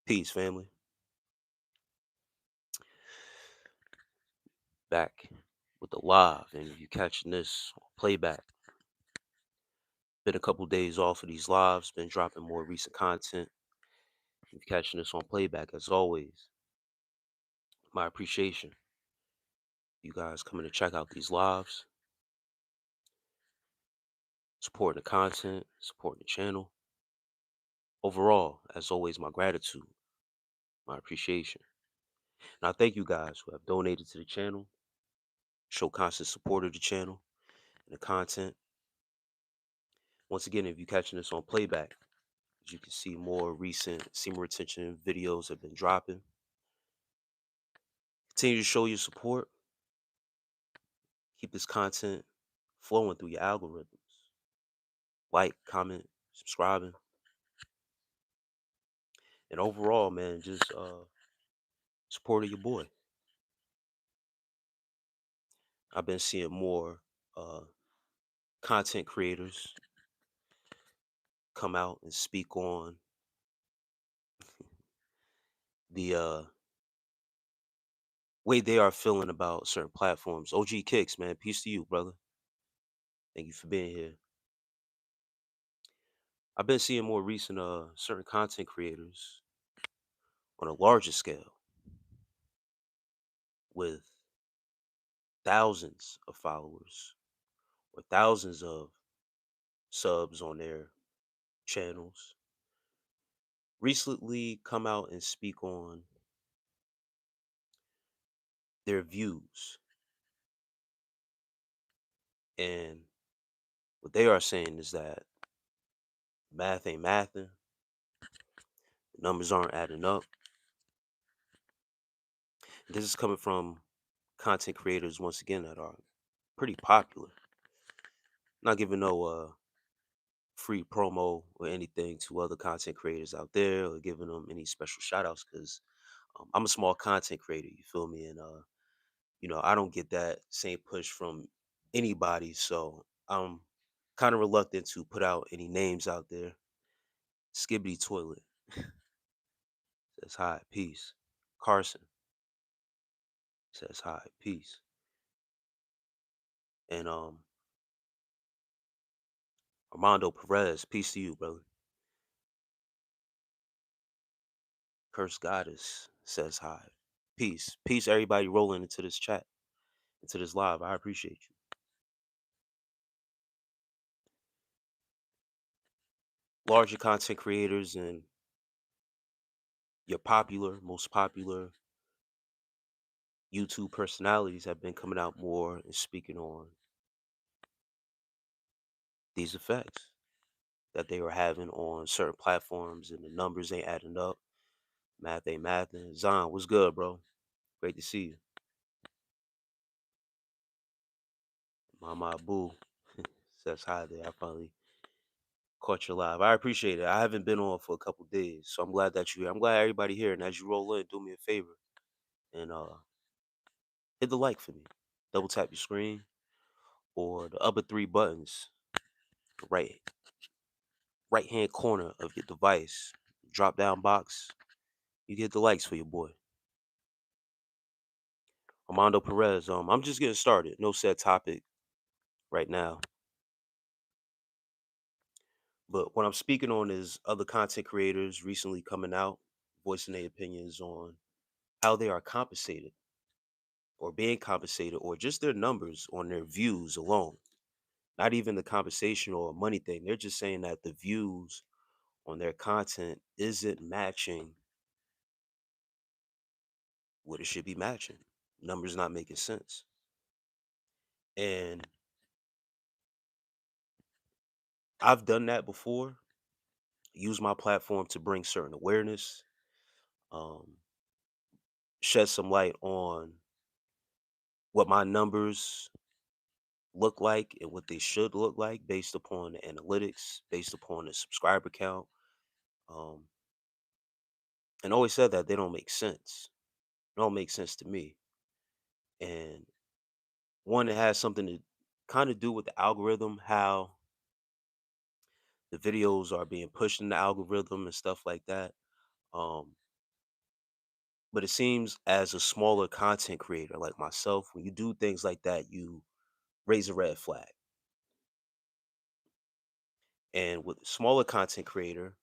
Peace, family. Back with the live, and if you catching this on playback, been a couple days off of these lives, been dropping more recent content. If you're catching this on playback, as always, my appreciation. You guys coming to check out these lives, supporting the content, supporting the channel. Overall, as always, my gratitude, my appreciation. And I thank you guys who have donated to the channel, show constant support of the channel and the content. Once again, if you're catching this on playback, as you can see, more recent semen retention videos have been dropping. Continue to show your support. Keep this content flowing through your algorithms. Like, comment, subscribing. And overall, man, just supporting your boy. I've been seeing more uh, content creators come out and speak on the way they are feeling about certain platforms. OG Kicks, man, peace to you, brother. Thank you for being here. I've been seeing more recent certain content creators on a larger scale with thousands of followers or thousands of subs on their channels recently come out and speak on their views. And what they are saying is that math ain't mathing, the numbers aren't adding up. This is coming from content creators, once again, that are pretty popular. Not giving no free promo or anything to other content creators out there or giving them any special shout outs because I'm a small content creator, you feel me? And I don't get that same push from anybody, so I'm kind of reluctant to put out any names out there. Skibbity Toilet says hi, peace. Carson says hi, peace. And Armando Perez, peace to you, brother. Curse Goddess says hi, peace, peace. Everybody rolling into this chat, into this live. I appreciate you. Larger content creators and your most popular YouTube personalities have been coming out more and speaking on these effects that they were having on certain platforms, and the numbers ain't adding up. Math ain't math. And Zion, what's good, bro? Great to see you. Mama Boo says hi there. I finally caught you live. I appreciate it. I haven't been on for a couple days, so I'm glad that you're here. I'm glad everybody here. And as you roll in, do me a favor and hit the like for me. Double tap your screen or the other three buttons, right hand corner of your device, drop down box. You get the likes for your boy. Armando Perez. I'm just getting started. No set topic right now. But what I'm speaking on is other content creators recently coming out, voicing their opinions on how they are compensated or being compensated or just their numbers on their views alone. Not even the compensation or money thing. They're just saying that the views on their content isn't matching what it should be matching. Numbers not making sense. And I've done that before, use my platform to bring certain awareness, um, shed some light on what my numbers look like and what they should look like based upon the analytics, based upon the subscriber count. Um, and always said that they don't make sense. They don't make sense to me. And one, it has something to kind of do with the algorithm, how the videos are being pushed in the algorithm and stuff like that. Um, But it seems as a smaller content creator like myself, when you do things like that, you raise a red flag. And with a smaller content creator,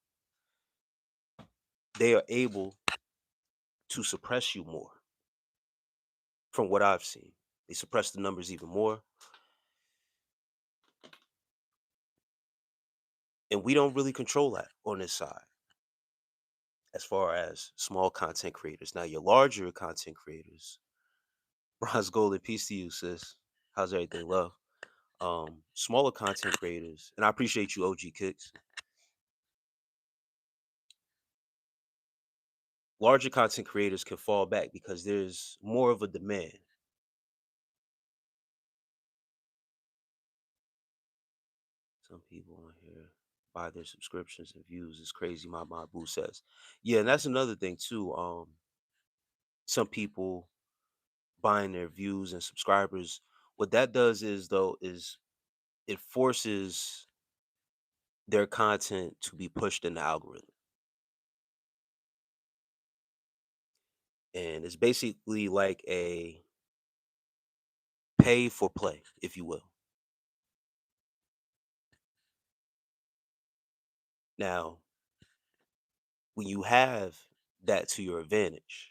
they are able to suppress you more from what I've seen. They suppress the numbers even more. And we don't really control that on this side as far as small content creators. Now, your larger content creators, Bronze Golden, peace to you, sis. How's everything, love? Smaller content creators, and I appreciate you, OG Kicks. Larger content creators can fall back because there's more of a demand. Some people on here buy their subscriptions and views. It's crazy, my boo says. Yeah, and that's another thing too. Some people buying their views and subscribers. What that does is though is it forces their content to be pushed in the algorithm. And it's basically like a pay for play, if you will. Now, when you have that to your advantage,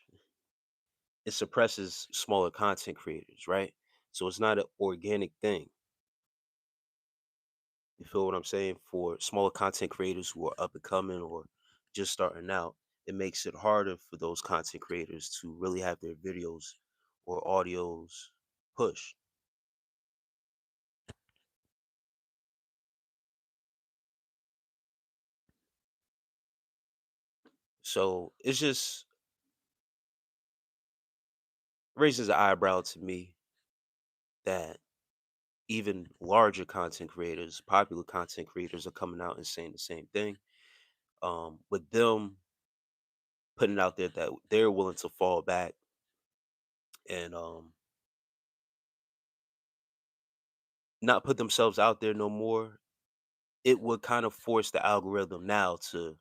it suppresses smaller content creators, right? So it's not an organic thing. You feel what I'm saying? For smaller content creators who are up and coming or just starting out, it makes it harder for those content creators to really have their videos or audios pushed. So it's just raises an eyebrow to me that even larger content creators, popular content creators, are coming out and saying the same thing. With them putting out there that they're willing to fall back and not put themselves out there no more, it would kind of force the algorithm now to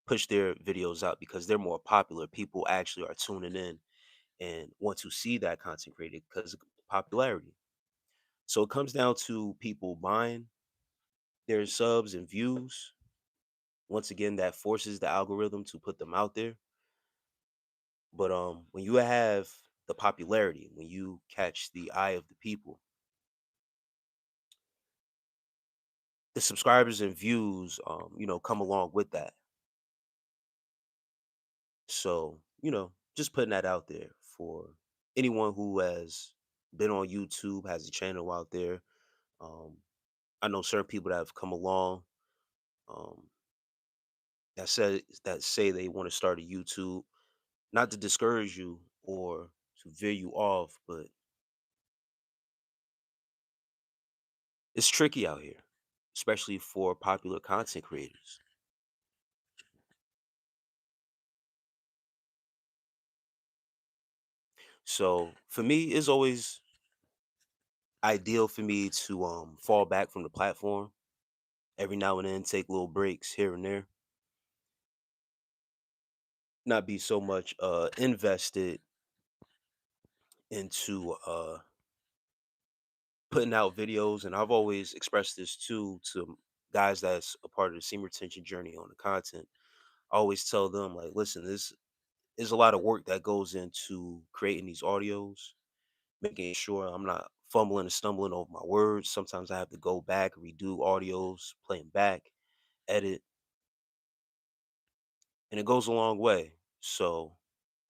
push their videos out because they're more popular. People actually are tuning in and want to see that content created because of popularity. So it comes down to people buying their subs and views. Once again, that forces the algorithm to put them out there. But when you have the popularity, when you catch the eye of the people, the subscribers and views, come along with that. So, just putting that out there for anyone who has been on YouTube, has a channel out there. Um, I know certain people that have come along um, that say they want to start a YouTube, not to discourage you or to veer you off, but it's tricky out here, especially for popular content creators. So for me, it's always ideal for me to fall back from the platform every now and then, take little breaks here and there, not be so much invested into putting out videos. And I've always expressed this too to guys that's a part of the seam retention journey on the content. I always tell them like, listen, this is a lot of work that goes into creating these audios, making sure I'm not fumbling and stumbling over my words. Sometimes I have to go back, redo audios, play them back, edit, and it goes a long way. So,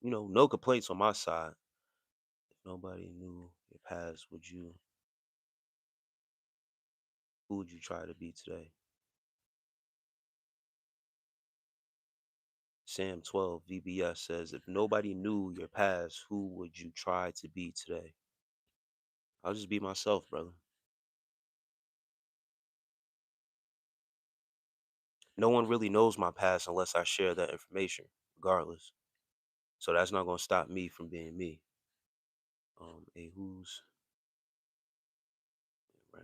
no complaints on my side. If nobody knew your past, who would you try to be today? Sam 12 VBS says, if nobody knew your past, who would you try to be today? I'll just be myself, brother. No one really knows my past unless I share that information, regardless. So that's not gonna stop me from being me. A who's right.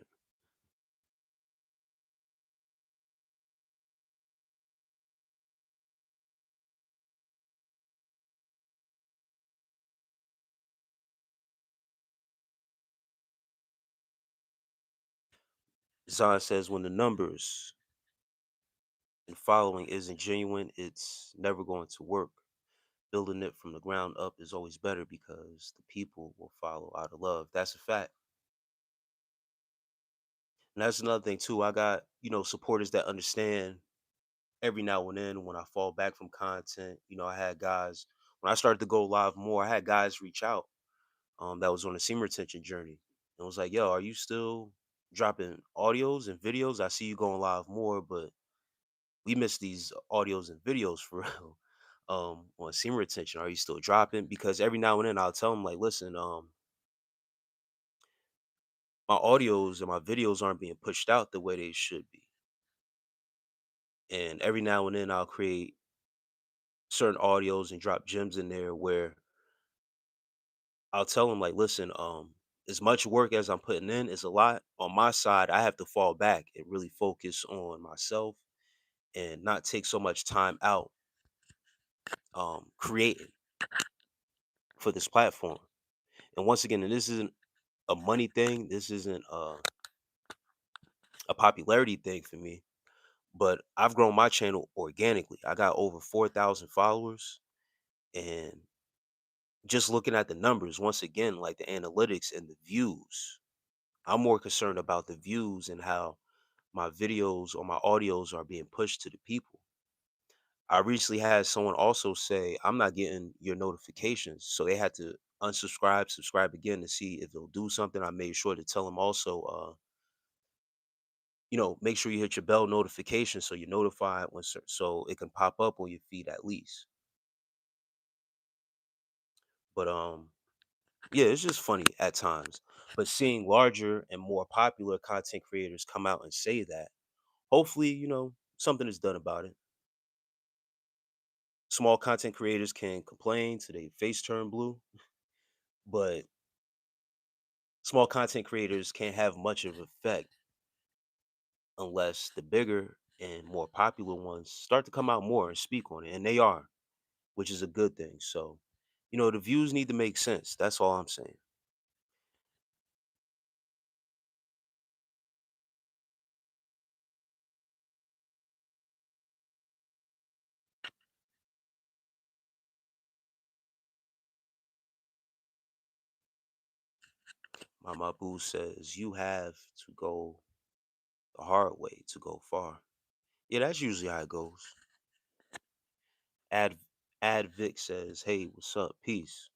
Zahn says when the numbers and following isn't genuine, it's never going to work. Building it from the ground up is always better because the people will follow out of love. That's a fact. And that's another thing too. I got, supporters that understand every now and then when I fall back from content. I had guys when I started to go live more, I had guys reach out that was on a seam retention journey. And was like, yo, are you still dropping audios and videos? I see you going live more, but we miss these audios and videos for real. On seam retention, are you still dropping? Because every now and then I'll tell them like, listen, my audios and my videos aren't being pushed out the way they should be. And every now and then I'll create certain audios and drop gems in there where I'll tell them like, listen, as much work as I'm putting in is a lot. On my side, I have to fall back and really focus on myself and not take so much time out creating for this platform. And once again, and this isn't a money thing. This isn't a popularity thing for me. But I've grown my channel organically. I got over 4,000 followers, and just looking at the numbers, once again, like the analytics and the views, I'm more concerned about the views and how my videos or my audios are being pushed to the people. I recently had someone also say, I'm not getting your notifications. So they had to unsubscribe, subscribe again to see if they'll do something. I made sure to tell them also, make sure you hit your bell notification so you're notified so it can pop up on your feed at least. But yeah, it's just funny at times. But seeing larger and more popular content creators come out and say that, hopefully, something is done about it. Small content creators can complain till they face turn blue, but small content creators can't have much of effect unless the bigger and more popular ones start to come out more and speak on it. And they are, which is a good thing. So, the views need to make sense. That's all I'm saying. Mama Boo says you have to go the hard way to go far. Yeah, that's usually how it goes. Ad Ad Vic says, "Hey, what's up? Peace."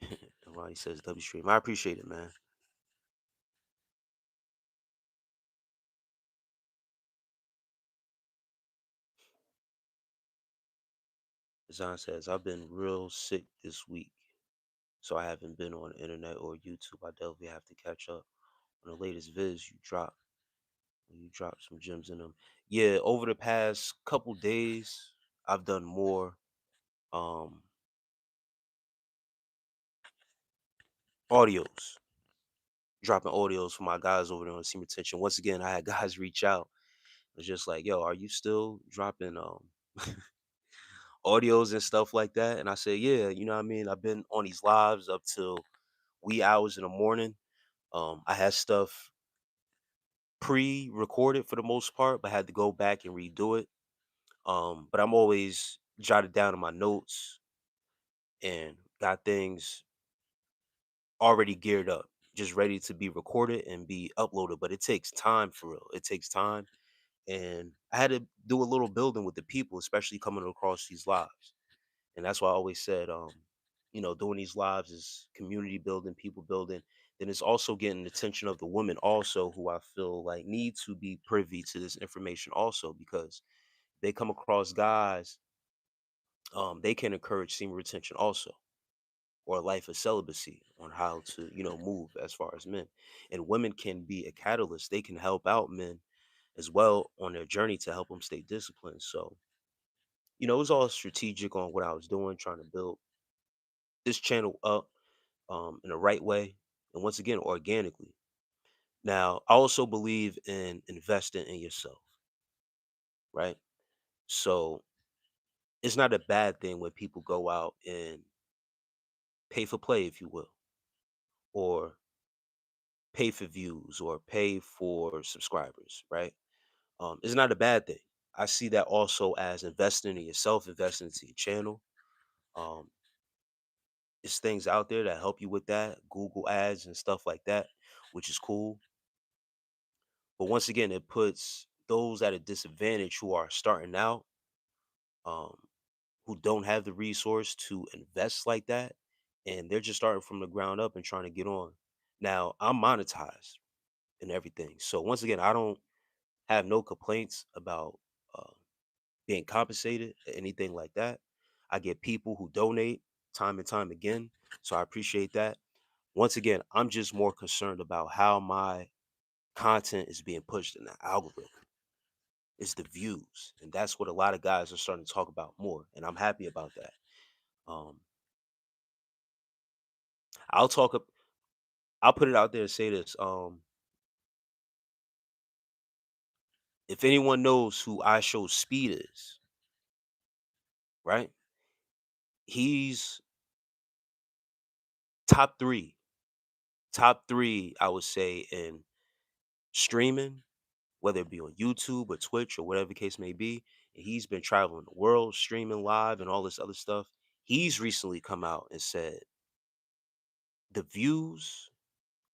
And Ronnie says, "W stream." I appreciate it, man. Zahn says, "I've been real sick this week, so I haven't been on the internet or YouTube. I definitely have to catch up on the latest vids you dropped. You dropped some gems in them. Yeah, over the past couple days, I've done more um audios, dropping audios for my guys over there on Seam Retention. Once again, I had guys reach out. It was just like, yo, are you still dropping audios and stuff like that? And I said, yeah, you know what I mean? I've been on these lives up till wee hours in the morning. I had stuff pre-recorded for the most part, but had to go back and redo it. But I'm always jotted down in my notes and got things already geared up, just ready to be recorded and be uploaded. But it takes time for real. It takes time. And I had to do a little building with the people, especially coming across these lives. And that's why I always said, doing these lives is community building, people building. Then it's also getting the attention of the women also who I feel like need to be privy to this information also because they come across guys, they can encourage semen retention also or a life of celibacy on how to, move as far as men. And women can be a catalyst. They can help out men as well on their journey to help them stay disciplined. So, it was all strategic on what I was doing, trying to build this channel up in the right way. And once again, organically. Now, I also believe in investing in yourself, right? So it's not a bad thing when people go out and pay for play, if you will, or pay for views or pay for subscribers, right? It's not a bad thing. I see that also as investing in yourself, investing into your channel. Um, it's things out there that help you with that, Google ads and stuff like that, which is cool. But once again, it puts those at a disadvantage who are starting out, um, who don't have the resource to invest like that, and they're just starting from the ground up and trying to get on. Now, I'm monetized and everything. So once again, I don't have no complaints about uh, being compensated or anything like that. I get people who donate time and time again. So I appreciate that. Once again, I'm just more concerned about how my content is being pushed in the algorithm. It's the views. And that's what a lot of guys are starting to talk about more. And I'm happy about that. Um, I'll talk ab- I'll put it out there and say this. If anyone knows who I Show Speed is, right? He's top three. Top three, I would say, in streaming, whether it be on YouTube or Twitch or whatever the case may be. And he's been traveling the world, streaming live and all this other stuff. He's recently come out and said the views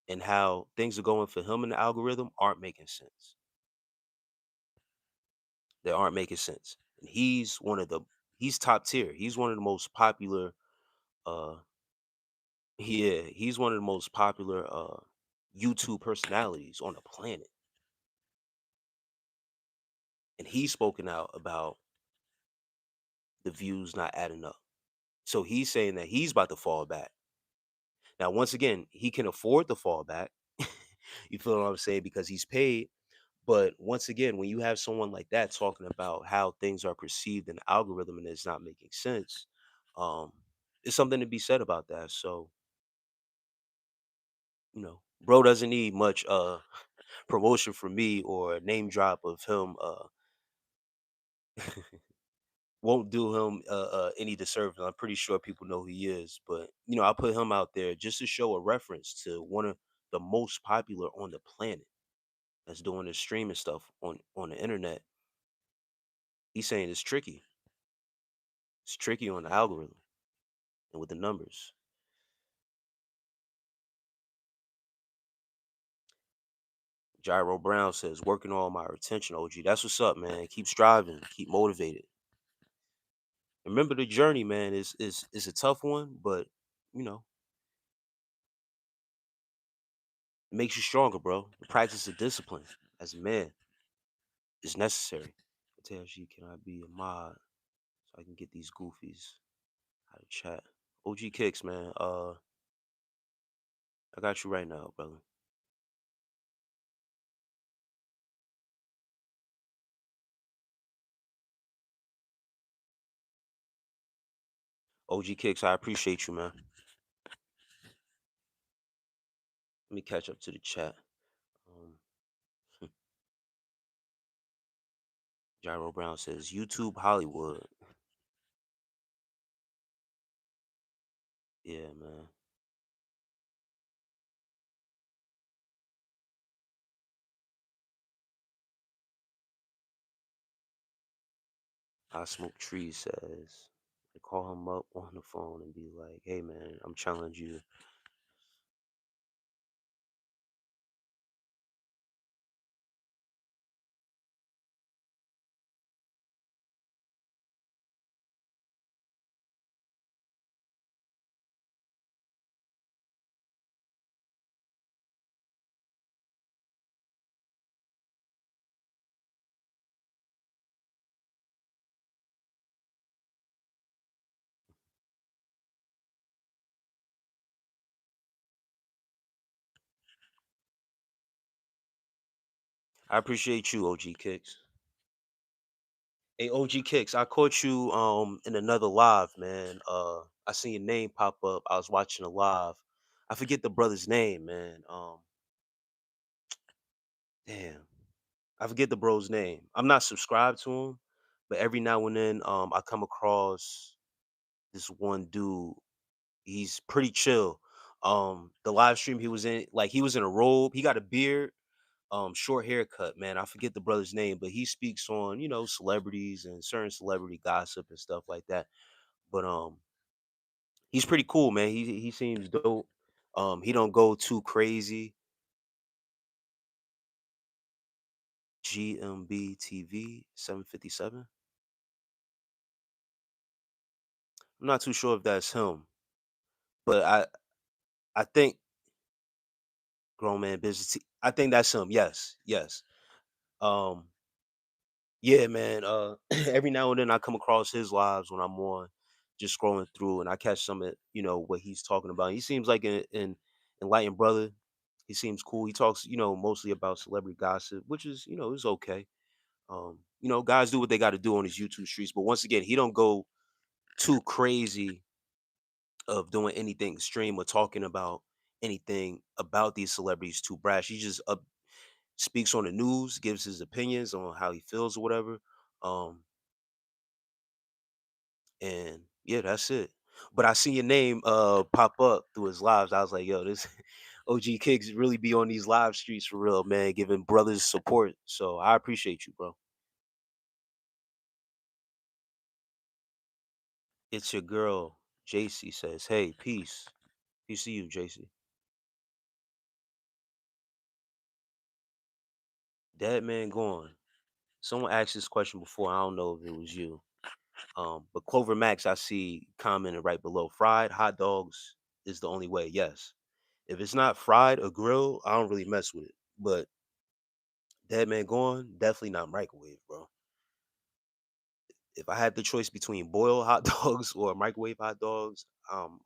and how things are going for him in the algorithm aren't making sense. They aren't making sense. And he's top tier. He's one of the most popular uh yeah, he's one of the most popular YouTube personalities on the planet. And he's spoken out about the views not adding up. So he's saying that he's about to fall back. Now, once again, he can afford to fall back. You feel what I'm saying? Because he's paid. But once again, when you have someone like that talking about how things are perceived in the algorithm and it's not making sense, um, it's something to be said about that. So, bro doesn't need much promotion from me or a name drop of him won't do him any disservice. I'm pretty sure people know who he is, but I put him out there just to show a reference to one of the most popular on the planet that's doing this streaming stuff on the internet. He's saying it's tricky. It's tricky on the algorithm and with the numbers. Gyro Brown says, working on my retention, OG. That's what's up, man. Keep striving, keep motivated. Remember the journey, man, is a tough one, but you know, it makes you stronger, bro. The practice of discipline as a man is necessary. TLG, can I be a mod so I can get these goofies out of chat? OG Kicks, man. I got you right now, brother. OG Kicks, I appreciate you, man. Let me catch up to the chat. Um, Gyro Brown says YouTube Hollywood. Yeah, man. I Smoke Trees says, I call him up on the phone and be like, hey, man, I'm challenging you. I appreciate you, OG Kicks. Hey, OG Kicks, I caught you in another live, man. I seen your name pop up. I was watching a live. I forget the brother's name, man. Damn. I forget the bro's name. I'm not subscribed to him, but every now and then I come across this one dude. He's pretty chill. The live stream he was in, like he was in a robe, he got a beard, short haircut, man. I forget the brother's name, but he speaks on, celebrities and certain celebrity gossip and stuff like that. But he's pretty cool, man. He seems dope. He don't go too crazy. GMB TV 757. I'm not too sure if that's him, but I think grown man business. I think that's him. Yes, yes. Um, yeah, man. Every now and then I come across his lives when I'm on, just scrolling through, and I catch some of what he's talking about. He seems like an enlightened brother. He seems cool. He talks, mostly about celebrity gossip, which is okay. Guys do what they got to do on his YouTube streets, but once again, he don't go too crazy of doing anything extreme or talking about anything about these celebrities too brash. He just speaks on the news, gives his opinions on how he feels or whatever. Um, and yeah, that's it. But I see your name pop up through his lives. I was like, yo, this OG Kicks really be on these live streets for real, man, giving brothers support. So I appreciate you, bro. It's your girl, JC says, hey, peace. Peace to you, JC. Dead man gone. Someone asked this question before. I don't know if it was you. But Clover Max, I see commented right below. Fried hot dogs is the only way. Yes. If it's not fried or grilled, I don't really mess with it. But Dead Man Gone, definitely not microwave, bro. If I had the choice between boiled hot dogs or microwave hot dogs, I'm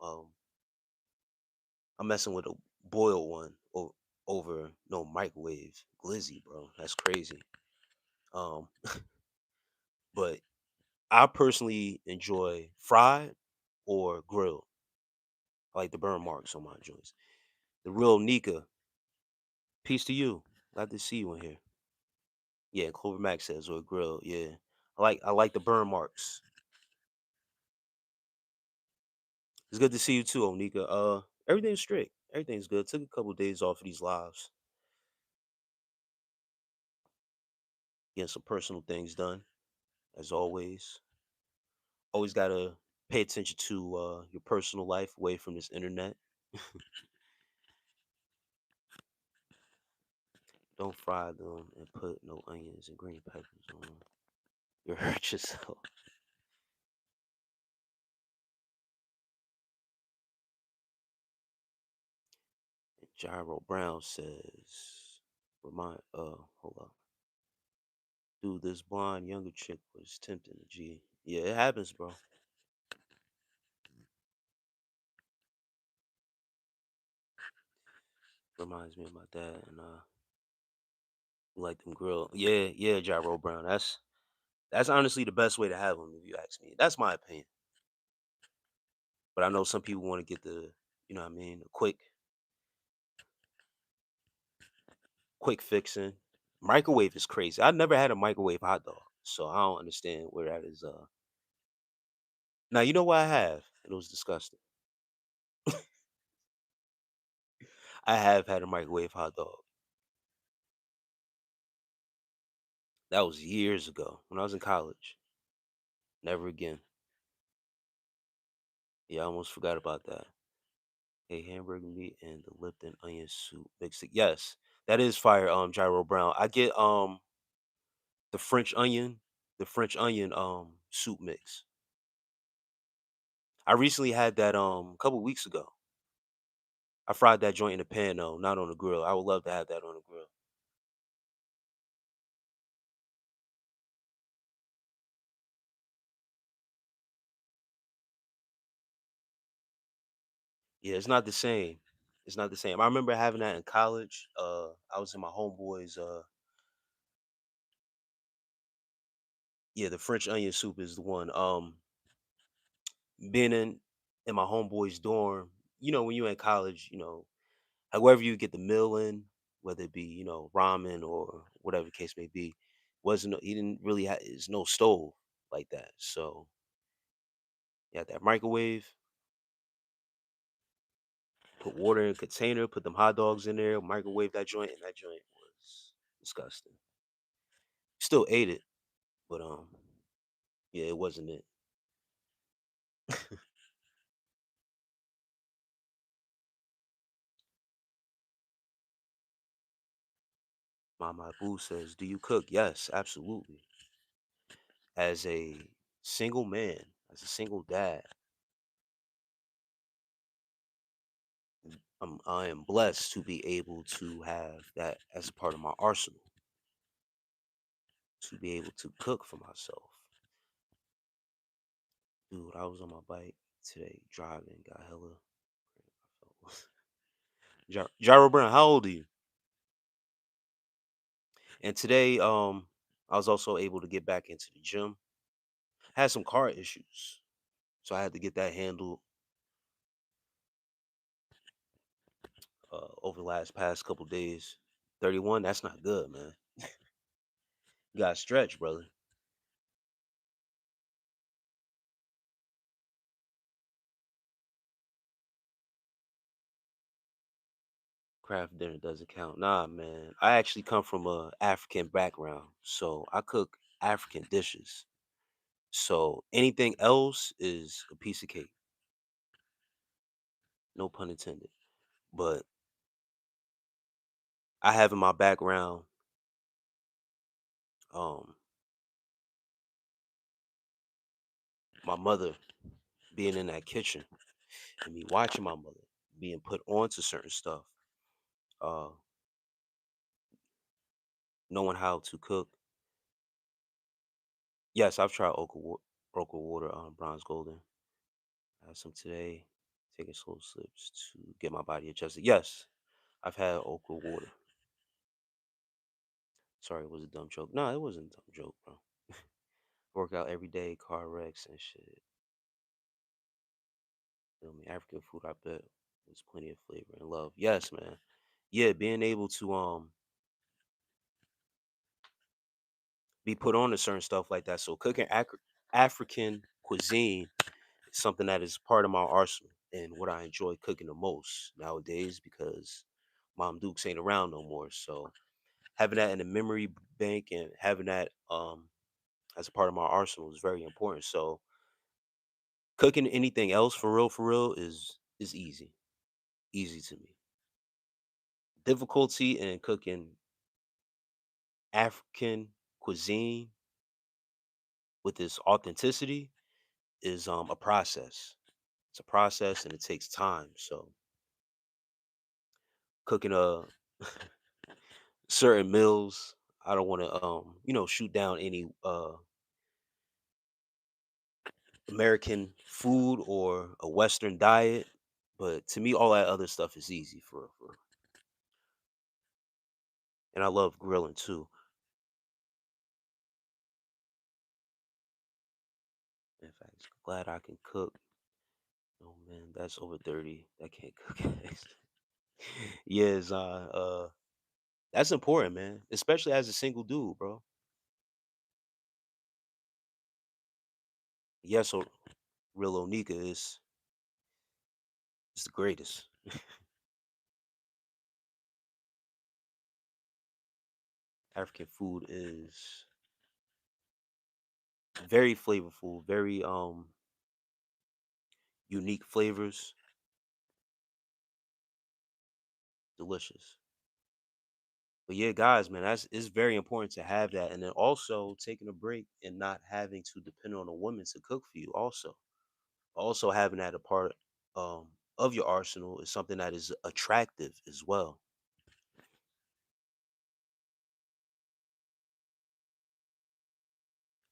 messing with a boiled one over no microwave glizzy, bro. That's crazy. Um, but I personally enjoy fried or grilled. I like the burn marks on my joints. The real Nika, peace to you. Glad to see you in here. Yeah, Clover Max says or grilled. Yeah, I like the burn marks. It's good to see you too, Onika. Everything's straight. Everything's good. Took a couple days off of these lives, getting some personal things done. As always, always gotta pay attention to your personal life away from this internet. Don't fry them and put no onions and green peppers on them. You hurt yourself. And Gyro Brown says, "Remind, hold up, dude, this blonde younger chick was tempting the G. Yeah, it happens, bro. Reminds me of my dad and he like them grill. Yeah, yeah, Gyro Brown. That's honestly the best way to have them, if you ask me. That's my opinion. But I know some people want to get the, what I mean, the quick fixing. Microwave is crazy. I never had a microwave hot dog, so I don't understand where that is. Now you know what I have, and it was disgusting. I have had a microwave hot dog. That was years ago when I was in college. Never again. Yeah, I almost forgot about that. A hamburger meat and the Lipton onion soup mixed. Yes, that is fire. Gyro Brown. I get the French onion, soup mix. I recently had that a couple weeks ago. I fried that joint in a pan though, not on the grill. I would love to have that on the grill. Yeah, it's not the same. It's not the same. I remember having that in college. I was in my homeboys. Yeah, the French onion soup is the one. Being in my homeboys dorm. When you're in college, however you get the meal in, whether it be ramen or whatever the case may be, wasn't he didn't really have is no stove like that. So yeah, that microwave. Put water in a container, put them hot dogs in there, microwave that joint, and that joint was disgusting. Still ate it, but yeah, it wasn't it. Mama Boo says, "Do you cook?" Yes, absolutely. As a single man, as a single dad, I am blessed to be able to have that as a part of my arsenal, to be able to cook for myself. Dude, I was on my bike today driving, got hella. Gyro Brown, how old are you? And today, I was also able to get back into the gym. Had some car issues, so I had to get that handled over the last past couple days. 31, that's not good, man. You gotta stretch, brother. Craft dinner doesn't count. Nah, man. I actually come from a African background, so I cook African dishes. So anything else is a piece of cake. No pun intended. But I have in my background, um, my mother being in that kitchen and me watching my mother being put onto certain stuff, uh, knowing how to cook. Yes, I've tried okra water, bronze golden. I had some today. Taking slow slips to get my body adjusted. Yes, I've had okra water. Sorry, it was a dumb joke. No, it wasn't a dumb joke, bro. Work out every day, car wrecks and shit. Feel me? African food, I bet, there's plenty of flavor and love. Yes, man. Yeah, being able to be put on to certain stuff like that. So cooking African cuisine is something that is part of my arsenal and what I enjoy cooking the most nowadays because Mom Dukes ain't around no more. So having that in the memory bank and having that as a part of my arsenal is very important. So cooking anything else for real is easy. Easy to me. Difficulty in cooking African cuisine with its authenticity is a process. It's a process and it takes time. So cooking certain meals, I don't want to shoot down any American food or a Western diet. But to me, all that other stuff is easy for real. And I love grilling too. In fact, glad I can cook. Oh man, that's over 30. That can't cook eggs. Yes, that's important, man. Especially as a single dude, bro. Yes, so real Onika is the greatest. African food is very flavorful, very unique flavors, delicious. But yeah, guys, man, that's it's very important to have that, and then also taking a break and not having to depend on a woman to cook for you. Also having that a part of your arsenal is something that is attractive as well.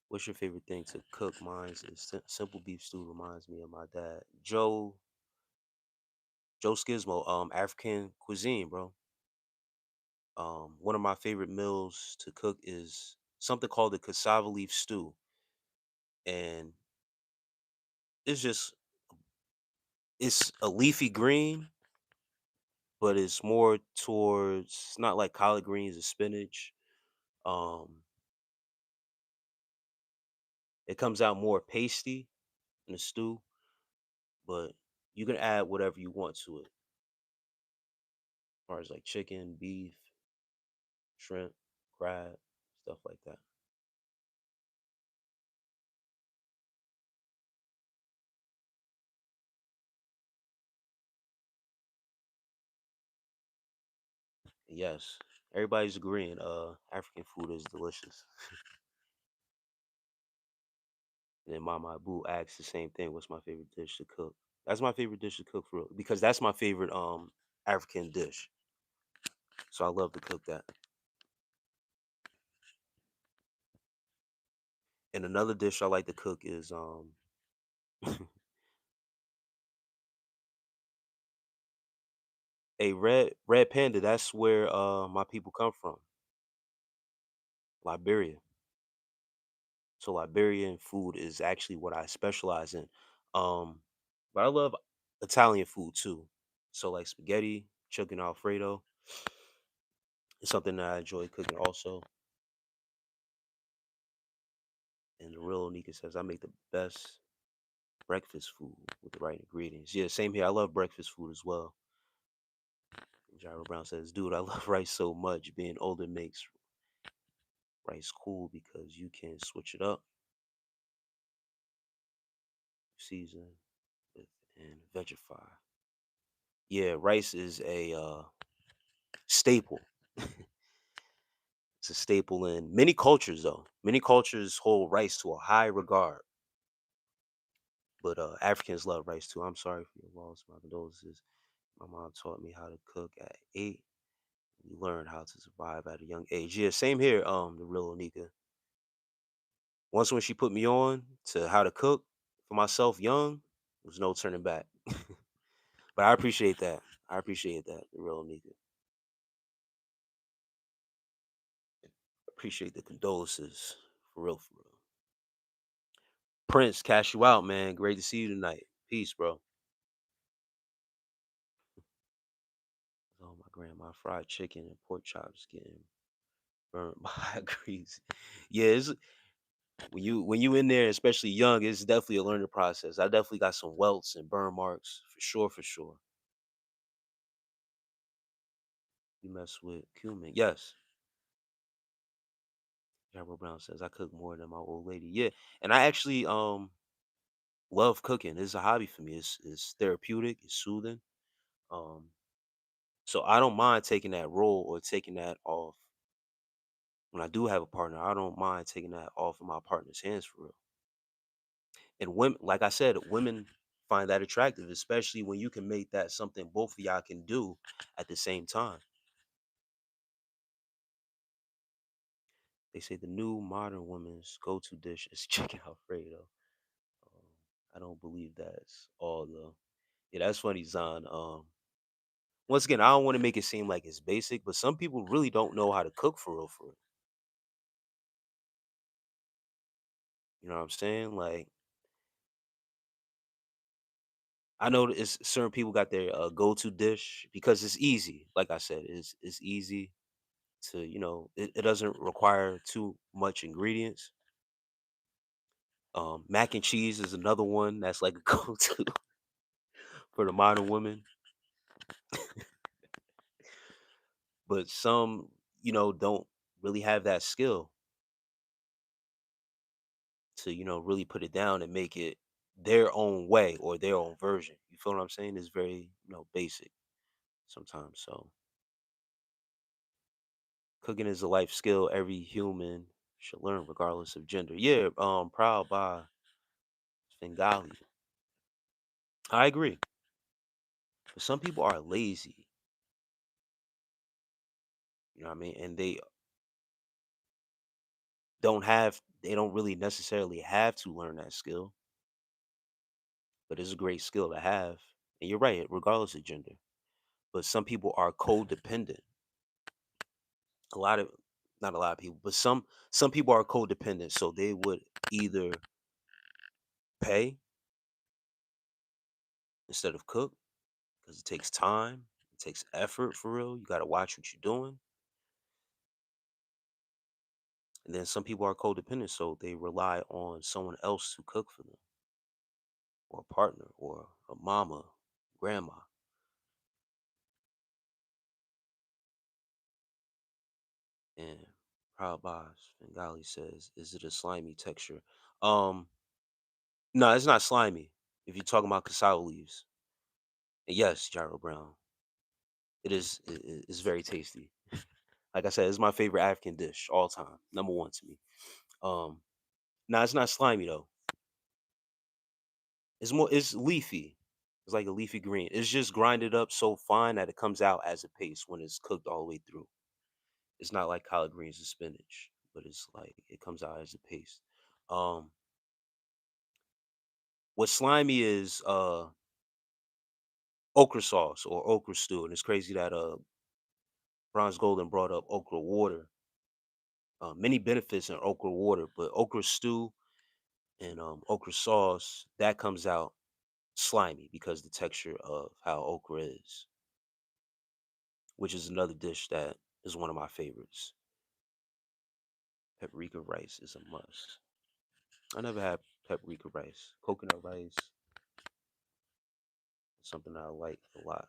What's your favorite thing to cook? Mine's is simple beef stew. Reminds me of my dad, Joe Skizmo. African cuisine, bro. One of my favorite meals to cook is something called the cassava leaf stew, and it's just it's a leafy green, but it's more towards not like collard greens or spinach. Um, it comes out more pasty in the stew, but you can add whatever you want to it. far as like chicken, beef, shrimp, crab, stuff like that. Yes, everybody's agreeing. African food is delicious. And then Mama Boo asks the same thing. What's my favorite dish to cook? That's my favorite dish to cook for real because that's my favorite African dish. So I love to cook that. And another dish I like to cook is a red panda. That's where my people come from, Liberia. So Liberian food is actually what I specialize in. Um, but I love Italian food too. So like spaghetti, chicken Alfredo is something that I enjoy cooking also. And the real Nika says I make the best breakfast food with the right ingredients. Yeah, same here. I love breakfast food as well. Gyro Brown says, dude, I love rice so much. Being older makes rice cool because you can switch it up, season with and vegify. Yeah, rice is a staple. It's a staple in many cultures, though. Many cultures hold rice to a high regard, but Africans love rice too. I'm sorry for your loss. My condolences. My mom taught me how to cook at 8. We learned how to survive at a young age. Yeah, same here. The real Onika. Once when she put me on to how to cook for myself young, there was no turning back. But I appreciate that. I appreciate that. The real Onika. Appreciate the condolences. For real, for real. Prince, cash you out, man. Great to see you tonight. Peace, bro. Oh, my grandma fried chicken and pork chops getting burnt by grease. Yeah, it's, when you in there, especially young, it's definitely a learning process. I definitely got some welts and burn marks for sure, for sure. You mess with cumin, yes. Jabba Brown says I cook more than my old lady. Yeah, and I actually love cooking. It's a hobby for me. It's therapeutic. It's soothing. Um, so I don't mind taking that role or taking that off when I do have a partner. I don't mind taking that off of my partner's hands for real. And women, like I said, women find that attractive, especially when you can make that something both of y'all can do at the same time. They say the new modern woman's go-to dish is chicken Alfredo. Um, I don't believe that's all though. Yeah, that's funny, Zon. Once again, I don't want to make it seem like it's basic, but some people really don't know how to cook for real, for real. You know what I'm saying? Like, I know that it's certain people got their go-to dish because it's easy. Like I said, it's easy to it doesn't require too much ingredients. Mac and cheese is another one that's like a go-to for the modern woman, but some don't really have that skill to really put it down and make it their own way or their own version. You feel what I'm saying? It's very basic sometimes. So cooking is a life skill every human should learn regardless of gender. Yeah, proud by Bengali. I agree. But some people are lazy, you know what I mean? And they don't really necessarily have to learn that skill, but it's a great skill to have. And you're right, regardless of gender. But some people are codependent. A lot of Not a lot of people, but some people are codependent, so they would either pay instead of cook because it takes time, it takes effort for real. You got to watch what you're doing. And then some people are codependent, so they rely on someone else to cook for them, or a partner, or a mama, grandma. And Proud Boss Bengali says, "Is it a slimy texture?" Um, no, it's not slimy. If you're talking about cassava leaves, and yes, Gyro Brown, it is. It's very tasty. Like I said, it's my favorite African dish all time, number one to me. Um, no, it's not slimy though. It's more. It's leafy. It's like a leafy green. It's just grinded up so fine that it comes out as a paste when it's cooked all the way through. It's not like collard greens and spinach, but it's like it comes out as a paste. Um, what slimy is okra sauce or okra stew, and it's crazy that Bronze Golden brought up okra water. Many benefits in okra water, but okra stew and okra sauce that comes out slimy because the texture of how okra is, which is another dish that is one of my favorites. Paprika rice is a must. I never had paprika rice. Coconut rice, something I like a lot.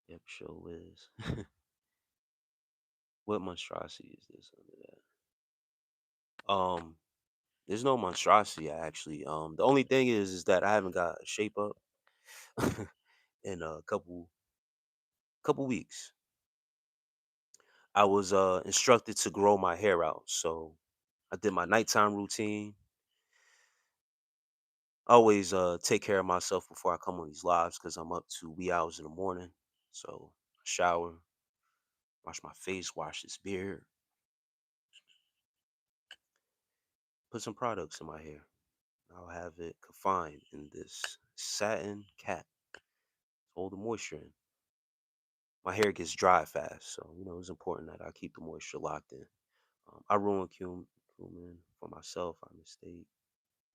Yep, sure is. What monstrosity is this under that? There's no monstrosity actually. The only thing is that I haven't got a shape up in a couple weeks. I was instructed to grow my hair out, so I did my nighttime routine. I always take care of myself before I come on these lives because I'm up to wee hours in the morning. So shower, wash my face, wash this beard, put some products in my hair. I'll have it confined in this satin cap, hold the moisture in. My hair gets dry fast, so it's important that I keep the moisture locked in. I ruined cumin for myself. I mistake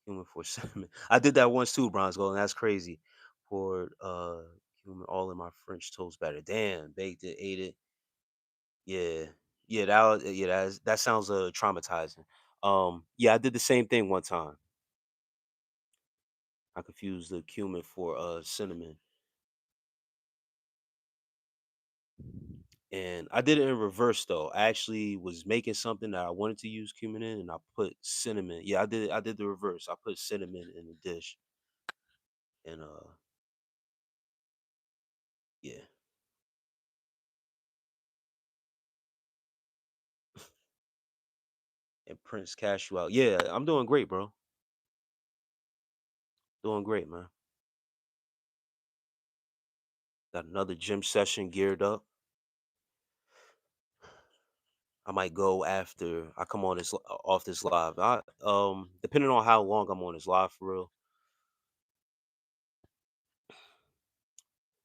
cumin for cinnamon. I did that once too, Bronze Gold, and that's crazy. Poured cumin all in my French toast batter. Damn, baked it, ate it. Yeah, yeah, that sounds traumatizing. Yeah, I did the same thing one time. I confused the cumin for cinnamon, and I did it in reverse though. I actually was making something that I wanted to use cumin in, and I put cinnamon. Yeah, I did the reverse. I put cinnamon in the dish, and yeah, and Prince Cashew out. Yeah, I'm doing great, bro. Doing great, man. Got another gym session geared up. I might go after I come on off this live. Depending on how long I'm on this live for real,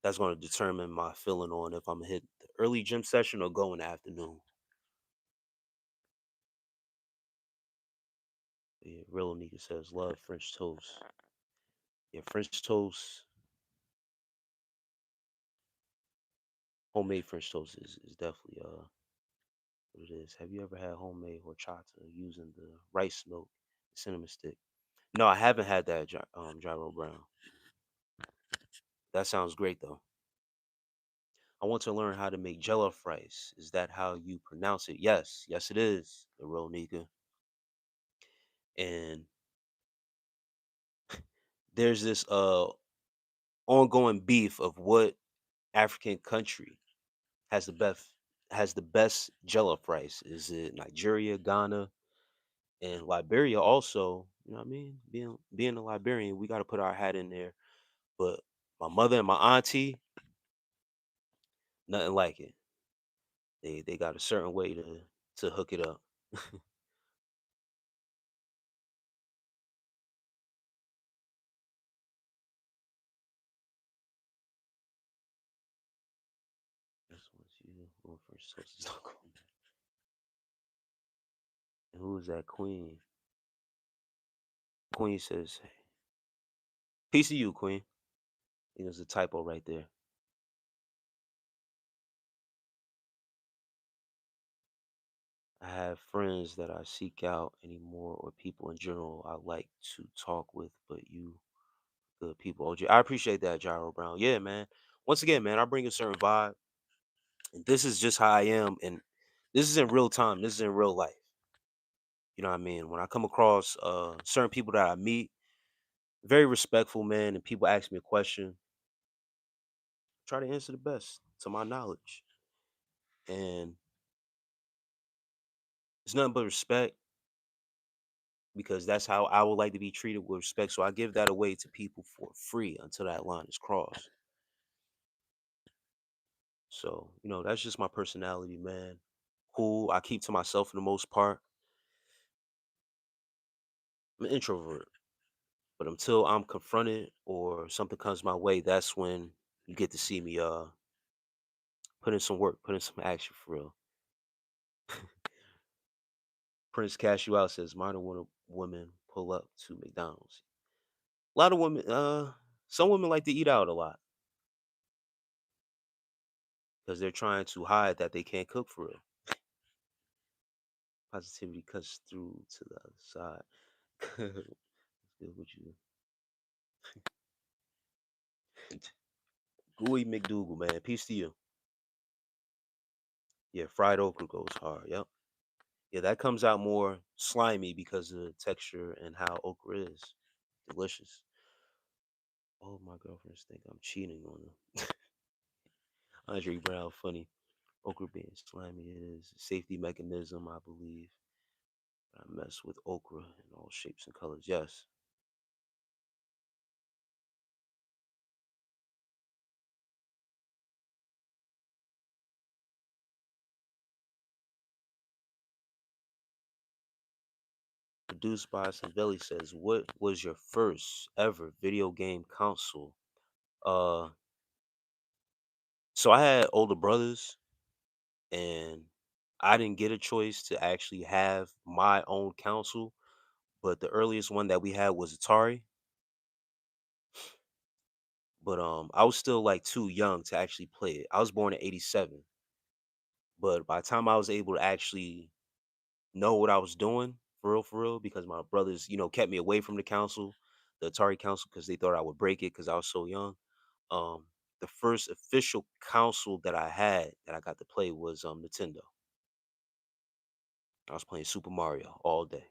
that's going to determine my feeling on if I'm gonna hit the early gym session or go in the afternoon. Yeah, real nigga says love French toast. Yeah, French toast, homemade French toast is definitely what it is. Have you ever had homemade horchata using the rice milk, cinnamon stick? No, I haven't had that, Gyro Brown. That sounds great though. I want to learn how to make jollof rice. Is that how you pronounce it? Yes, yes, it is. The real nigga. And there's this ongoing beef of what African country has the best jollof rice. Is it Nigeria, Ghana, and Liberia? Also, you know what I mean. Being a Liberian, we got to put our hat in there. But my mother and my auntie, nothing like it. They got a certain way to hook it up. This one's you. Going for sources. And who is that queen? Queen says, peace to you, Queen. I think there's a typo right there. I have friends that I seek out anymore or people in general I like to talk with, but you good people. OG. I appreciate that, Gyro Brown. Yeah, man. Once again, man, I bring a certain vibe. And this is just how I am, and this is in real time. This is in real life. You know what I mean? When I come across certain people that I meet, very respectful, man, and people ask me a question, try to answer the best to my knowledge. And it's nothing but respect because that's how I would like to be treated with respect. So I give that away to people for free until that line is crossed. So, that's just my personality, man. Cool. I keep to myself for the most part. I'm an introvert. But until I'm confronted or something comes my way, that's when you get to see me put in some work, put in some action for real. Prince Cashew out says modern women pull up to McDonald's. A lot of women, some women like to eat out a lot because they're trying to hide that they can't cook for real. Positivity cuts through to the other side. Good with you. Gooey McDougal, man. Peace to you. Yeah, fried okra goes hard. Yep. Yeah, that comes out more slimy because of the texture and how okra is. Delicious. Oh, my girlfriends think I'm cheating on them. Andre Brown, funny. Okra being slimy is a safety mechanism, I believe. I mess with okra in all shapes and colors. Yes. Produced by Belly says, "What was your first ever video game console?" Uh, so I had older brothers, and I didn't get a choice to actually have my own console. But the earliest one that we had was Atari. But I was still like too young to actually play it. I was born in '87, but by the time I was able to actually know what I was doing for real, because my brothers, kept me away from the Atari console, because they thought I would break it because I was so young. Um, the first official console that I had that I got to play was Nintendo. I was playing Super Mario all day.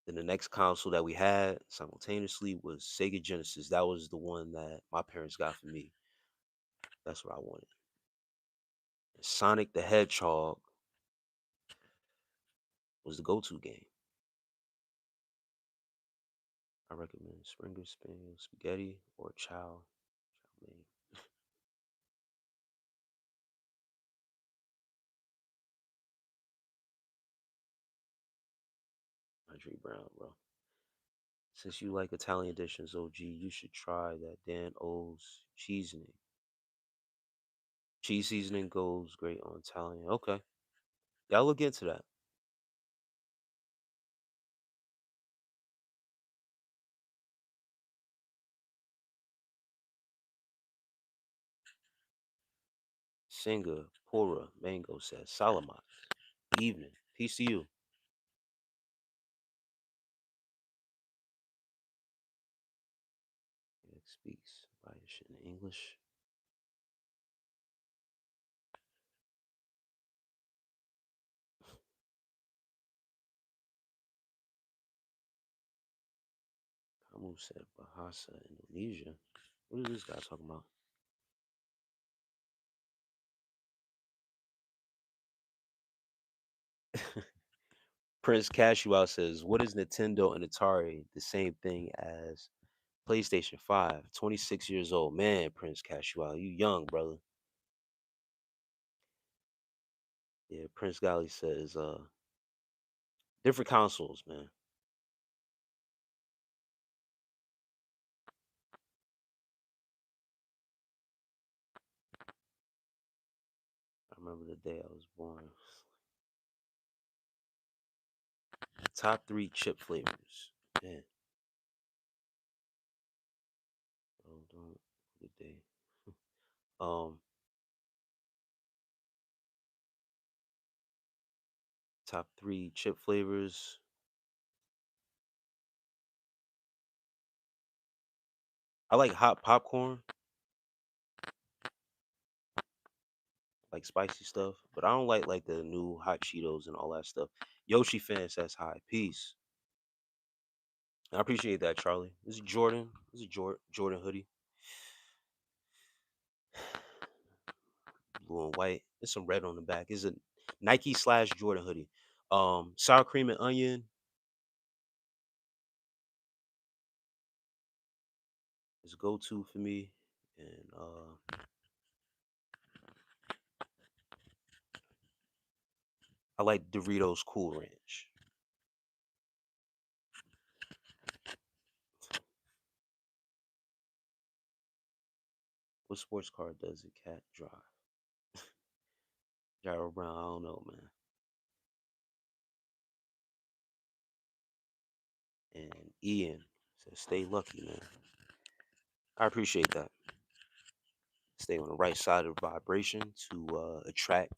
Then the next console that we had simultaneously was Sega Genesis. That was the one that my parents got for me. That's what I wanted. Sonic the Hedgehog was the go-to game. I recommend Springer Spaniel Spaghetti or Chow mein. Andre Brown, bro. Since you like Italian dishes, OG, you should try that Dan O's seasoning. Cheese seasoning goes great on Italian. Okay. Yeah, I'll look into that. Singapura Mango says, Salamat. Evening. Peace to you. It speaks Spanish and English. Kamu said Bahasa Indonesia. What is this guy talking about? Prince Cashew out says, what is Nintendo and Atari? The same thing as PlayStation 5. 26 years old. Man, Prince Cashew out. You young, brother. Yeah, Prince Galley says, different consoles, man. I remember the day I was born. Top three chip flavors. Man, hold on. Good day. Um, top three chip flavors. I like hot popcorn. like spicy stuff, but I don't like the new hot Cheetos and all that stuff. Yoshi fan says hi, peace. I appreciate that, Charlie. This is Jordan. This is Jordan hoodie, blue and white. There's some red on the back. It's a Nike slash Jordan hoodie. Sour cream and onion is a go to for me, and I like Doritos Cool Ranch. What sports car does a cat drive? Gyro Brown. I don't know, man. And Ian says, "Stay lucky, man." I appreciate that. Stay on the right side of the vibration to attract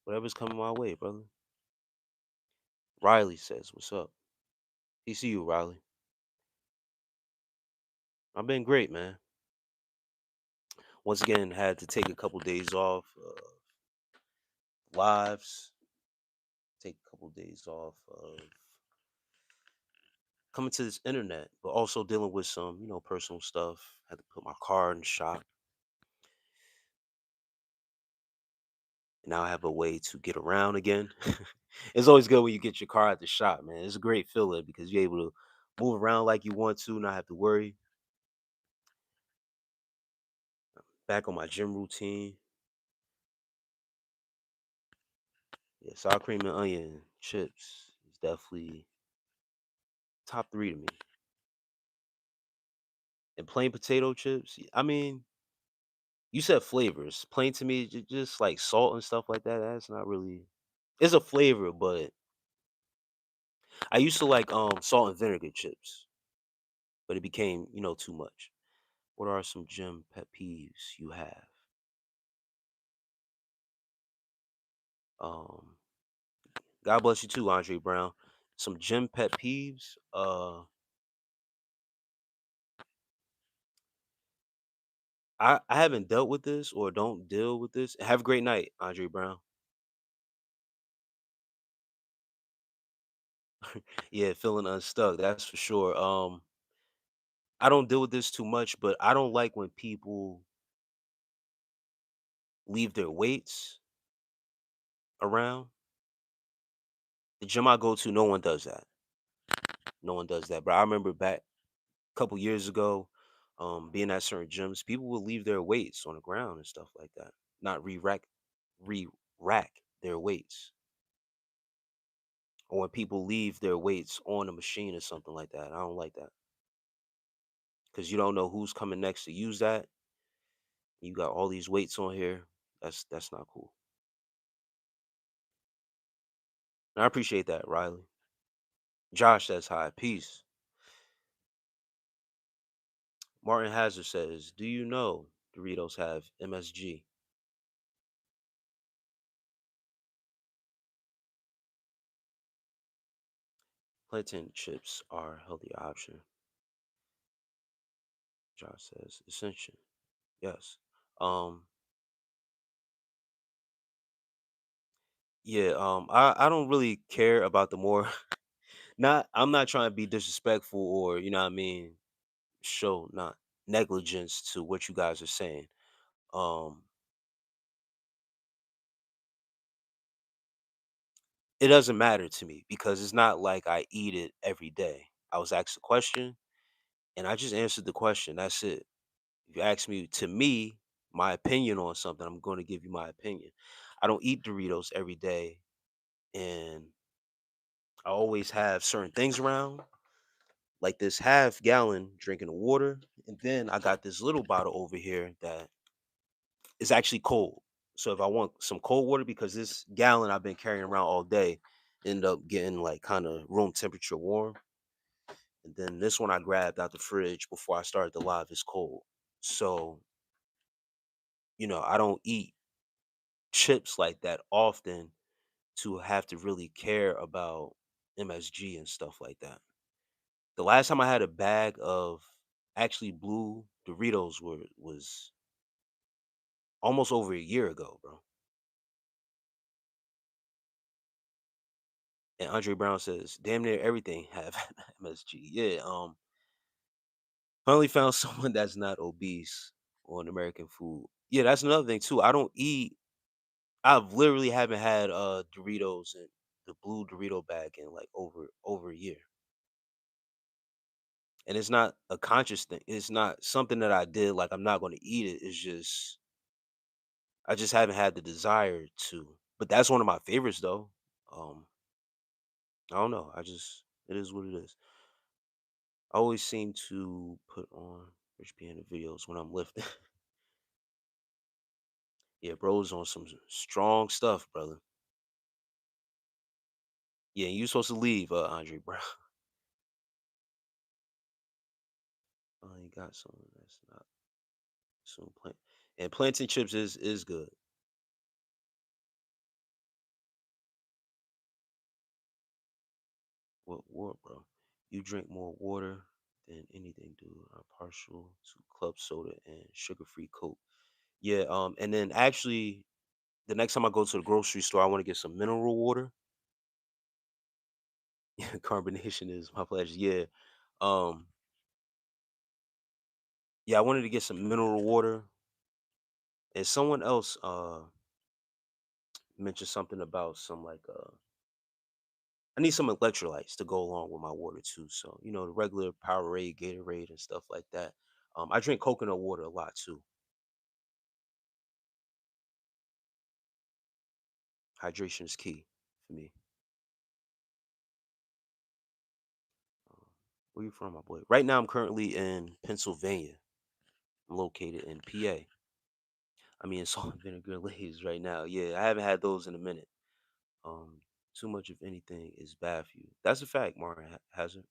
whatever's coming my way, brother. Riley says, "What's up?" Peace to you, Riley. I've been great, man. Once again, had to take a couple days off lives, take a couple days off of coming to this internet, but also dealing with some, personal stuff. Had to put my car in the shop. And now I have a way to get around again. It's always good when you get your car at the shop, man. It's a great feeling because you're able to move around like you want to, not have to worry. Back on my gym routine. Yeah, sour cream and onion chips is definitely top three to me. And plain potato chips, I mean, you said flavors. Plain to me, just like salt and stuff like that. That's not really. It's a flavor, but I used to like salt and vinegar chips, but it became too much. What are some gym pet peeves you have? Um, God bless you too, Andre Brown. Some gym pet peeves. I haven't dealt with this or don't deal with this. Have a great night, Andre Brown. Yeah, feeling unstuck. That's for sure. I don't deal with this too much, but I don't like when people leave their weights around. The gym I go to, no one does that. No one does that. But I remember back a couple years ago, being at certain gyms, people would leave their weights on the ground and stuff like that. Not re-rack their weights. Or when people leave their weights on a machine or something like that. I don't like that. Because you don't know who's coming next to use that. You got all these weights on here. That's not cool. And I appreciate that, Riley. Josh says hi. Peace. Martin Hazard says, "Do you know Doritos have MSG? Plantain chips are a healthy option." Josh says, "Ascension. Yes." Um, yeah, I don't really care about the more not I'm not trying to be disrespectful or, you know what I mean, show not negligence to what you guys are saying. Um, it doesn't matter to me because it's not like I eat it every day. I was asked a question and I just answered the question. That's it. If you ask me to me, my opinion on something, I'm going to give you my opinion. I don't eat Doritos every day and I always have certain things around, like this half gallon drinking of water. And then I got this little bottle over here that is actually cold. So if I want some cold water, because this gallon I've been carrying around all day, end up getting like kind of room temperature warm. And then this one I grabbed out the fridge before I started the live is cold. So, I don't eat chips like that often to have to really care about MSG and stuff like that. The last time I had a bag of actually blue Doritos was almost over a year ago, bro. And Andre Brown says, damn near everything have MSG. Yeah. Finally found someone that's not obese on American food. Yeah, that's another thing too. I don't eat. I've literally haven't had Doritos and the blue Dorito bag in like over a year. And it's not a conscious thing. It's not something that I did like I'm not going to eat it. It's just I just haven't had the desire to. But that's one of my favorites though. Um I don't know. I just it is what it is. I always seem to put on Rich Piano videos when I'm lifting. Yeah, bro's on some strong stuff, brother. Yeah, you supposed to leave, Andre Brown. You got some that's not so plant. And plantain chips is good. What, bro? You drink more water than anything, dude. I'm partial to club soda and sugar-free Coke. Yeah, and then actually the next time I go to the grocery store, I want to get some mineral water. Carbonation is my pleasure. Yeah. Um, yeah, I wanted to get some mineral water. And someone else mentioned something about some like I need some electrolytes to go along with my water too. So, the regular Powerade, Gatorade and stuff like that. I drink coconut water a lot too. Hydration is key for me. Um, where you from, my boy? Right now I'm currently in Pennsylvania. I'm located in PA. I mean, salt and vinegar lays right now. Yeah, I haven't had those in a minute. Um, Too much of anything is bad for you. That's a fact, Martin Hazard.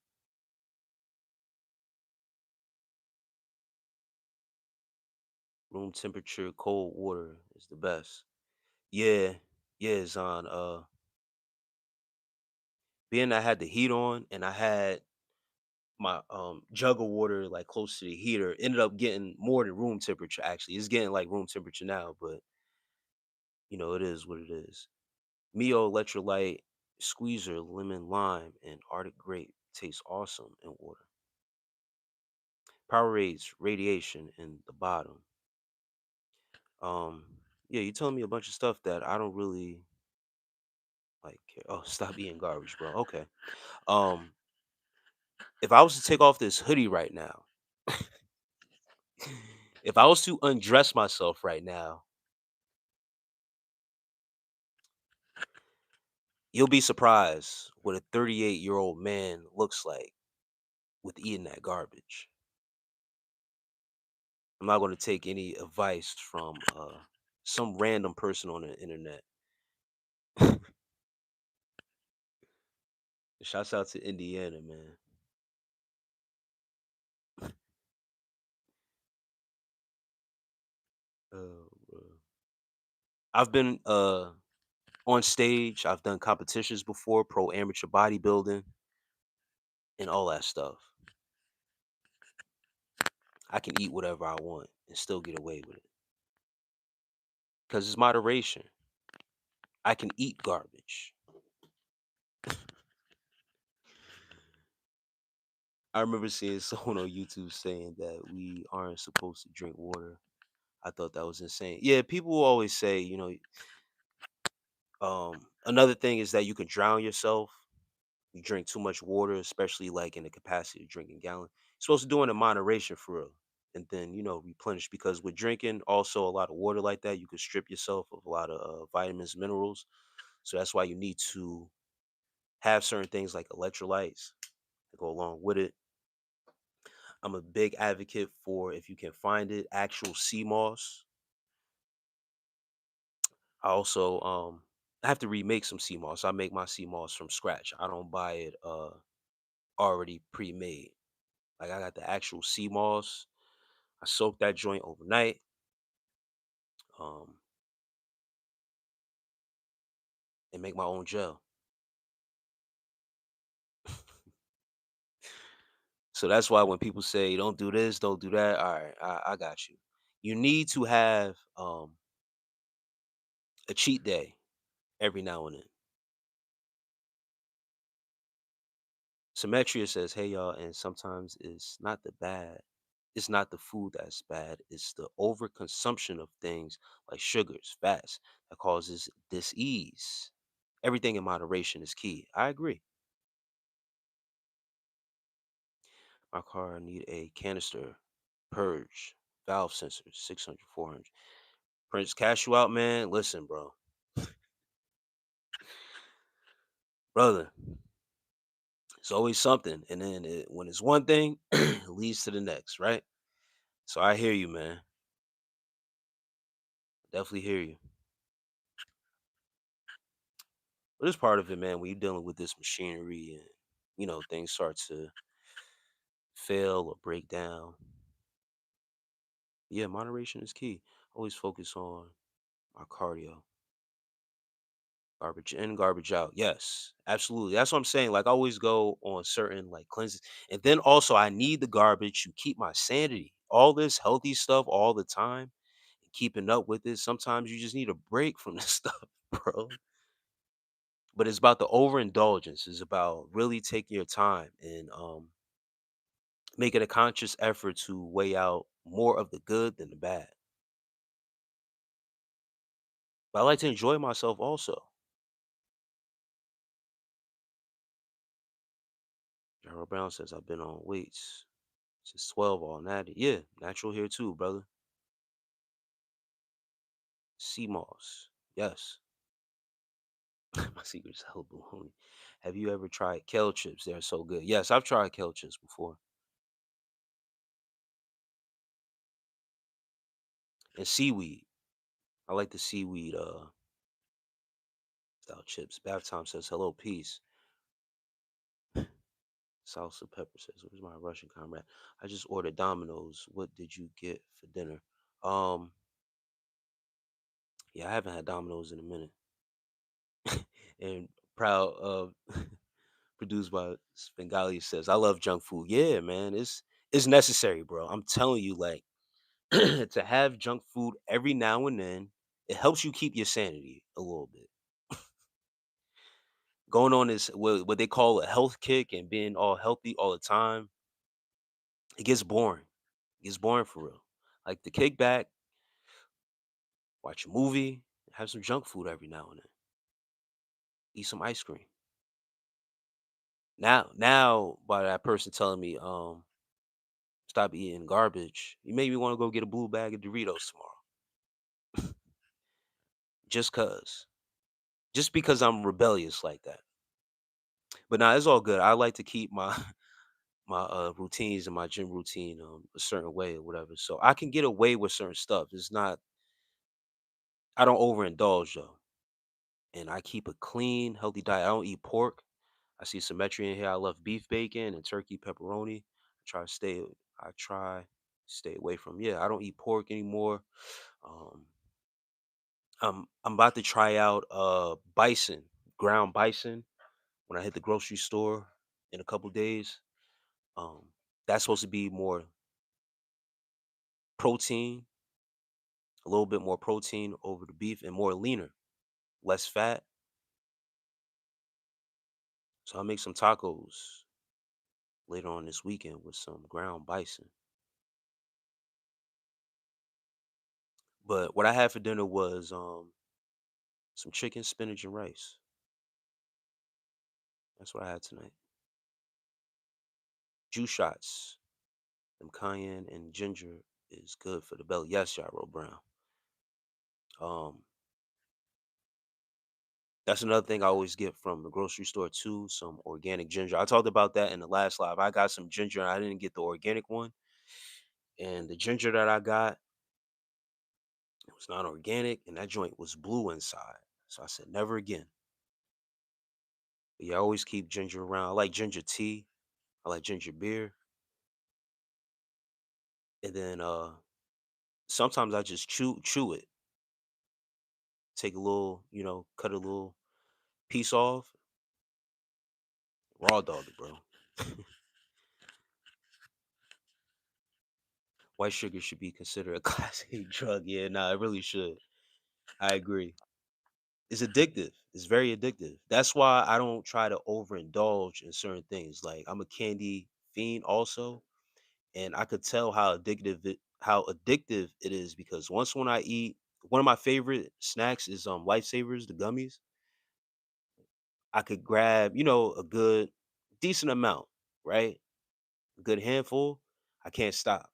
Room temperature, cold water is the best. Yeah, yeah, Zon. Being I had the heat on and I had my jug of water like close to the heater, ended up getting more than room temperature. Actually, it's getting like room temperature now, but it is what it is. Mio electrolyte squeezer, lemon lime, and Arctic grape tastes awesome in water. Powerades, radiation in the bottom. Um, yeah, you telling me a bunch of stuff that I don't really like. Oh, stop eating garbage, bro. Okay. Um, if I was to take off this hoodie right now, if I was to undress myself right now, you'll be surprised what a 38-year-old man looks like with eating that garbage. I'm not going to take any advice from some random person on the internet. Shouts out to Indiana, man. Oh, bro. I've been on stage. I've done competitions before, pro amateur bodybuilding, and all that stuff. I can eat whatever I want and still get away with it because it's moderation. I can eat garbage. I remember seeing someone on YouTube saying that we aren't supposed to drink water. I thought that was insane. Yeah, people will always say, another thing is that you can drown yourself. You drink too much water, especially like in the capacity of drinking gallon. You're supposed to do it in moderation for real. And then, replenish because with drinking also a lot of water like that, you can strip yourself of a lot of vitamins, minerals. So that's why you need to have certain things like electrolytes to go along with it. I'm a big advocate for if you can find it, actual sea moss. I also I have to remake some sea moss. I make my sea moss from scratch. I don't buy it already pre-made. Like I got the actual sea moss. I soak that joint overnight. Um and make my own gel. So that's why when people say don't do this, don't do that, all right, I got you. You need to have a cheat day every now and then. Symmetria says, "Hey y'all, and sometimes it's not the food that's bad. It's the overconsumption of things like sugars, fats that causes dis-ease. Everything in moderation is key." I agree. My car need a canister, purge, valve sensors, 600, 400. Prince, cash you out, man. Listen, brother, it's always something, and then when it's one thing, it leads to the next, right? So I hear you, man. Definitely hear you. But it's part of it, man. When you're dealing with this machinery and things start to fail or break down. Yeah, moderation is key. Always focus on my cardio. Garbage in, garbage out. Yes, absolutely. That's what I'm saying. Like I always go on certain like cleanses. And then also I need the garbage to keep my sanity. All this healthy stuff all the time and keeping up with it. Sometimes you just need a break from this stuff, bro. But it's about the overindulgence. It's about really taking your time and making a conscious effort to weigh out more of the good than the bad. But I like to enjoy myself also. Gerald Brown says I've been on weights since 12 all natty. Yeah, natural here too, brother. Sea moss. Yes. My secret's hella baloney. Have you ever tried kale chips? They're so good. Yes, I've tried kale chips before. And seaweed. I like the seaweed style chips. Bath time says hello, peace. Salsa pepper says, "Where's my Russian comrade? I just ordered Domino's. What did you get for dinner?" Um, yeah, I haven't had Domino's in a minute. And proud of produced by Spengali says, "I love junk food." Yeah, man, it's necessary, bro. I'm telling you, like to have junk food every now and then, it helps you keep your sanity a little bit. Going on this what they call a health kick and being all healthy all the time, it gets boring. It gets boring for real. Like the kickback, watch a movie, have some junk food every now and then, eat some ice cream. Now, by that person telling me, stop eating garbage, you made me want to go get a blue bag of Doritos tomorrow, just cause, just because I'm rebellious like that. But now it's all good. I like to keep my my routines and my gym routine a certain way or whatever, so I can get away with certain stuff. It's not I don't overindulge though, and I keep a clean, healthy diet. I don't eat pork. I see symmetry in here. I love beef bacon and turkey pepperoni. I try stay away from. Yeah, I don't eat pork anymore. Um, I'm about to try out bison, ground bison when I hit the grocery store in a couple days. Um, that's supposed to be more protein, a little bit more protein over the beef and more leaner, less fat. So I'll make some tacos later on this weekend with some ground bison. But what I had for dinner was some chicken, spinach, and rice. That's what I had tonight. Juice shots. Them cayenne and ginger is good for the belly. Yes, Gyro Brown. Um, that's another thing I always get from the grocery store too. Some organic ginger. I talked about that in the last live. I got some ginger. And I didn't get the organic one, and the ginger that I got, it was not organic, and that joint was blue inside. So I said, never again. But yeah, I always keep ginger around. I like ginger tea. I like ginger beer, and then sometimes I just chew it. Take a little, cut a little piece off, raw dog it, bro. White sugar should be considered a class A drug. Yeah, nah, it really should. I agree. It's addictive. It's very addictive. That's why I don't try to overindulge in certain things. Like I'm a candy fiend also, and I could tell how addictive it is because once when I eat one of my favorite snacks is lifesavers, the gummies. I could grab, a good decent amount, right? A good handful. I can't stop.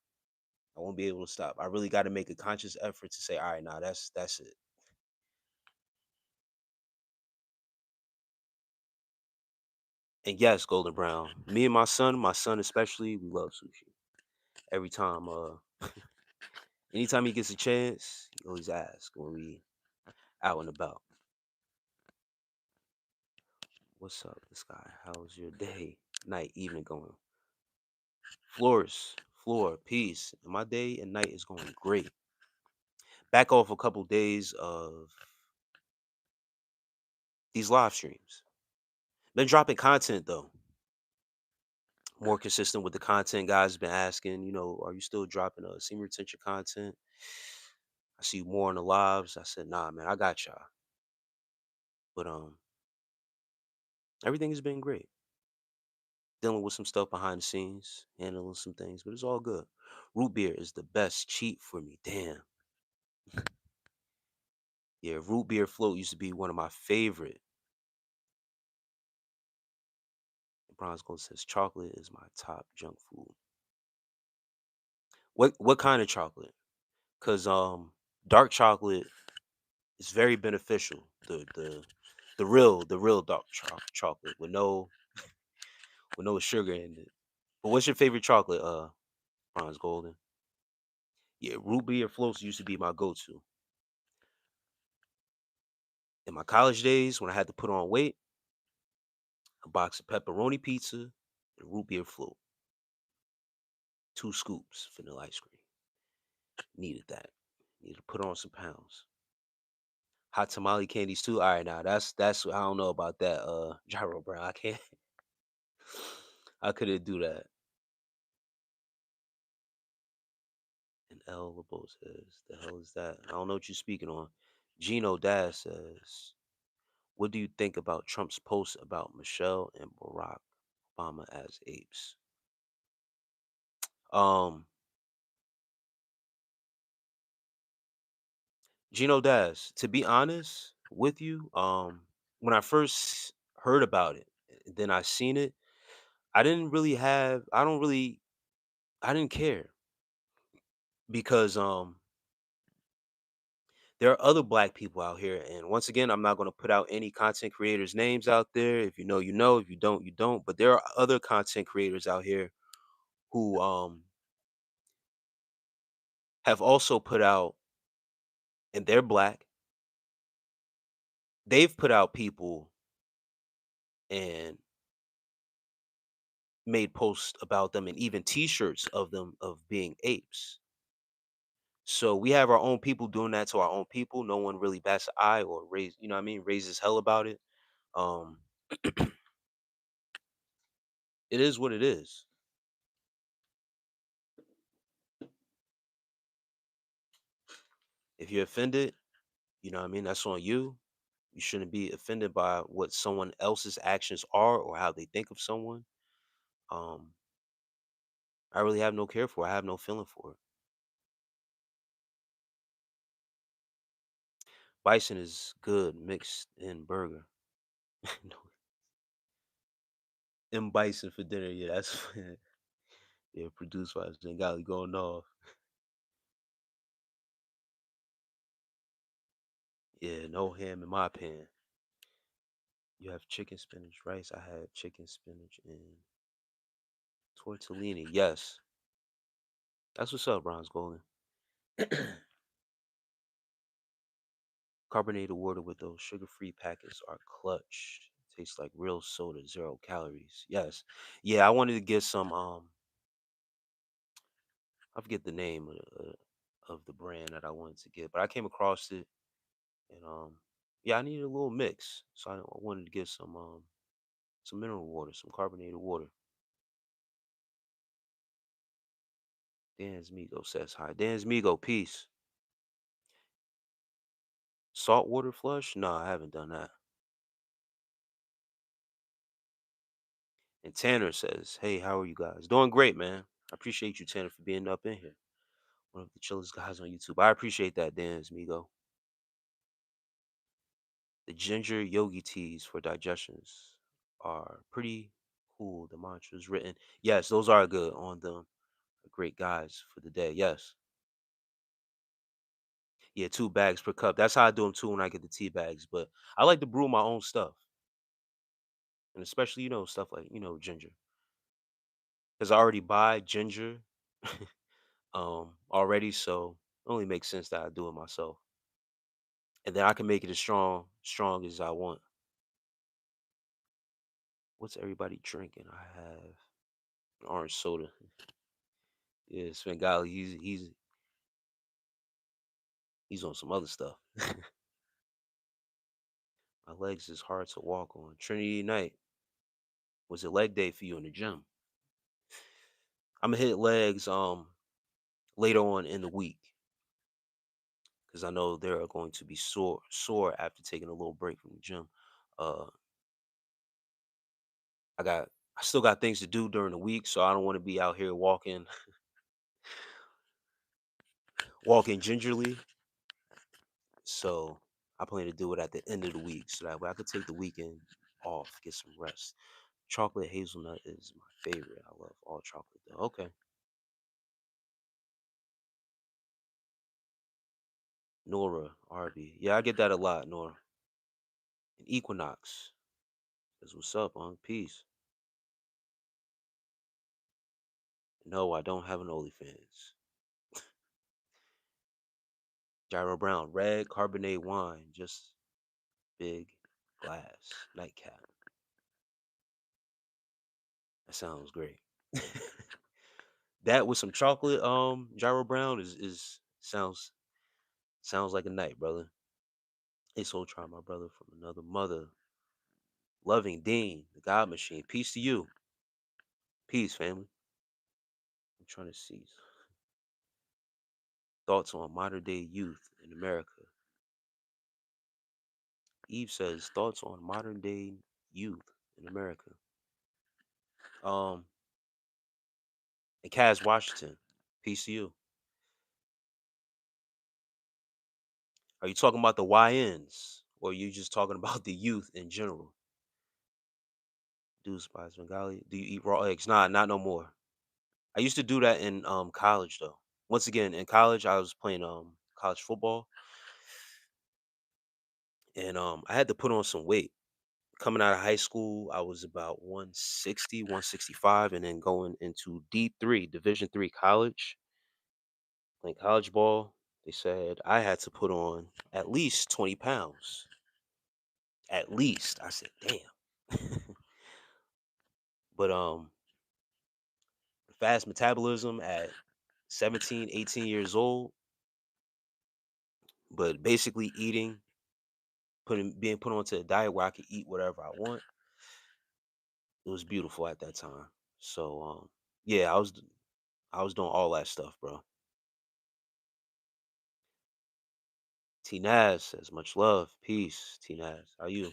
I won't be able to stop. I really got to make a conscious effort to say, all right, now that's it. And yes, Golden Brown. Me and my son especially, we love sushi. Every time, anytime he gets a chance, he always asks when we out and about. What's up, this guy? How's your day, night, evening going? Floors, floor, peace. And my day and night is going great. Back off a couple days of these live streams. Been dropping content though. More consistent with the content guys been asking, are you still dropping semen retention content? I see you more on the lives. I said, nah, man, I got y'all. But everything has been great. Dealing with some stuff behind the scenes, handling some things, but it's all good. Root beer is the best cheat for me. Damn. Yeah, root beer float used to be one of my favorite. Bronze Gold says chocolate is my top junk food. What kind of chocolate? Cause dark chocolate is very beneficial. The real dark chocolate with no sugar in it. But what's your favorite chocolate? Bronze Golden. Yeah, root beer floats used to be my go-to. In my college days, when I had to put on weight, a box of pepperoni pizza and root beer float, 2 scoops vanilla ice cream. Needed that. Needed to put on some pounds. Hot tamale candies too. All right, now that's I don't know about that. Gyro Brown, I can't. I couldn't do that. And L Lebo says, "The hell is that?" I don't know what you're speaking on. Gino Dash says, "What do you think about Trump's post about Michelle and Barack Obama as apes?" Um, Gino Dash, to be honest with you, when I first heard about it, then I seen it, I didn't care because there are other black people out here, and once again, I'm not going to put out any content creators' names out there. If you know, you know. If you don't, you don't. But there are other content creators out here who have also put out, and they're black. They've put out people and made posts about them, and even T-shirts of them of being apes. So we have our own people doing that to our own people. No one really bats an eye or raises hell about it. Um, it is what it is. If you're offended, that's on you. You shouldn't be offended by what someone else's actions are or how they think of someone. Um, I really have no care for it. I have no feeling for it. Bison is good mixed in burger. No, M bison for dinner. Yeah, that's yeah, produced by Zengali going off. Yeah, no ham in my pan. You have chicken, spinach, rice. I had chicken, spinach, and tortellini. Yes, that's what's up, Bronze Golden. Carbonated water with those sugar-free packets are clutch. Tastes like real soda, 0 calories. Yes, yeah. I wanted to get some. I forget the name of the brand that I wanted to get, but I came across it, and yeah, I needed a little mix, so I wanted to get some mineral water, some carbonated water. Dan's Migo says hi. Dan's Migo, peace. Saltwater flush? No, I haven't done that. And Tanner says, "Hey, how are you guys? Doing great, man. I appreciate you, Tanner, for being up in here. One of the chillest guys on YouTube. I appreciate that, Dan Migo. The ginger yogi teas for digestions are pretty cool. The mantras written. Yes, those are good on them. Great guys for the day. Yes. Yeah, 2 bags per cup. That's how I do them too when I get the tea bags. But I like to brew my own stuff. And especially, stuff like, ginger. Because I already buy ginger already, so it only makes sense that I do it myself. And then I can make it as strong as I want. What's everybody drinking? I have an orange soda. Yeah, Svengali, he's on some other stuff. My legs is hard to walk on. Trinity night. Was it leg day for you in the gym? I'm gonna hit legs later on in the week because I know they're going to be sore after taking a little break from the gym. Uh I still got things to do during the week, so I don't want to be out here walking gingerly. So I plan to do it at the end of the week so that way I could take the weekend off, get some rest. Chocolate hazelnut is my favorite. I love all chocolate though. Okay. Nora, RB. Yeah, I get that a lot, Nora. And Equinox. That's what's up, on peace. No, I don't have an OnlyFans. Gyro Brown, red carbonate wine, just big glass nightcap. That sounds great. That with some chocolate, Gyro Brown is sounds like a night, brother. Hey, Soul Try, my brother from another mother. Loving Dean, the God Machine. Peace to you. Peace, family. I'm trying to see thoughts on modern day youth in America. Eve says thoughts on modern day youth in America. Um, and Kaz Washington. Peace to you. Are you talking about the YNs or are you just talking about the youth in general? Do spice Bengali? Do you eat raw eggs? Nah, not no more. I used to do that in college though. Once again, in college, I was playing college football, and I had to put on some weight. Coming out of high school, I was about 160, 165, and then going into D3, Division 3 college, playing college ball. They said I had to put on at least 20 pounds. At least. I said, damn. But fast metabolism at 17, 18 years old, but basically being put onto a diet where I could eat whatever I want. It was beautiful at that time. So yeah, I was doing all that stuff, bro. T Naz says much love, peace. T Naz, how you?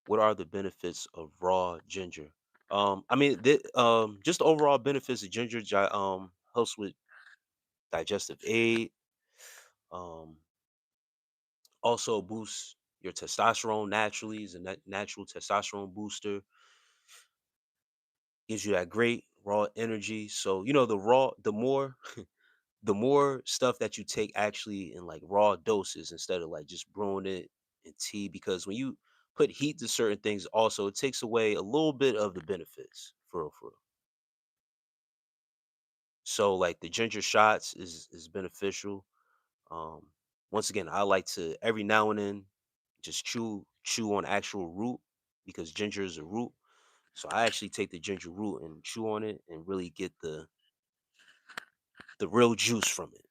What are the benefits of raw ginger? I mean, just the overall benefits of ginger helps with digestive aid. Um, also boosts your testosterone naturally. Is a natural testosterone booster. Gives you that great raw energy. So the more stuff that you take actually in like raw doses instead of like just brewing it in tea, because when you put heat to certain things also it takes away a little bit of the benefits for real, for real. So like the ginger shots is beneficial. um Once again, I like to every now and then just chew on actual root, because ginger is a root. So I actually take the ginger root and chew on it and really get the real juice from it,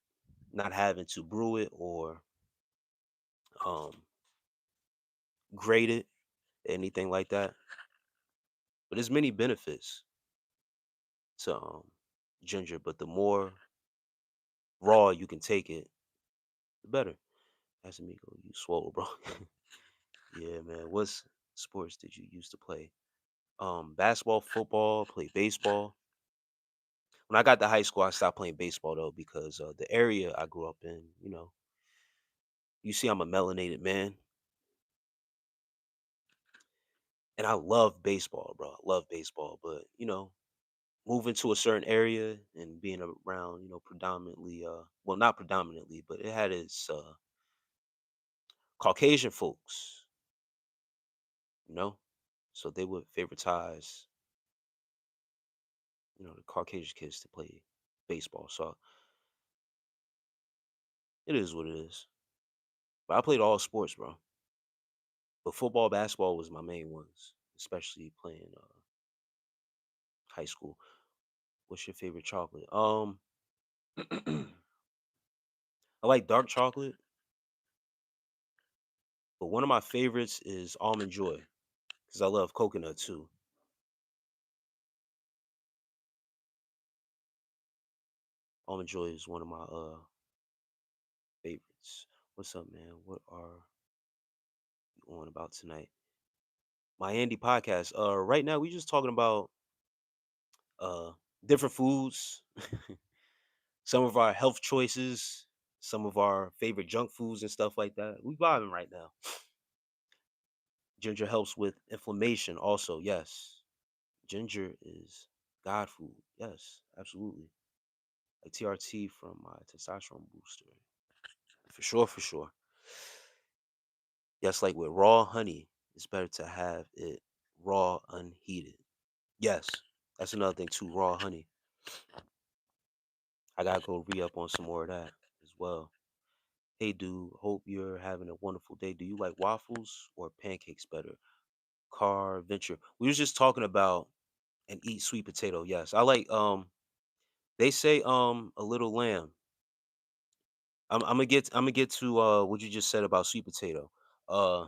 not having to brew it or um grate it, anything like that. But there's many benefits to ginger, but the more raw you can take it, the better. That's Amigo. You swole, bro. Yeah, man. What sports did you used to play? Basketball, football, play baseball. When I got to high school, I stopped playing baseball though because the area I grew up in, you see, I'm a melanated man, and I love baseball, bro. I love baseball, but moving to a certain area and being around, predominantly, well, not predominantly, but it had its Caucasian folks, you know, so they would favoritize, the Caucasian kids to play baseball. So it is what it is. But I played all sports, bro. But football, basketball was my main ones, especially playing high school. What's your favorite chocolate? I like dark chocolate, but one of my favorites is almond joy because I love coconut too. Almond joy is one of my favorites. What's up, man? What are you on about tonight? My Andy podcast. Right now we just talking about uh different foods, some of our health choices, some of our favorite junk foods and stuff like that. We vibing right now. Ginger helps with inflammation also. Yes. Ginger is God food. Yes, absolutely. Like TRT from my testosterone booster. For sure, for sure. Yes, like with raw honey, it's better to have it raw, unheated. Yes, that's another thing too. Raw honey. I gotta go re up on some more of that as well. Hey, dude. Hope you're having a wonderful day. Do you like waffles or pancakes better? Car venture. We was just talking about and eat sweet potato. Yes, I like. They say a little lamb. I'm gonna get to what you just said about sweet potato. Uh,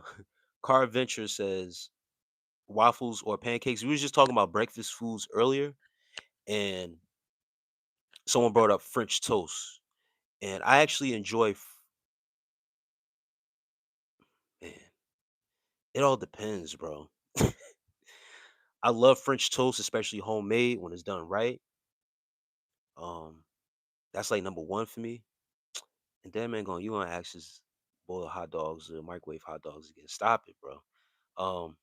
Car venture says waffles or pancakes. We was just talking about breakfast foods earlier, and someone brought up French toast, and I actually enjoy. Man, it all depends, bro. I love French toast, especially homemade when it's done right. Um, that's like number one for me. And then man, going you gonna ask us boil hot dogs or microwave hot dogs again? Stop it, bro. Um,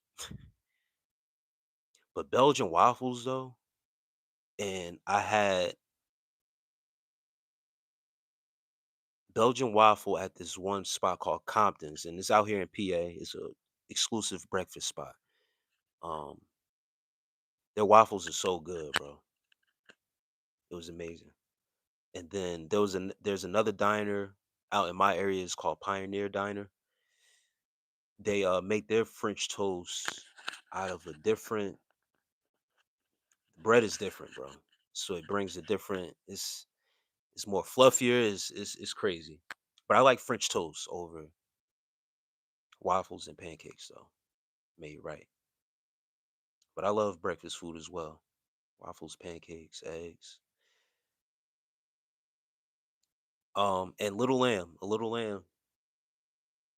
but Belgian waffles though, and I had Belgian waffle at this one spot called Compton's, and it's out here in PA. It's a exclusive breakfast spot. Um, their waffles are so good, bro. It was amazing. And then there's another diner out in my area. It's called Pioneer Diner. They make their French toast out of a different bread is different, bro. So it brings a different. It's more fluffier. It's crazy. But I like French toast over waffles and pancakes, though. Made right. But I love breakfast food as well. Waffles, pancakes, eggs. And little lamb, a little lamb,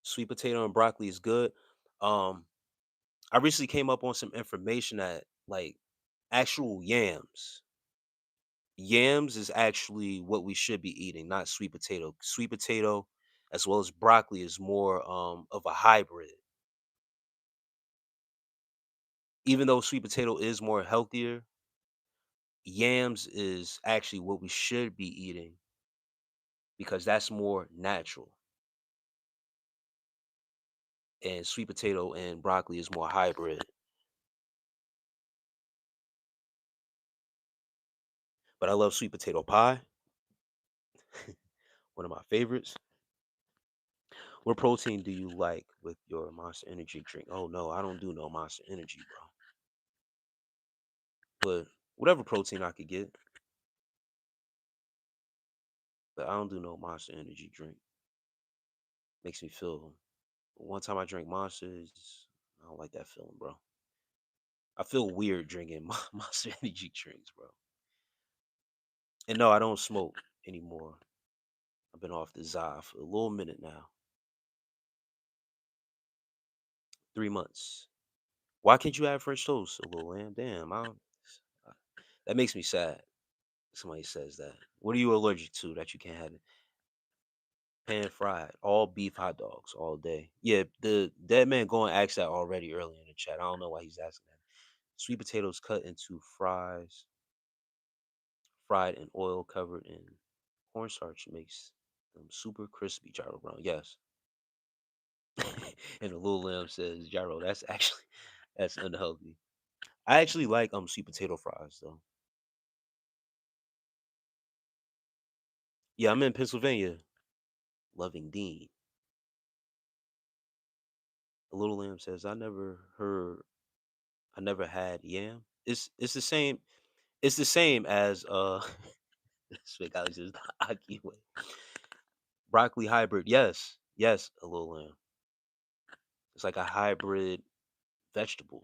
sweet potato and broccoli is good. Um, I recently came up on some information that like actual yams is actually what we should be eating, not sweet potato. Sweet potato, as well as broccoli, is more of a hybrid. Even though sweet potato is more healthier, yams is actually what we should be eating because that's more natural. And sweet potato and broccoli is more hybrid. But I love sweet potato pie, one of my favorites. What protein do you like with your Monster Energy drink? Oh no, I don't do no Monster Energy, bro. But whatever protein I could get, but I don't do no Monster Energy drink. Makes me feel. One time I drank Monsters, I don't like that feeling, bro. I feel weird drinking Monster Energy drinks, bro. And no, I don't smoke anymore. I've been off the za for a little minute now. 3 months. Why can't you have French toast, a little lamb? Damn, that makes me sad. Somebody says that. What are you allergic to that you can't have it? Pan fried, all beef hot dogs all day. Yeah, the dead man going ask that already early in the chat. I don't know why he's asking that. Sweet potatoes cut into fries, fried in oil, covered in cornstarch makes them super crispy. Gyro brown, yes. And the little lamb says, Gyro, that's actually that's unhealthy. I actually like sweet potato fries though. Yeah, I'm in Pennsylvania. Loving Dean. The little lamb says, I never had yam. It's the same. It's the same as Sweet Alex says the Aki way. Broccoli hybrid. Yes. Yes, a little lamb. It's like a hybrid vegetable.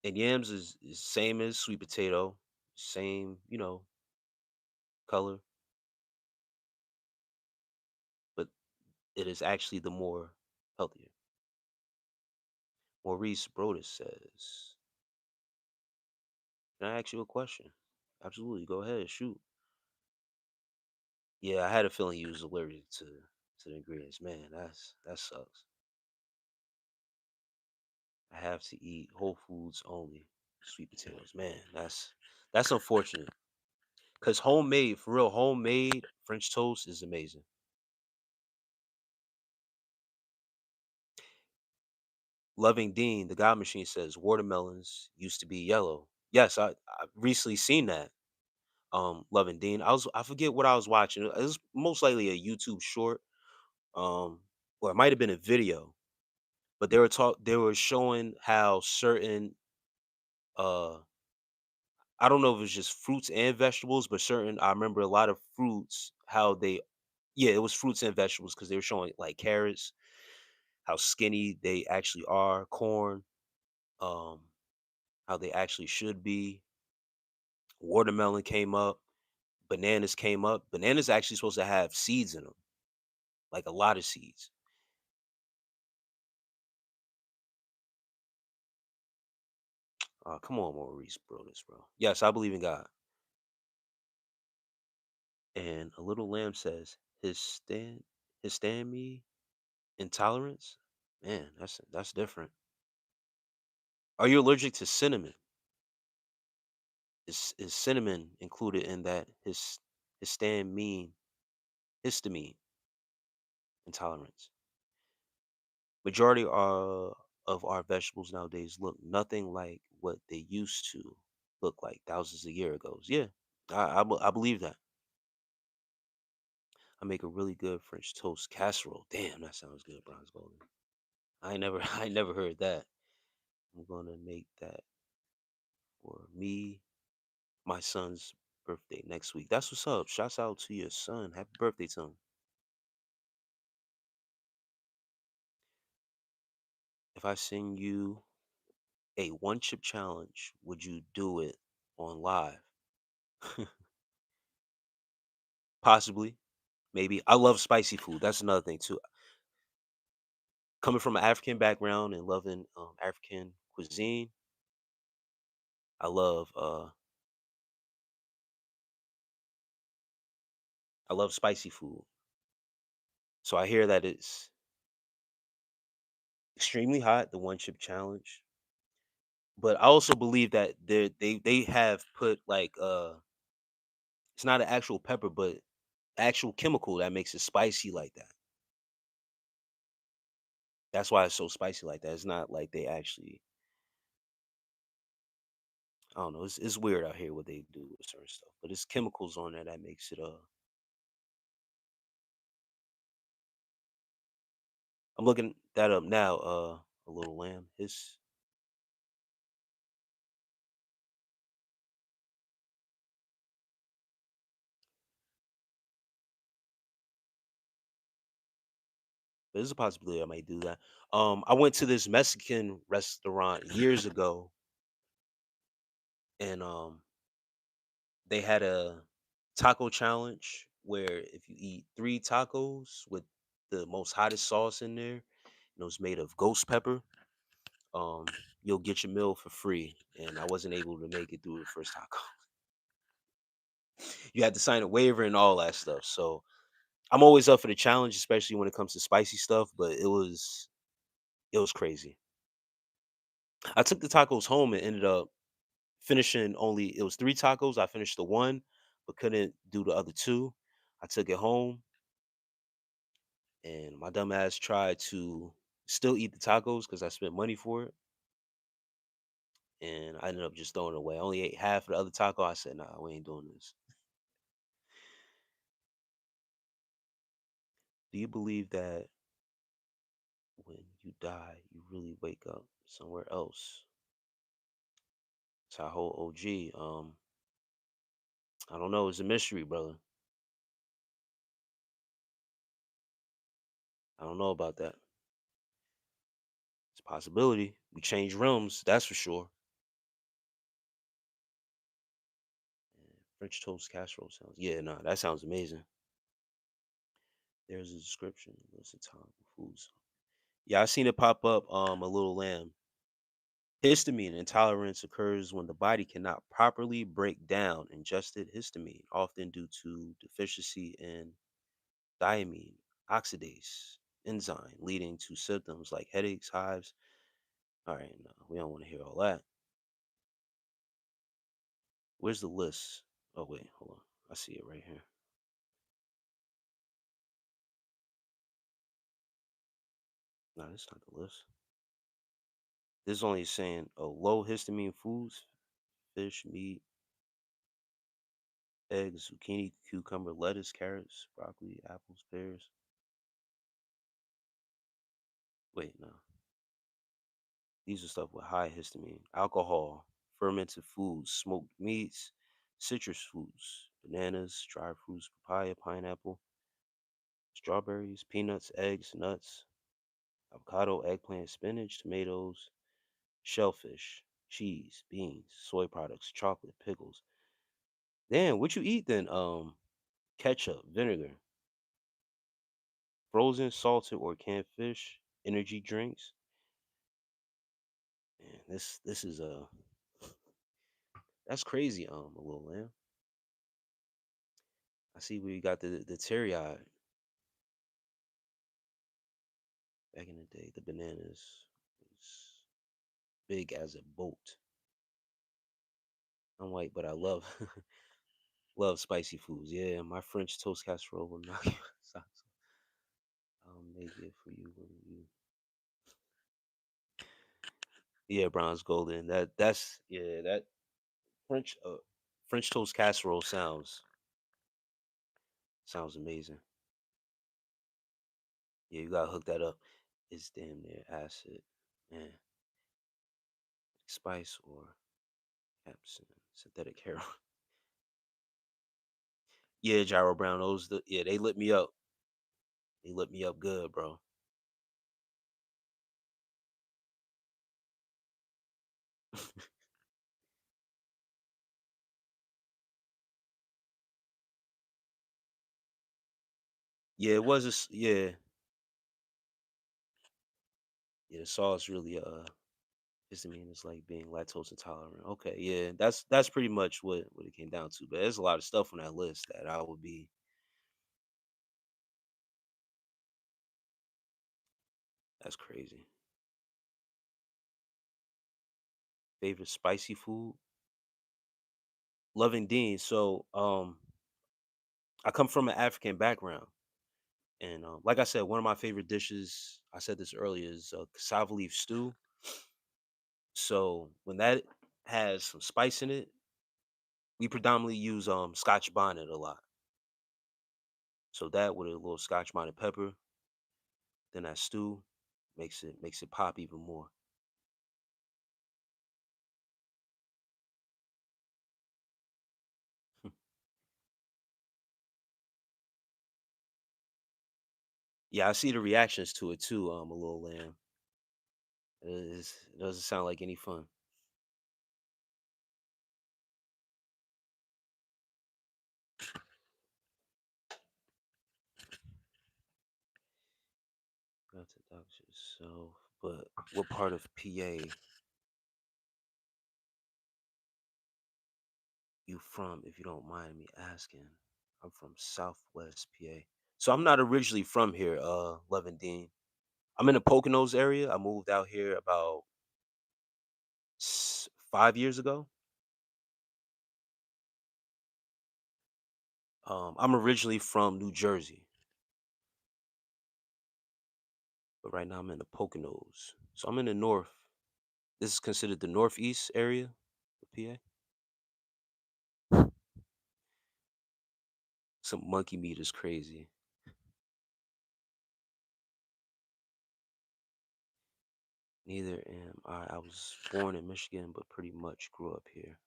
And yams is same as sweet potato, same, color, but it is actually the more healthier. Maurice Brodus says, can I ask you a question? Absolutely. Go ahead, shoot. Yeah, I had a feeling you was allergic to the ingredients. Man, that sucks. I have to eat whole foods only. Sweet potatoes. Man, that's unfortunate. Cause homemade, for real, homemade French toast is amazing. Loving Dean, the God Machine says watermelons used to be yellow. Yes, I recently seen that. Loving Dean. I forget what I was watching. It was most likely a YouTube short. Um, or it might have been a video. But they were showing how certain uh I don't know if it was just fruits and vegetables, but certain I remember a lot of fruits, how they yeah, it was fruits and vegetables because they were showing like carrots, how skinny they actually are, corn, um, how they actually should be. Watermelon came up, bananas came up. Bananas actually supposed to have seeds in them, like a lot of seeds. Come on, Maurice, bro, this bro. Yes, I believe in God. And a little lamb says histamine intolerance. Man, that's different. Are you allergic to cinnamon? Is cinnamon included in that histamine intolerance? Majority of our vegetables nowadays look nothing like what they used to look like thousands of years ago. Yeah, I believe that. I make a really good French toast casserole. Damn, that sounds good, Bronze Golden. I ain't never I ain't never heard that. I'm gonna make that for me, my son's birthday next week. That's what's up. Shouts out to your son. Happy birthday to him. If I send you a one chip challenge, would you do it on live? Possibly, maybe. I love spicy food. That's another thing too. Coming from an African background and loving African cuisine, I love uh I love spicy food. So I hear that it's extremely hot, the one chip challenge. But I also believe that they have put like it's not an actual pepper, but actual chemical that makes it spicy like that. That's why it's so spicy like that. It's not like they actually I don't know. It's weird out here what they do with certain stuff, but it's chemicals on there that makes it. I'm looking that up now. A little lamb. There's a possibility I might do that. I went to this Mexican restaurant years ago, and They had a taco challenge where if you eat 3 tacos with the most hottest sauce in there, and it was made of ghost pepper, um, you'll get your meal for free. And I wasn't able to make it through the first taco. You had to sign a waiver and all that stuff. So I'm always up for the challenge, especially when it comes to spicy stuff. But it was crazy. I took the tacos home and ended up finishing only it was 3 tacos. I finished the one, but couldn't do the other two. I took it home and my dumb ass tried to still eat the tacos because I spent money for it. And I ended up just throwing it away. I only ate half of the other taco. I said, nah, we ain't doing this. Do you believe that when you die, you really wake up somewhere else? Tahoe OG. I don't know. It's a mystery, brother. I don't know about that. It's a possibility. We change realms, that's for sure. French toast casserole sounds. Yeah, nah, that sounds amazing. There's a description. List of time foods. Yeah, I seen it pop up. A little lamb. Histamine intolerance occurs when the body cannot properly break down ingested histamine, often due to deficiency in thiamine oxidase enzyme, leading to symptoms like headaches, hives. All right, no, we don't want to hear all that. Where's the list? Oh wait, hold on. I see it right here. No, that's not the list. This is only saying low histamine foods, fish, meat, eggs, zucchini, cucumber, lettuce, carrots, broccoli, apples, pears. Wait, no. These are stuff with high histamine. Alcohol, fermented foods, smoked meats, citrus fruits, bananas, dried fruits, papaya, pineapple, strawberries, peanuts, eggs, nuts, avocado, eggplant, spinach, tomatoes, shellfish, cheese, beans, soy products, chocolate, pickles. Damn, what you eat then? Ketchup, vinegar, frozen, salted, or canned fish, energy drinks. Man, this is that's crazy. A little lamb. I see where you got the teary eyed back in the day. The bananas was big as a boat. I'm white, but I love love spicy foods. Yeah, my French toast casserole will knock you socks off. I'll make it for you when you. Yeah, bronze golden. That's yeah that French toast casserole sounds amazing. Yeah, you gotta hook that up. It's damn near acid, man. Spice or capsaicin, synthetic heroin. Yeah, Gyro Brown. Yeah, they lit me up. They lit me up good, bro. Yeah, it was yeah. Yeah, the sauce really histamine is like being lactose intolerant. Okay, yeah, that's pretty much what it came down to. But there's a lot of stuff on that list that I would be. That's crazy. Favorite spicy food? Loving Dean. So I come from an African background. And like I said, one of my favorite dishes, I said this earlier, is cassava leaf stew. So when that has some spice in it, we predominantly use Scotch bonnet a lot. So that with a little Scotch bonnet pepper, then that stew makes it pop even more. Yeah, I see the reactions to it too. A little lamb. It doesn't sound like any fun. to dox yourself. But what part of PA you from, if you don't mind me asking? I'm from Southwest PA. So I'm not originally from here, Levendine. I'm in the Poconos area. I moved out here about 5 years ago. I'm originally from New Jersey, but right now I'm in the Poconos. So I'm in the north. This is considered the northeast area of PA. Some monkey meat is crazy. Neither am I. I was born in Michigan, but pretty much grew up here.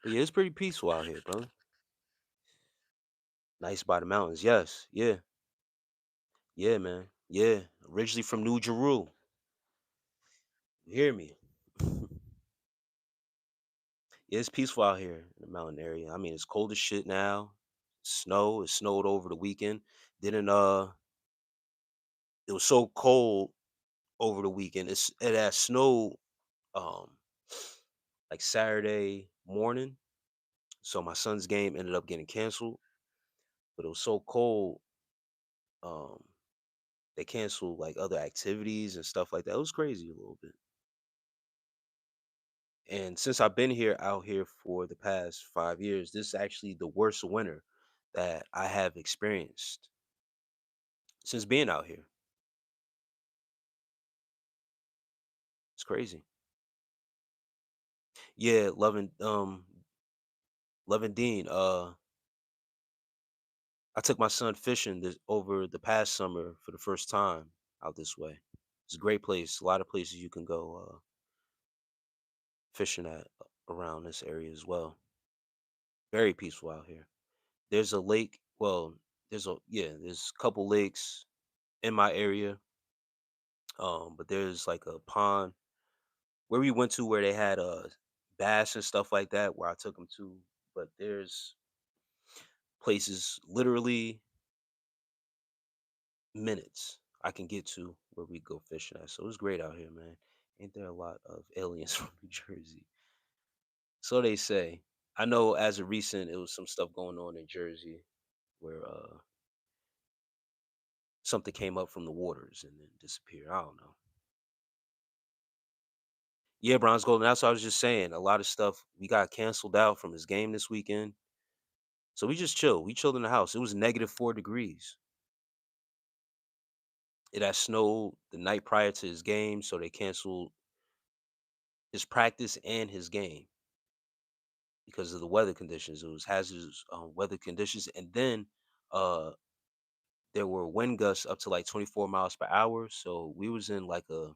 But yeah, it's pretty peaceful out here, brother. Nice by the mountains. Yes. Yeah. Yeah, man. Yeah. Originally from New Jeru. You hear me? Yeah, it's peaceful out here in the mountain area. I mean, it's cold as shit now. Snow. It snowed over the weekend. Didn't it was so cold over the weekend. It had snowed um like Saturday morning. So my son's game ended up getting canceled. But it was so cold, um, they canceled like other activities and stuff like that. It was crazy a little bit. And since I've been here out here for the past 5 years, this is actually the worst winter that I have experienced since being out here. It's crazy. Yeah, loving Dean. I took my son fishing this over the past summer for the first time out this way. It's a great place. A lot of places you can go fishing at around this area as well. Very peaceful out here. There's a lake. Well, there's a couple lakes in my area. But there's like a pond where we went to where they had bass and stuff like that where I took them to. But there's places literally minutes I can get to where we go fishing at. So it's great out here, man. Ain't there a lot of aliens from New Jersey? So they say. I know as of recent it was some stuff going on in Jersey where something came up from the waters and then disappeared. I don't know. Yeah, Bronze Golden. That's what I was just saying. A lot of stuff we got canceled out from his game this weekend. So we just chill. We chilled in the house. It was -4 degrees. It had snowed the night prior to his game, so they canceled his practice and his game because of the weather conditions. It was hazardous weather conditions, and then uh, there were wind gusts up to like 24 miles per hour. So we was in like it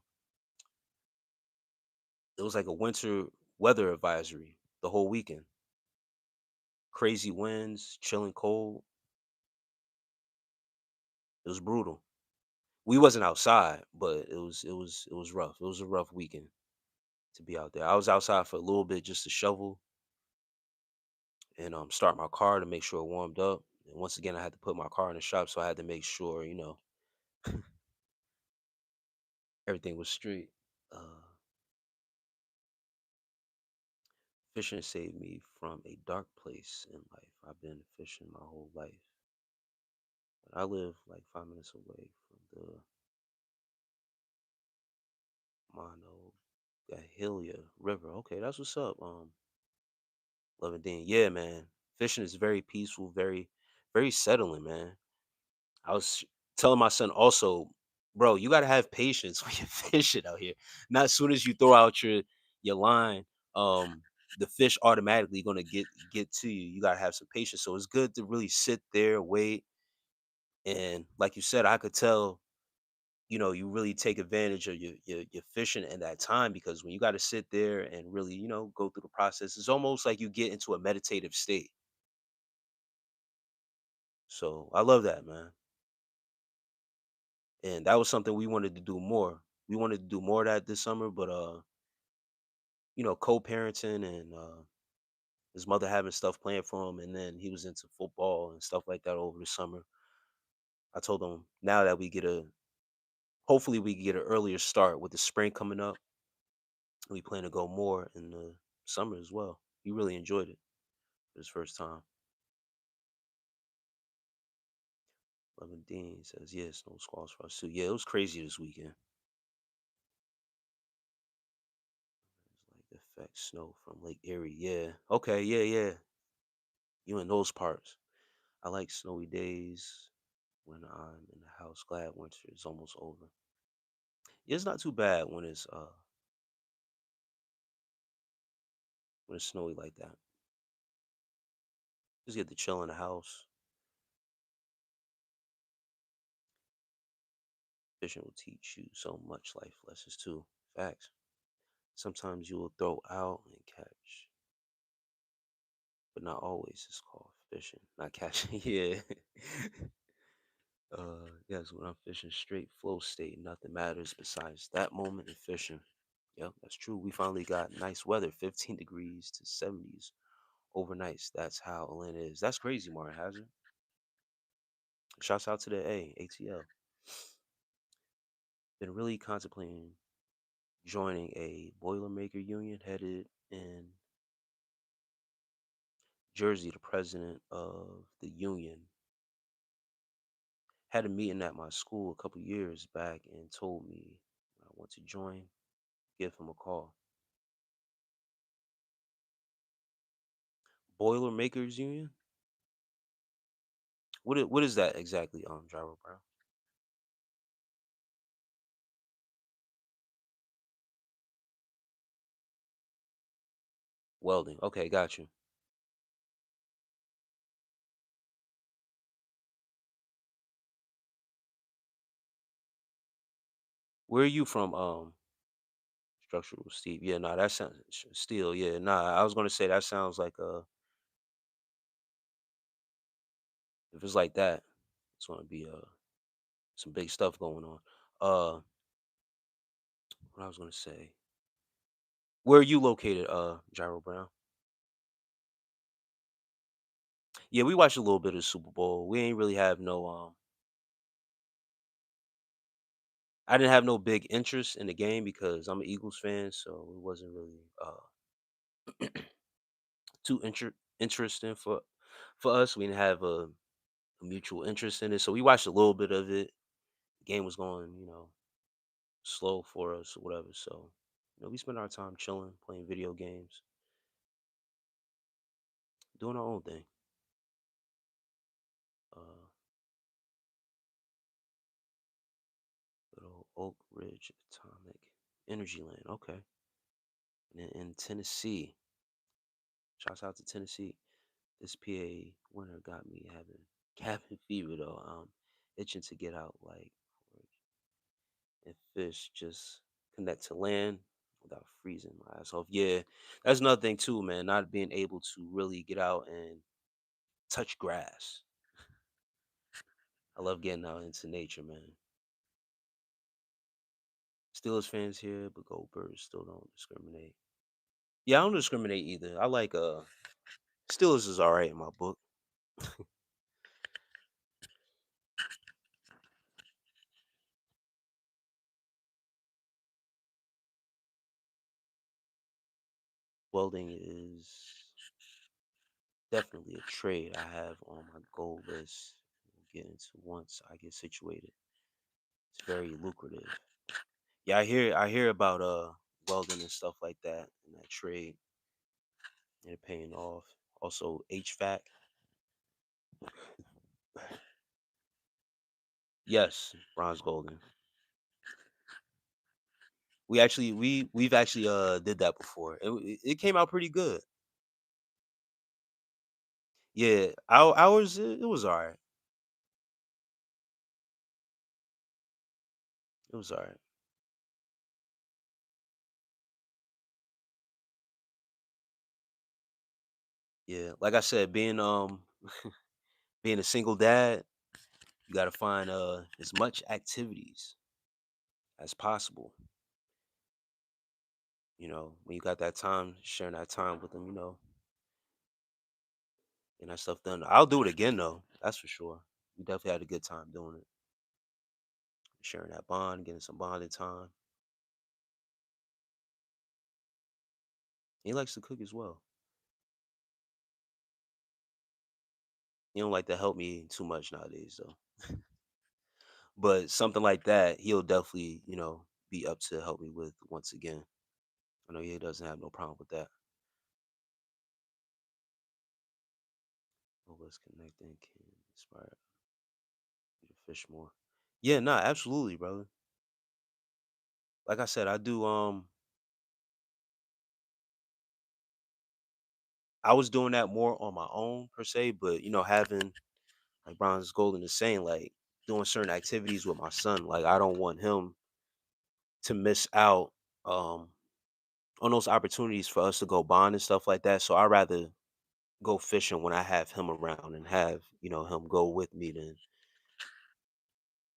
was like a winter weather advisory the whole weekend. Crazy winds, chilling cold. It was brutal. We wasn't outside, but it was rough. It was a rough weekend to be out there. I was outside for a little bit just to shovel and start my car to make sure it warmed up. And once again, I had to put my car in the shop, so I had to make sure everything was straight. Uh, Fishing saved me from a dark place in life. I've been fishing my whole life, but I live like 5 minutes away from the Monongahela River. Okay, that's what's up. Loving Dean. Yeah, man. Fishing is very peaceful, very settling, man. I was telling my son also, bro, you gotta have patience when you're fishing out here. Not as soon as you throw out your line, um, the fish automatically gonna get to you. You gotta have some patience. So it's good to really sit there, wait, and like you said, I could tell, you really take advantage of your fishing in that time because when you gotta sit there and really, go through the process, it's almost like you get into a meditative state. So I love that, man. And that was something we wanted to do more. We wanted to do more of that this summer, but co-parenting and his mother having stuff planned for him, and then he was into football and stuff like that over the summer. I told him now that hopefully we get an earlier start with the spring coming up. We plan to go more in the summer as well. He really enjoyed it for his first time. Lemon Dean says, yeah, snow squalls for us too. Yeah, it was crazy this weekend. It's like affect snow from Lake Erie. Yeah. Okay, yeah, yeah. You in those parts. I like snowy days when I'm in the house. Glad winter is almost over. Yeah, it's not too bad when it's snowy like that. Just get to chill in the house. Fishing will teach you so much life lessons too. Facts. Sometimes you will throw out and catch, but not always. It's called fishing, not catching. Yeah. Yes, when I'm fishing straight flow state, nothing matters besides that moment in fishing. Yep, that's true. We finally got nice weather, 15 degrees to 70s overnights. That's how Atlanta is. That's crazy, Martin Hazard. Shouts out to the ATL. Been really contemplating joining a Boilermaker union headed in Jersey. The president of the union had a meeting at my school a couple years back and told me I want to join, give him a call. Boilermakers Union? What is that exactly, Driver Brown? Welding. Okay, got you. Where are you from, Structural Steve? Yeah, nah, that sounds steel. Yeah, nah. I was gonna say that sounds like if it's like that, it's gonna be some big stuff going on. What I was gonna say. Where are you located, Gyro Brown? Yeah, we watched a little bit of the Super Bowl. We ain't really have no I didn't have no big interest in the game because I'm an Eagles fan, so it wasn't really too interesting for us. We didn't have a mutual interest in it, so we watched a little bit of it. The game was going, slow for us or whatever. So, we spent our time chilling, playing video games, doing our own thing. Uh, Little Oak Ridge Atomic Energy Land. Okay, and then in Tennessee. Shouts out to Tennessee. This PA winter got me having cabin fever though. Itching to get out like and fish just connect to land without freezing my ass off. Yeah, that's another thing too, man. Not being able to really get out and touch grass. I love getting out into nature, man. Steelers fans here, but Go Birds still don't discriminate. Yeah, I don't discriminate either. I like Steelers is all right in my book. Welding is definitely a trade I have on my goal list. We'll get into once I get situated. It's very lucrative. Yeah, I hear about welding and stuff like that and that trade and it paying off. Also HVAC. Yes, bronze golden. We've actually did that before. It came out pretty good. Yeah, ours it was alright. It was alright. Yeah, like I said, being a single dad, you got to find as much activities as possible. When you got that time, sharing that time with them. and that stuff done. I'll do it again though. That's for sure. We definitely had a good time doing it, sharing that bond, getting some bonding time. He likes to cook as well. He don't like to help me too much nowadays though. But something like that, he'll definitely, be up to help me with once again. I know he doesn't have no problem with that. What was connecting can inspire you to fish more. Yeah, nah, absolutely, brother. Like I said, I was doing that more on my own per se, but having like Bronze Golden is saying, like doing certain activities with my son, like I don't want him to miss out um on those opportunities for us to go bond and stuff like that. So I rather go fishing when I have him around and have, him go with me than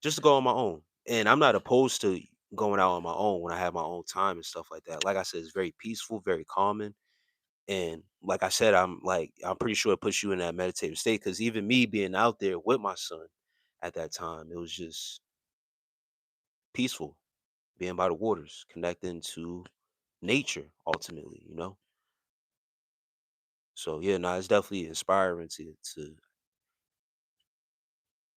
just to go on my own. And I'm not opposed to going out on my own when I have my own time and stuff like that. Like I said, it's very peaceful, very calming. And like I said, I'm pretty sure it puts you in that meditative state because even me being out there with my son at that time, it was just peaceful, being by the waters, connecting to nature ultimately. So yeah, no, it's definitely inspiring to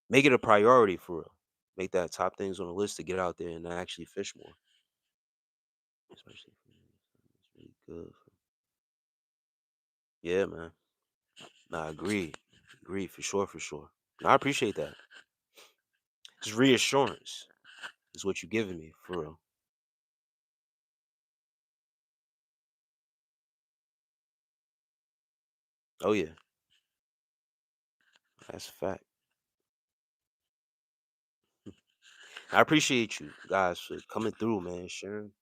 make it a priority for real. Make that top things on the list to get out there and actually fish more. Especially for me. It's really good. Yeah, man. Nah, agree. Agree for sure, for sure. No, I appreciate that. Just reassurance is what you're giving me, for real. Oh yeah. That's a fact. I appreciate you guys for coming through, man, sharing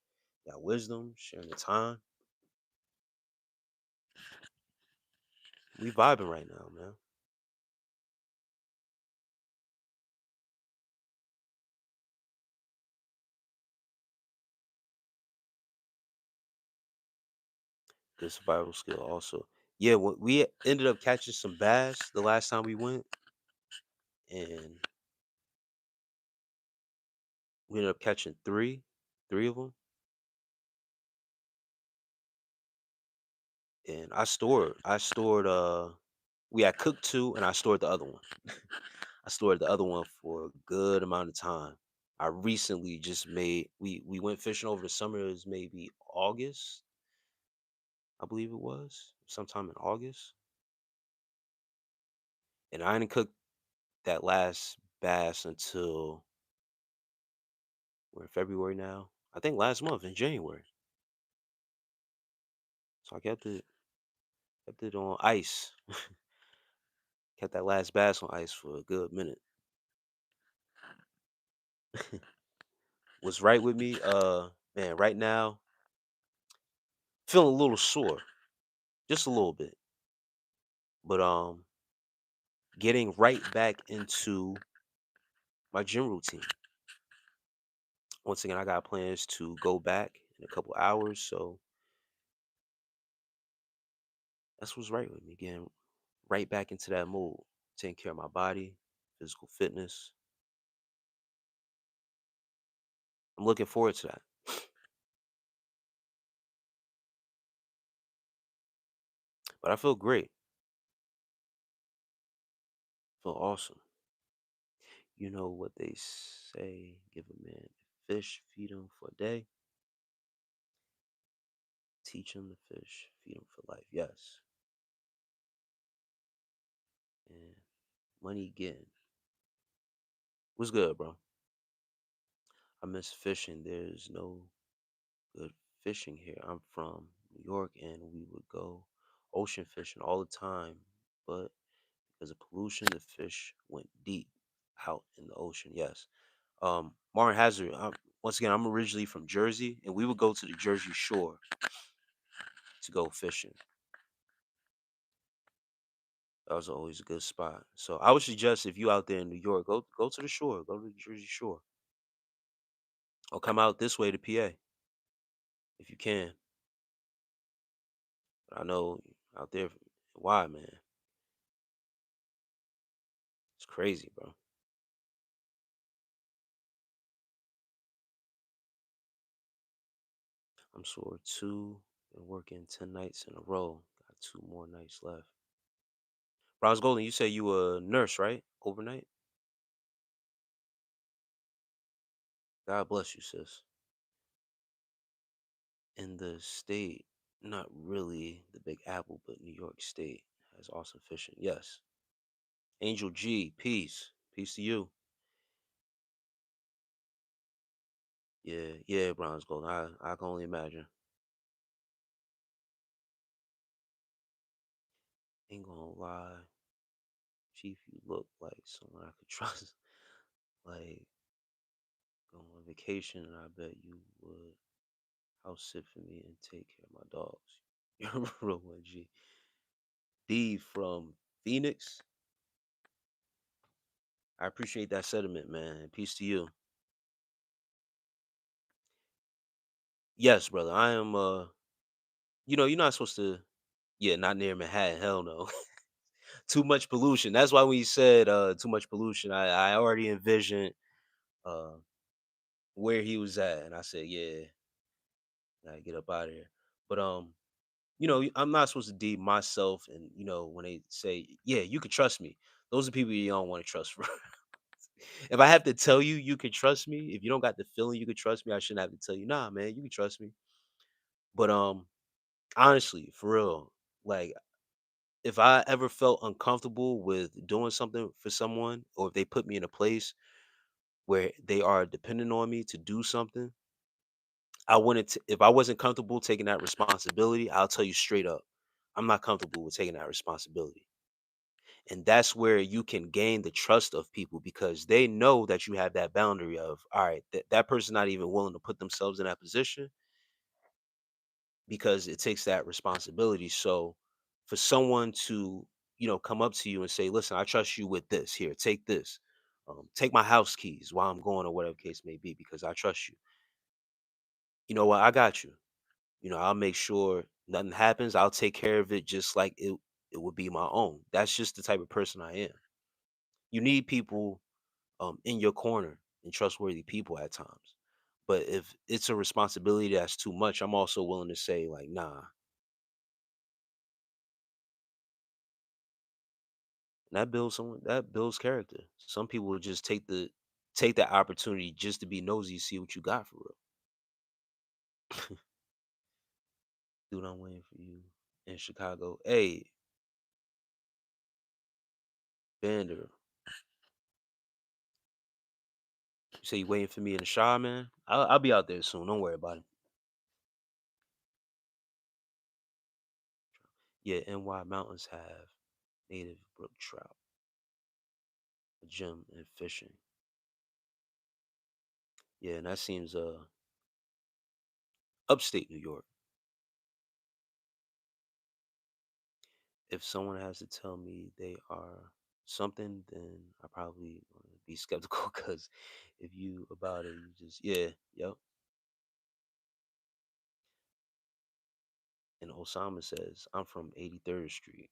that wisdom, sharing the time. We vibing right now, man. Good survival skill also. Yeah, we ended up catching some bass the last time we went, and we ended up catching three of them. And I stored we had cooked two and I stored the other one. I stored the other one for a good amount of time. I recently just made we went fishing over the summer. It was maybe August, I believe it was, sometime in August. And I didn't cook that last bass until we're in February now. I think last month in January. So I kept it on ice. Kept that last bass on ice for a good minute. What's right with me? Man, right now, feeling a little sore. Just a little bit. But getting right back into my gym routine. Once again, I got plans to go back in a couple hours, so that's what's right with me. Getting right back into that mood, taking care of my body, physical fitness. I'm looking forward to that. But I feel great. Feel awesome. You know what they say? Give a man a fish, feed him for a day, teach him to fish, feed him for life. Yes. And money again. What's good, bro? I miss fishing. There's no good fishing here. I'm from New York and we would go ocean fishing all the time. But because of pollution, the fish went deep out in the ocean. Yes. Martin Hazard, once again, I'm originally from Jersey and we would go to the Jersey Shore to go fishing. That was always a good spot. So I would suggest if you out there in New York, go to the shore, go to the Jersey Shore, or come out this way to PA if you can. But I know out there, why man? crazy, bro. I'm sore too. Been working 10 nights in a row. Got 2 more nights left. Bronze Golden, you say you a nurse, right? Overnight? God bless you, sis. In the state, not really the Big Apple, but New York State has awesome fishing. Yes. Angel G, peace. Peace to you. Yeah, yeah, Bronze Golden. I can only imagine. Ain't gonna lie. Chief, you look like someone I could trust. Like, go on vacation, and I bet you would house sit for me and take care of my dogs. You're a real one, G. D from Phoenix. I appreciate that sentiment, man. Peace to you. Yes, brother. I am you're not supposed to, yeah, not near Manhattan, hell no. Too much pollution. That's why when you said too much pollution, I already envisioned uh where he was at, and I said, yeah, gotta get up out of here. But I'm not supposed to deem myself, and when they say, yeah, you can trust me, those are people you don't want to trust for. If I have to tell you you can trust me, if you don't got the feeling you can trust me, I shouldn't have to tell you, nah, man, you can trust me. But honestly, for real, like if I ever felt uncomfortable with doing something for someone, or if they put me in a place where they are dependent on me to do something, I wouldn't. If I wasn't comfortable taking that responsibility, I'll tell you straight up, I'm not comfortable with taking that responsibility. And that's where you can gain the trust of people because they know that you have that boundary of, all right, that person not even willing to put themselves in that position because it takes that responsibility. So for someone to, come up to you and say, listen, I trust you with this. Here, take this. Take my house keys while I'm going or whatever case may be because I trust you. You know what? I got you. I'll make sure nothing happens. I'll take care of it just like it would be my own. That's just the type of person I am. You need people in your corner and trustworthy people at times. But if it's a responsibility that's too much, I'm also willing to say like, nah. And that builds character. Some people will just take that opportunity just to be nosy, see what you got for real. Dude, I'm waiting for you in Chicago. Hey, Bender, you say you waiting for me in the shower, man? I'll be out there soon. Don't worry about it. Yeah, NY mountains have native brook trout, a gym, and fishing. Yeah, and that seems upstate New York. If someone has to tell me they are something, then I probably wanna be skeptical because if you about it, you just yeah, yep. And Osama says, I'm from 83rd Street.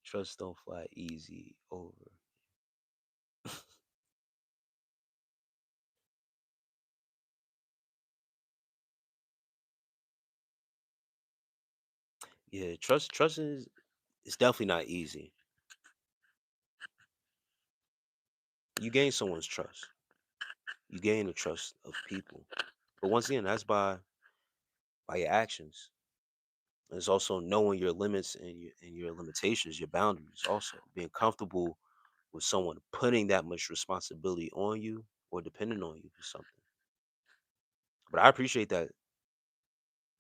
Trust don't fly easy over. Yeah, trust is it's definitely not easy. You gain someone's trust. You gain the trust of people. But once again, that's by your actions. And it's also knowing your limits and your limitations, your boundaries. Also being comfortable with someone putting that much responsibility on you or depending on you for something. But I appreciate that.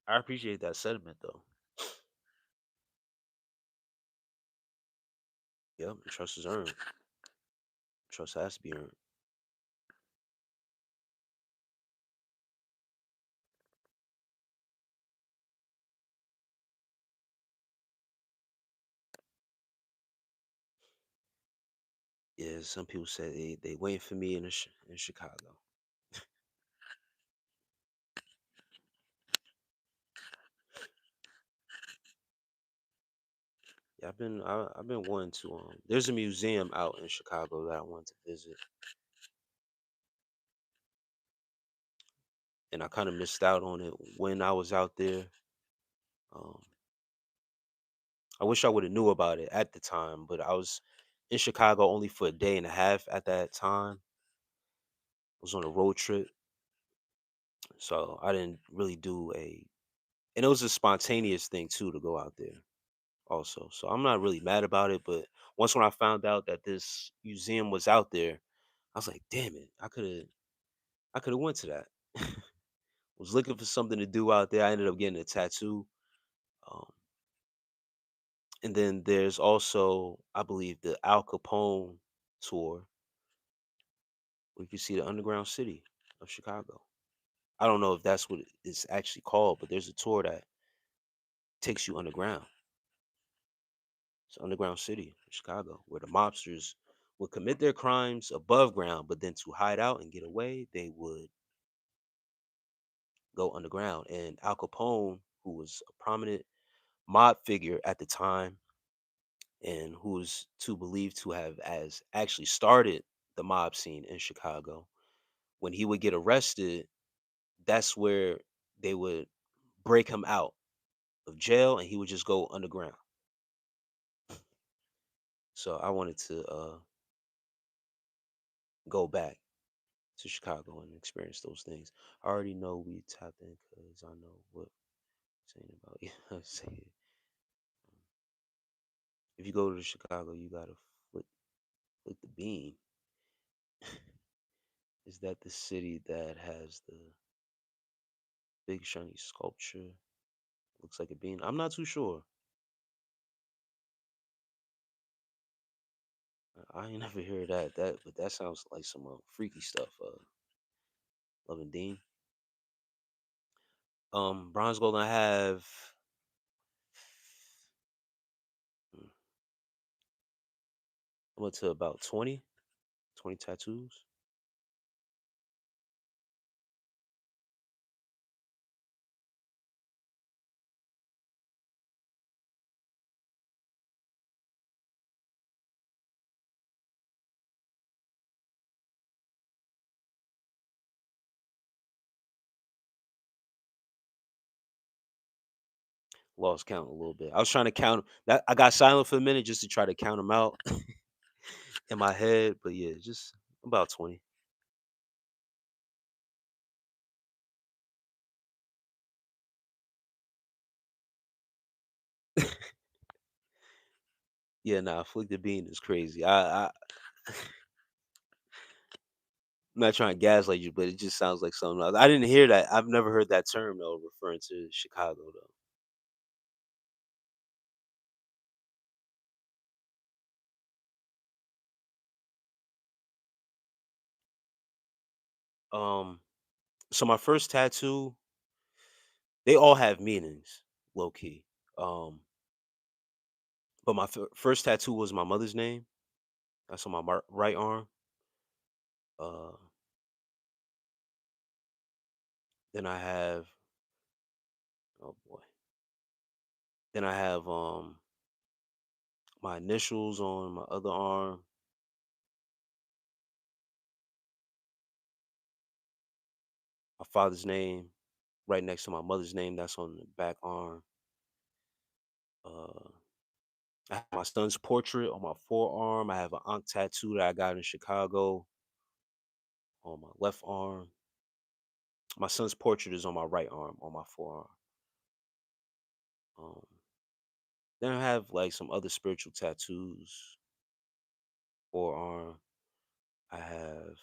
I appreciate that sentiment though. Yep, trust is earned. Trust has to be earned. Yeah, some people say they waiting for me in Chicago. Yeah, I've been wanting to. There's a museum out in Chicago that I want to visit, and I kind of missed out on it when I was out there. Um, I wish I would have knew about it at the time, but I was in Chicago only for a day and a half at that time. I was on a road trip, so I didn't really do a. And it was a spontaneous thing too to go out there also. So I'm not really mad about it, but once when I found out that this museum was out there, I was like, damn it, I could have went to that. Was looking for something to do out there. I ended up getting a tattoo. Um, and then there's also, I believe, the Al Capone tour, where you can see the underground city of Chicago. I don't know if that's what it's actually called, but there's a tour that takes you underground. It's underground city of Chicago, where the mobsters would commit their crimes above ground, but then to hide out and get away, they would go underground. And Al Capone, who was a prominent mob figure at the time, and who's to believed to have as actually started the mob scene in Chicago. When he would get arrested, that's where they would break him out of jail and he would just go underground. So I wanted to go back to Chicago and experience those things. I already know we tapped in because I know what I'm saying about yeah. Saying if you go to Chicago, you gotta flip flip the bean. Is that the city that has the big shiny sculpture? Looks like a bean. I'm not too sure. I ain't never hear that. But that sounds like some freaky stuff. Love and Dean. Bronze gold. I have mm, I went to about 20 tattoos. Lost count a little bit. I was trying to count that. I got silent for a minute just to try to count them out in my head. But yeah, just about 20. Yeah, nah, flick the bean is crazy. I'm not trying to gaslight you, but it just sounds like something else. I didn't hear that. I've never heard that term though, referring to Chicago though. So my first tattoo, they all have meanings, low key. Um, but my first tattoo was my mother's name. That's on my right arm. Uh, then I have, oh boy, then I have my initials on my other arm. My father's name right next to my mother's name. That's on the back arm. Uh, I have my son's portrait on my forearm. I have an Ankh tattoo that I got in Chicago on my left arm. My son's portrait is on my right arm on my forearm. Um, then I have like some other spiritual tattoos, forearm. I have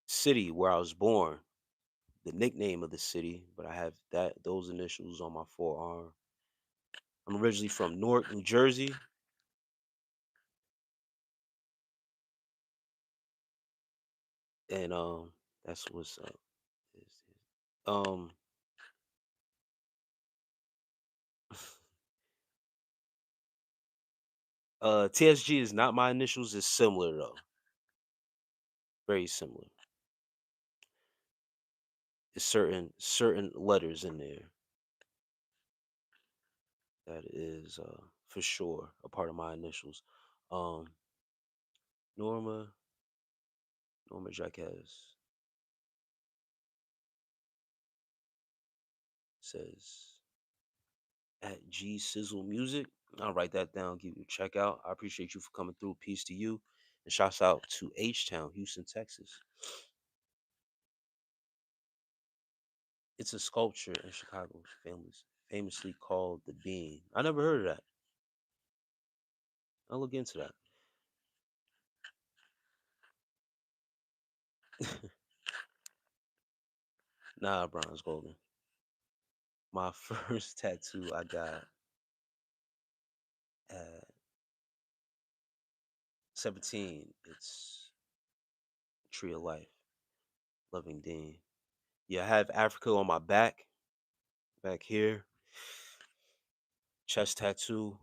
city where I was born, the nickname of the city, but I have those initials on my forearm. I'm originally from Newark, New Jersey, and that's what's up. Um, TSG is not my initials. It's similar though, very similar. It's certain letters in there. That is for sure a part of my initials. Um, Norma Norma Jaquez says at G Sizzle Music. I'll write that down, give you a check out. I appreciate you for coming through. Peace to you. And shouts out to H Town, Houston, Texas. It's a sculpture in Chicago, famously called the Bean. I never heard of that. I'll look into that. Nah, bronze golden. My first tattoo I got at 17. It's Tree of Life, Loving Dean. Yeah, I have Africa on my back here, chest tattoo.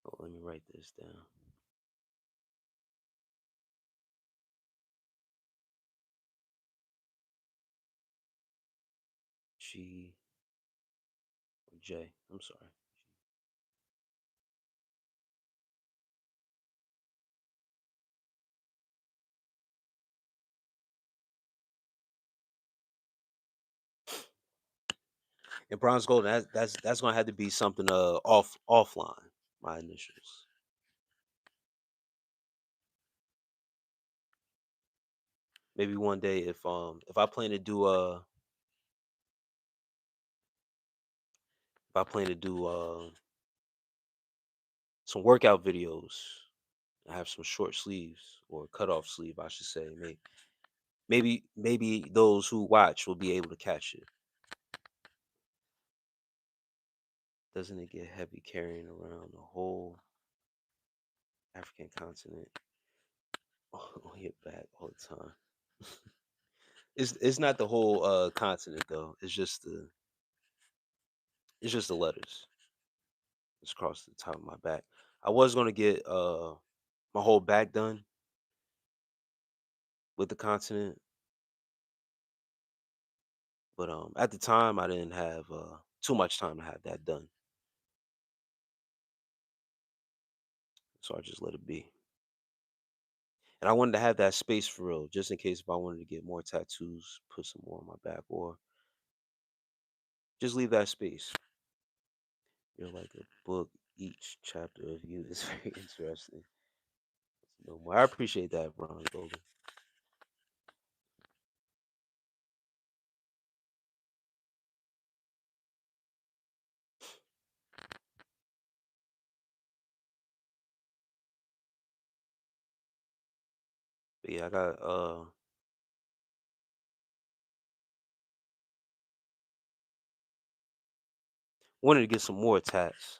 Oh, let me write this down. G or J. I'm sorry. And bronze golden. That's gonna have to be something offline. My initials. Maybe one day if I plan to do some workout videos, I have some short sleeves or cut off sleeve, I should say. Maybe those who watch will be able to catch it. Doesn't it get heavy carrying around the whole African continent on your back all the time? It's not the whole continent though. It's just the letters. It's across the top of my back. I was gonna get my whole back done with the continent, but at the time I didn't have too much time to have that done, so I just let it be. And I wanted to have that space for real, just in case if I wanted to get more tattoos, put some more on my back, or just leave that space. You're like a book. Each chapter of you is very interesting. No more. I appreciate that, Bron Golden. But yeah, I got wanted to get some more tats.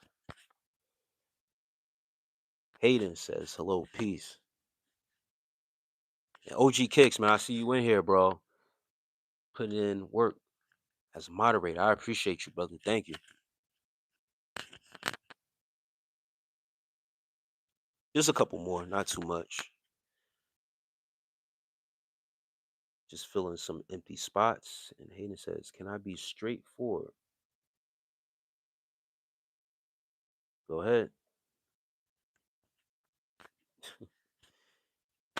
Hayden says hello, peace. And OG Kicks, man, I see you in here, bro. Putting in work as a moderator. I appreciate you, brother. Thank you. Just a couple more, not too much. Just filling some empty spots. And Hayden says, "Can I be straightforward?" Go ahead.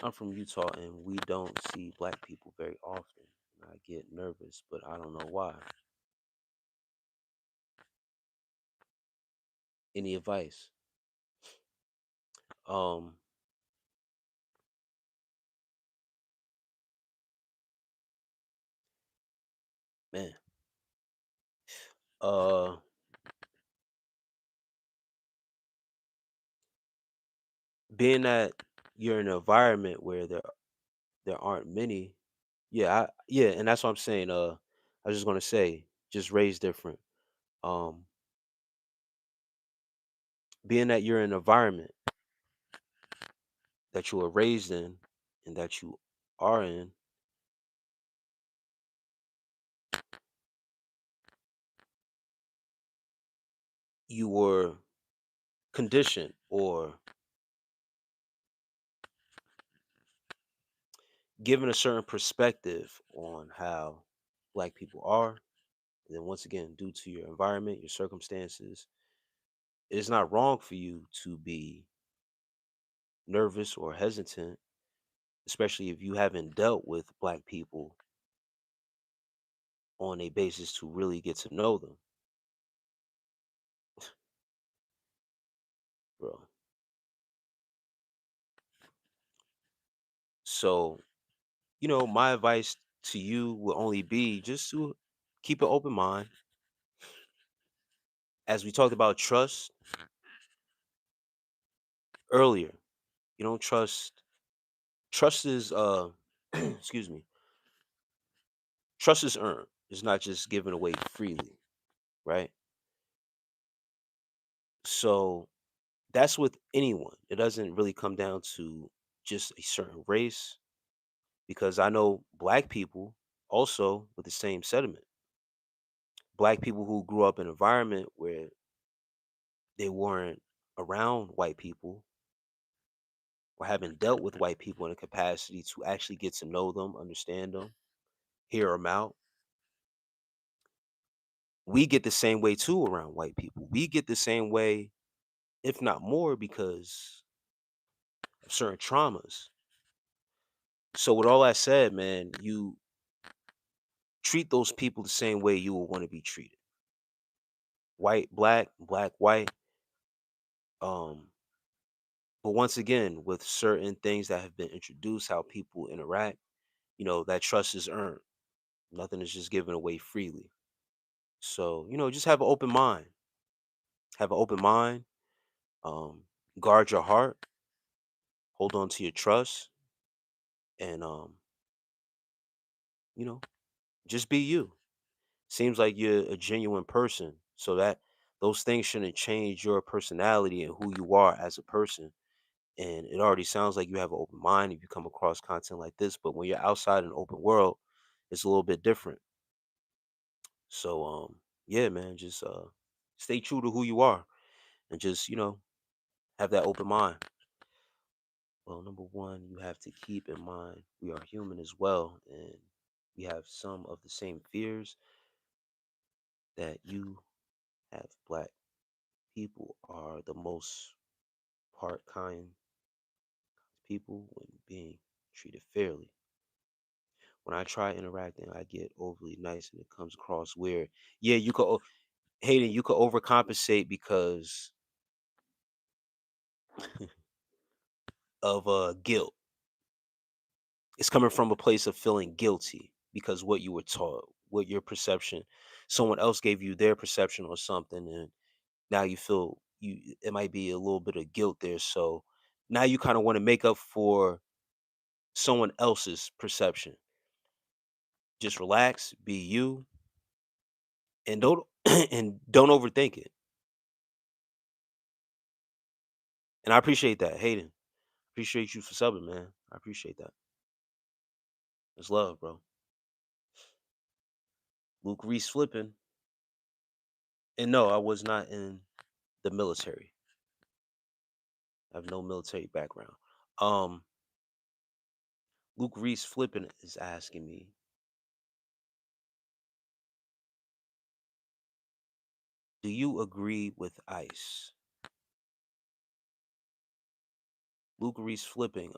I'm from Utah and we don't see black people very often. And I get nervous, but I don't know why. Any advice? Um, man. Uh Being that you're in an environment where there aren't many, yeah, and that's what I'm saying. I was just gonna say, just raised different. Um, Being that you're in an environment that you were raised in and that you are in, you were conditioned or given a certain perspective on how black people are, and then once again, due to your environment, your circumstances, it's not wrong for you to be nervous or hesitant, especially if you haven't dealt with black people on a basis to really get to know them, bro. So, my advice to you will only be just to keep an open mind. As we talked about trust earlier, you don't trust is excuse me, trust is earned. It's not just given away freely, right? So that's with anyone. It doesn't really come down to just a certain race, because I know black people also with the same sentiment. Black people who grew up in an environment where they weren't around white people or haven't dealt with white people in a capacity to actually get to know them, understand them, hear them out. We get the same way too around white people. We get the same way, if not more, because of certain traumas. So, with all that said, man, you treat those people the same way you would want to be treated. White, black, black, white. Um, but once again, with certain things that have been introduced, how people interact, that trust is earned. Nothing is just given away freely. So, just have an open mind. Have an open mind. Um, guard your heart. Hold on to your trust, and you know, just be you. Seems like you're a genuine person, so that those things shouldn't change your personality and who you are as a person. And it already sounds like you have an open mind if you come across content like this. But when you're outside in the open world, it's a little bit different. So, yeah, man, just stay true to who you are, and just have that open mind. Well, number one, you have to keep in mind we are human as well, and we have some of the same fears that you have. Black people are the most part kind people when being treated fairly. When I try interacting, I get overly nice and it comes across weird. Yeah, Hayden, you could overcompensate because of guilt. It's coming from a place of feeling guilty because what you were taught, what your perception, someone else gave you their perception or something, and now you feel it might be a little bit of guilt there. So now you kind of want to make up for someone else's perception. Just relax, be you, and don't and don't overthink it. And I appreciate that, Hayden. Appreciate you for subbing, man. I appreciate that. It's love, bro. Luke Reese flipping. And no, I was not in the military. I have no military background. Um, Luke Reese flipping is asking me, do you agree with ICE? Luke Reese flipping,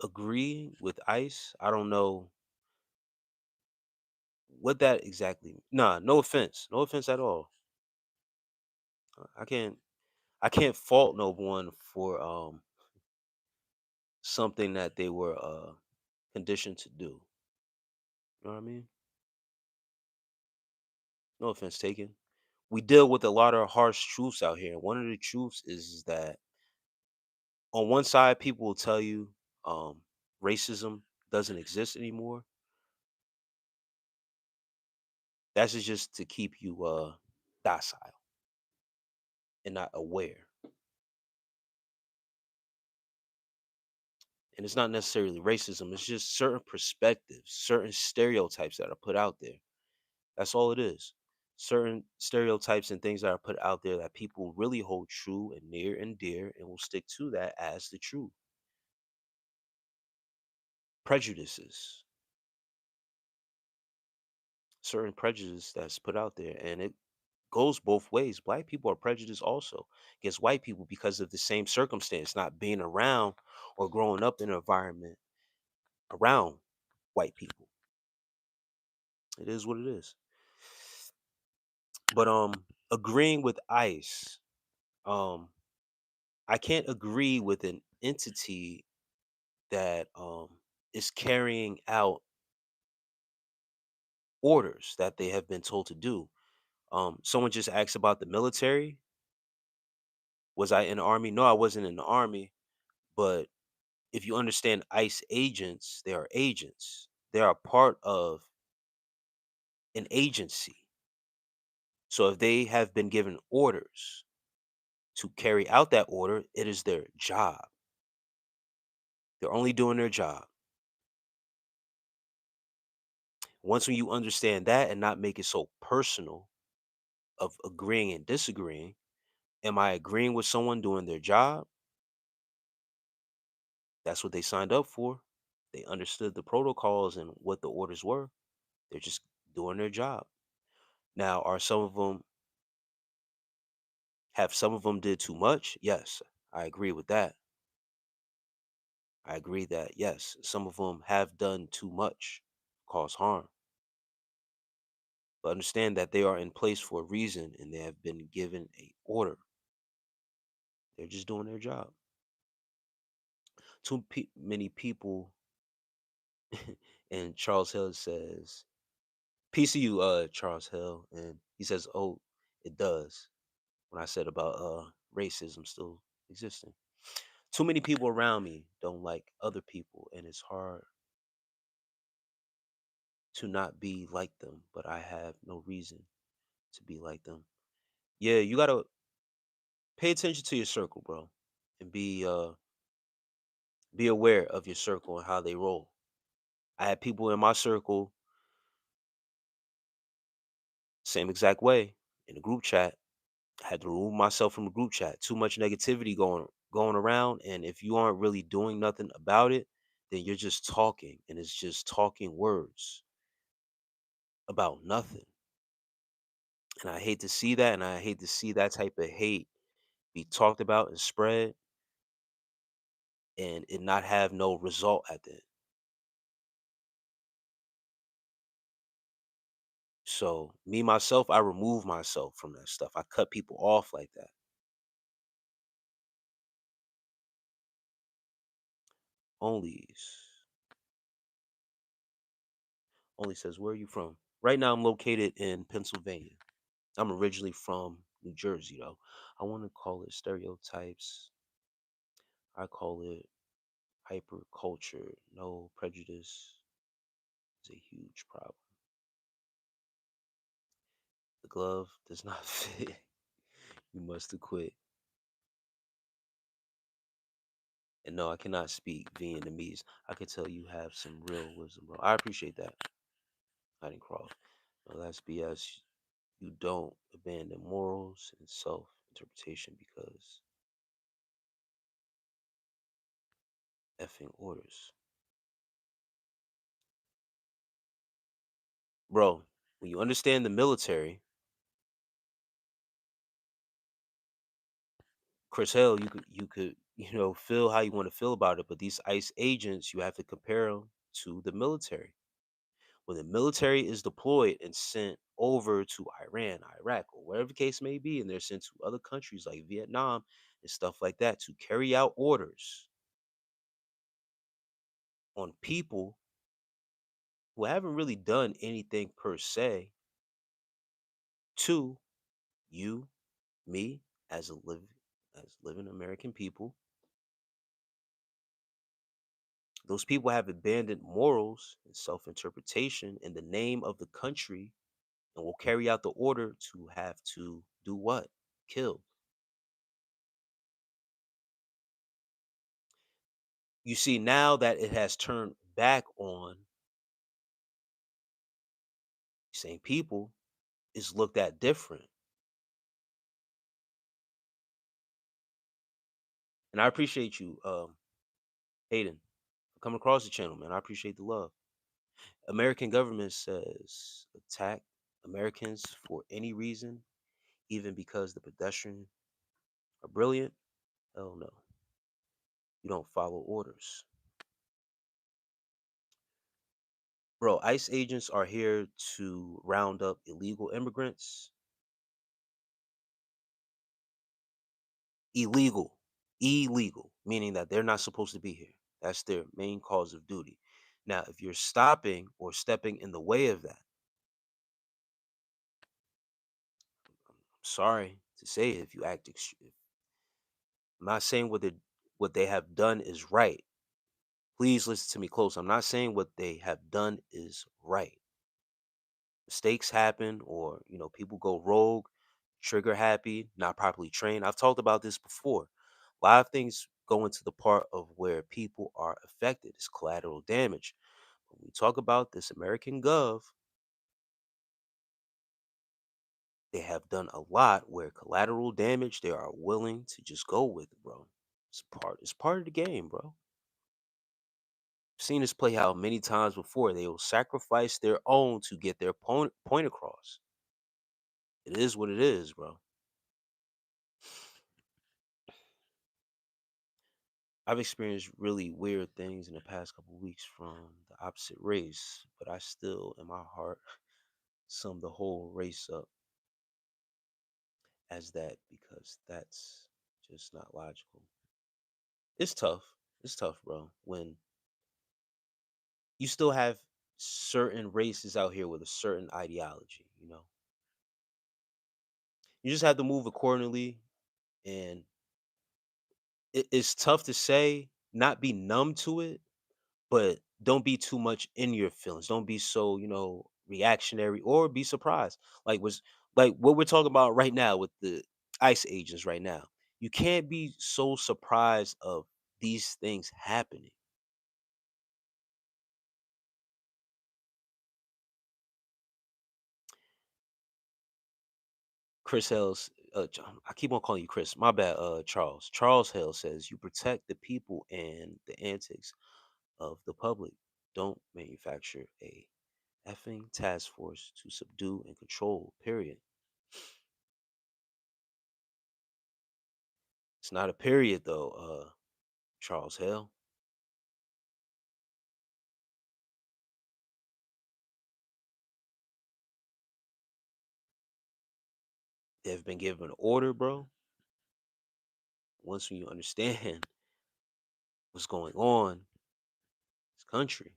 agree with ICE? I don't know what that exactly. Nah, no offense. No offense at all. I can't fault no one for something that they were conditioned to do. You know what I mean? No offense taken. We deal with a lot of harsh truths out here. One of the truths is that on one side, people will tell you racism doesn't exist anymore. That's just to keep you docile and not aware. And it's not necessarily racism. It's just certain perspectives, certain stereotypes that are put out there. That's all it is. certain stereotypes and things that are put out there that people really hold true and near and dear and will stick to that as the truth. Prejudices, certain prejudice that's put out there, and it goes both ways. Black people are prejudiced also against white people because of the same circumstance, not being around or growing up in an environment around white people. It is what it is. But agreeing with ICE, um, I can't agree with an entity that is carrying out orders that they have been told to do. Someone just asked about the military. Was I in the army? No, I wasn't in the army. But if you understand ICE agents, they are agents. They are part of an agency. So if they have been given orders to carry out that order, it is their job. They're only doing their job. Once when you understand that and not make it so personal of agreeing and disagreeing, am I agreeing with someone doing their job? That's what they signed up for. They understood the protocols and what the orders were. They're just doing their job. Now, are some of them have some of them did too much? Yes, I agree with that. I agree that yes, some of them have done too much, cause harm. But understand that they are in place for a reason and they have been given a order. They're just doing their job. Many people, and Charles Hill says, "Peace to you, Charles Hill," and he says, "Oh, it does." When I said about racism still existing, too many people around me don't like other people, and it's hard to not be like them. But I have no reason to be like them. Yeah, you gotta pay attention to your circle, bro, and be aware of your circle and how they roll. I had people in my circle, same exact way, in the group chat. I had to remove myself from the group chat. Too much negativity going around, and if you aren't really doing nothing about it, then you're just talking, and it's just talking words about nothing. And I hate to see that, and I hate to see that type of hate be talked about and spread, and it not have no result at the end. So me myself, I remove myself from that stuff. I cut people off like that. Onlys. Only says, where are you from? Right now I'm located in Pennsylvania. I'm originally from New Jersey though. I want to call it stereotypes. I call it hyper culture. No prejudice is a huge problem. The glove does not fit. You must have quit. And no, I cannot speak Vietnamese. I can tell you have some real wisdom, bro. I appreciate that. I didn't cross. No, that's BS. You don't abandon morals and self interpretation because effing orders. Bro, when you understand the military, Chris Hell, you could, feel how you want to feel about it, but these ICE agents, you have to compare them to the military. When the military is deployed and sent over to Iran, Iraq, or wherever the case may be, and they're sent to other countries like Vietnam and stuff like that to carry out orders on people who haven't really done anything per se to you, me, as living American people. Those people have abandoned morals and self-interpretation in the name of the country and will carry out the order to have to do what? Kill. You see, now that it has turned back on same people, is looked at different. And I appreciate you, Hayden, for coming across the channel, man. I appreciate the love. American government says attack Americans for any reason, even because the pedestrian are brilliant. Hell no. You don't follow orders. Bro, ICE agents are here to round up illegal immigrants. Illegal. Illegal, meaning that they're not supposed to be here. That's their main cause of duty. Now, if you're stopping or stepping in the way of that, I'm sorry to say it, if you act, I'm not saying what they have done is right. Please listen to me close. I'm not saying what they have done is right. Mistakes happen, or people go rogue, trigger happy, not properly trained. I've talked about this before. A lot of things go into the part of where people are affected. It's collateral damage. When we talk about this American gov, they have done a lot where collateral damage they are willing to just go with it, bro. It's part of the game, bro. I've seen this play out many times before. They will sacrifice their own to get their point across. It is what it is, bro. I've experienced really weird things in the past couple weeks from the opposite race, but I still, in my heart, sum the whole race up as that because that's just not logical. It's tough. It's tough, bro. When you still have certain races out here with a certain ideology. You just have to move accordingly, and it's tough to say, not be numb to it, but don't be too much in your feelings. Don't be so, reactionary or be surprised. Like what we're talking about right now with the ICE agents right now. You can't be so surprised of these things happening. Chris Hales, I keep on calling you Chris. My bad, Charles. Charles Hale says you protect the people and the antics of the public. Don't manufacture a effing task force to subdue and control. Period. It's not a period though, Charles Hale. They've been given an order, bro. Once you understand what's going on in this country,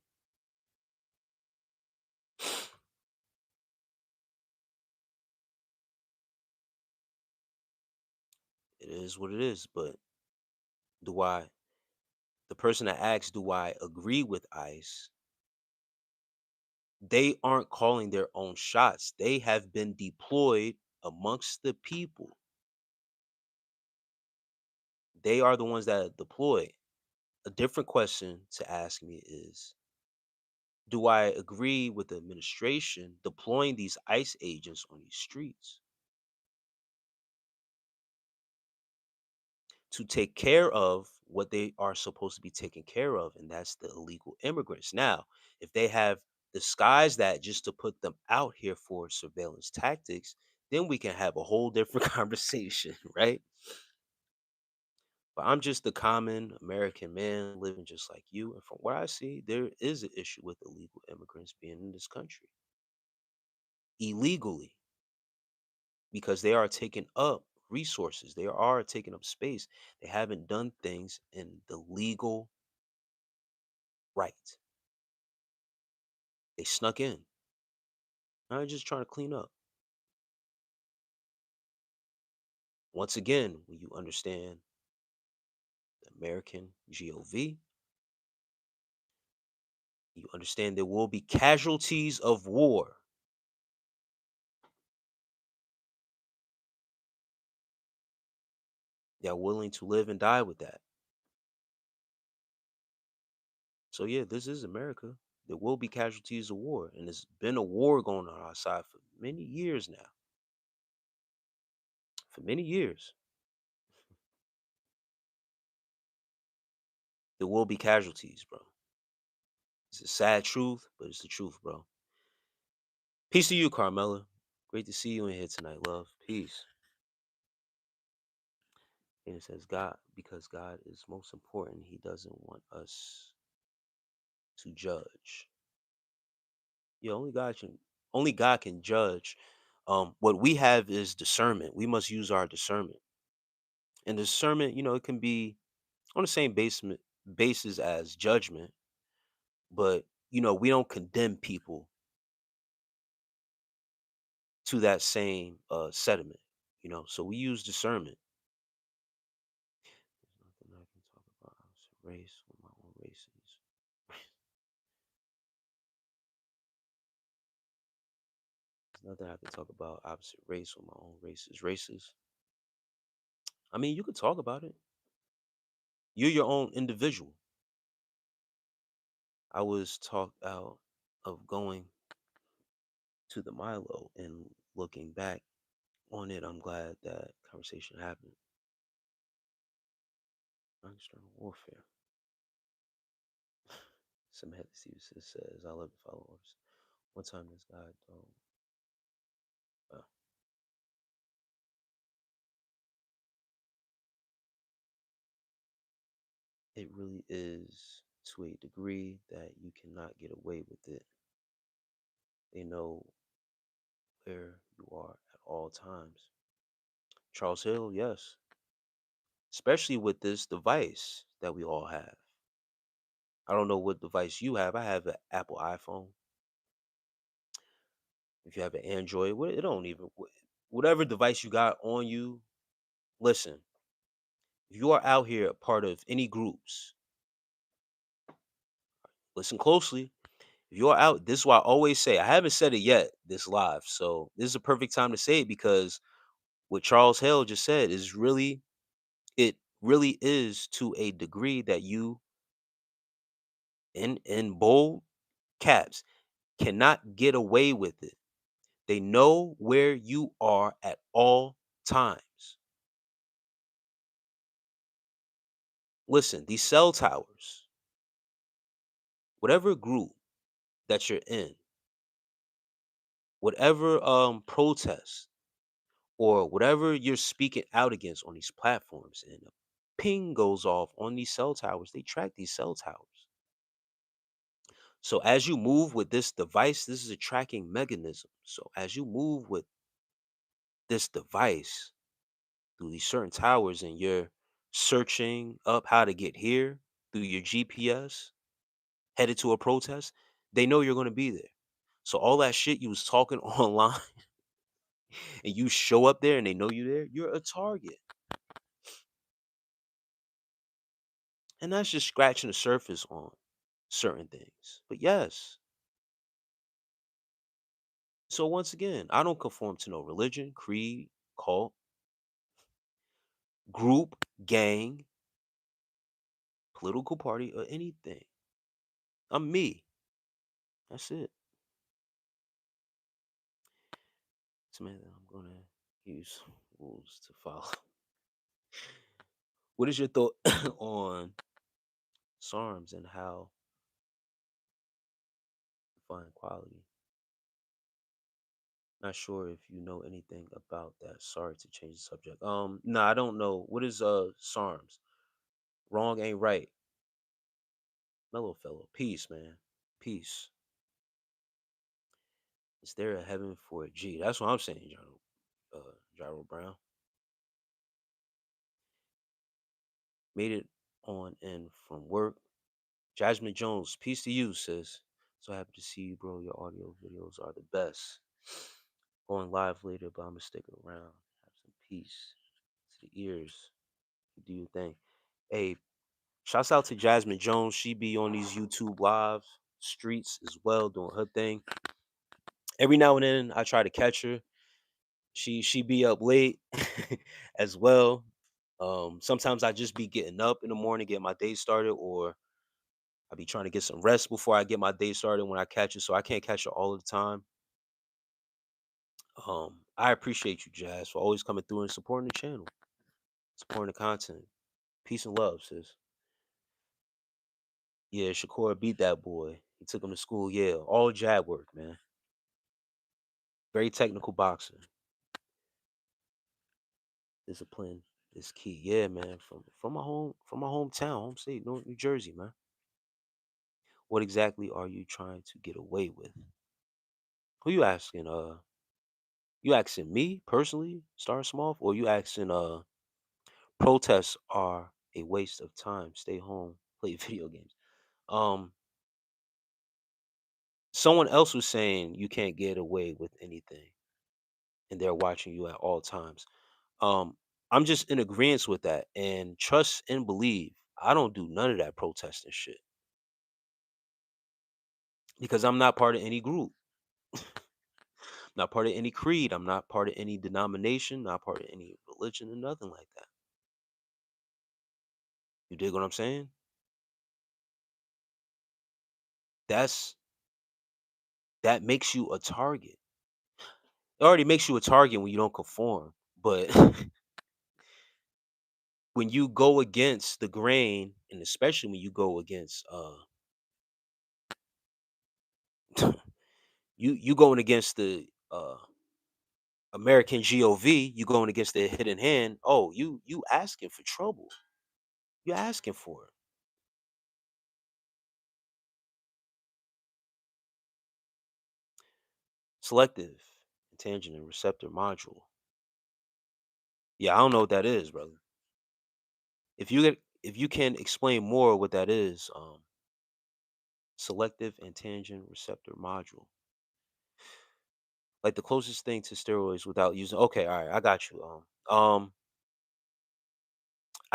it is what it is. But do I, the person that asks, do I agree with ICE? They aren't calling their own shots. They have been deployed amongst the people. They are the ones that are deployed. A different question to ask me is, do I agree with the administration deploying these ICE agents on these streets to take care of what they are supposed to be taking care of, and that's the illegal immigrants? Now, if they have disguised that just to put them out here for surveillance tactics, then we can have a whole different conversation, right? But I'm just a common American man living just like you. And from what I see, there is an issue with illegal immigrants being in this country illegally because they are taking up resources, they are taking up space. They haven't done things in the legal right. They snuck in. I'm just trying to clean up. Once again, when you understand the American GOV, you understand there will be casualties of war. They're willing to live and die with that. So yeah, this is America. There will be casualties of war, and there's been a war going on outside for many years now. For many years, there will be casualties, bro. It's a sad truth, but it's the truth, bro. Peace to you, Carmela. Great to see you in here tonight, love. Peace. And it says God, because God is most important, he doesn't want us to judge. Yeah, only God can judge. What we have is discernment. We must use our discernment. And discernment, it can be on the same basis as judgment, but we don't condemn people to that same sediment. So we use discernment. There's nothing I can talk about opposite race with my own races. There's nothing I can talk about opposite race with my own races. I mean, you could talk about it. You're your own individual. I was talked out of going to the Milo, and looking back on it, I'm glad that conversation happened. External warfare. Some head says, I love the followers. One time this guy, uh, it really is to a degree that you cannot get away with it. They know where you are at all times. Charles Hill, yes. Especially with this device that we all have. I don't know what device you have. I have an Apple iPhone. If you have an Android, it don't even whatever device you got on you. Listen, if you are out here a part of any groups, listen closely. If you're out, this is why I always say I haven't said it yet this live, so this is a perfect time to say it because what Charles Hale just said is really it really is to a degree that you in bold caps cannot get away with it. They know where you are at all times. Listen, these cell towers, whatever group that you're in, whatever protest or whatever you're speaking out against on these platforms, and a ping goes off on these cell towers, they track these cell towers. So as you move with this device, this is a tracking mechanism. So as you move with this device through these certain towers and you're searching up how to get here through your GPS, headed to a protest, they know you're going to be there. So all that shit you was talking online and you show up there and they know you there, you're a target. And that's just scratching the surface on certain things. But yes. So once again, I don't conform to no religion, creed, cult, group, gang, political party, or anything. I'm me. That's it. Samantha, I'm gonna use rules to follow. What is your thought on SARMs and how to find quality? Not sure if you know anything about that. Sorry to change the subject. No, I don't know. What is SARMs? Wrong ain't right. Mellow fellow. Peace, man. Peace. Is there a heaven for a G? That's what I'm saying, Gyro Brown. Made it on in from work. Jasmine Jones, peace to you, sis. So happy to see you, bro. Your audio videos are the best. Going live later, but I'm gonna stick around. Have some peace to the ears. Do your thing. Hey, shouts out to Jasmine Jones. She be on these YouTube live streets as well, doing her thing. Every now and then I try to catch her. She be up late as well. Sometimes I just be getting up in the morning, getting my day started, or I be trying to get some rest before I get my day started when I catch it, so I can't catch it all the time. I appreciate you, Jazz, for always coming through and supporting the channel, supporting the content. Peace and love, sis. Yeah, Shakur beat that boy. He took him to school. Yeah, all jab work, man. Very technical boxer. Discipline is key. Yeah, man. From my hometown, home state, North New Jersey, man. What exactly are you trying to get away with? Who you asking? You asking me personally, start small, or you asking protests are a waste of time. Stay home, play video games. Um, Someone else was saying you can't get away with anything, and they're watching you at all times. Um, I'm just in agreement with that, and trust and believe. I don't do none of that protesting shit because I'm not part of any group, not part of any creed. I'm not part of any denomination, not part of any religion, or nothing like that. You dig what I'm saying? That's that makes you a target. It already makes you a target when you don't conform, but when you go against the grain, and especially when you go against you going against the American Gov, you going against the hidden hand. Oh, you asking for trouble. You asking for it. Selective tangent and receptor module. Yeah, I don't know what that is, brother. If you can explain more what that is, selective and tangent receptor module. Like the closest thing to steroids without using. Okay, all right, I got you. I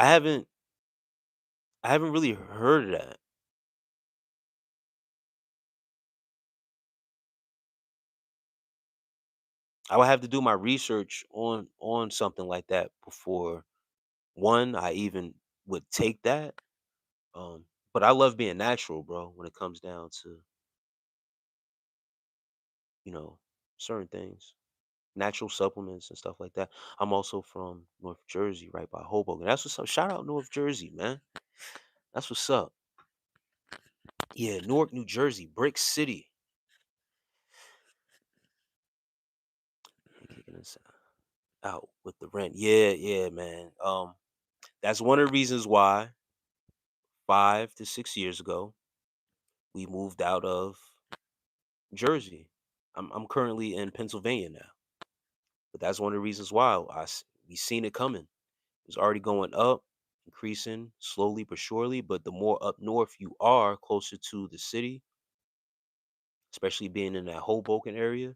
haven't really heard of that. I would have to do my research on something like that before one I even would take that. Um, but I love being natural, bro. When it comes down to you know certain things, natural supplements and stuff like that. I'm also from North Jersey, right by Hoboken. That's what's up. Shout out North Jersey, man. That's what's up. Yeah, Newark, New Jersey, Brick City. Kicking us out with the rent. Yeah, yeah, man. That's one of the reasons why 5 to 6 years ago we moved out of Jersey. I'm currently in Pennsylvania now, but that's one of the reasons why we seen it coming. It was already going up, increasing slowly but surely. But the more up north you are, closer to the city, especially being in that Hoboken area,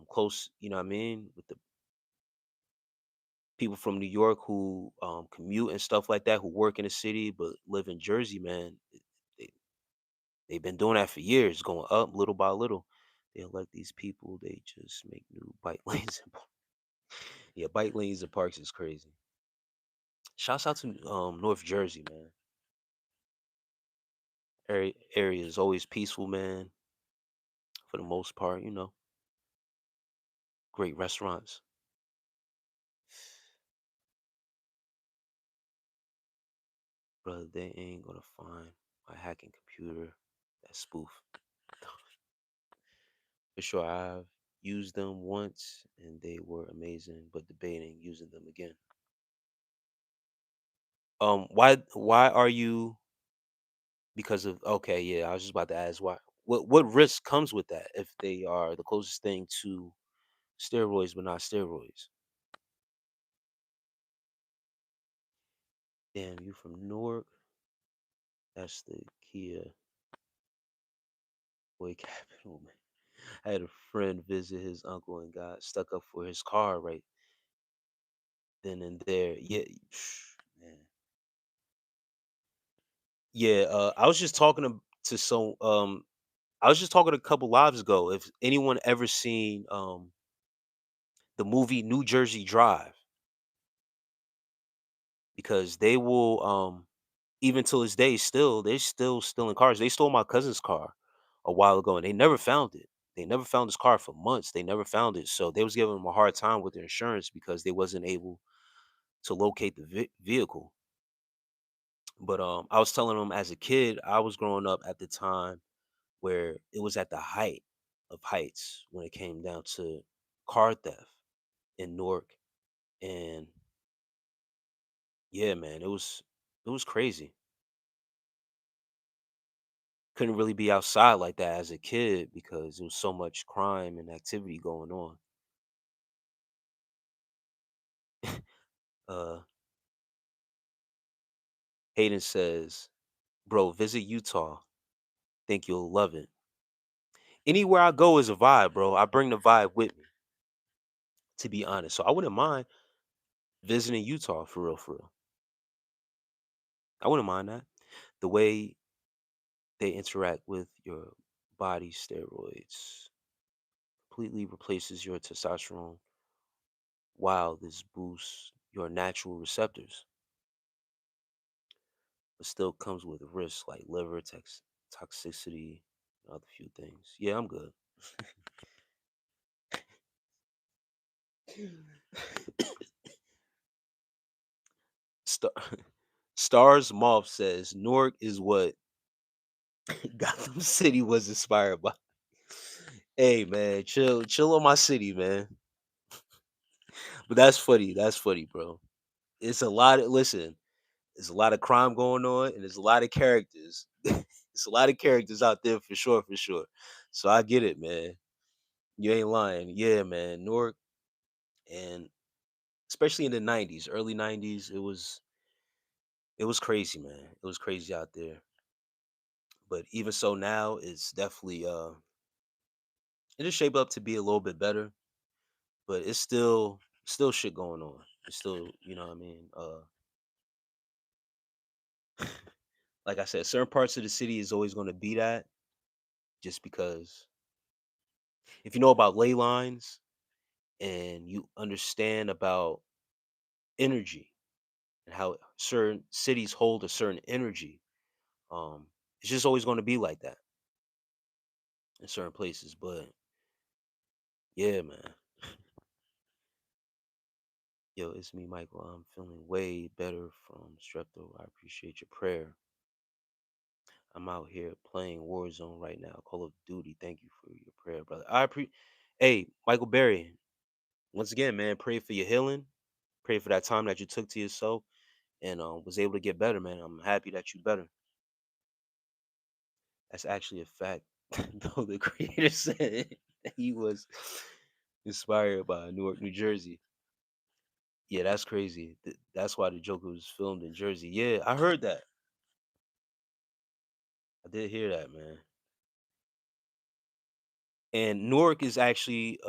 close, you know what I mean, with the people from New York who commute and stuff like that, who work in the city but live in Jersey, man. They, they've been doing that for years, going up little by little. They elect these people, they just make new bike lanes. Yeah, bike lanes and parks is crazy. Shouts out to North Jersey, man. Area is always peaceful, man. For the most part, great restaurants. Brother, they ain't gonna find my hacking computer that spoof. For sure, I've used them once and they were amazing, but debating using them again. Why are you because of okay, yeah, I was just about to ask why. What risk comes with that if they are the closest thing to steroids but not steroids? Damn, you from Newark? That's the Kia boy capital, man. I had a friend visit his uncle and got stuck up for his car right then and there. Yeah, man. Yeah, I was just talking to some. I was just talking a couple lives ago. If anyone ever seen the movie New Jersey Drive, because they will even till this day, still they're still stealing cars. They stole my cousin's car a while ago, and they never found it. They never found his car for months. They never found it, so they was giving him a hard time with their insurance because they wasn't able to locate the vehicle. But I was telling them as a kid, I was growing up at the time where it was at the height of heights when it came down to car theft in Newark, and yeah, man, it was crazy. Couldn't really be outside like that as a kid because there was so much crime and activity going on. Uh, Hayden says, "Bro, visit Utah. Think you'll love it. Anywhere I go is a vibe, bro. I bring the vibe with me, to be honest. So I wouldn't mind visiting Utah for real, for real. I wouldn't mind that. The way they interact with your body steroids completely replaces your testosterone while this boosts your natural receptors, but still comes with risks like liver toxicity and other few things. Yeah, I'm good." Star- Stars Moth says Newark is what Gotham City was inspired by. Hey man, chill on my city, man. But that's funny. That's funny, bro. It's a lot of listen. There's a lot of crime going on, and there's a lot of characters. It's a lot of characters out there for sure, for sure. So I get it, man. You ain't lying. Yeah, man. Newark, and especially in the '90s, early '90s, it was crazy, man. It was crazy out there. But even so, now it's definitely it is shaped up to be a little bit better, but it's still shit going on. It's still, you know what I mean? Like I said, certain parts of the city is always going to be that just because if you know about ley lines and you understand about energy and how certain cities hold a certain energy, um, it's just always going to be like that in certain places. But yeah, man. Yo, it's me, Michael. I'm feeling way better from strep throat. I appreciate your prayer. I'm out here playing Warzone right now, Call of Duty. Thank you for your prayer, brother. Hey, Michael Berry. Once again, man, pray for your healing. Pray for that time that you took to yourself and was able to get better, man. I'm happy that you better. That's actually a fact. Though the creator said that he was inspired by Newark, New Jersey. Yeah, that's crazy. That's why the Joker was filmed in Jersey. Yeah, I heard that. I did hear that, man. And Newark is actually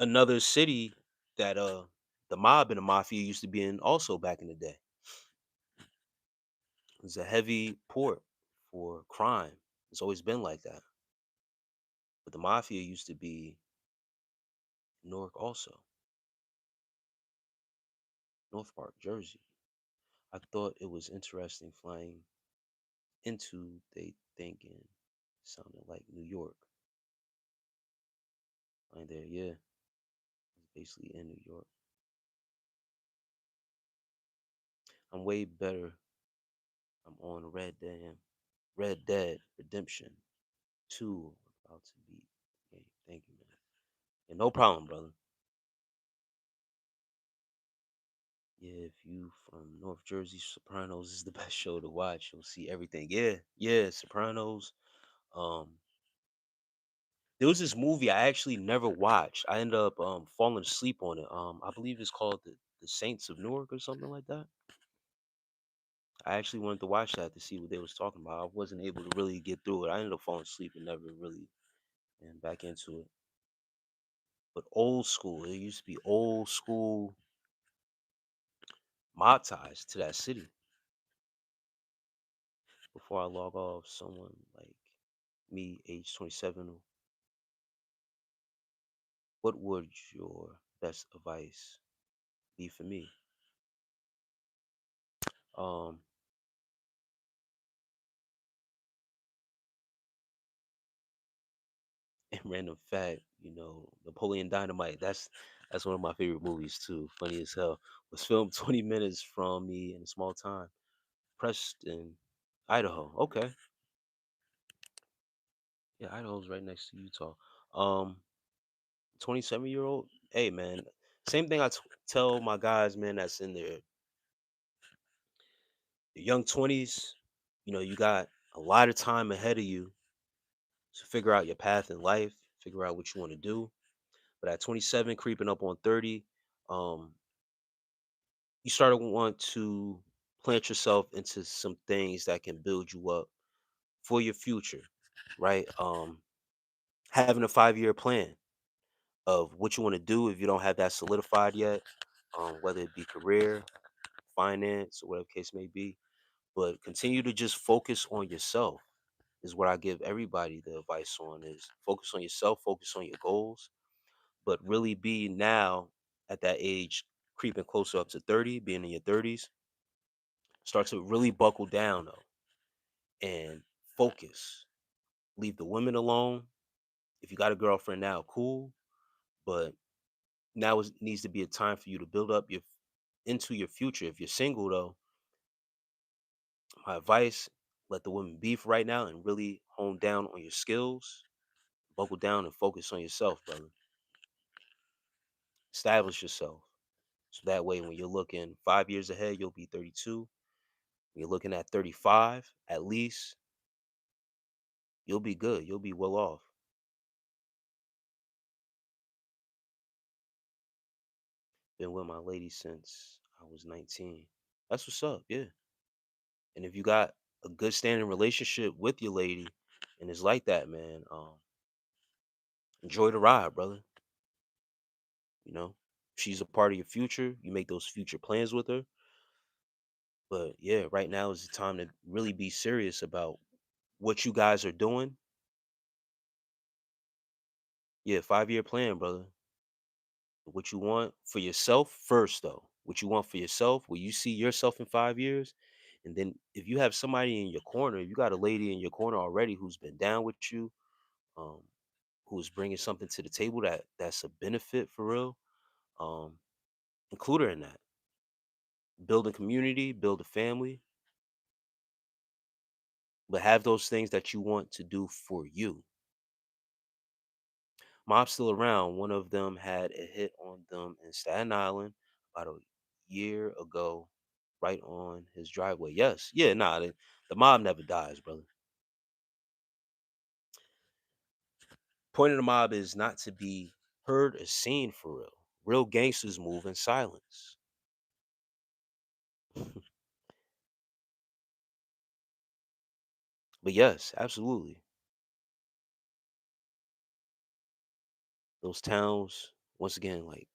another city that the mob and the mafia used to be in also back in the day. It's a heavy port for crime. It's always been like that. But the mafia used to be Newark also, North Park, Jersey. I thought it was interesting flying into they thinking sounded like New York. Right there, yeah. It's basically in New York. I'm way better. I'm on Red Dead Redemption 2 about to beat. Yeah, thank you, man. Yeah, no problem, brother. Yeah, if you from North Jersey, Sopranos is the best show to watch. You'll see everything. Yeah, yeah, Sopranos. Um, there was this movie I actually never watched. I ended up falling asleep on it. I believe it's called the Saints of Newark or something like that. I actually wanted to watch that to see what they was talking about. I wasn't able to really get through it. I ended up falling asleep and never really and back into it. But old school, it used to be old school mob ties to that city. Before I log off, someone like me, age 27, what would your best advice be for me? Um, and random fact, Napoleon Dynamite. That's one of my favorite movies too. Funny as hell. Was filmed 20 minutes from me in a small town, Preston, Idaho. Okay, yeah, Idaho's right next to Utah. Um, 27-year-old. Hey man, same thing tell my guys, man. That's in their young 20s. You got a lot of time ahead of you to figure out your path in life, figure out what you want to do. But at 27, creeping up on 30, um, you start to want to plant yourself into some things that can build you up for your future, right? Having a 5-year plan of what you want to do if you don't have that solidified yet, whether it be career, finance, or whatever case may be. But continue to just focus on yourself is what I give everybody the advice on is focus on yourself, focus on your goals, but really be now at that age, creeping closer up to 30, being in your 30s, start to really buckle down though and focus. Leave the women alone. If you got a girlfriend now, cool. But now needs to be a time for you to build up your into your future. If you're single though, my advice, let the women beef right now and really hone down on your skills, buckle down and focus on yourself, brother. Establish yourself. So that way when you're looking 5 years ahead, you'll be 32. When you're looking at 35, at least, you'll be good. You'll be well off. Been with my lady since I was 19. That's what's up, yeah. And if you got a good standing relationship with your lady and it's like that, man, enjoy the ride, brother. You know, she's a part of your future. You make those future plans with her. But yeah, right now is the time to really be serious about what you guys are doing. Yeah, 5-year plan, brother. What you want for yourself first, though. What you want for yourself, where you see yourself in 5 years. And then if you have somebody in your corner, you got a lady in your corner already who's been down with you, um, who's bringing something to the table that's a benefit for real. Um, include her in that. Build a community, build a family, but have those things that you want to do for you. Mob's still around. One of them had a hit on them in Staten Island about a year ago, right on his driveway. Yes, yeah, nah, the mob never dies, brother. Point of the mob is not to be heard or seen for real. Real gangsters move in silence. But yes, absolutely. Those towns, once again, like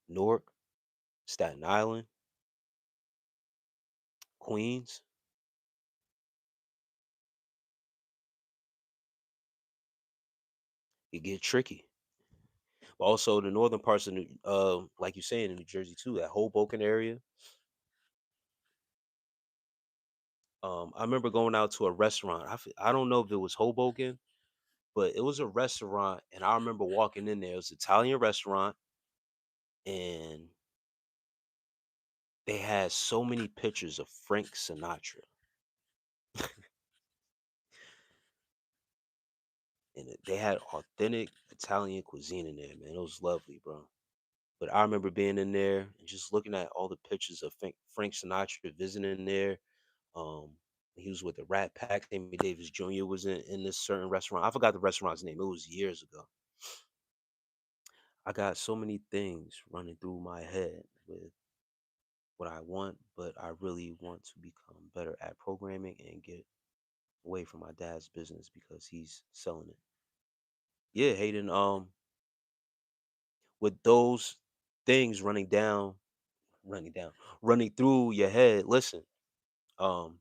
Newark, Staten Island, Queens, it get tricky. But also the northern parts of like you saying in New Jersey too, that Hoboken area. I remember going out to a restaurant. I don't know if it was Hoboken, but it was a restaurant, and I remember walking in there. It was an Italian restaurant, and they had so many pictures of Frank Sinatra, and they had authentic Italian cuisine in there. Man, it was lovely, bro. But I remember being in there and just looking at all the pictures of Frank Sinatra visiting there. Um, he was with the Rat Pack. Sammy Davis Jr. was in this certain restaurant. I forgot the restaurant's name. It was years ago. I got so many things running through my head with what I want, but I really want to become better at programming and get away from my dad's business because he's selling it. Yeah, Hayden, with those things running down, running through your head, listen, um,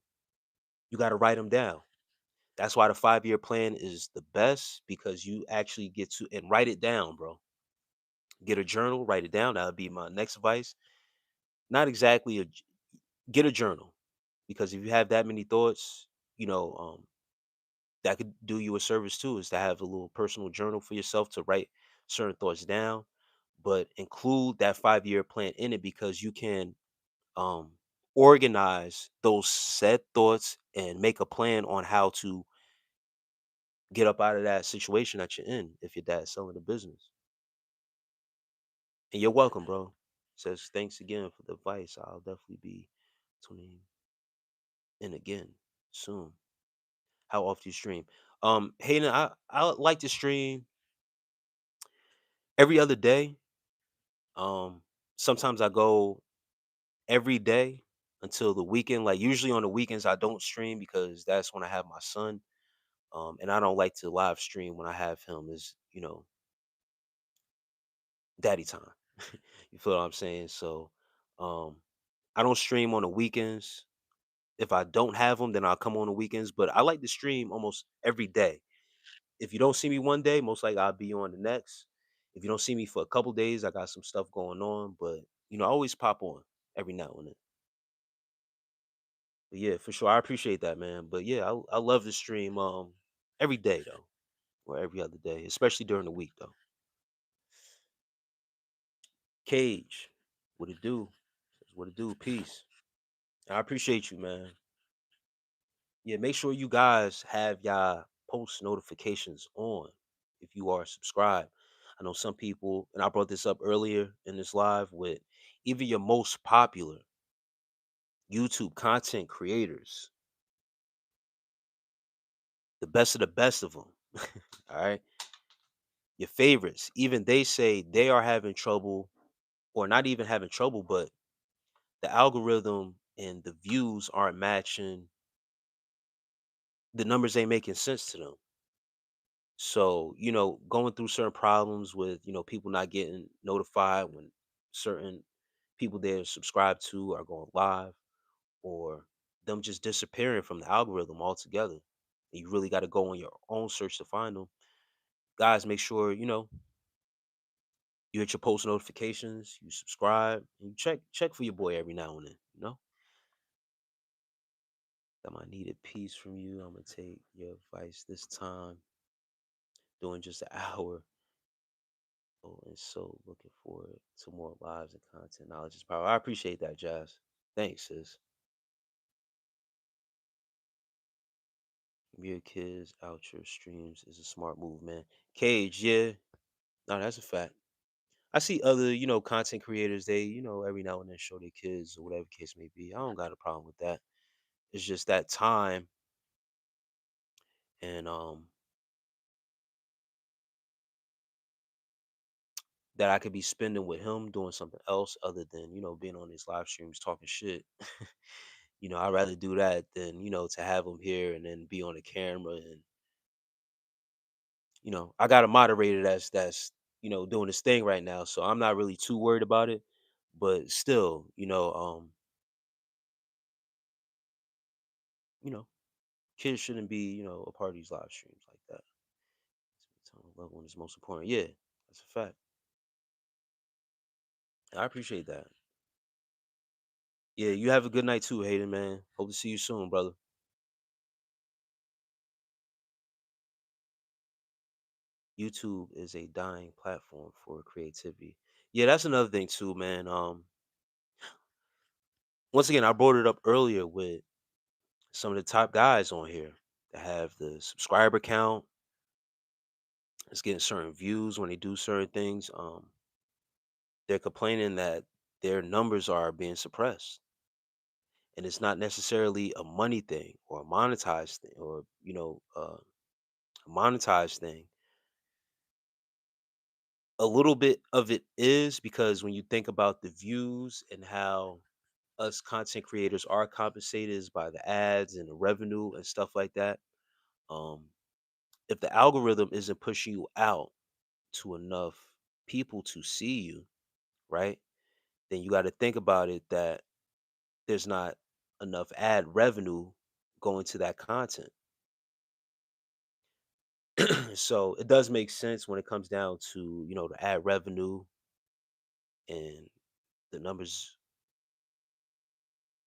you got to write them down. That's why the 5-year plan is the best because you actually get to and write it down, bro. Get a journal, write it down. That would be my next advice. Not exactly get a journal. because if you have that many thoughts, that could do you a service too, is to have a little personal journal for yourself to write certain thoughts down, but include that 5-year plan in it because you can um organize those said thoughts and make a plan on how to get up out of that situation that you're in if your dad's selling the business. And you're welcome, bro. Says thanks again for the advice. I'll definitely be tuning in again soon. How often you stream? Hayden, I like to stream every other day. Um, Sometimes I go every day until the weekend. Like usually on the weekends I don't stream because that's when I have my son. And I don't like to live stream when I have him. Is daddy time. You feel what I'm saying? So um I don't stream on the weekends. If I don't have them, then I'll come on the weekends. But I like to stream almost every day. If you don't see me one day, most likely I'll be on the next. If you don't see me for a couple days, I got some stuff going on. But I always pop on every now and then. But yeah, for sure, I appreciate that, man. But yeah, I love to stream every day though, or every other day, especially during the week though. Cage, what it do? Says, what it do? Peace. I appreciate you, man. Yeah, make sure you guys have y'all post notifications on if you are subscribed. I know some people, and I brought this up earlier in this live with even your most popular YouTube content creators, the best of them. All right, your favorites, even they say they are having trouble, or not even having trouble, but the algorithm and the views aren't matching the numbers ain't making sense to them. So, going through certain problems with, people not getting notified when certain people they're subscribed to are going live, or them just disappearing from the algorithm altogether. You really got to go on your own search to find them. Guys, make sure, you hit your post notifications, you subscribe, and you check for your boy every now and then. Got my needed piece from you. I'm gonna take your advice this time, doing just an hour. Oh, and so looking forward to more lives and content. Knowledge is power. I appreciate that, Jazz. Thanks, sis. Your kids out your streams is a smart move, man. Cage, yeah. No, that's a fact. I see other, content creators, they, every now and then show their kids or whatever case may be. I don't got a problem with that. It's just that time and that I could be spending with him doing something else other than, being on these live streams talking shit. I'd rather do that than, to have him here and then be on the camera. And I got a moderator that's doing his thing right now, so I'm not really too worried about it. But still, you know, kids shouldn't be a part of these live streams like that. Loved one is most important. Yeah, that's a fact. I appreciate that. Yeah, you have a good night too, Hayden, man. Hope to see you soon, brother. YouTube is a dying platform for creativity. Yeah, that's another thing too, man. Once again, I brought it up earlier with some of the top guys on here that have the subscriber count, is getting certain views when they do certain things. They're complaining that their numbers are being suppressed, and it's not necessarily a money thing or a monetized thing, or a monetized thing. A little bit of it is because when you think about the views and how us content creators are compensated is by the ads and the revenue and stuff like that. Um, if the algorithm isn't pushing you out to enough people to see you, right? Then you got to think about it that there's not enough ad revenue going to that content. So it does make sense when it comes down to, the ad revenue and the numbers,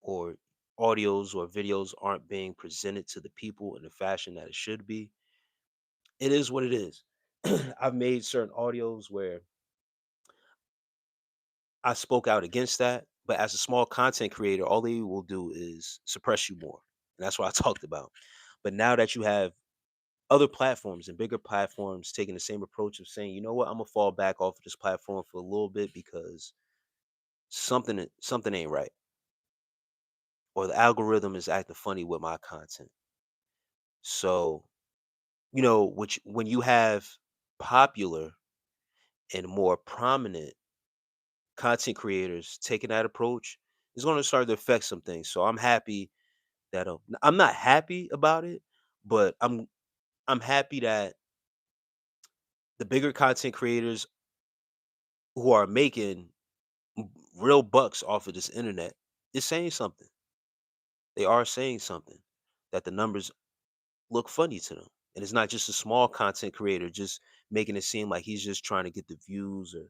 or audios or videos aren't being presented to the people in the fashion that it should be, it is what it is. I've made certain audios where I spoke out against that, but as a small content creator, all they will do is suppress you more. And that's what I talked about. But now that you have other platforms and bigger platforms taking the same approach of saying, you know what, I'm gonna fall back off of this platform for a little bit because something ain't right, or the algorithm is acting funny with my content. So, which when you have popular and more prominent content creators taking that approach, it's going to start to affect some things. So I'm happy that I'm not happy about it, but I'm happy that the bigger content creators who are making real bucks off of this internet is saying something. They are saying something that the numbers look funny to them. And it's not just a small content creator just making it seem like he's just trying to get the views or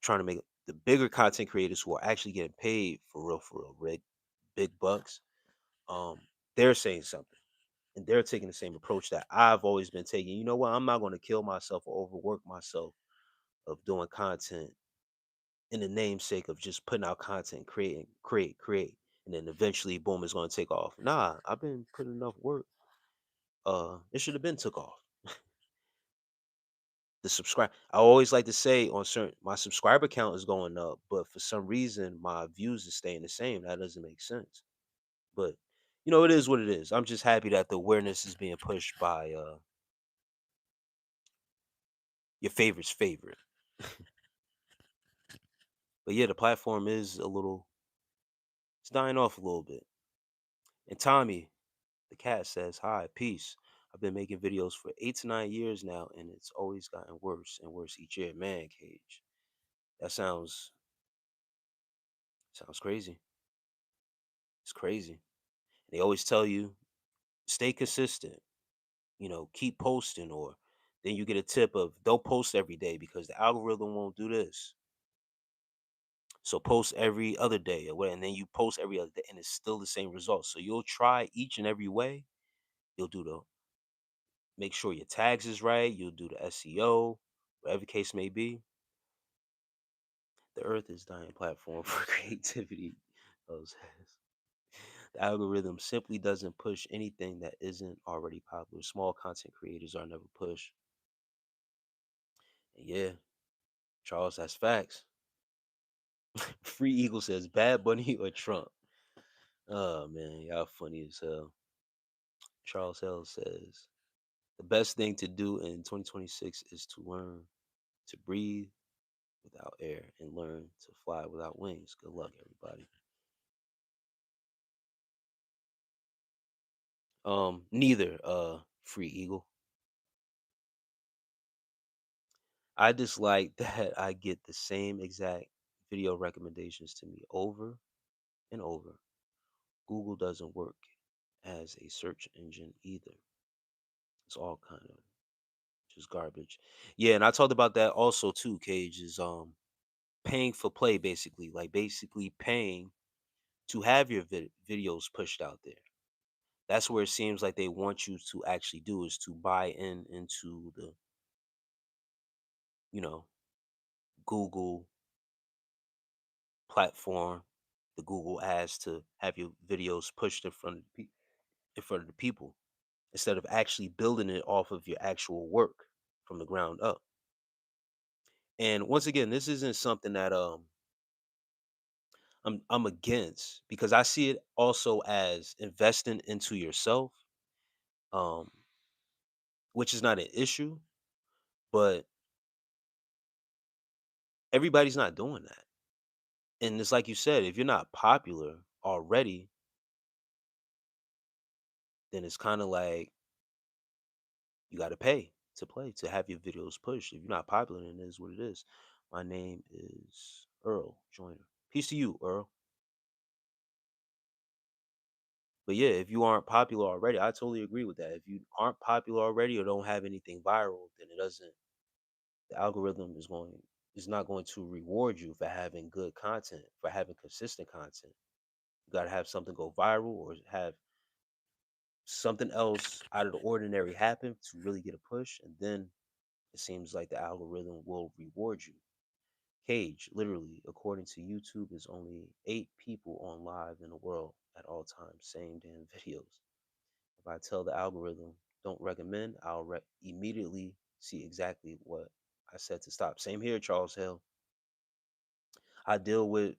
trying to make the bigger content creators who are actually getting paid for real, big bucks. Um, they're saying something and they're taking the same approach that I've always been taking. You know what? I'm not going to kill myself or overwork myself of doing content in the namesake of just putting out content, creating, create, and then eventually, boom, it's going to take off. Nah, I've been putting enough work. It should have been took off. The subscribe. I always like to say on certain my subscriber count is going up, but for some reason my views is staying the same. That doesn't make sense. But it is what it is. I'm just happy that the awareness is being pushed by your favorite's favorite. But yeah, the platform is it's dying off a little bit. And Tommy, the cat says, "Hi, peace. I've been making videos for 8 to 9 years now, and it's always gotten worse and worse each year." Man, Cage, that sounds crazy. It's crazy. They always tell you stay consistent. Keep posting, or then you get a tip of don't post every day because the algorithm won't do this. So post every other day or what, and then you post every other day, and it's still the same results. So you'll try each and every way. You'll do the make sure your tags is right. You'll do the SEO, whatever the case may be. The earth is dying platform for creativity. Those the algorithm simply doesn't push anything that isn't already popular. Small content creators are never pushed. And yeah, Charles, that's facts. Free Eagle says Bad Bunny or Trump. Oh man, y'all funny as hell. Charles Hill says the best thing to do in 2026 is to learn to breathe without air and learn to fly without wings. Good luck, everybody. Neither Free Eagle. I dislike that I get the same exact video recommendations to me over and over. Google doesn't work as a search engine either. It's all kind of just garbage. Yeah, and I talked about that also too, Cage, is paying for play basically. Like basically paying to have your videos pushed out there. That's where it seems like they want you to actually do is to buy into the, you know, Google platform, the Google ads to have your videos pushed in front of the people instead of actually building it off of your actual work from the ground up. And once again, this isn't something that I'm against because I see it also as investing into yourself, um, which is not an issue, but everybody's not doing that. And it's like you said, if you're not popular already, then it's kind of like you got to pay to play to have your videos pushed. If you're not popular, then it is what it is. My name is Earl Joyner. Peace to you, Earl. But yeah, if you aren't popular already, I totally agree with that. If you aren't popular already or don't have anything viral, then it doesn't. The algorithm is not going to reward you for having good content, for having consistent content. You gotta have something go viral or have something else out of the ordinary happen to really get a push, and then it seems like the algorithm will reward you. Cage, literally, according to YouTube, is only 8 people on live in the world at all times. Same damn videos. If I tell the algorithm don't recommend, I'll immediately see exactly what I said to stop. Same here, Charles Hill. I deal with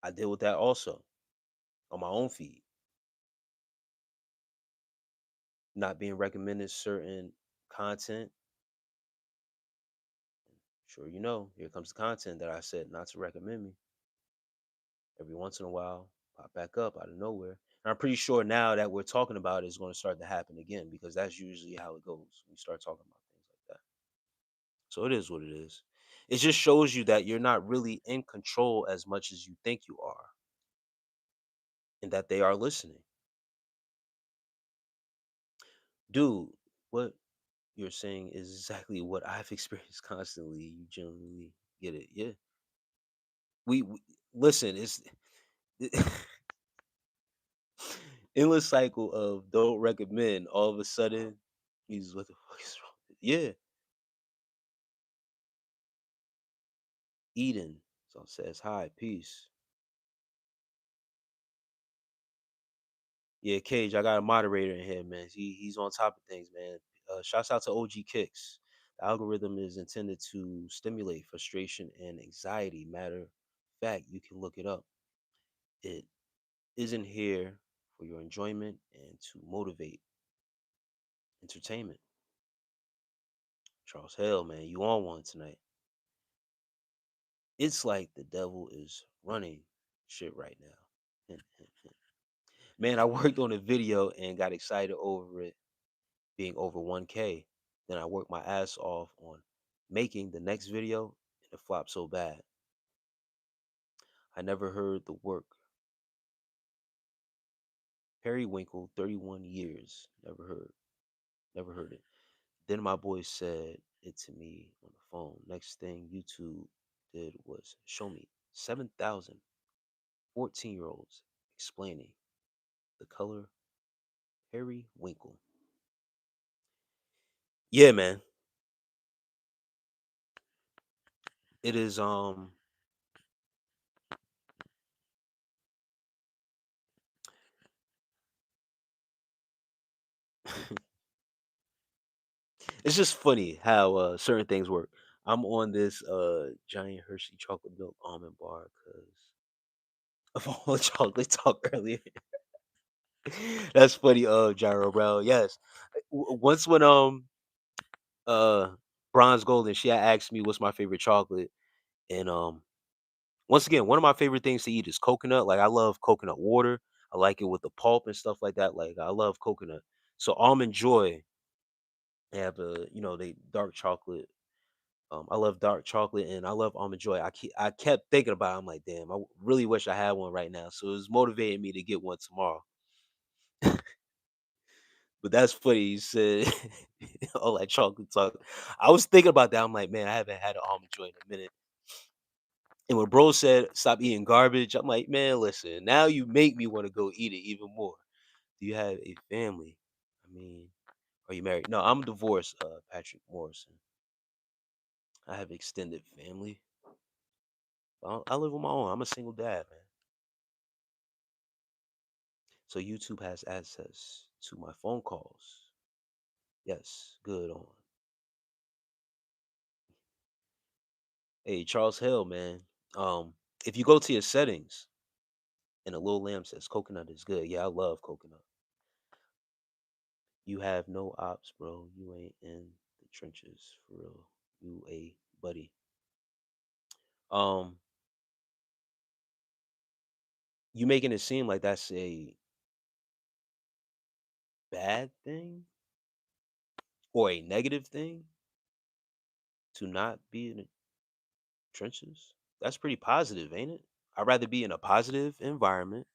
I deal with that also on my own feed. Not being recommended certain content. Sure, here comes the content that I said not to recommend me. Every once in a while, pop back up out of nowhere. And I'm pretty sure now that we're talking about it is going to start to happen again because that's usually how it goes. We start talking about things like that. So it is what it is. It just shows you that you're not really in control as much as you think you are and that they are listening. Dude, what you're saying is exactly what I've experienced constantly. You genuinely get it. Yeah. We listen, it's endless cycle of don't recommend. All of a sudden, he's what the fuck is wrong? Yeah, Eden. So says hi, peace. Yeah, Cage, I got a moderator in here, man. He's on top of things, man. Shouts out to OG Kicks. The algorithm is intended to stimulate frustration and anxiety. Matter of fact, you can look it up. It isn't here for your enjoyment and to motivate entertainment. Charles Hell, man, you on one tonight. It's like the devil is running shit right now. Man, I worked on a video and got excited over it being over 1K. Then I worked my ass off on making the next video and it flopped so bad. I never heard the work. Periwinkle, 31 years. Never heard it. Then my boy said it to me on the phone. Next thing YouTube did was show me 7,000 14-year-olds explaining the color periwinkle. Yeah, man. It is it's just funny how certain things work. I'm on this giant Hershey chocolate milk almond bar because of all the chocolate talk earlier. That's funny, Gyro Bro. Yes. Once when uh Bronze Golden, she had asked me what's my favorite chocolate. And once again, one of my favorite things to eat is coconut. Like I love coconut water. I like it with the pulp and stuff like that. Like I love coconut. So Almond Joy, they have they dark chocolate. I love dark chocolate and I love almond joy. I kept thinking about it. I'm like, damn, really wish I had one right now. So it was motivating me to get one tomorrow. But that's funny. You said all that chocolate talk. I was thinking about that. I'm like, man, I haven't had an almond joy in a minute. And when bro said stop eating garbage, I'm like, man, listen, now you make me want to go eat it even more. Do you have a family? I mean, are you married? No, I'm divorced, Patrick Morrison. I have extended family. I live on my own. I'm a single dad, man. So YouTube has access to my phone calls. Yes, good on. Hey, Charles Hill, man. If you go to your settings and a little lamb says coconut is good. Yeah, I love coconut. You have no ops, bro. You ain't in the trenches for real. You a buddy. Um, you making it seem like that's a bad thing or a negative thing to not be in the trenches. That's pretty positive, ain't it? I'd rather be in a positive environment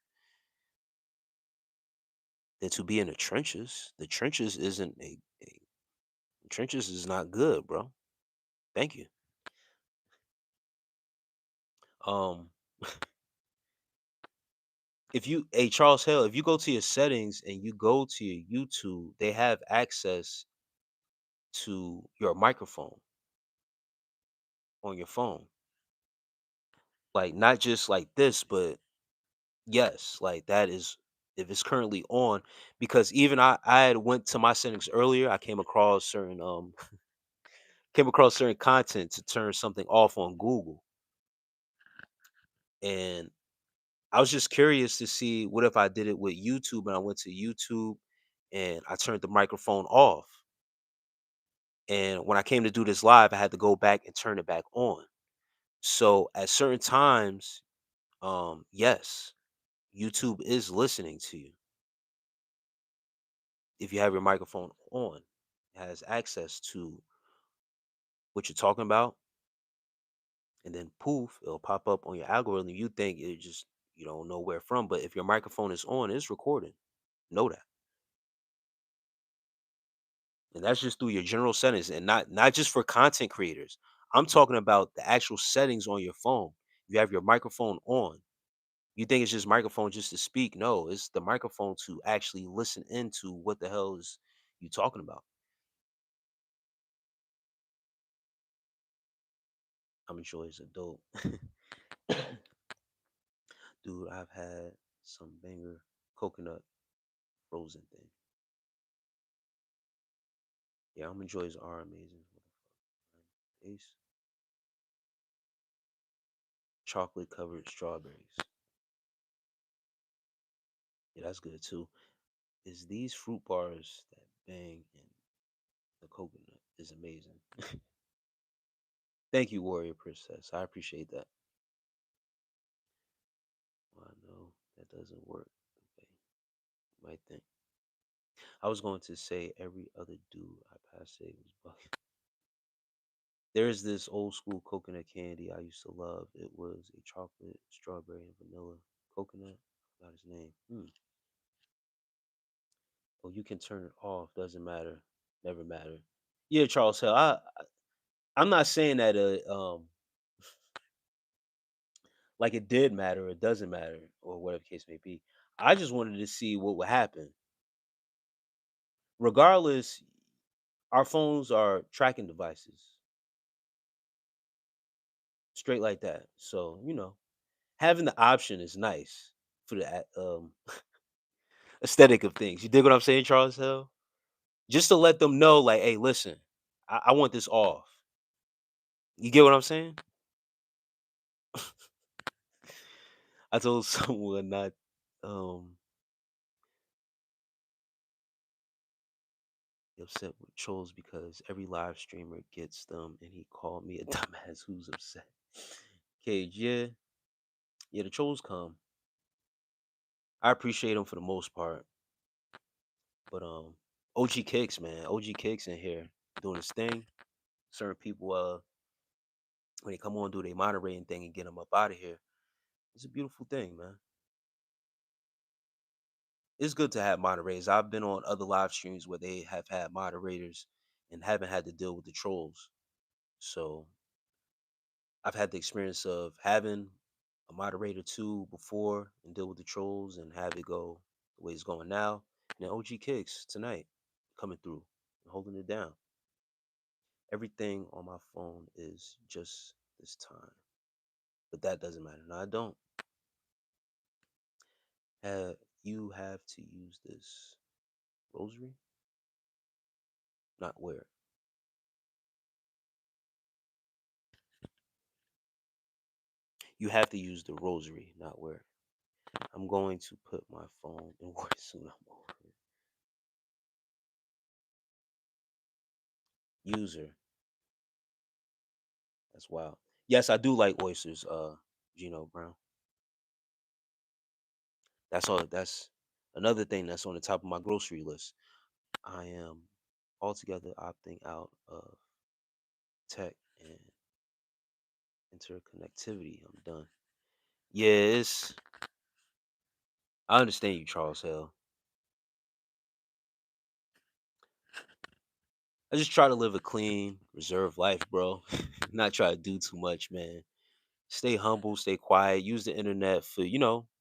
than to be in the trenches. The trenches isn't a trenches is not good, bro. Thank you. Um, If you, hey Charles Hill, if you go to your settings and you go to your YouTube, they have access to your microphone on your phone. Like not just like this, but yes, like that is if it's currently on, because even I had went to my settings earlier, I came across certain came across certain content to turn something off on Google. And I was just curious to see what if I did it with YouTube and I went to YouTube and I turned the microphone off. And when I came to do this live, I had to go back and turn it back on. So at certain times, yes, YouTube is listening to you if you have your microphone on. It has access to what you're talking about, and then poof, it'll pop up on your algorithm. You think it just you don't know where from, but if your microphone is on, it's recording. Know that. And that's just through your general settings and not just for content creators. I'm talking about the actual settings on your phone. You have your microphone on. You think it's just microphone just to speak? No, it's the microphone to actually listen into what the hell is you talking about. I'm enjoying is adult. Dude, I've had some banger coconut frozen thing. Yeah, I'm enjoys are amazing. Ace chocolate covered strawberries. Yeah, that's good too. Is these fruit bars that bang and the coconut is amazing. Thank you, Warrior Princess. I appreciate that. Well, I know that doesn't work. Okay, you might think. I was going to say every other dude I passed it was bugging. There's this old school coconut candy I used to love. It was a chocolate, strawberry, and vanilla coconut. I forgot his name. Oh, you can turn it off. Doesn't matter. Never matter. Yeah, Charles Hill. I'm not saying that like it did matter or it doesn't matter or whatever the case may be. I just wanted to see what would happen. Regardless, our phones are tracking devices, straight like that. So having the option is nice for the aesthetic of things. You dig what I'm saying, Charles Hill? Just to let them know, like, hey, listen, I want this off. You get what I'm saying? I told someone not um upset with trolls because every live streamer gets them, and he called me a dumbass who's upset. Cage, yeah, yeah, the trolls come. I appreciate them for the most part, but OG Kicks, man, OG Kicks in here doing his thing. Certain people, when they come on, do their moderating thing and get them up out of here. It's a beautiful thing, man. It's good to have moderators. I've been on other live streams where they have had moderators and haven't had to deal with the trolls. So I've had the experience of having a moderator too before and deal with the trolls and have it go the way it's going now. And then OG Kicks tonight coming through and holding it down. Everything on my phone is just this time. But that doesn't matter. No, I don't. Have you have to use this rosary? Not where. You have to use the rosary, not where. I'm going to put my phone in where soon I'm over. User. That's wild. Yes, I do like oysters, Gino Brown. That's all that's another thing that's on the top of my grocery list. I am altogether opting out of tech and interconnectivity. I'm done. Yeah, it's I understand you, Charles Hill. I just try to live a clean, reserved life, bro. Not try to do too much, man. Stay humble, stay quiet, use the internet for,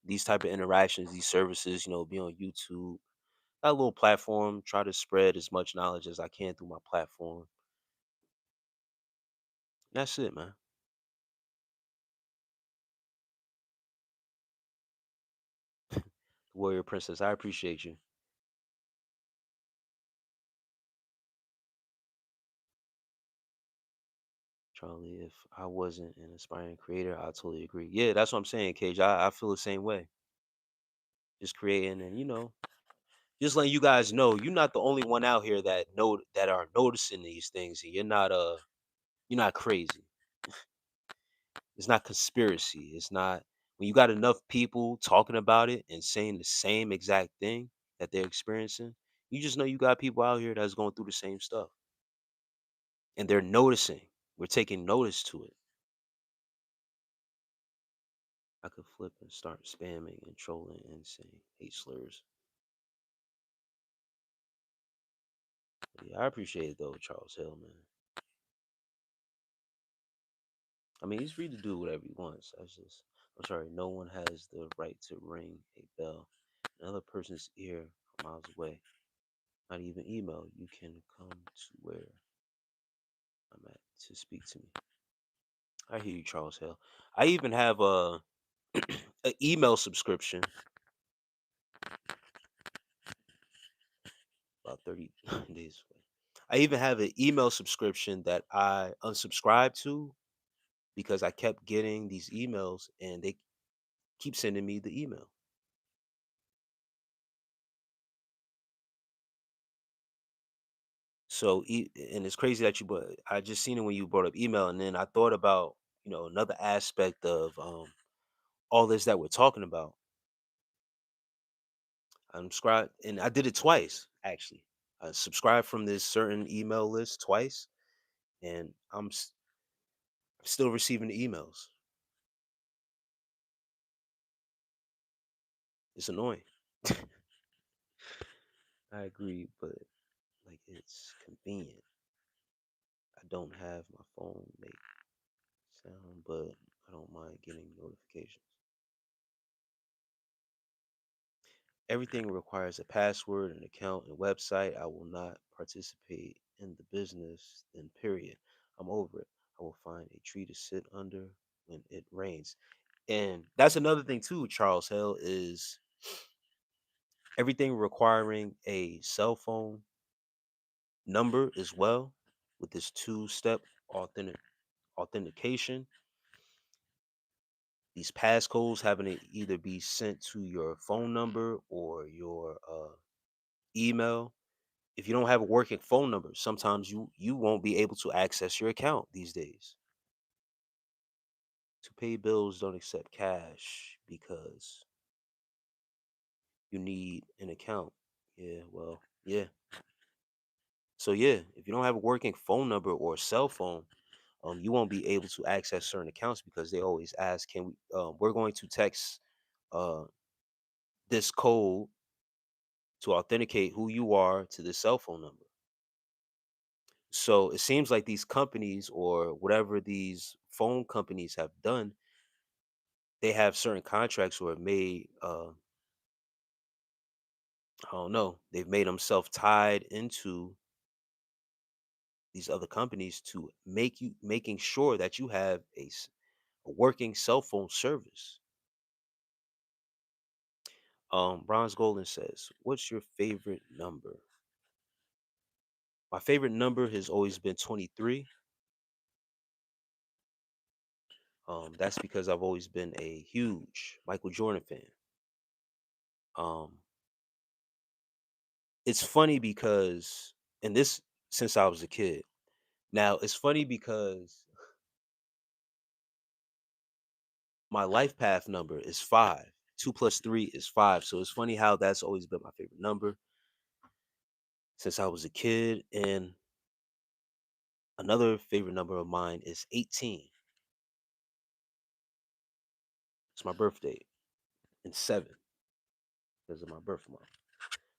these type of interactions, these services, be on YouTube. Got a little platform, try to spread as much knowledge as I can through my platform. That's it, man. Warrior Princess, I appreciate you. Charlie, if I wasn't an aspiring creator, I totally agree. Yeah, that's what I'm saying, Cage. I feel the same way. Just creating and just letting you guys know you're not the only one out here that are noticing these things, and you're not crazy. It's not conspiracy. It's not when you got enough people talking about it and saying the same exact thing that they're experiencing, you just know you got people out here that's going through the same stuff. And they're noticing. We're taking notice to it. I could flip and start spamming and trolling and saying hate slurs. Yeah, I appreciate it though, Charles Hill, man. I mean, he's free to do whatever he wants. I'm sorry, no one has the right to ring a bell in another person's ear from miles away. Not even email. You can come to where I'm at to speak to me. I hear you, Charles Hill. I even have a email subscription about 30 days away. I even have an email subscription that I unsubscribed to because I kept getting these emails and they keep sending me the email. So, and it's crazy that I just seen it when you brought up email, and then I thought about, another aspect of all this that we're talking about. I subscribed, and I did it twice actually. I subscribed from this certain email list twice, and still receiving the emails. It's annoying. I agree, but like it's convenient. I don't have my phone make sound, but I don't mind getting notifications. Everything requires a password, an account, and website. I will not participate in the business, then period. I'm over it. I will find a tree to sit under when it rains. And that's another thing too, Charles Hell, is everything requiring a cell phone number as well with this two-step authentic authentication. These passcodes having to either be sent to your phone number or your email. If you don't have a working phone number, sometimes you won't be able to access your account these days. To pay bills, don't accept cash because you need an account. Yeah, well, yeah. So yeah, if you don't have a working phone number or a cell phone, you won't be able to access certain accounts because they always ask, "Can we? We're going to text uh, this code to authenticate who you are to this cell phone number." So it seems like these companies or whatever these phone companies have done, they have certain contracts or made I don't know, they've made themselves tied into these other companies to making sure that you have a working cell phone service. Bronze Golden says, "What's your favorite number?" My favorite number has always been 23. That's because I've always been a huge Michael Jordan fan. Um, it's funny because, and this since I was a kid. Now it's funny because my life path number is 5. 2 plus 3 is 5. So it's funny how that's always been my favorite number since I was a kid. And another favorite number of mine is 18. It's my birthday and 7 because of my birth month,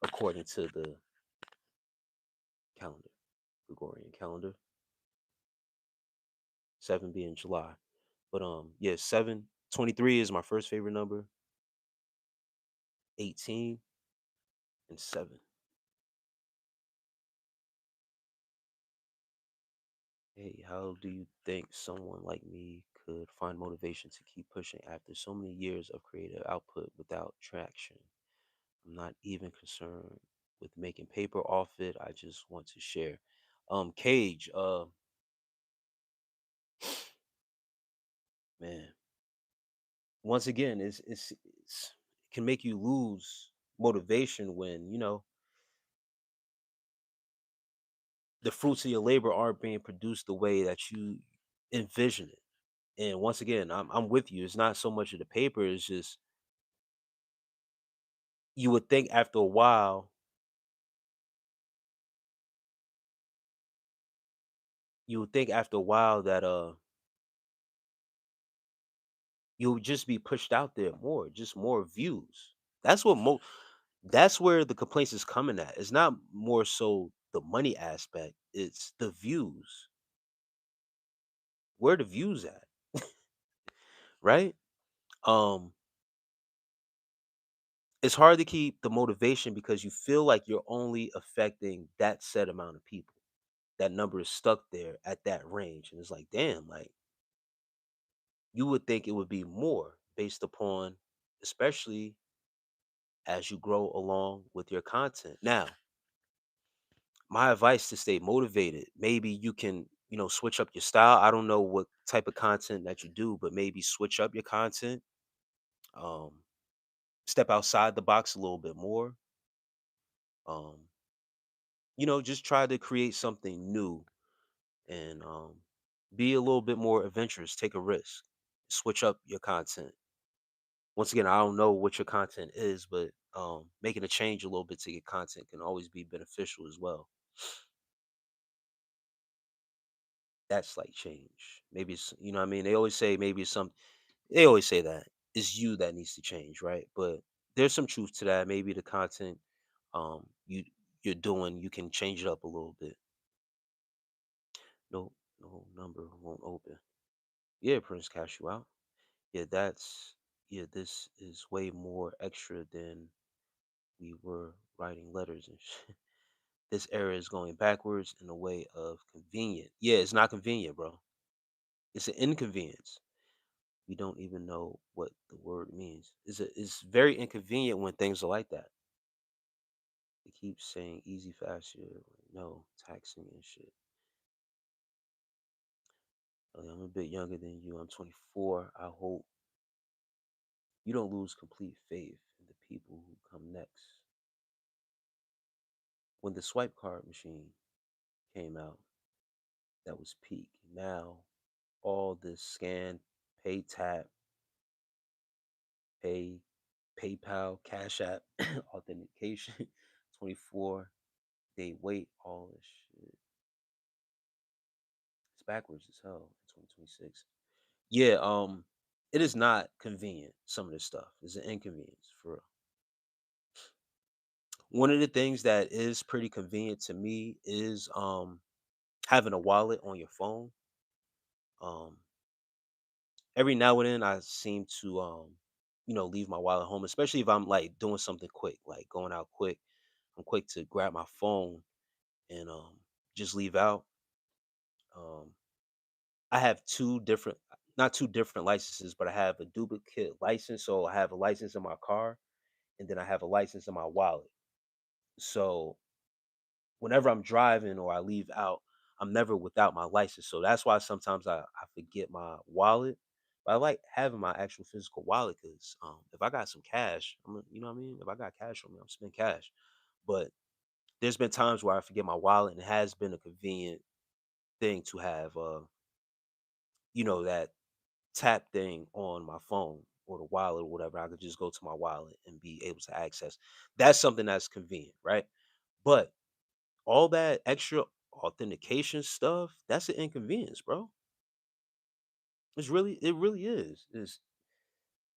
according to the calendar, Gregorian calendar. 7 being July. But yeah, 23 is my first favorite number. 18 and 7. Hey, how do you think someone like me could find motivation to keep pushing after so many years of creative output without traction? I'm not even concerned with making paper off it. I just want to share. Cage, man, once again, it can make you lose motivation when, the fruits of your labor aren't being produced the way that you envision it. And once again, I'm with you. It's not so much of the paper, it's just you would think after a while, that you'll just be pushed out there more, just more views. That's what that's where the complaints is coming at. It's not more so the money aspect, it's the views. Where the views at, right? Um it's hard to keep the motivation because you feel like you're only affecting that set amount of people. That number is stuck there at that range. And it's like, damn, like you would think it would be more based upon, especially as you grow along with your content. Now, my advice to stay motivated, maybe you can, switch up your style. I don't know what type of content that you do, but maybe switch up your content. Um, Step outside the box a little bit more. Um, just try to create something new and be a little bit more adventurous. Take a risk. Switch up your content. Once again, I don't know what your content is, but making a change a little bit to your content can always be beneficial as well. That's like change. Maybe it's, what I mean? They always say maybe it's some, they always say that it's you that needs to change, right? But there's some truth to that. Maybe the content you're doing, you can change it up a little bit. No, no number won't open. Yeah, Prince cash you out. Yeah, this is way more extra than we were writing letters and shit. This era is going backwards in a way of convenient. Yeah, it's not convenient, bro. It's an inconvenience. We don't even know what the word means. It's very inconvenient when things are like that. They keep saying easy, faster, no, taxing and shit. I'm a bit younger than you. I'm 24. I hope you don't lose complete faith in the people who come next. When the swipe card machine came out, that was peak. Now, all this scan, pay tap, pay, PayPal, Cash App, authentication, 24 day wait, all this shit. It's backwards as hell in 2026. Yeah, it is not convenient, some of this stuff. It's an inconvenience for real. One of the things that is pretty convenient to me is having a wallet on your phone. Um every now and then I seem to leave my wallet home, especially if I'm like doing something quick, like going out quick. I'm quick to grab my phone and just leave out. Um I have two different, not two different licenses, but I have a duplicate license. So I have a license in my car and then I have a license in my wallet. So whenever I'm driving or I leave out, I'm never without my license. So that's why sometimes I forget my wallet. But I like having my actual physical wallet because if I got some cash, you know what I mean? If I got cash on me, I'm spend cash. But there's been times where I forget my wallet and it has been a convenient thing to have, that tap thing on my phone or the wallet or whatever. I could just go to my wallet and be able to access. That's something that's convenient, right? But all that extra authentication stuff, that's an inconvenience, bro. It really is.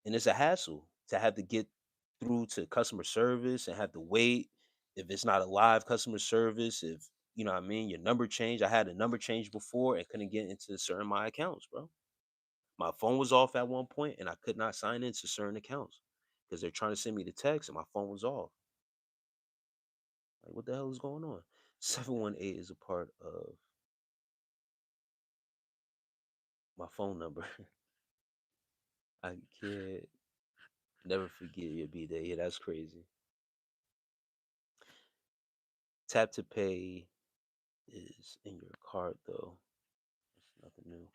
And it's a hassle to have to get through to customer service and have to wait if it's not a live customer service, if you know what I mean, your number changed. I had a number change before and couldn't get into certain my accounts, bro. My phone was off at one point and I could not sign into certain accounts. because they're trying to send me the text and my phone was off. Like, what the hell is going on? 718 is a part of my phone number. I can't never forget your B day. Yeah, that's crazy. Tap to pay is in your card though. It's nothing new.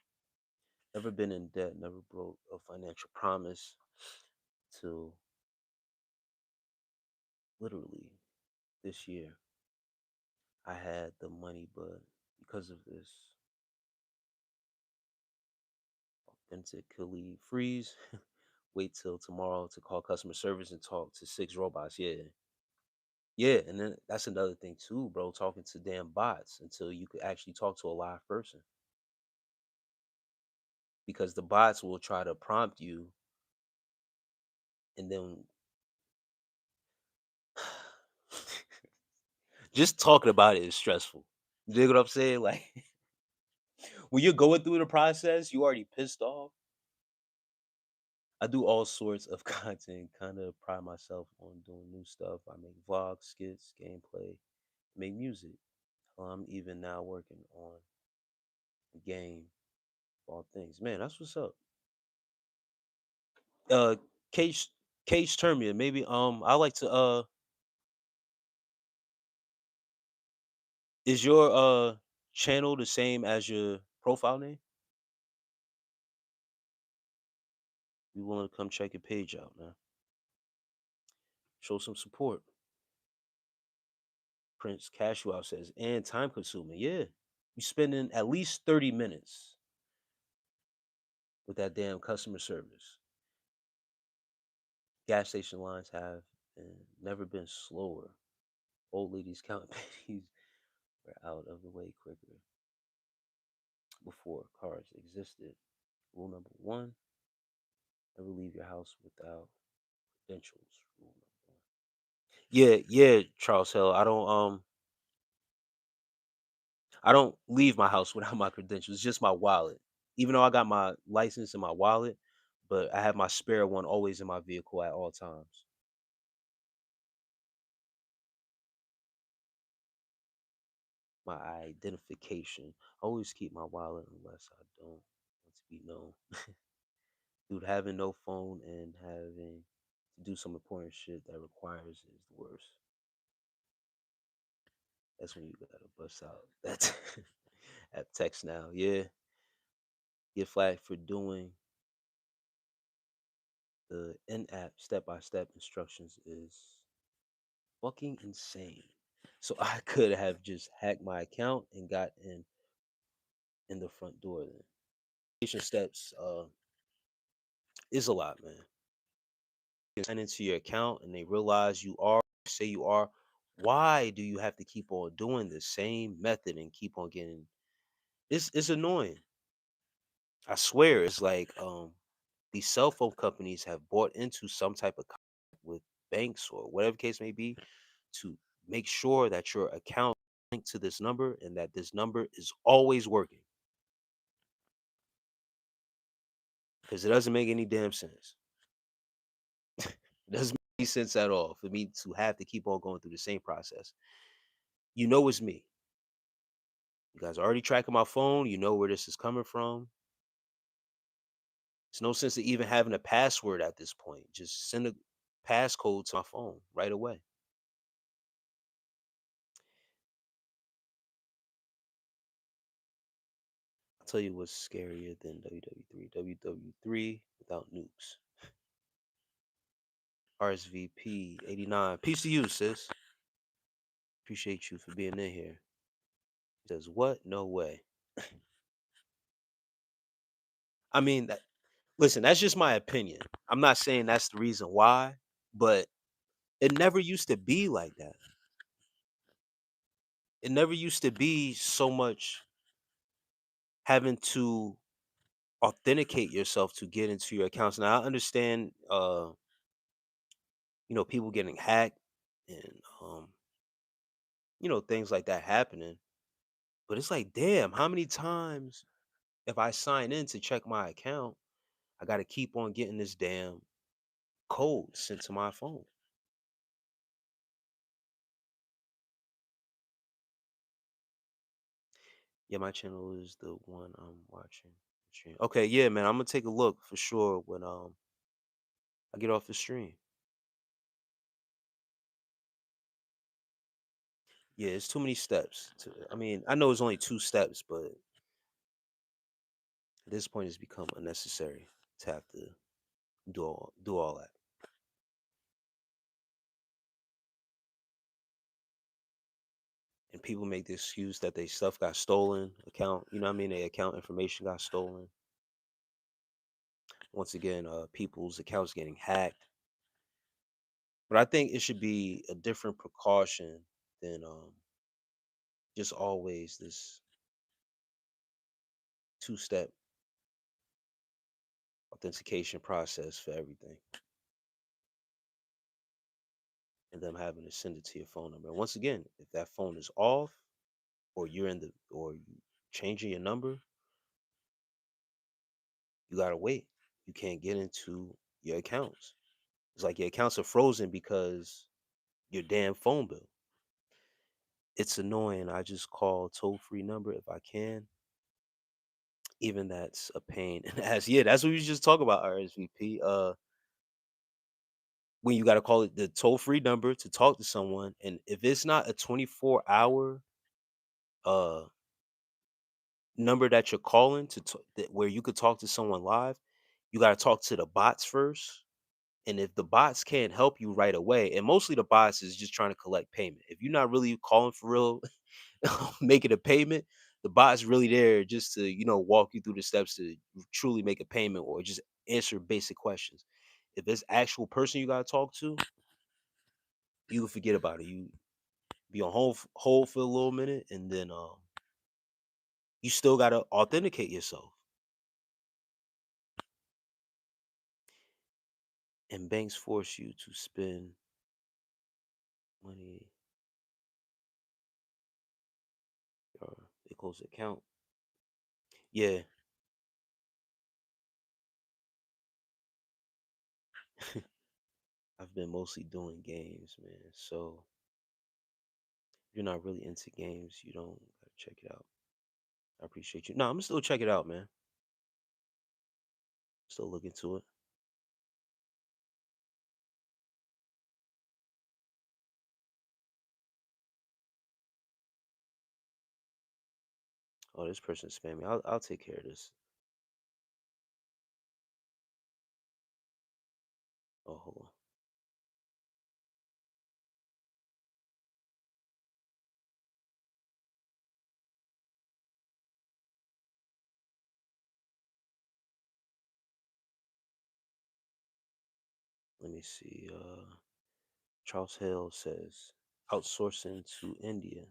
Never been in debt, never broke a financial promise till literally this year. I had the money, but because of this authentically freeze, wait till tomorrow to call customer service and talk to six robots. Yeah. Yeah, and then that's another thing too, bro. Talking to damn bots until you could actually talk to a live person, because the bots will try to prompt you, and then just talking about it is stressful. You dig what I'm saying? Like when you're going through the process, you already pissed off. I do all sorts of content, kind of pride myself on doing new stuff. I make vlogs, skits, gameplay, make music. I'm even now working on a game, of all things. Man, that's what's up. Uh, Cage, Cage Termia. Maybe I like to is your channel the same as your profile name? You want to come check your page out, man? Show some support. Prince Cashew out says, and time consuming. Yeah, you spending at least 30 minutes with that damn customer service. Gas station lines have never been slower. Old ladies count pennies were out of the way quicker before cars existed. Rule number one: never leave your house without credentials. Rule number one. Yeah, yeah, Charles Hill. I don't leave my house without my credentials. Just my wallet. Even though I got my license in my wallet, but I have my spare one always in my vehicle at all times. My identification. I always keep my wallet unless I don't want to be known. Dude, having no phone and having to do some important shit that requires is the worst. That's when you gotta bust out that at text now. Yeah, get flagged for doing the in-app step-by-step instructions is fucking insane. So I could have just hacked my account and got in the front door. Then steps is a lot, man. Sign into your account and they realize you are, say you are. Why do you have to keep on doing the same method and keep on getting? It's annoying. I swear, it's like these cell phone companies have bought into some type of contract with banks or whatever case may be to make sure that your account is linked to this number and that this number is always working, because it doesn't make any damn sense. It doesn't make any sense at all for me to have to keep on going through the same process. You know it's me. You guys are already tracking my phone. You know where this is coming from. It's no sense to even having a password at this point. Just send a passcode to my phone right away. I'll tell you what's scarier than WW3. WW3 without nukes. RSVP 89. Peace to you, sis. Appreciate you for being in here. He says, what? No way. I mean, listen, that's just my opinion. I'm not saying that's the reason why, but it never used to be like that. It never used to be so much having to authenticate yourself to get into your accounts. Now I understand people getting hacked and things like that happening. But it's like, damn, how many times if I sign in to check my account, I gotta keep on getting this damn code sent to my phone. Yeah, my channel is the one I'm watching. Stream. Okay, yeah, man, I'm gonna take a look for sure when I get off the stream. Yeah, it's too many steps. I mean, I know it's only two steps, but at this point, it's become unnecessary to have to do all that. And people make the excuse that they stuff got stolen, account, you know what I mean? Their account information got stolen. Once again, people's accounts getting hacked. But I think it should be a different precaution than just always this two-step authentication process for everything, and them having to send it to your phone number. And once again, if that phone is off, or you're in the or you changing your number, you gotta wait. You can't get into your accounts. It's like your accounts are frozen because your damn phone bill. It's annoying. I just call toll free number if I can. Even that's a pain. And as yeah, that's what we just talk about RSVP. When you got to call it the toll free number to talk to someone, and if it's not a 24-hour uh number that you're calling where you could talk to someone live, you got to talk to the bots first. And if the bots can't help you right away, and mostly the bots is just trying to collect payment. If you're not really calling for real, making a payment, the bot's really there just to, walk you through the steps to truly make a payment or just answer basic questions. If it's actual person you gotta talk to, you can forget about it. You be on hold for a little minute, and then you still gotta authenticate yourself. And banks force you to spend money or they close the account. Yeah. I've been mostly doing games, man. So if you're not really into games, you don't gotta check it out. I appreciate you. No, I'm gonna still check it out, man. Still look into it. Oh, this person's spamming. I'll take care of this. Oh, hold on. Let me see. Charles Hill says outsourcing to India.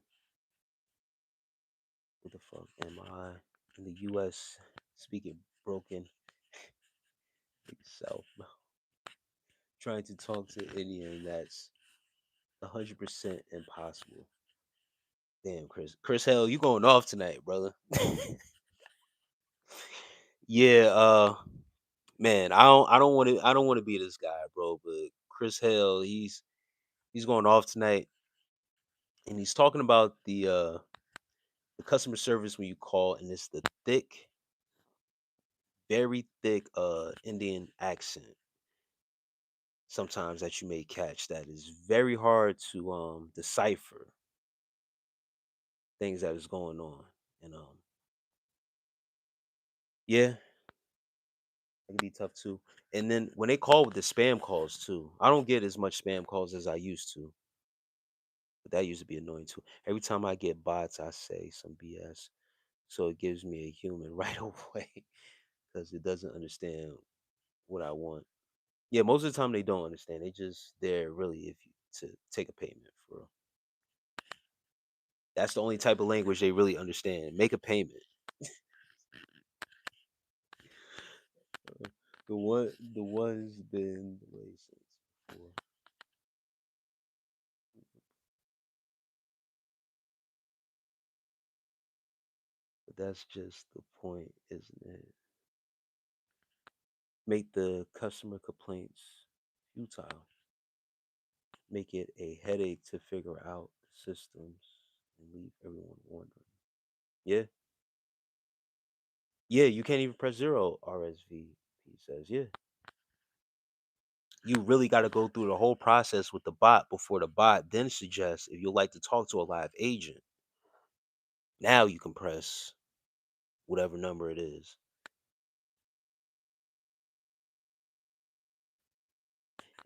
What the fuck am I in the U.S. speaking broken South? Trying to talk to Indian, that's 100% impossible. Damn, Chris. Chris Hell, you going off tonight, brother. Yeah, man, I don't want to be this guy, bro, but Chris Hell, he's going off tonight, and he's talking about the customer service when you call, and it's the thick, very thick Indian accent sometimes that you may catch that is very hard to decipher things that is going on. And yeah, it can be tough too. And then when they call with the spam calls too, I don't get as much spam calls as I used to, but that used to be annoying too. Every time I get bots, I say some BS. So it gives me a human right away because it doesn't understand what I want. Yeah, most of the time they don't understand. They just there really if you to take a payment for real. That's the only type of language they really understand. Make a payment. The one's been the way since before. But that's just the point, isn't it? Make the customer complaints futile. Make it a headache to figure out the systems and leave everyone wondering. Yeah, yeah, you can't even press zero RSV. He says, yeah, you really got to go through the whole process with the bot before the bot then suggests if you'd like to talk to a live agent. Now you can press whatever number it is.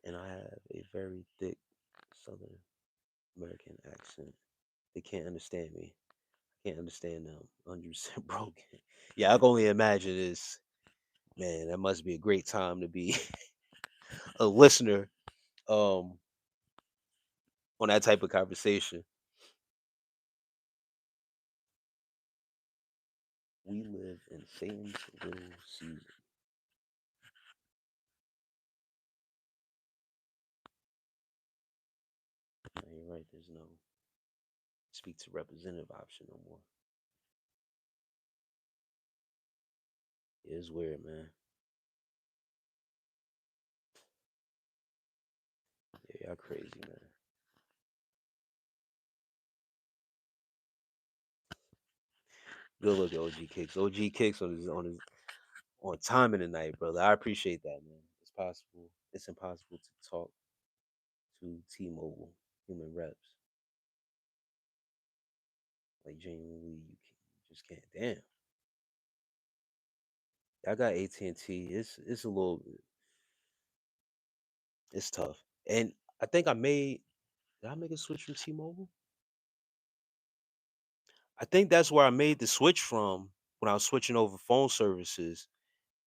And I have a very thick Southern American accent. They can't understand me. Can't understand them. 100% broken. Yeah, I can only imagine this. Man, that must be a great time to be a listener um on that type of conversation. We live in Satan's little season. No, you're right. There's no speak to representative option no more. It is weird, man. Yeah, y'all crazy, man. Good look at OG Kicks. OG Kicks on his on time in the night, brother. I appreciate that, man. It's possible. It's impossible to talk to T-Mobile human reps. Like genuinely, you just can't. Damn, I got AT&T. It's a little. It's tough, and I think I made. Did I make a switch from T-Mobile? I think that's where I made the switch from when I was switching over phone services,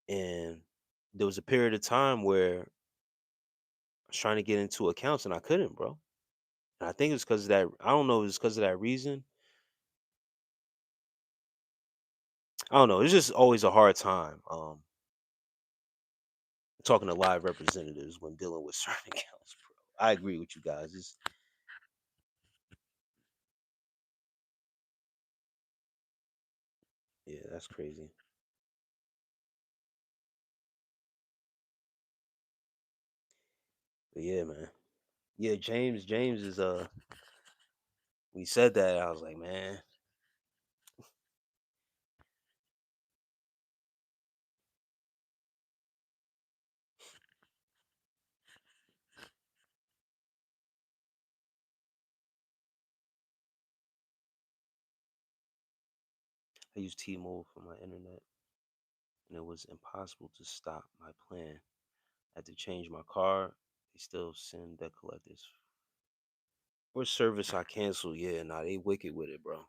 and there was a period of time where I was trying to get into accounts and I couldn't, bro. And I think it's because of that. I don't know. If it's because of that reason. I don't know. It's just always a hard time. Talking to live representatives when dealing with certain accounts, bro. I agree with you guys. It's yeah, that's crazy. But yeah, man. Yeah, James is we said that, I was like, man, I use T-Mobile for my internet and it was impossible to stop my plan. I had to change my car. They still send debt collectors. For service I cancel, yeah, nah, they wicked with it, bro.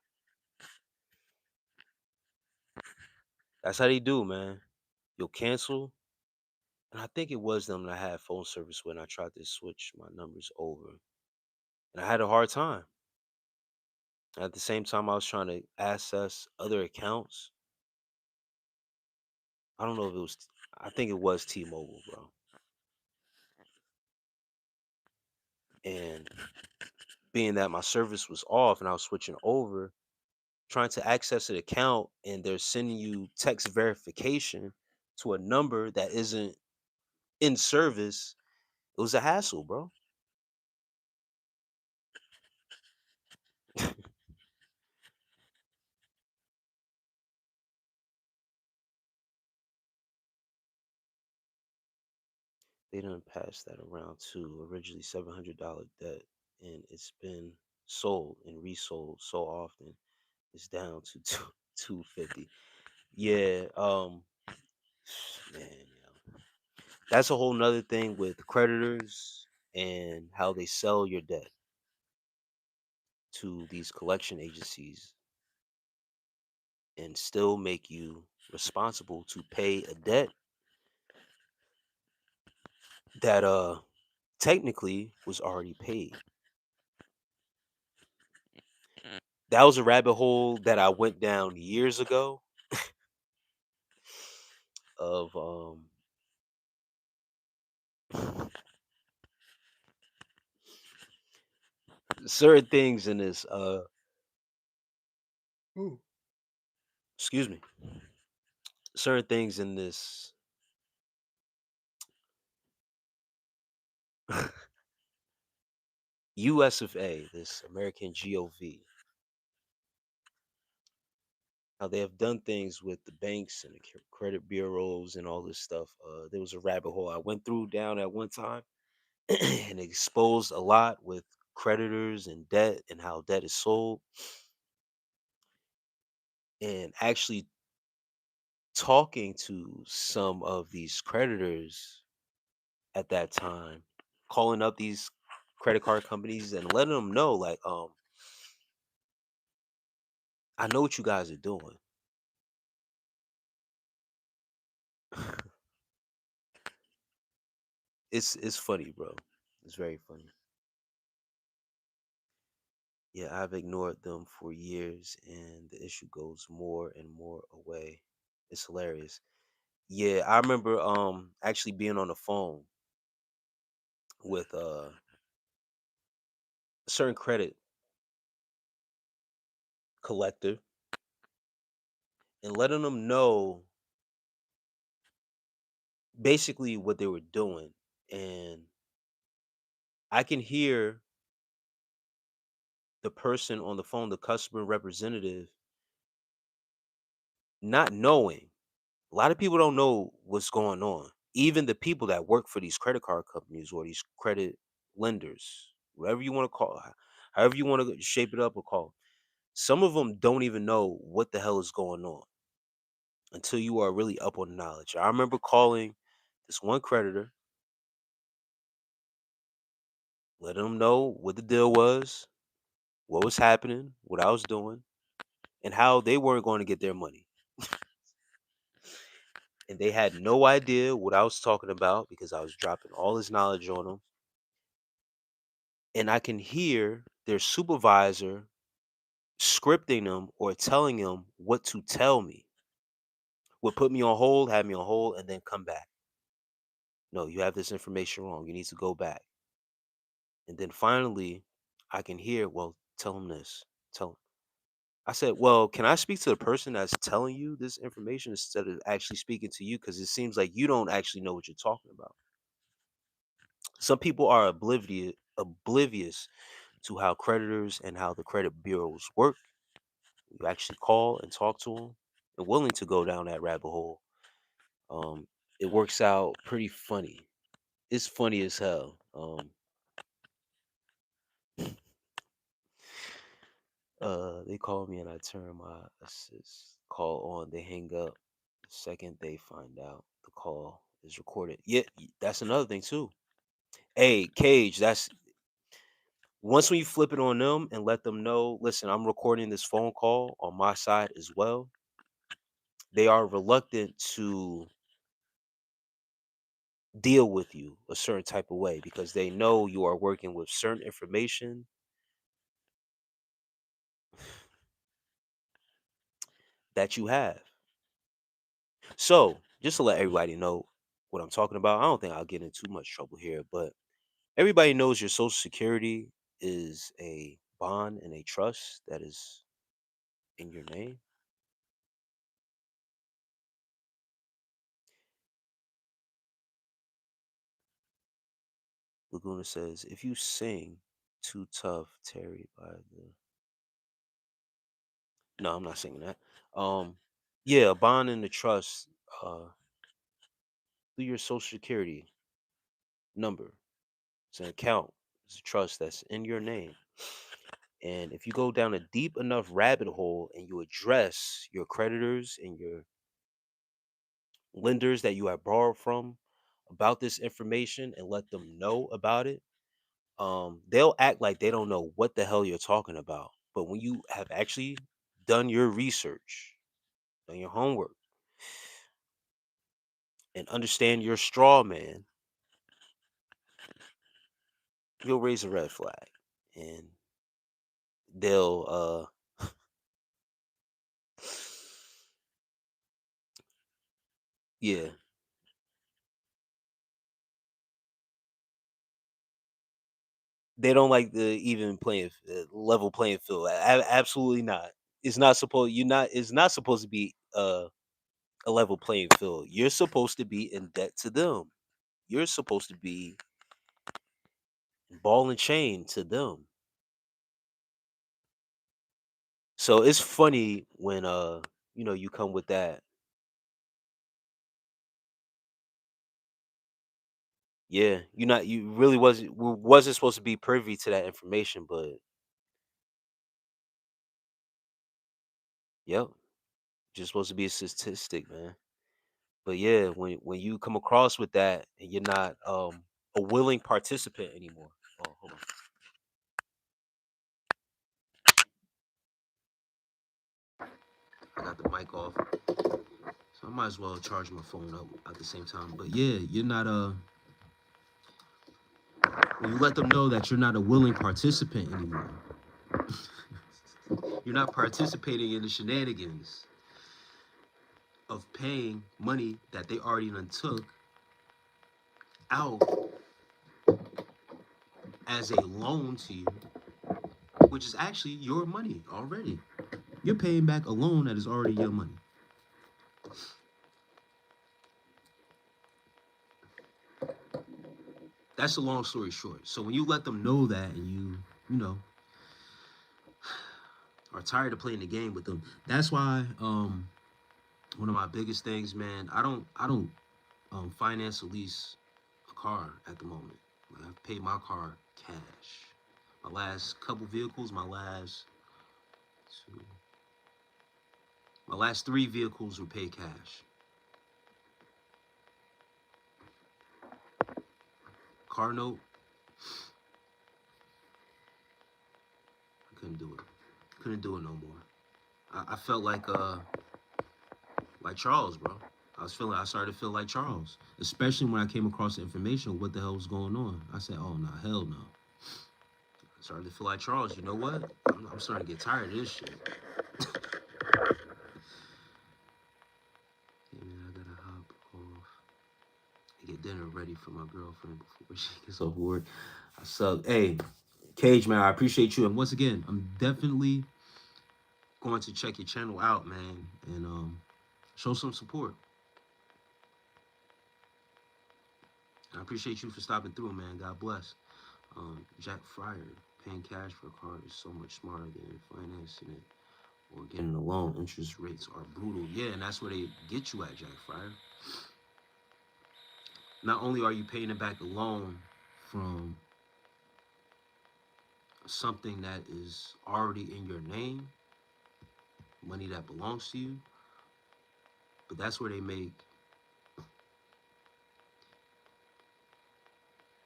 That's how they do, man. You'll cancel. And I think it was them that I had phone service when I tried to switch my numbers over. And I had a hard time. At the same time, I was trying to access other accounts. I don't know if it was, I think it was T Mobile, bro. And being that my service was off and I was switching over, trying to access an account and they're sending you text verification to a number that isn't in service, it was a hassle, bro. They done passed that around too. Originally $700 debt, and it's been sold and resold so often. It's down to 250. Yeah, man, that's a whole nother thing with creditors and how they sell your debt to these collection agencies and still make you responsible to pay a debt that technically was already paid. That was a rabbit hole that I went down years ago of certain things in this Ooh. Excuse me, certain things in this US of A, this American GOV, how they have done things with the banks and the credit bureaus and all this stuff. There was a rabbit hole I went through down at one time and it exposed a lot with creditors and debt and how debt is sold, and actually talking to some of these creditors at that time, calling up these credit card companies and letting them know, like, I know what you guys are doing. It's funny, bro. It's very funny. Yeah, I've ignored them for years, and the issue goes more and more away. It's hilarious. Yeah, I remember actually being on the phone with a certain credit collector and letting them know basically what they were doing. And I can hear the person on the phone, the customer representative, not knowing. A lot of people don't know what's going on. Even the people that work for these credit card companies or these credit lenders, whatever you want to call, however you want to shape it up or call. Some of them don't even know what the hell is going on until you are really up on the knowledge. I remember calling this one creditor, letting them know what the deal was, what was happening, what I was doing, and how they weren't going to get their money. And they had no idea what I was talking about because I was dropping all this knowledge on them. And I can hear their supervisor scripting them or telling them what to tell me. Would put me on hold, have me on hold, and then come back. No, you have this information wrong. You need to go back. And then finally, I can hear, well, tell them this. Tell 'em. I said, well, can I speak to the person that's telling you this information instead of actually speaking to you? Because it seems like you don't actually know what you're talking about. Some people are oblivious to how creditors and how the credit bureaus work. You actually call and talk to them and willing to go down that rabbit hole. Um, it works out pretty funny. It's funny as hell. They call me and I turn my assist call on. They hang up. The second they find out the call is recorded. Yeah, that's another thing too. Hey, Cage, that's once when you flip it on them and let them know, listen, I'm recording this phone call on my side as well. They are reluctant to deal with you a certain type of way because they know you are working with certain information that you have. So, just to let everybody know what I'm talking about, I don't think I'll get in too much trouble here, but everybody knows your social security is a bond and a trust that is in your name. Laguna says, if you sing Too Tough, Terry by the. No, I'm not singing that. Um, yeah, a bond and a trust through your social security number. It's an account. It's a trust that's in your name. And if you go down a deep enough rabbit hole and you address your creditors and your lenders that you have borrowed from about this information and let them know about it, they'll act like they don't know what the hell you're talking about. But when you have actually done your research, done your homework, and understand your straw man, you'll raise a red flag. And they'll yeah, they don't like the even playing level playing field. Absolutely not. It's not supposed you not it's not supposed to be a level playing field. You're supposed to be in debt to them. You're supposed to be ball and chain to them. So it's funny when you come with that. Yeah, you really wasn't supposed to be privy to that information, but yep, just supposed to be a statistic, man. But yeah, when you come across with that and you're not a willing participant anymore. Oh, hold on. I got the mic off. So I might as well charge my phone up at the same time. But yeah, you're not when you let them know that you're not a willing participant anymore. You're not participating in the shenanigans of paying money that they already done took out as a loan to you, which is actually your money already. You're paying back a loan that is already your money. That's a long story short. So when you let them know that and you know, are tired of playing the game with them, that's why one of my biggest things, man, I don't finance or lease a car at the moment. Like, I've paid my car cash. My last couple vehicles, two, my last three vehicles were paid cash. Car note, I couldn't do it. Couldn't do it no more. I felt like Charles, bro. I started to feel like Charles, especially when I came across the information of what the hell was going on. I said, oh, no, hell no. I started to feel like Charles. You know what? I'm starting to get tired of this shit. Hey, man, I gotta hop off and get dinner ready for my girlfriend before she gets off work. I suck. Hey, Cage, man, I appreciate you. And once again, I'm definitely going to check your channel out, man, and show some support. I appreciate you for stopping through, man. God bless. Jack Fryer, paying cash for a car is so much smarter than financing it or getting a loan. Interest rates are brutal. Yeah, and that's where they get you at, Jack Fryer. Not only are you paying it back a loan from something that is already in your name, money that belongs to you, but that's where they make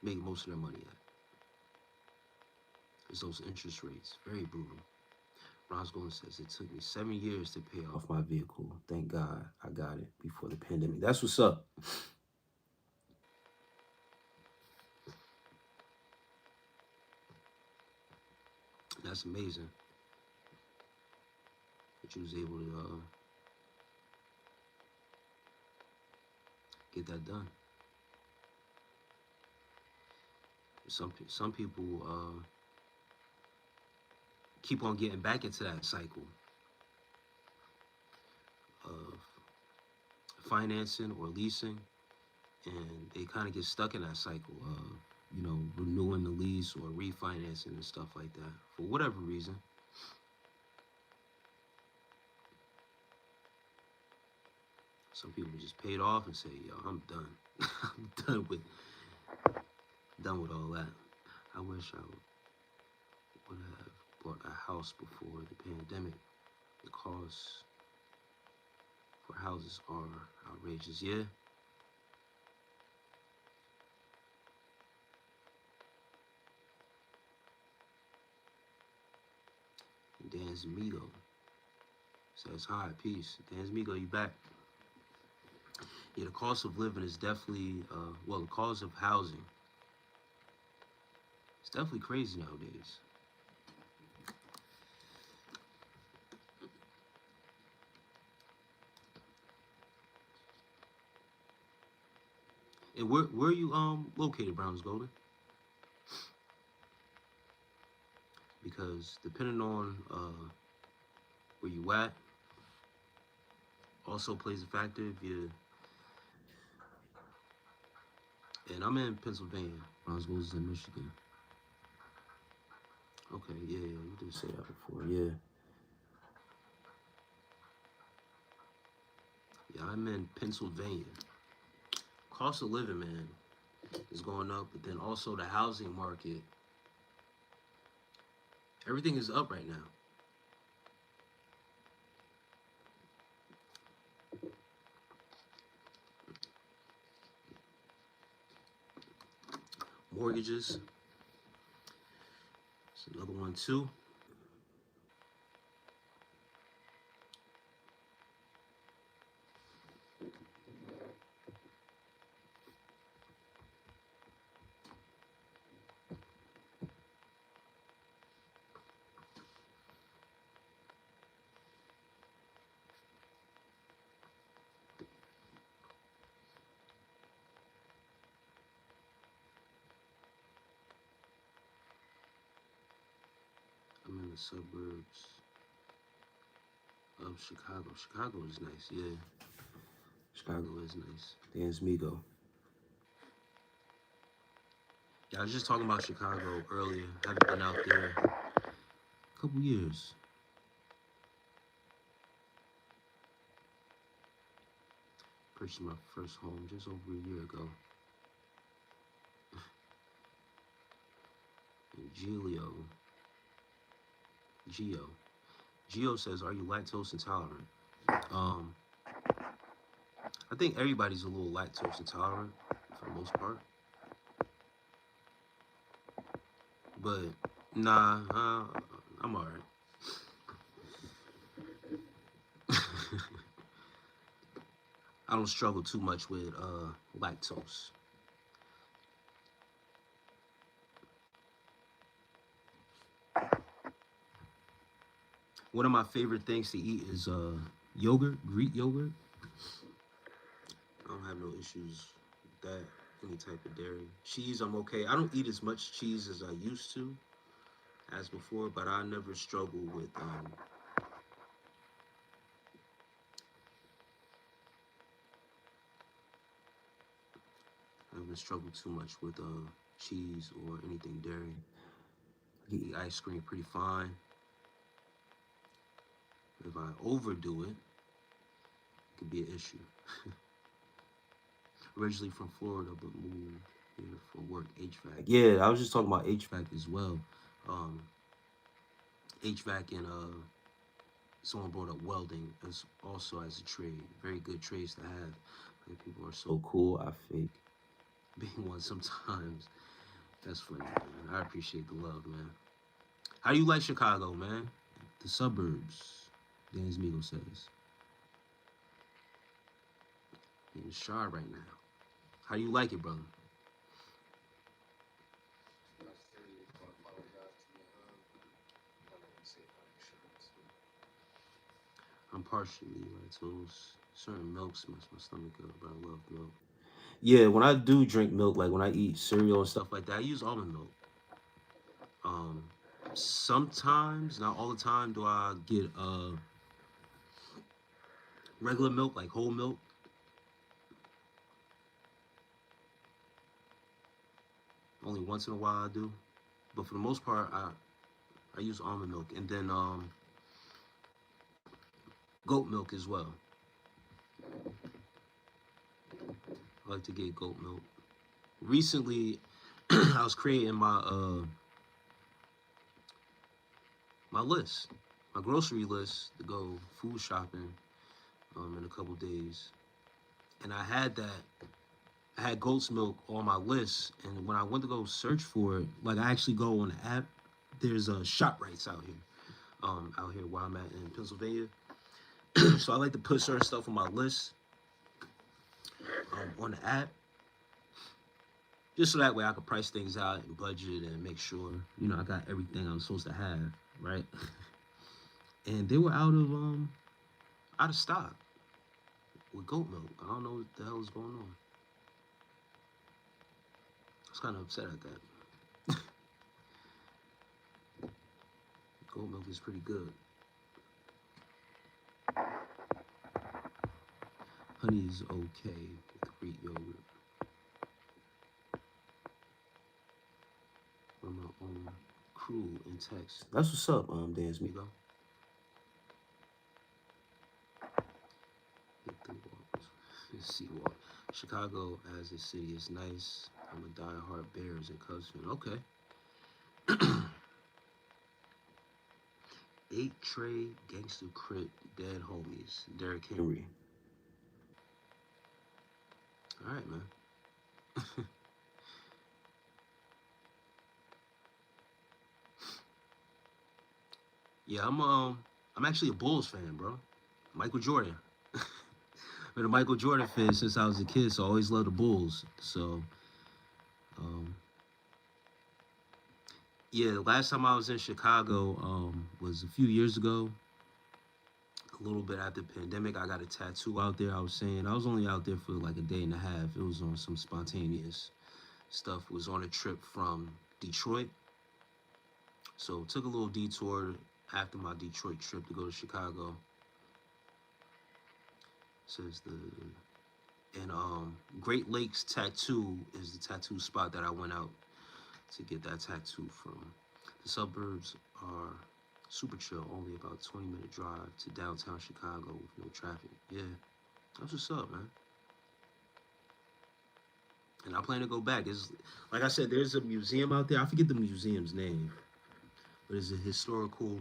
most of their money at. Is those interest rates. Very brutal. Roscoe says, it took me 7 years to pay off my vehicle. Thank God I got it before the pandemic. That's what's up. That's amazing that you was able to get that done. Some people keep on getting back into that cycle of financing or leasing, and they kind of get stuck in that cycle of renewing the lease or refinancing and stuff like that for whatever reason. Some people just paid off and say, "Yo, I'm done. I'm done with all that." I wish I would have bought a house before the pandemic. The costs for houses are outrageous. Yeah. Dan's Migo says, hi, peace. Dan's Migo, you back? Yeah, the cost of living is definitely, the cost of housing, it's definitely crazy nowadays. And where are you located, Browns Golden? Because depending on where you at, also plays a factor. If you and I'm in Pennsylvania, Browns Golden's in Michigan. Okay, yeah, you did say that before, yeah. Yeah, I'm in Pennsylvania. Cost of living, man, is going up, but then also the housing market, everything is up right now. Mortgages, it's another one too. I'm in the suburbs of Chicago. Chicago is nice, yeah. Chicago is nice. There's Migo. Yeah, I was just talking about Chicago earlier. Haven't been out there a couple years. Purchased my first home just over a year ago. And Geo says, "Are you lactose intolerant?" Um, I think everybody's a little lactose intolerant for the most part, but nah, I'm alright. I don't struggle too much with lactose. One of my favorite things to eat is yogurt, Greek yogurt. I don't have no issues with that. Any type of dairy. Cheese, I'm okay. I don't eat as much cheese as I used to, as before, but I never struggle with I haven't struggled too much with cheese or anything dairy. I can eat ice cream pretty fine. If I overdo it, it could be an issue. Originally from Florida, but moved here for work. HVAC. Yeah, I was just talking about HVAC as well. Um, HVAC and someone brought up welding as also as a trade. Very good trades to have. Like, people are so cool. I fake being one sometimes. That's funny, man. I appreciate the love, man. How do you like Chicago, man? The suburbs, Dan's Migo says. In the shower right now. How do you like it, brother? I'm partially lactose. Certain milks mess my stomach up, but I love milk. Yeah, when I do drink milk, like when I eat cereal and stuff like that, I use almond milk. Um, Sometimes, not all the time, do I get regular milk, like whole milk. Only once in a while I do, but for the most part, I use almond milk, and then goat milk as well. I like to get goat milk. Recently, I was creating my list, my grocery list to go food shopping in a couple days, and I had goat's milk on my list, and when I went to go search for it, like I actually go on the app. There's ShopRites out here where I'm at in Pennsylvania. So I like to put certain stuff on my list on the app, just so that way I can price things out and budget and make sure I got everything I'm supposed to have, right? And they were out of stock with goat milk. I don't know what the hell is going on. I was kind of upset at that. Goat milk is pretty good. Honey is okay with Greek yogurt. On my own crew in text. That's what's up, Dance Migo. Seawalk. Chicago as a city is nice. I'm a diehard Bears and Cubs fan. Okay. 8 Trey, Gangster Crit, Dead Homies, Derrick Henry. All right, man. Yeah, I'm actually a Bulls fan, bro. Michael Jordan. Been a Michael Jordan fan since I was a kid, so I always loved the Bulls. So, yeah, the last time I was in Chicago was a few years ago. A little bit after the pandemic, I got a tattoo out there. I was saying I was only out there for like a day and a half. It was on some spontaneous stuff. It was on a trip from Detroit. So took a little detour after my Detroit trip to go to Chicago. Says Great Lakes Tattoo is the tattoo spot that I went out to get that tattoo from. The suburbs are super chill, only about 20-minute drive to downtown Chicago with no traffic. Yeah, that's what's up, man. And I plan to go back. It's like I said, there's a museum out there. I forget the museum's name, but it's a historical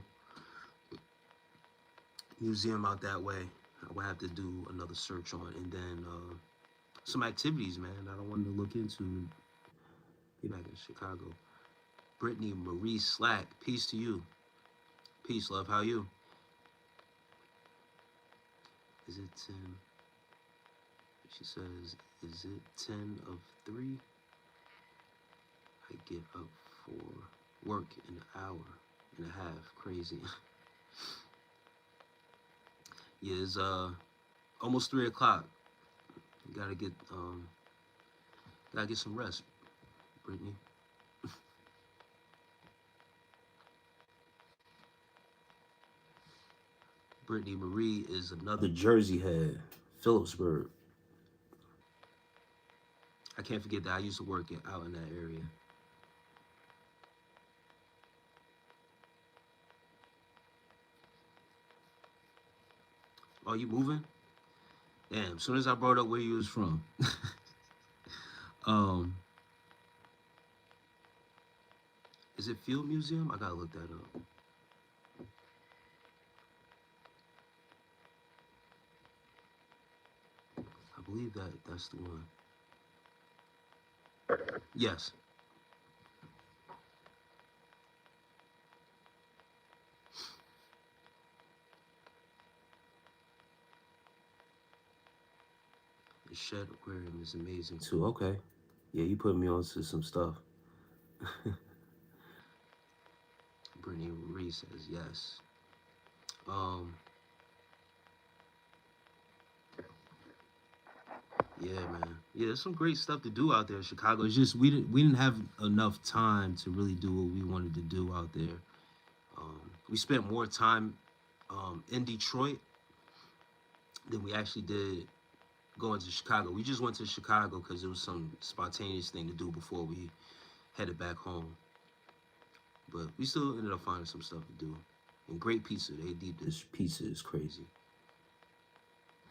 museum out that way. I would have to do another search on, and then some activities, man, that I wanted to look into. Be back in Chicago. Brittany Marie Slack, peace to you. Peace, love. How you? Is it 10? She says, is it 10 of 3? I get up for work in an hour and a half. Crazy. Yeah, it's almost 3 o'clock. Gotta get some rest, Brittany. Brittany Marie is another Jersey head, Phillipsburg. I can't forget that I used to work out in that area. Oh, you moving? Damn, as soon as I brought up where you was from. Is it Field Museum? I gotta look that up. I believe that's the one. Yes. The Shed Aquarium is amazing too. Okay. Yeah, you put me on to some stuff. Brittany Reese says yes. Yeah, man. Yeah, there's some great stuff to do out there in Chicago. It's just we didn't have enough time to really do what we wanted to do out there. We spent more time in Detroit than we actually did going to Chicago. We just went to Chicago because it was some spontaneous thing to do before we headed back home. But we still ended up finding some stuff to do. And great pizza. They did this pizza is crazy.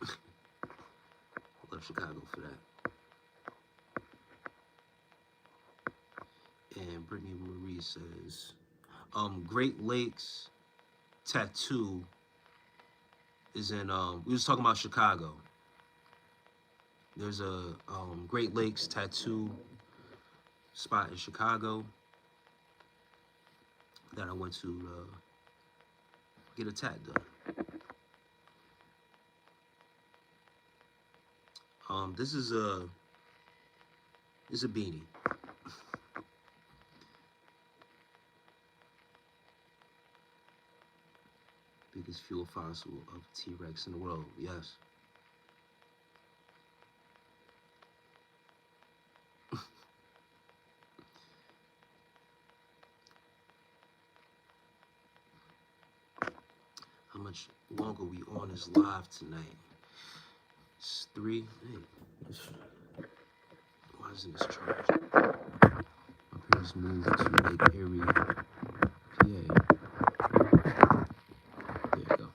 I love Chicago for that. And Brittany Marie says, Great Lakes Tattoo is in, we was talking about Chicago. There's a Great Lakes Tattoo spot in Chicago that I went to get a tat done. This is a beanie. Biggest fuel fossil of T-Rex in the world, yes. How much longer we on this live tonight? It's 3. Hey, why isn't this charged? My parents moved to Lake Erie There you go.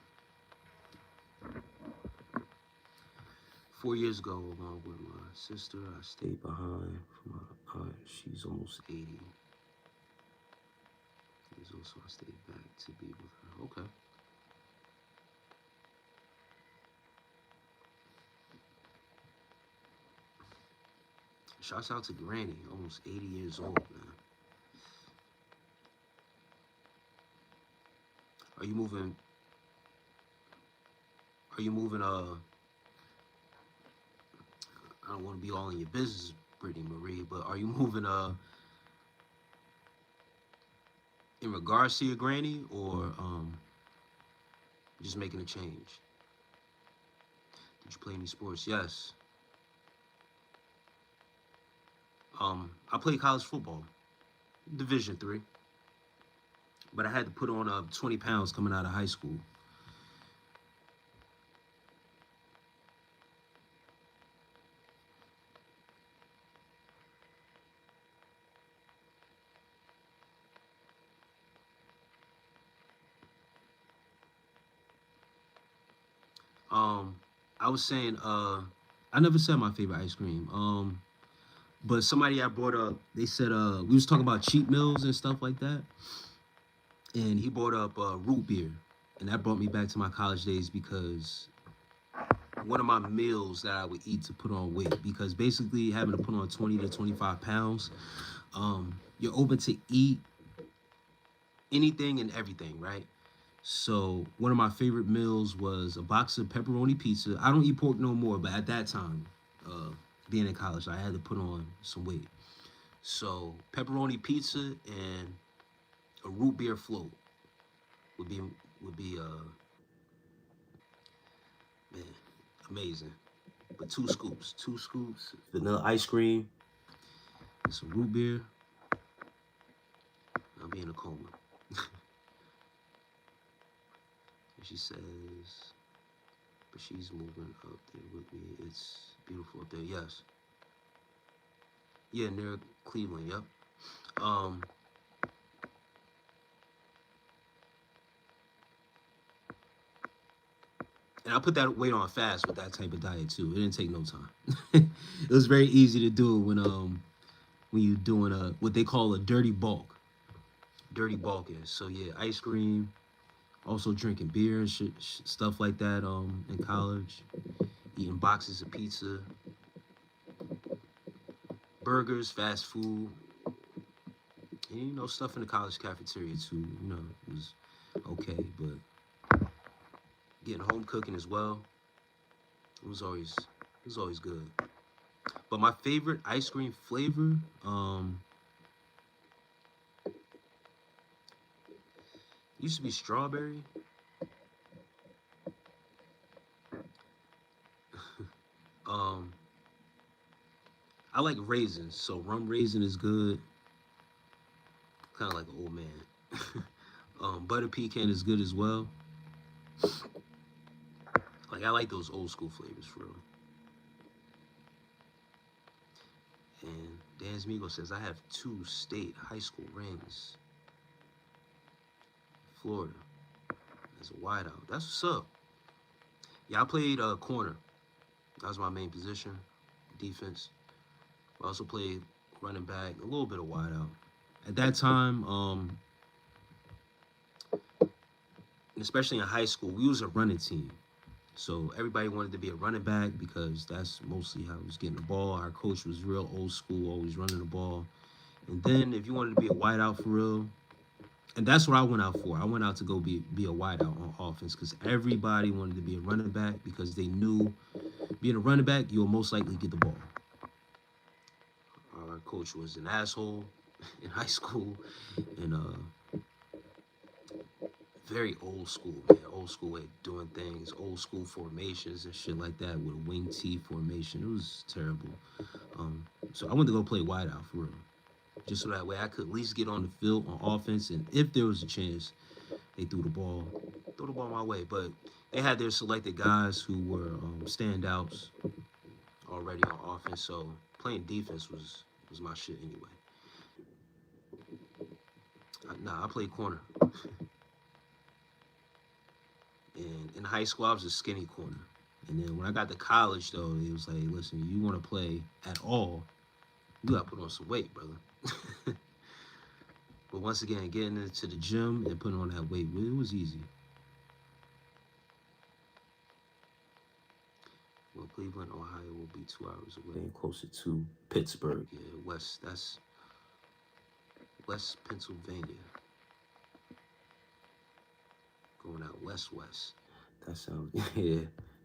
4 years ago, along with my sister, I stayed behind for my aunt. She's almost 80. So I stayed back to be with her. Okay. Shouts out to Granny, almost 80 years old, man. Are you moving? Are you moving? I don't want to be all in your business, Brittany Marie, but are you moving? In regards to your granny, or just making a change? Did you play any sports? Yes. I played college football, Division III, but I had to put on 20 pounds coming out of high school. I was saying, I never said my favorite ice cream. But somebody I brought up, they said, we was talking about cheat meals and stuff like that, and he brought up root beer, and that brought me back to my college days because one of my meals that I would eat to put on weight, because basically having to put on 20 to 25 pounds, you're open to eat anything and everything, right? So one of my favorite meals was a box of pepperoni pizza. I don't eat pork no more, but at that time, uh, being in college, I had to put on some weight. So pepperoni pizza and a root beer float would be would be man, amazing. But two scoops, vanilla ice cream, and some root beer. I'll be in a coma. And she says, but she's moving up there with me. It's beautiful up there. Yes. Yeah, near Cleveland. Yep. Um, and I put that weight on fast with that type of diet too. It didn't take no time. It was very easy to do when you're doing a what they call a dirty bulk. Dirty bulk is so yeah, ice cream. Also drinking beer and stuff like that. In college, eating boxes of pizza, burgers, fast food, and stuff in the college cafeteria too. It was okay, but getting home cooking as well. It was always good. But my favorite ice cream flavor, used to be strawberry. Um, I like raisins, so rum raisin is good. Kind of like an old man. Butter pecan is good as well. Like I like those old school flavors for real. And Dan Migo says I have two state high school rings. Florida as a wideout. That's what's up. Yeah, I played corner. That was my main position, defense. I also played running back, a little bit of wideout. At that time, especially in high school, we was a running team. So everybody wanted to be a running back because that's mostly how I was getting the ball. Our coach was real old school, always running the ball. And then if you wanted to be a wideout for real, and that's what I went out for. I went out to go be a wideout on offense because everybody wanted to be a running back because they knew being a running back, you'll most likely get the ball. Our coach was an asshole in high school, and very old school, man. Old school way of doing things, old school formations and shit like that with a wing T formation. It was terrible. So I went to go play wideout for real, just so that way I could at least get on the field on offense, and if there was a chance, they throw the ball my way. But they had their selected guys who were standouts already on offense, so playing defense was my shit anyway. Nah, I played corner. And in high school, I was a skinny corner. And then when I got to college, though, it was like, listen, you want to play at all, you got to put on some weight, brother. But once again, getting into the gym and putting on that weight, it was easy. Well, Cleveland, Ohio will be 2 hours away and closer to Pittsburgh. Yeah, that's West Pennsylvania. Going out west. That sounds, yeah.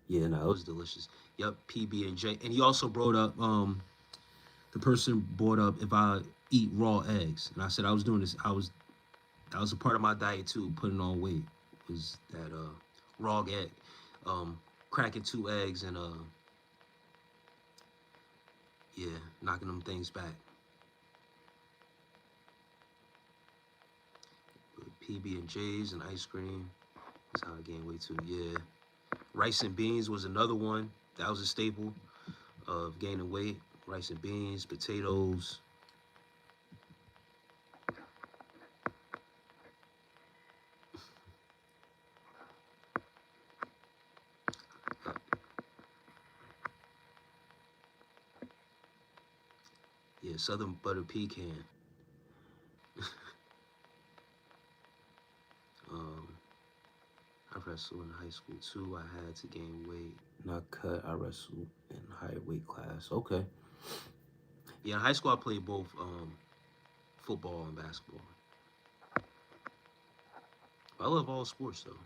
Yeah, no, it was delicious. Yep, PB&J. And he also brought up, the person brought up if I eat raw eggs. And I said I was doing this, that was a part of my diet too, putting on weight, was that raw egg. Cracking 2 eggs and yeah, knocking them things back. PB&J's and ice cream. That's how I gained weight too. Yeah. Rice and beans was another one. That was a staple of gaining weight. Rice and beans, potatoes. Yeah, Southern butter pecan. I wrestled in high school too. I had to gain weight. Not cut. I wrestled in higher weight class. Okay. Yeah, in high school I played both football and basketball. I love all sports though.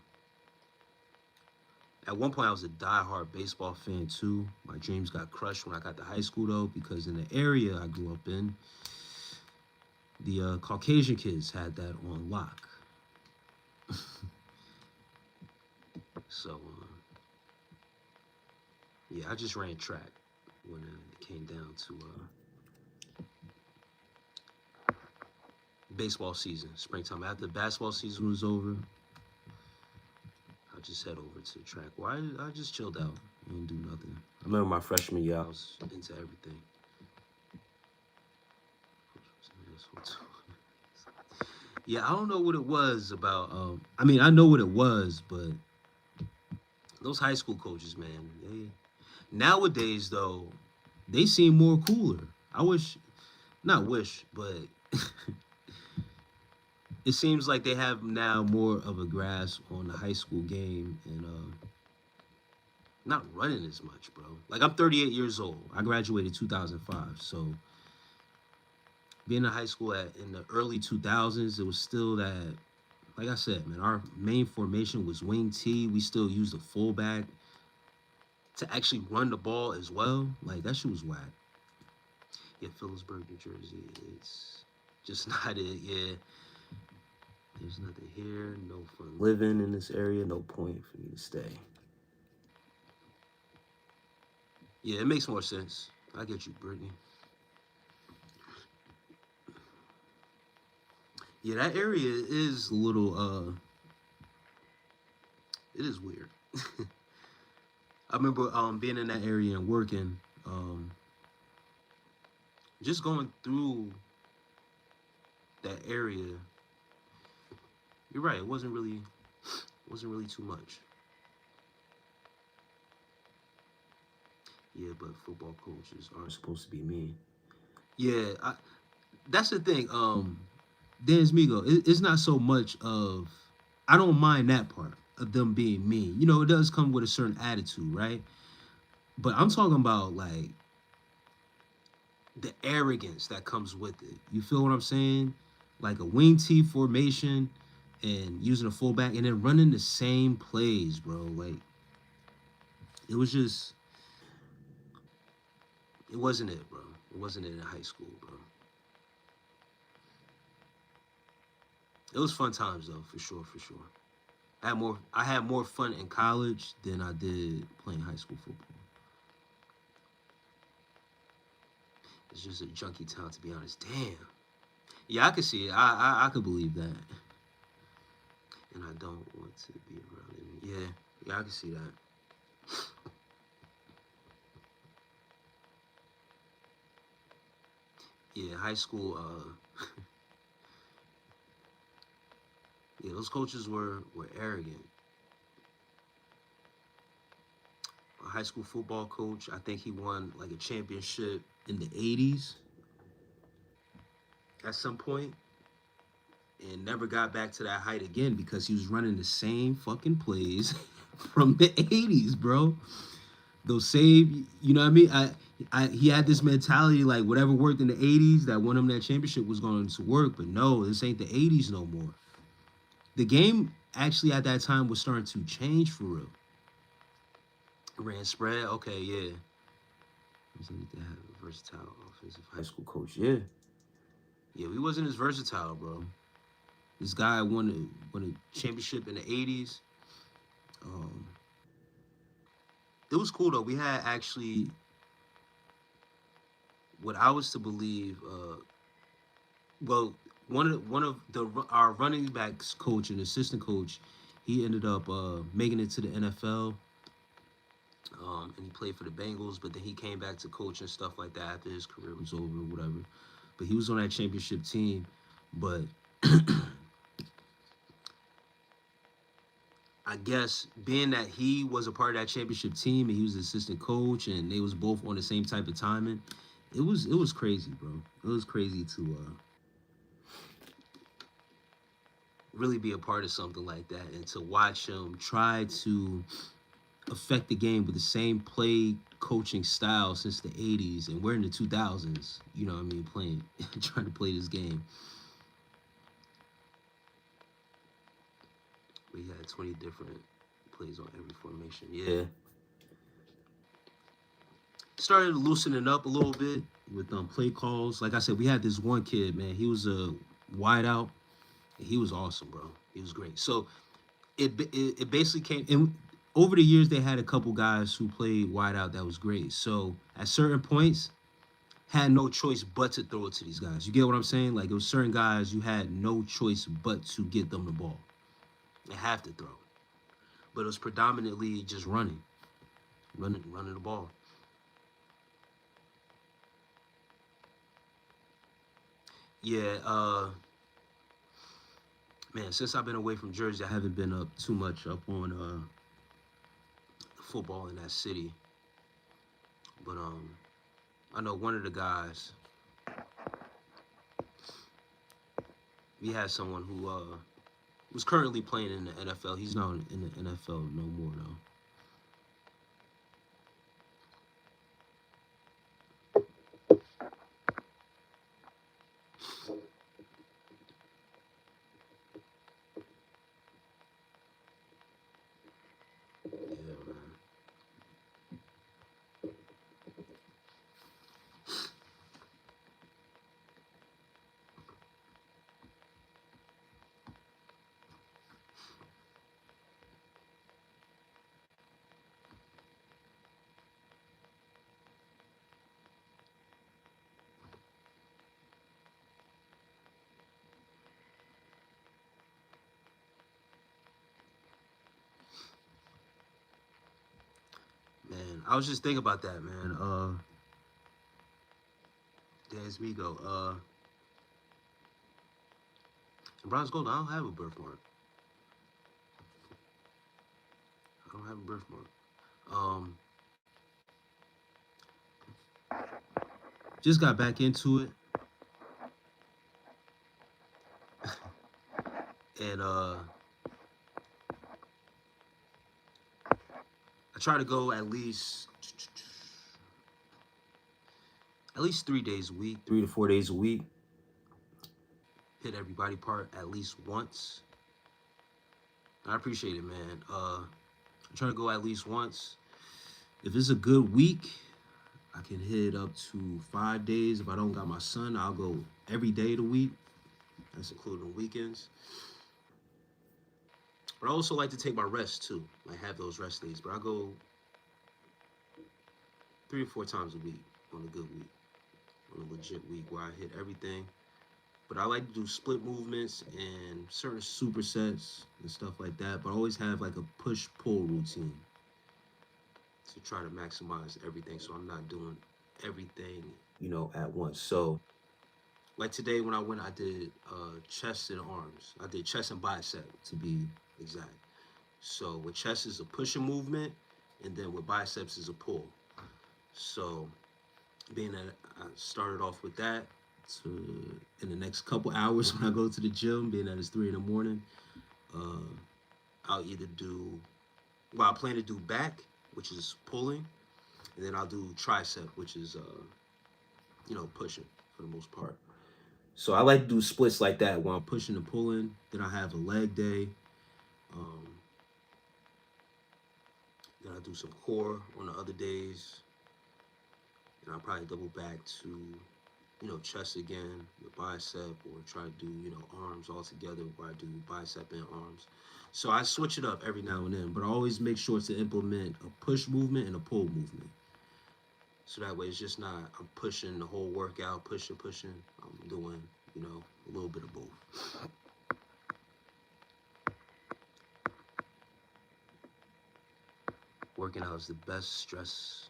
At one point, I was a diehard baseball fan too. My dreams got crushed when I got to high school though, because in the area I grew up in, the Caucasian kids had that on lock. So, yeah, I just ran track when it came down to baseball season, springtime. After the basketball season was over, I just head over to track. Well, I just chilled out and didn't do nothing. I remember my freshman year, I was into everything. Yeah, I don't know what it was about. I mean, I know what it was, but those high school coaches, man, nowadays though, they seem more cooler. I wish, not wish, but it seems like they have now more of a grasp on the high school game and not running as much, bro. Like I'm 38 years old. I graduated 2005, so being in high school in the early 2000s, it was still that. Like I said, man, our main formation was wing T. We still used the fullback to actually run the ball as well. Like that shit was whack. Yeah, Phillipsburg, New Jersey. It's just not it. Yeah, there's nothing here. No fun living in this area. No point for me to stay. Yeah, it makes more sense. I get you, Brittany. Yeah, that area is a little it is weird. I remember being in that area and working, just going through that area. You're right, it wasn't really too much. Yeah, but football coaches aren't supposed to be mean. Yeah, that's the thing. Dan's Migo, it's not so much of, I don't mind that part of them being mean. You know, it does come with a certain attitude, right? But I'm talking about like the arrogance that comes with it. You feel what I'm saying? Like a wing T formation and using a fullback and then running the same plays, bro. Like it was just, it wasn't it, bro. It wasn't it in high school, bro. It was fun times though, for sure, for sure. I had more fun in college than I did playing high school football. It's just a junkie town, to be honest. Damn. Yeah, I could see it. I could believe that. And I don't want to be around it. Yeah, I can see that. Yeah, high school. Yeah, those coaches were arrogant. A high school football coach, I think he won like a championship in the 80s at some point and never got back to that height again because he was running the same fucking plays from the 80s, bro. Those same, you know what I mean? He had this mentality like whatever worked in the 80s that won him that championship was going to work, but no, this ain't the 80s no more. The game actually at that time was starting to change for real. Ran spread, okay, yeah. To have a versatile offensive high school coach, yeah. Yeah, he wasn't as versatile, bro. This guy won a championship in the 80s. Um, it was cool though. We had actually what I was to believe. Well, one of the our running backs coach and assistant coach, he ended up making it to the NFL. And he played for the Bengals, but then he came back to coach and stuff like that after his career was over or whatever. But he was on that championship team. But I guess being that he was a part of that championship team and he was the assistant coach and they was both on the same type of timing, it was crazy, bro. It was crazy to really be a part of something like that and to watch him try to affect the game with the same play coaching style since the 80s and we're in the 2000s, you know what I mean, playing trying to play this game. We had 20 different plays on every formation. Yeah. Started loosening up a little bit with play calls. Like I said, we had this one kid, man. He was a wideout. He was awesome, bro. He was great. So it basically came and over the years they had a couple guys who played wideout that was great. So at certain points, had no choice but to throw it to these guys. You get what I'm saying? Like it was certain guys you had no choice but to get them the ball. They have to throw. But it was predominantly just running the ball. Yeah, man, since I've been away from Jersey, I haven't been up too much up on football in that city. But I know one of the guys. We had someone who was currently playing in the NFL. He's not in the NFL no more though. Yeah, man. Man, I was just thinking about that, man. There's me go. In Bronze Gold, I don't have a birthmark. I don't have a birthmark. Um, just got back into it, and I try to go at least 3 days a week, 3 to 4 days a week. Hit every body part at least once. I appreciate it, man. I try to go at least once. If it's a good week, I can hit up to 5 days. If I don't got my son, I'll go every day of the week. That's including weekends. But I also like to take my rest too. Like have those rest days. But I go 3 or 4 times a week on a good week, on a legit week where I hit everything. But I like to do split movements and certain supersets and stuff like that. But I always have like a push pull routine to try to maximize everything. So I'm not doing everything, at once. So Like today when I went, I did chest and arms. I did chest and bicep to be exact. So with chest is a pushing movement, and then with biceps is a pull. So being that I started off with that, to in the next couple hours when I go to the gym, being that it's 3 in the morning, uh, I'll either do I plan to do back, which is pulling, and then I'll do tricep, which is pushing for the most part. So I like to do splits like that while I'm pushing and pulling. Then I have a leg day. Um, then I do some core on the other days, and I'll probably double back to chest again with bicep, or try to do arms all together where I do bicep and arms. So I switch it up every now and then, but I always make sure to implement a push movement and a pull movement. So that way it's just not I'm pushing the whole workout, pushing. I'm doing, a little bit of both. Working out is the best stress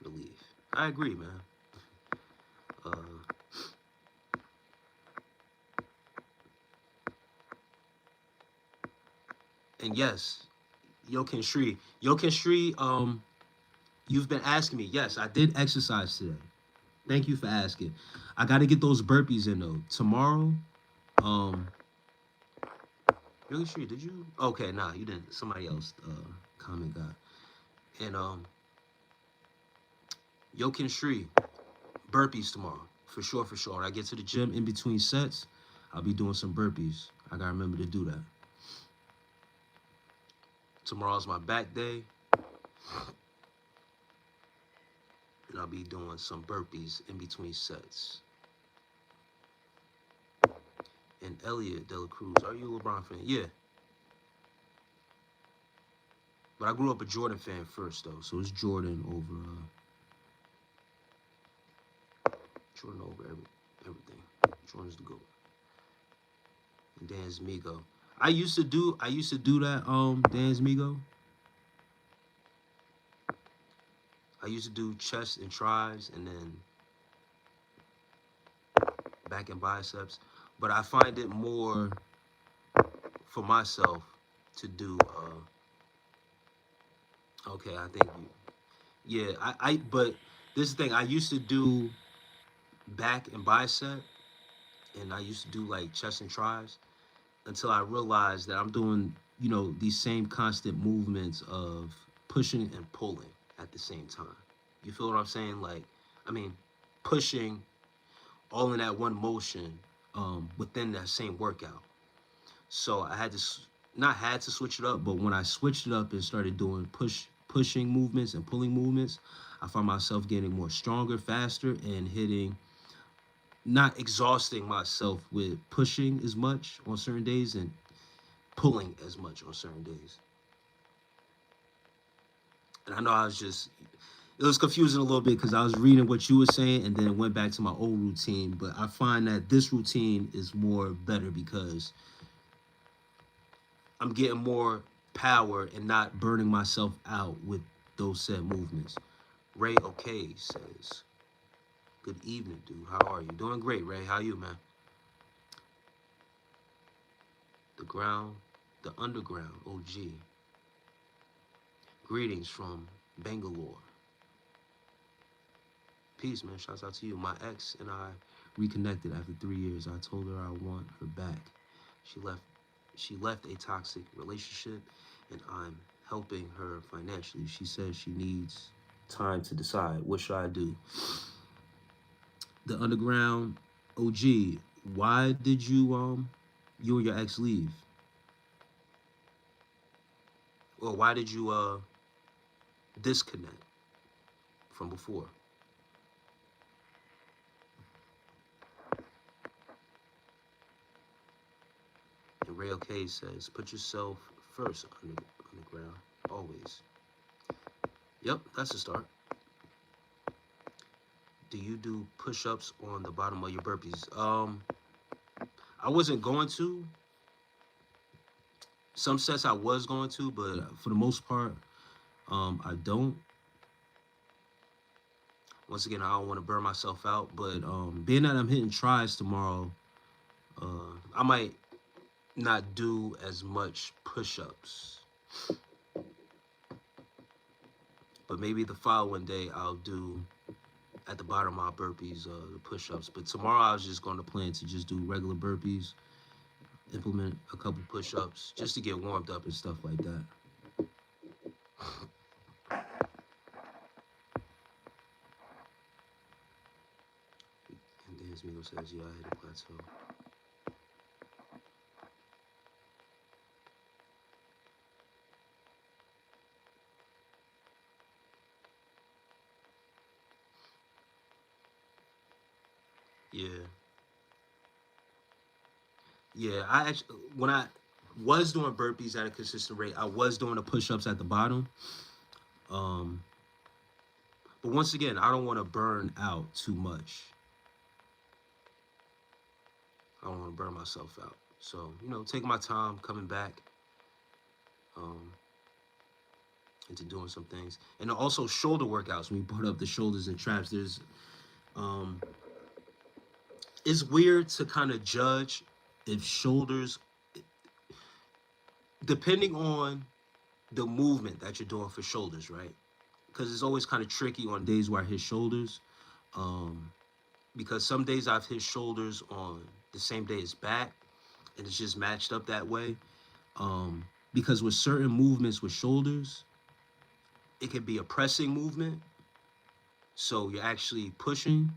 relief. I agree, man. Uh, and yes, Yokin Shri, you've been asking me. Yes, I did exercise today. Thank you for asking. I got to get those burpees in though. Tomorrow, um, really Shri, did you? Okay, nah, you didn't. Somebody else comment got. And Yokin Shri, burpees tomorrow. For sure, for sure. When I get to the gym in between sets, I'll be doing some burpees. I gotta remember to do that. Tomorrow's my back day. And I'll be doing some burpees in between sets. And Elliot De La Cruz, are you a LeBron fan? Yeah. But I grew up a Jordan fan first, though. So it's Jordan over everything. Jordan's the GOAT. And Dan's Migo. I used to do that, Dan's Migo. I used to do chest and tries and then back and biceps. But I find it more for myself to do okay, I think yeah, but this is the thing, I used to do back and bicep, and I used to do like chest and tries until I realized that I'm doing, these same constant movements of pushing and pulling at the same time. You feel what I'm saying? Like, I mean, pushing all in that one motion within that same workout. So I had to not had to switch it up, but when I switched it up and started doing pushing movements and pulling movements, I found myself getting more stronger, faster, and hitting, not exhausting myself with pushing as much on certain days and pulling as much on certain days. And I know it was confusing a little bit because I was reading what you were saying and then went back to my old routine. But I find that this routine is more better because I'm getting more power and not burning myself out with those set movements. Ray OK says, good evening, dude. How are you? Doing great, Ray. How you, man? The underground OG. Greetings from Bangalore. Peace, man. Shouts out to you. My ex and I reconnected after 3 years. I told her I want her back. She left a toxic relationship, and I'm helping her financially. She says she needs time to decide. What should I do? The underground OG. Why did you and your ex leave? Or why did you disconnect from before? And Ray OK says, put yourself first on the ground, always. Yep, that's a start. Do you do push-ups on the bottom of your burpees? I wasn't going to. Some sets I was going to, but for the most part, I don't. Once again, I don't want to burn myself out, but being that I'm hitting tries tomorrow, I might not do as much push-ups, but maybe the following day I'll do at the bottom of my burpees, the push-ups. But tomorrow I was just going to plan to just do regular burpees, implement a couple push-ups just to get warmed up and stuff like that. And then Milo says, yeah, I hit a plateau. Yeah. Yeah, I actually, when I was doing burpees at a consistent rate, I was doing the push-ups at the bottom. Um, but once again, I don't want to burn out too much. I don't want to burn myself out. So, taking my time, coming back, um, into doing some things. And also shoulder workouts. When you put up the shoulders and traps, um, it's weird to kind of judge if shoulders, depending on the movement that you're doing for shoulders, right? Because it's always kind of tricky on days where I hit shoulders. Um, because some days I've hit shoulders on the same day as back, and it's just matched up that way. Because with certain movements with shoulders, it can be a pressing movement, so you're actually pushing.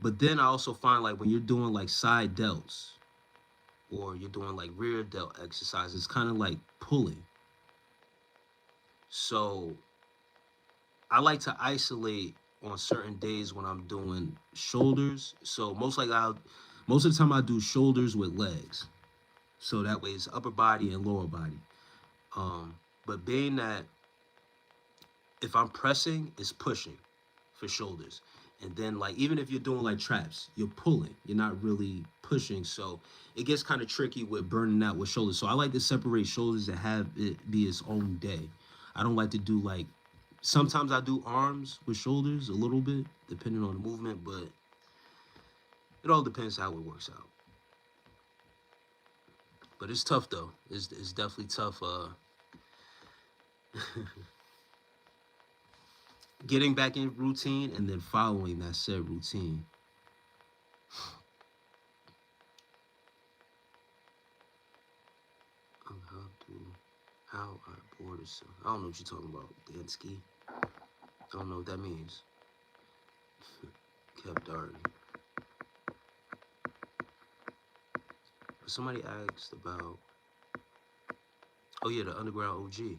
But then I also find like when you're doing like side delts or you're doing like rear delt exercises, it's kind of like pulling. So I like to isolate on certain days when I'm doing shoulders. So most of the time I do shoulders with legs. So that way it's upper body and lower body. But being that if I'm pressing, it's pushing for shoulders. And then like even if you're doing like traps, you're pulling. You're not really pushing. So it gets kind of tricky with burning out with shoulders. So I like to separate shoulders and have it be its own day. I don't like to do like sometimes I do arms with shoulders a little bit, depending on the movement, but it all depends how it works out. But it's tough though. It's definitely tough. Getting back in routine and then following that said routine. How I board is. I don't know what you're talking about, Dansky. I don't know what that means. Kept Doherty. Somebody asked about. Oh yeah, the underground OG.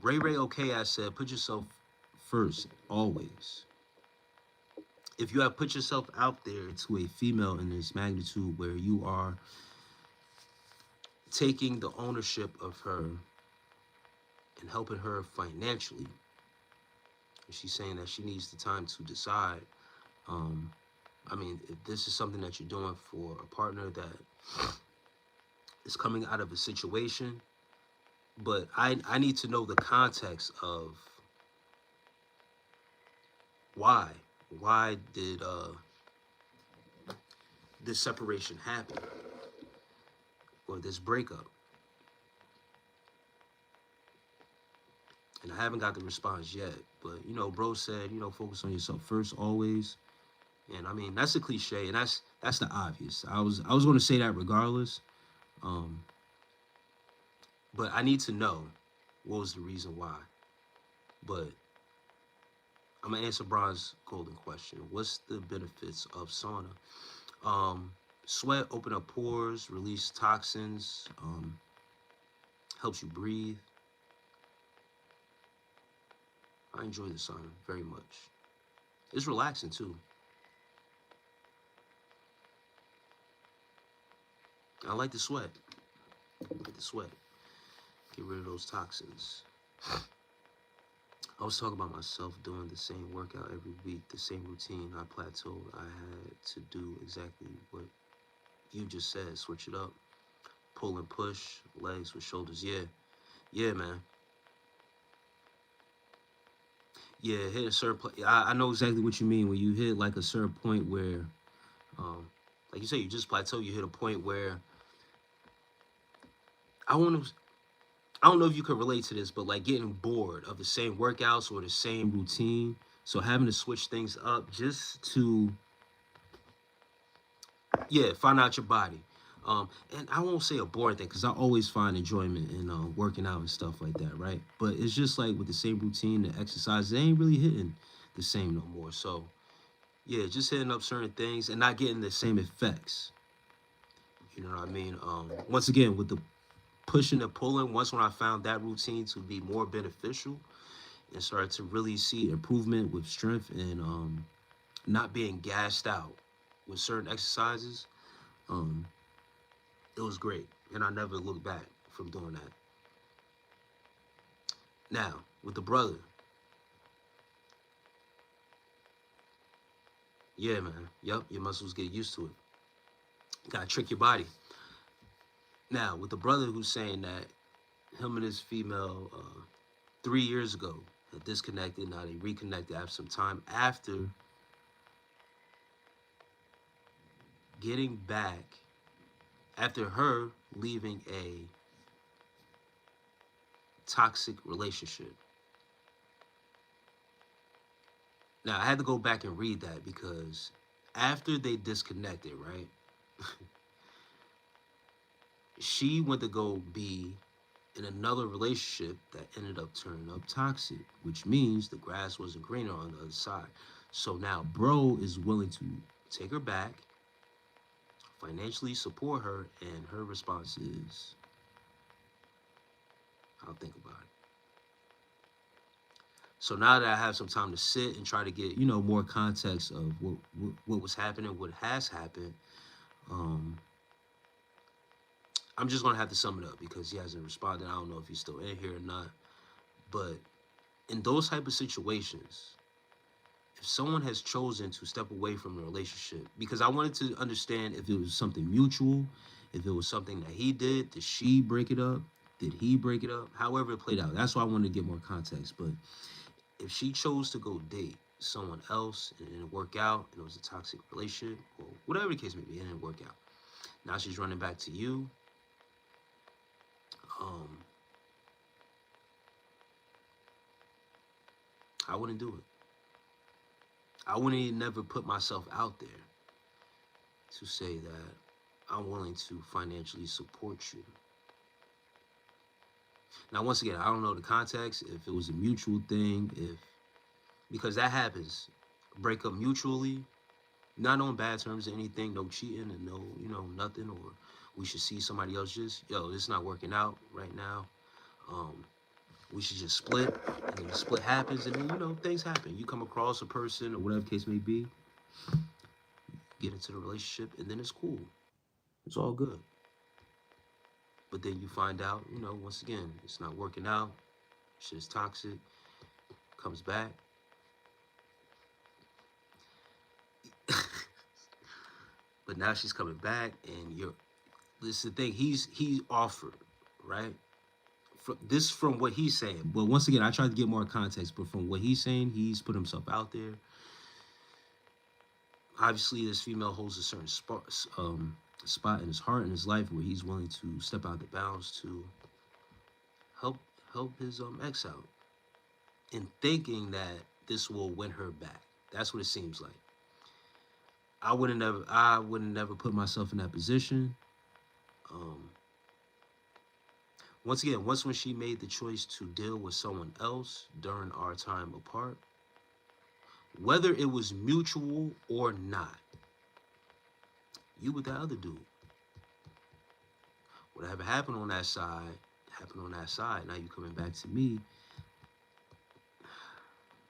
Ray Ray OK, I said, put yourself first, always. If you have put yourself out there to a female in this magnitude where you are taking the ownership of her and helping her financially, she's saying that she needs the time to decide. I mean, if this is something that you're doing for a partner that is coming out of a situation, but I need to know the context of why. Why did this separation happen or this breakup? And I haven't got the response yet, but bro said, focus on yourself first always. And I mean, that's a cliche, and that's the obvious. I was going to say that regardless, but I need to know what was the reason why. But I'm gonna answer Bron's golden question. What's the benefits of sauna? Sweat, open up pores, release toxins, helps you breathe. I enjoy the sauna very much. It's relaxing too. I like the sweat. Get rid of those toxins. I was talking about myself doing the same workout every week, the same routine. I plateaued. I had to do exactly what you just said. Switch it up. Pull and push. Legs with shoulders. Yeah, man. Yeah, hit a certain point. I know exactly what you mean when you hit like a certain point where, um, like you say, you just plateau. You hit a point where I want to. I don't know if you could relate to this, but like getting bored of the same workouts or the same routine. So having to switch things up just to, yeah, find out your body. And I won't say a boring thing because I always find enjoyment in working out and stuff like that, right? But it's just like with the same routine, the exercise, they ain't really hitting the same no more. So yeah, just hitting up certain things and not getting the same effects. You know what I mean? Once again, with the pushing and pulling, once when I found that routine to be more beneficial and started to really see improvement with strength and not being gassed out with certain exercises, um, it was great. And I never looked back from doing that. Now, with the brother, yeah, man. Yep, your muscles get used to it. Gotta trick your body. Now, with the brother who's saying that him and his female 3 years ago had disconnected, now they reconnected after some time after getting back, after her leaving a toxic relationship. Now, I had to go back and read that because after they disconnected, right, she went to go be in another relationship that ended up turning up toxic, which means the grass wasn't greener on the other side. So now bro is willing to take her back, financially support her, and her response is, I'll think about it. So now that I have some time to sit and try to get, more context of what was happening, what has happened, um, I'm just gonna have to sum it up because he hasn't responded. I don't know if he's still in here or not. But in those type of situations, if someone has chosen to step away from the relationship, because I wanted to understand if it was something mutual, if it was something that he did she break it up? Did he break it up? However it played out. That's why I wanted to get more context. But if she chose to go date someone else and it didn't work out, and it was a toxic relationship, or whatever the case may be, it didn't work out. Now she's running back to you. Um, I wouldn't do it. I wouldn't never put myself out there to say that I'm willing to financially support you. Now, once again, I don't know the context, if it was a mutual thing, if because that happens. Break up mutually, not on bad terms or anything, no cheating and no, nothing, or we should see somebody else just, yo, this is not working out right now. Um, we should just split, and then the split happens, and then, things happen. You come across a person or whatever the case may be, get into the relationship, and then it's cool. It's all good. But then you find out, once again, it's not working out. Shit is toxic. Comes back. But now she's coming back, and this is the thing. He offered, right? From what he's saying. But once again, I tried to get more context. But from what he's saying, he's put himself out there. Obviously, this female holds a certain spot in his heart and his life where he's willing to step out the bounds to help his ex out, in thinking that this will win her back. That's what it seems like. I wouldn't never put myself in that position. Um, Once again, once when she made the choice to deal with someone else during our time apart, whether it was mutual or not, you with that other dude. Whatever happened on that side, happened on that side. Now you coming back to me.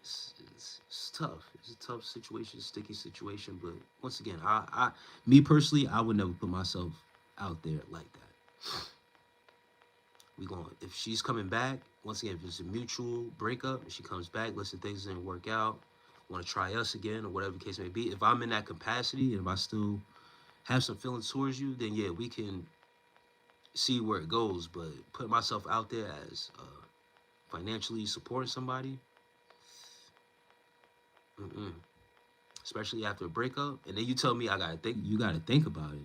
It's tough. It's a tough situation, sticky situation. But once again, me personally, I would never put myself out there like that. We going if she's coming back, once again, if it's a mutual breakup and she comes back, listen, things didn't work out, want to try us again or whatever the case may be. If I'm in that capacity and if I still have some feelings towards you, then yeah, we can see where it goes. But put myself out there as financially supporting somebody, Mm-mm. Especially after a breakup, and then you tell me I gotta think. You gotta think about it.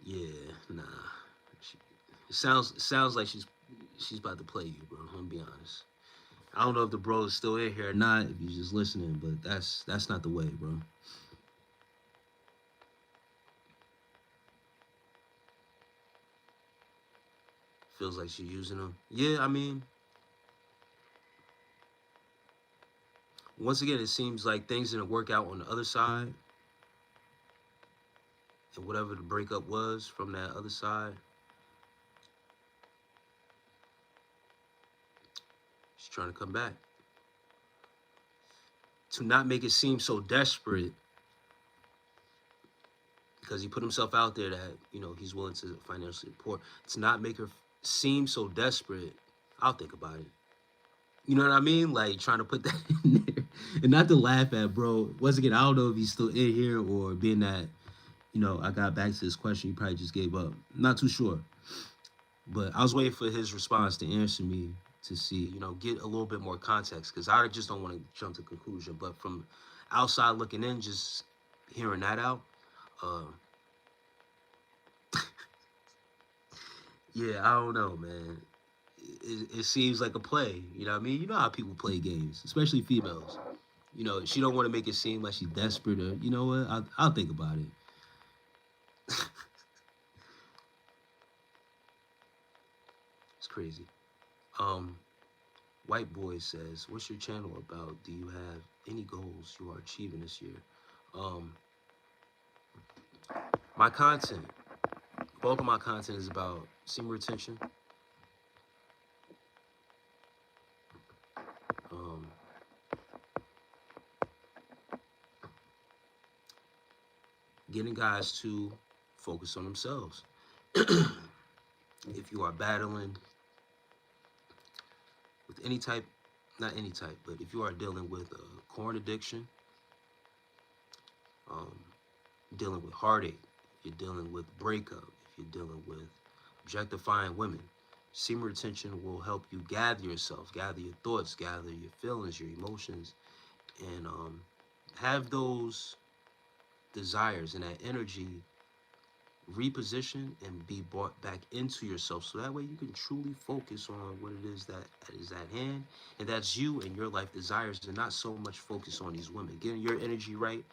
Yeah, nah. She, it sounds like she's about to play you, bro. I'm gonna be honest. I don't know if the bro is still in here or not. If you're just listening, but that's not the way, bro. Feels like she's using him. Yeah, I mean, once again, it seems like things didn't work out on the other side, and whatever the breakup was from that other side, she's trying to come back to not make it seem so desperate because he put himself out there that he's willing to financially support. To not make her seem so desperate, I'll think about it. You know what I mean? Like trying to put that in there, and not to laugh at, bro. Once again, I don't know if he's still in here or being that I got back to this question, he probably just gave up. I'm not too sure, but I was waiting for his response to answer me to see, get a little bit more context because I just don't want to jump to conclusion. But from outside looking in, just hearing that out, uh, yeah, I don't know, man. It seems like a play. You know what I mean? You know how people play games, especially females. She don't want to make it seem like she's desperate or, you know what? I'll think about it. It's crazy. Um, White Boy says, "What's your channel about? Do you have any goals you are achieving this year?" Um, my content, bulk of my content is about semen retention, um, getting guys to focus on themselves. If you are battling with any type, not any type, but if you are dealing with a corn addiction, um, dealing with heartache, if you're dealing with breakup, if you're dealing with objectifying women, semen retention will help you gather yourself, gather your thoughts, gather your feelings, your emotions, and have those desires and that energy reposition and be brought back into yourself so that way you can truly focus on what it is that is at hand, and that's you and your life desires, and not so much focus on these women. Getting your energy right,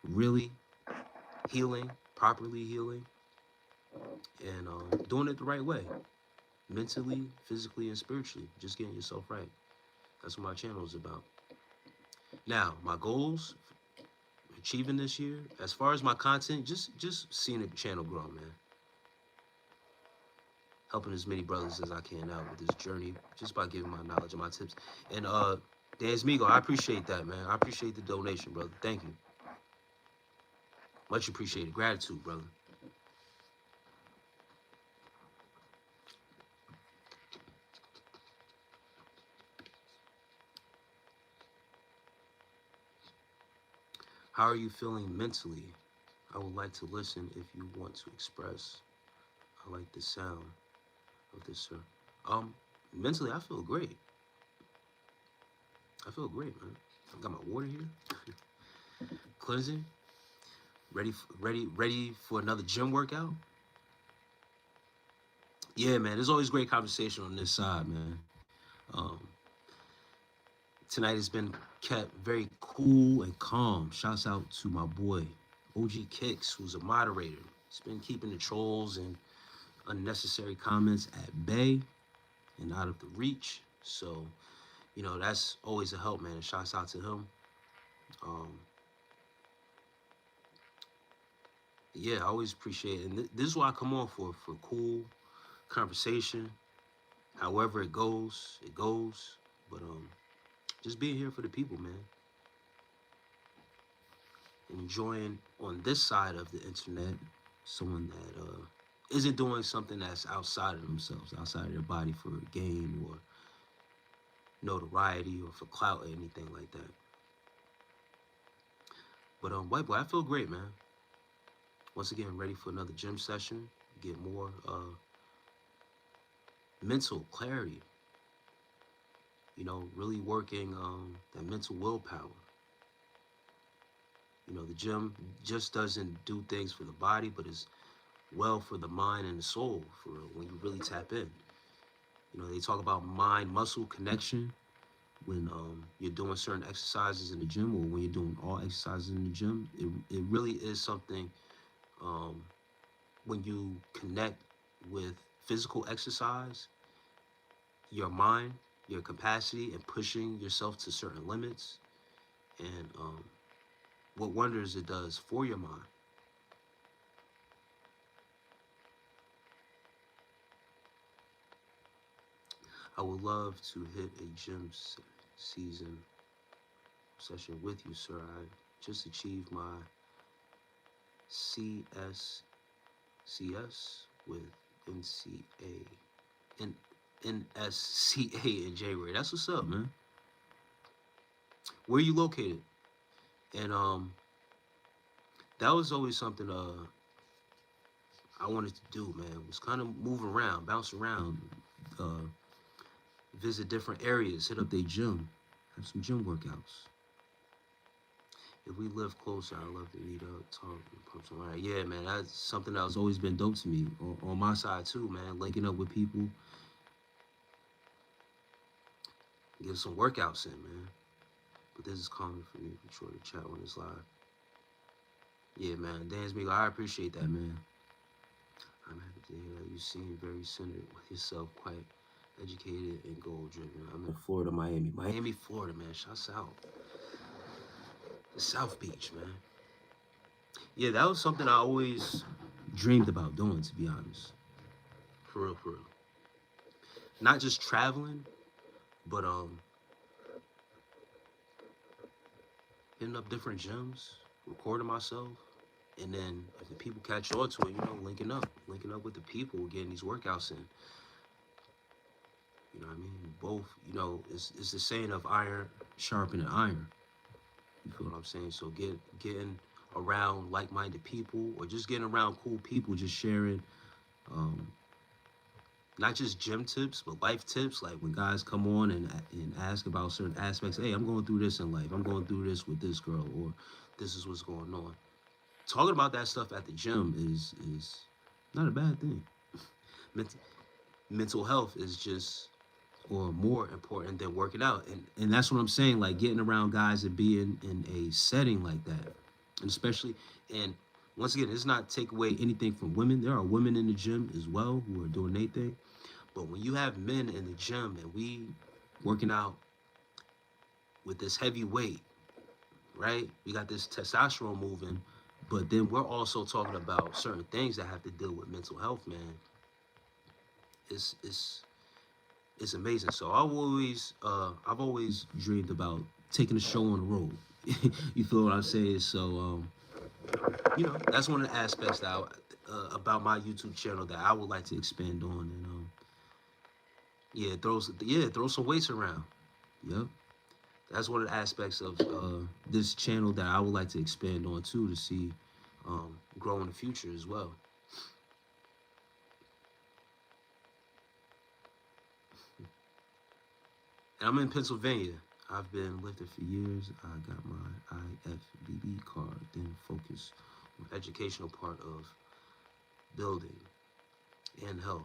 really healing, properly healing, and doing it the right way, mentally, physically, and spiritually. Just getting yourself right. That's what my channel is about. Now, my goals achieving this year, as far as my content, just seeing the channel grow, man. Helping as many brothers as I can out with this journey, just by giving my knowledge and my tips. And Dan's Migo, I appreciate that, man. I appreciate the donation, brother. Thank you. Much appreciated. Gratitude, brother. How are you feeling mentally? I would like to listen if you want to express. I like the sound of this, sir. Mentally, I feel great. I feel great, man. I got my water here, cleansing, ready for another gym workout. Yeah, man. There's always great conversation on this side, man. Um, Tonight has been kept very cool and calm. Shouts out to my boy OG Kicks, who's a moderator. He's been keeping the trolls and unnecessary comments at bay and out of the reach. So, that's always a help, man. And shouts out to him. Um, yeah, I always appreciate it. And this is what I come on for cool conversation. However it goes, it goes. But just being here for the people, man. Enjoying on this side of the internet someone that isn't doing something that's outside of themselves, outside of their body for gain or notoriety or for clout or anything like that. But White Boy, I feel great, man. Once again, ready for another gym session, get more mental clarity, really working that mental willpower. The gym just doesn't do things for the body, but is well for the mind and the soul for when you really tap in. They talk about mind muscle connection when you're doing certain exercises in the gym, or when you're doing all exercises in the gym. It really is something um, when you connect with physical exercise, your mind, your capacity, and pushing yourself to certain limits, and what wonders it does for your mind. I would love to hit a gym season session with you, sir. I just achieved my CSCS with NCA, N, NSCA in January. That's what's up, man. Where are you located? And that was always something I wanted to do, man. Was kind of move around, bounce around, uh, visit different areas, hit up their gym, have some gym workouts. If we live closer, I'd love to meet up, talk, and pump some iron. Yeah, man, that's something that was always been dope to me. On my side too, man. Linking up with people, get some workouts in, man. But this is common for me for sure to chat when it's live. Yeah, man. Dan's Migo, I appreciate that, man. I'm happy to hear that you seem very centered with yourself, quite educated and goal driven. I'm in Florida, Miami, Florida, man. Shouts out the South Beach, man. Yeah, that was something I always dreamed about doing, to be honest. For real, for real. Not just traveling, but hitting up different gyms, recording myself, and then if the people catch on to it, linking up with the people, getting these workouts in. You know what I mean? Both, it's the saying of iron sharpening iron. You feel what I'm saying? So getting around like-minded people, or just getting around cool people, just sharing um, not just gym tips, but life tips. Like when guys come on and ask about certain aspects. Hey, I'm going through this in life. I'm going through this with this girl, or this is what's going on. Talking about that stuff at the gym is not a bad thing. Mental health is just or more important than working out, and that's what I'm saying. Like getting around guys and being in a setting like that, and especially and once again, it's not take away anything from women. There are women in the gym as well who are doing their thing. But when you have men in the gym and we working out with this heavy weight, right? We got this testosterone moving, but then we're also talking about certain things that have to deal with mental health, man. It's it's it's amazing. So I've always dreamed about taking a show on the road. You feel what I'm saying? So that's one of the aspects that about my YouTube channel that I would like to expand on, and throw some weights around. Yep. That's one of the aspects of this channel that I would like to expand on too, to see grow in the future as well. And I'm in Pennsylvania. I've been lifting for years. I got my IFBB card, then focus on the educational part of building and health.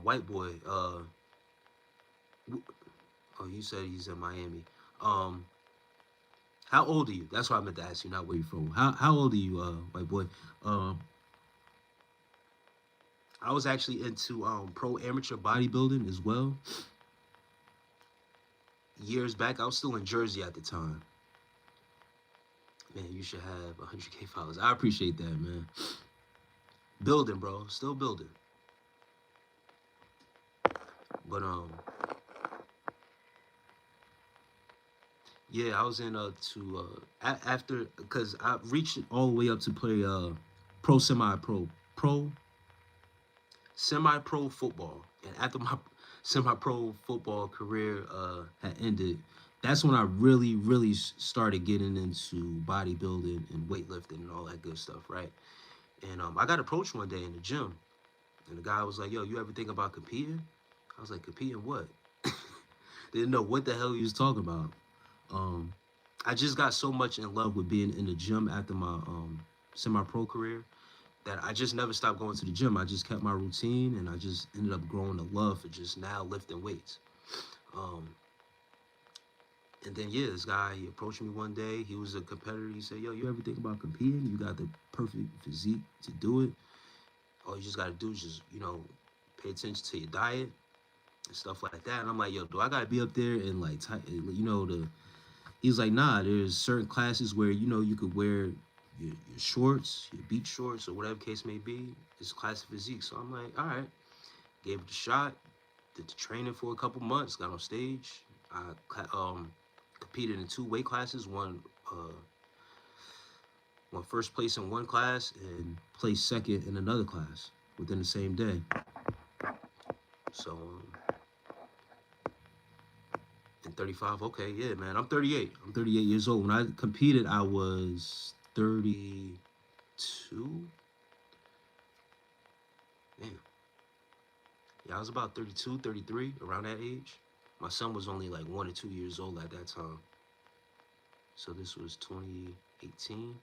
White boy, oh, you said he's in Miami. Um, how old are you? That's what I meant to ask you, not where you're from. How old are you, white boy? Um, I was actually into pro amateur bodybuilding as well. Years back, I was still in Jersey at the time. Man, you should have 100K followers. I appreciate that, man. Building, bro. Still building. But yeah, I was in after because I reached all the way up to play pro semi pro pro semi pro football, and after my semi pro football career had ended, that's when I really started getting into bodybuilding and weightlifting and all that good stuff, right? And I got approached one day in the gym, and the guy was like, "Yo, you ever think about competing?" I was like, "Competing what?" Didn't know what the hell he was talking about. Um, I just got so much in love with being in the gym after my semi-pro career that I just never stopped going to the gym. I just kept my routine, and I just ended up growing a love for just now lifting weights. Um, and then yeah, this guy he approached me one day. He was a competitor. He said, "Yo, you ever think about competing? You got the perfect physique to do it. All you just got to do is just pay attention to your diet and stuff like that." And I'm like, "Yo, do I got to be up there and like the?" He was like, "Nah, there's certain classes where you could wear your shorts, your beach shorts, or whatever case may be. It's classic physique." So I'm like, "All right." Gave it a shot. Did the training for a couple months. Got on stage. I competed in two weight classes. Won first place in one class and placed second in another class within the same day. So in 35, okay, yeah, man. I'm 38. I'm 38 years old. When I competed, I was 32. Damn. Yeah, I was about 32, 33, around that age. My son was only like 1 or 2 years old at that time. So this was 2018.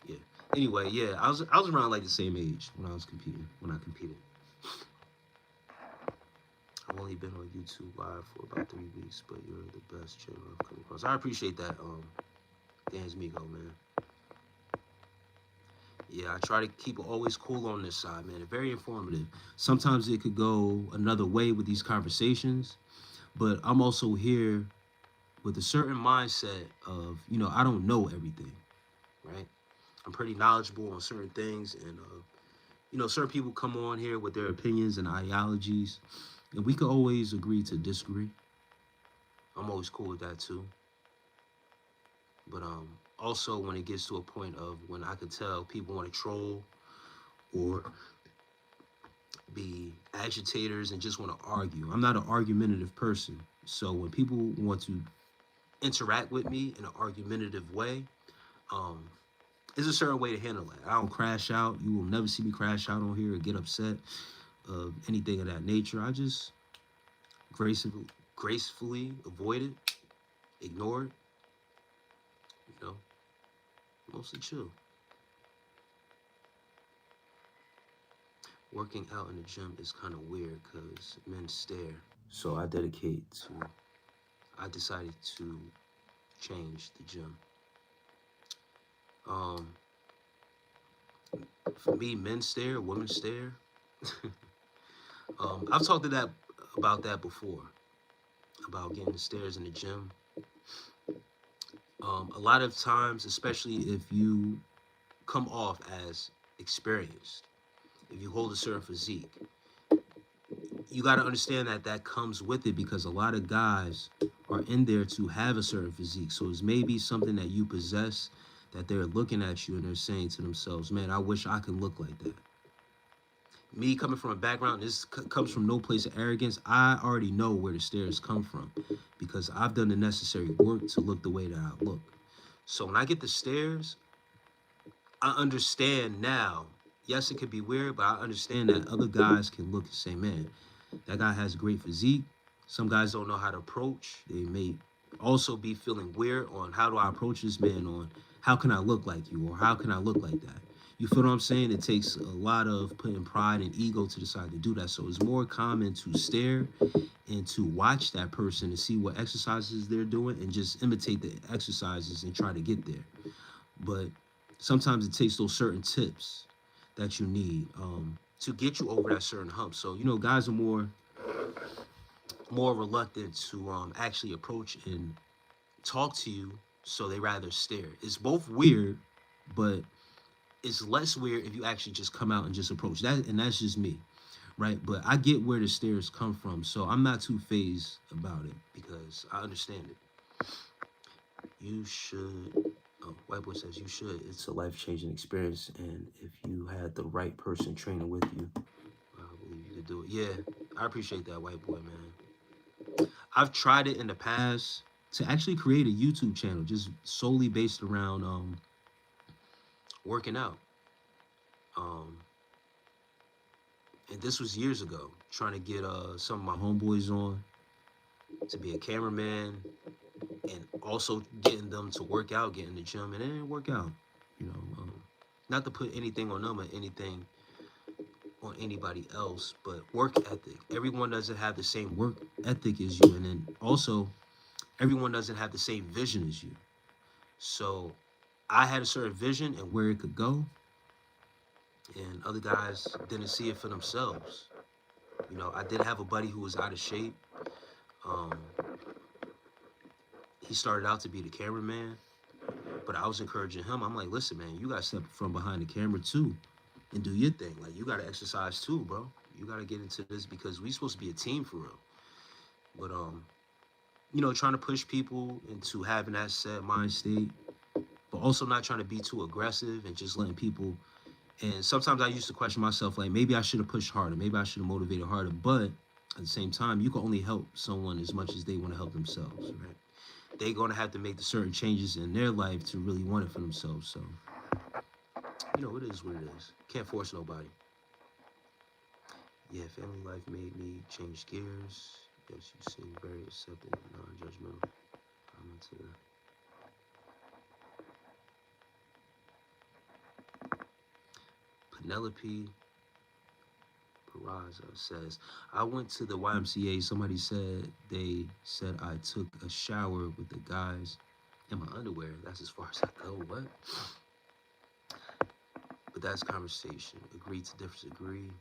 Yeah. Anyway, yeah, I was around like the same age when I was competing. When I competed, I've only been on YouTube Live for about 3 weeks, but you're the best channel I've come across. I appreciate that, Dan's Migo, man. Yeah, I try to keep it always cool on this side, man. It's very informative. Sometimes it could go another way with these conversations, but I'm also here with a certain mindset of, I don't know everything, right? I'm pretty knowledgeable on certain things, and certain people come on here with their opinions and ideologies, and we could always agree to disagree. I'm always cool with that too. But also when it gets to a point of when I could tell people want to troll or be agitators and just want to argue. I'm not an argumentative person. So when people want to interact with me in an argumentative way, um, there's a certain way to handle it. I don't crash out. You will never see me crash out on here or get upset of anything of that nature. I just gracefully avoid it, ignore it, you know, mostly chill. Working out in the gym is kind of weird because men stare. So I decided to change the gym. Um, for me, men stare, women stare. I've talked to that about that before, about getting the stares in the gym. A lot of times, especially if you come off as experienced, if you hold a certain physique, you got to understand that that comes with it because a lot of guys are in there to have a certain physique. So it's maybe something that you possess that they're looking at you and they're saying to themselves, man, I wish I could look like that. Me coming from a background, this comes from no place of arrogance. I already know where the stares come from because I've done the necessary work to look the way that I look. So when I get the stares, I understand now. Yes, it could be weird, but I understand that other guys can look and say, man, that guy has a great physique. Some guys don't know how to approach. They may also be feeling weird on how do I approach this man on how can I look like you or how can I look like that. You feel what I'm saying? It takes a lot of putting pride and ego to decide to do that. So it's more common to stare and to watch that person and see what exercises they're doing and just imitate the exercises and try to get there. But sometimes it takes those certain tips that you need to get you over that certain hump. So guys are more reluctant to actually approach and talk to you, so they rather stare. It's both weird, but it's less weird if you actually just come out and just approach that, and that's just me, right? But I get where the stares come from, so I'm not too phased about it because I understand it. You should. Oh, White Boy says you should. It's a life-changing experience, and if you had the right person training with you, I believe you could do it. Yeah, I appreciate that, White Boy, man. I've tried it in the past to actually create a YouTube channel just solely based around working out. Um, And this was years ago, trying to get some of my homeboys on to be a cameraman, and also getting them to work out, get in the gym, and it didn't work out. You know, not to put anything on them or anything on anybody else, but work ethic. Everyone doesn't have the same work ethic as you, and then also everyone doesn't have the same vision as you. So I had a certain vision and where it could go, and other guys didn't see it for themselves. You know, I did have a buddy who was out of shape. Um, he started out to be the cameraman, but I was encouraging him. I'm like, listen, man, you gotta step from behind the camera too, and do your thing. Like, you gotta exercise too, bro. You gotta get into this because we supposed to be a team for real. But you know, trying to push people into having that set mind state, but also not trying to be too aggressive and just letting people. And sometimes I used to question myself, like maybe I should have pushed harder, maybe I should have motivated harder. But at the same time, you can only help someone as much as they want to help themselves, right? They're gonna have to make the certain changes in their life to really want it for themselves. So, you know, it is what it is. Can't force nobody. Yeah, family life made me change gears. Yes, you seem very accepting, non-judgmental. I'm into Penelope Peraza says, I went to the YMCA. Somebody said they said I took a shower with the guys in my underwear. That's as far as I go. What? But that's conversation. Agree to disagree,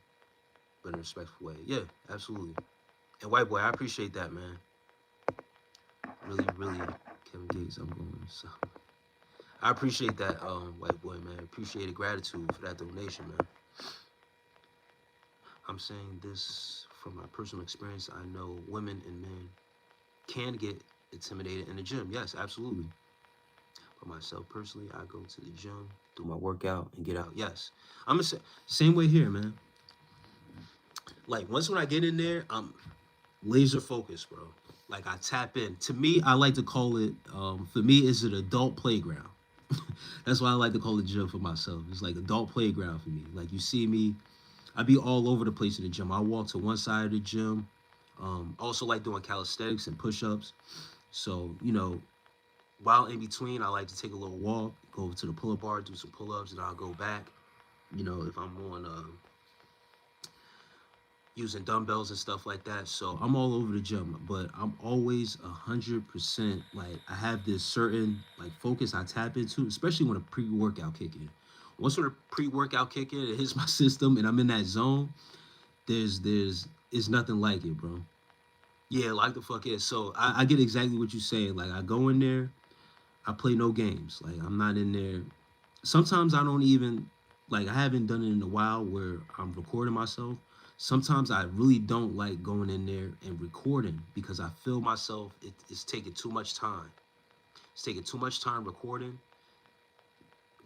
but in a respectful way. Yeah, absolutely. And white boy, I appreciate that, man. Really, really, Kevin Gates, I'm going. So I appreciate that, white boy, man. Appreciate the gratitude for that donation, man. I'm saying this from my personal experience. I know women and men can get intimidated in the gym. Yes, absolutely. For myself personally, I go to the gym, do my workout, and get out. Yes, I'm the same way here, man. Like once when I get in there, I'm laser focused, bro. Like I tap in. To me, I like to call it. For me, it's an adult playground. That's why I like to call the gym for myself. It's like adult playground for me. Like you see me, I be all over the place in the gym. I walk to one side of the gym. Also like doing calisthenics and push-ups. So you know, while in between, I like to take a little walk, go to the pull-up bar, do some pull-ups, and I'll go back. You know, if I'm on using dumbbells and stuff like that. So I'm all over the gym, but I'm always 100% like I have this certain like focus I tap into, especially when a pre-workout kick in. Once when a pre-workout kick in, it hits my system and I'm in that zone. There's it's nothing like it, bro. Yeah, like the fuck is. So I get exactly what you're saying. Like I go in there, I play no games. Like I'm not in there. Sometimes I don't even like I haven't done it in a while where I'm recording myself. Sometimes I really don't like going in there and recording because I feel myself it's taking too much time. It's taking too much time recording.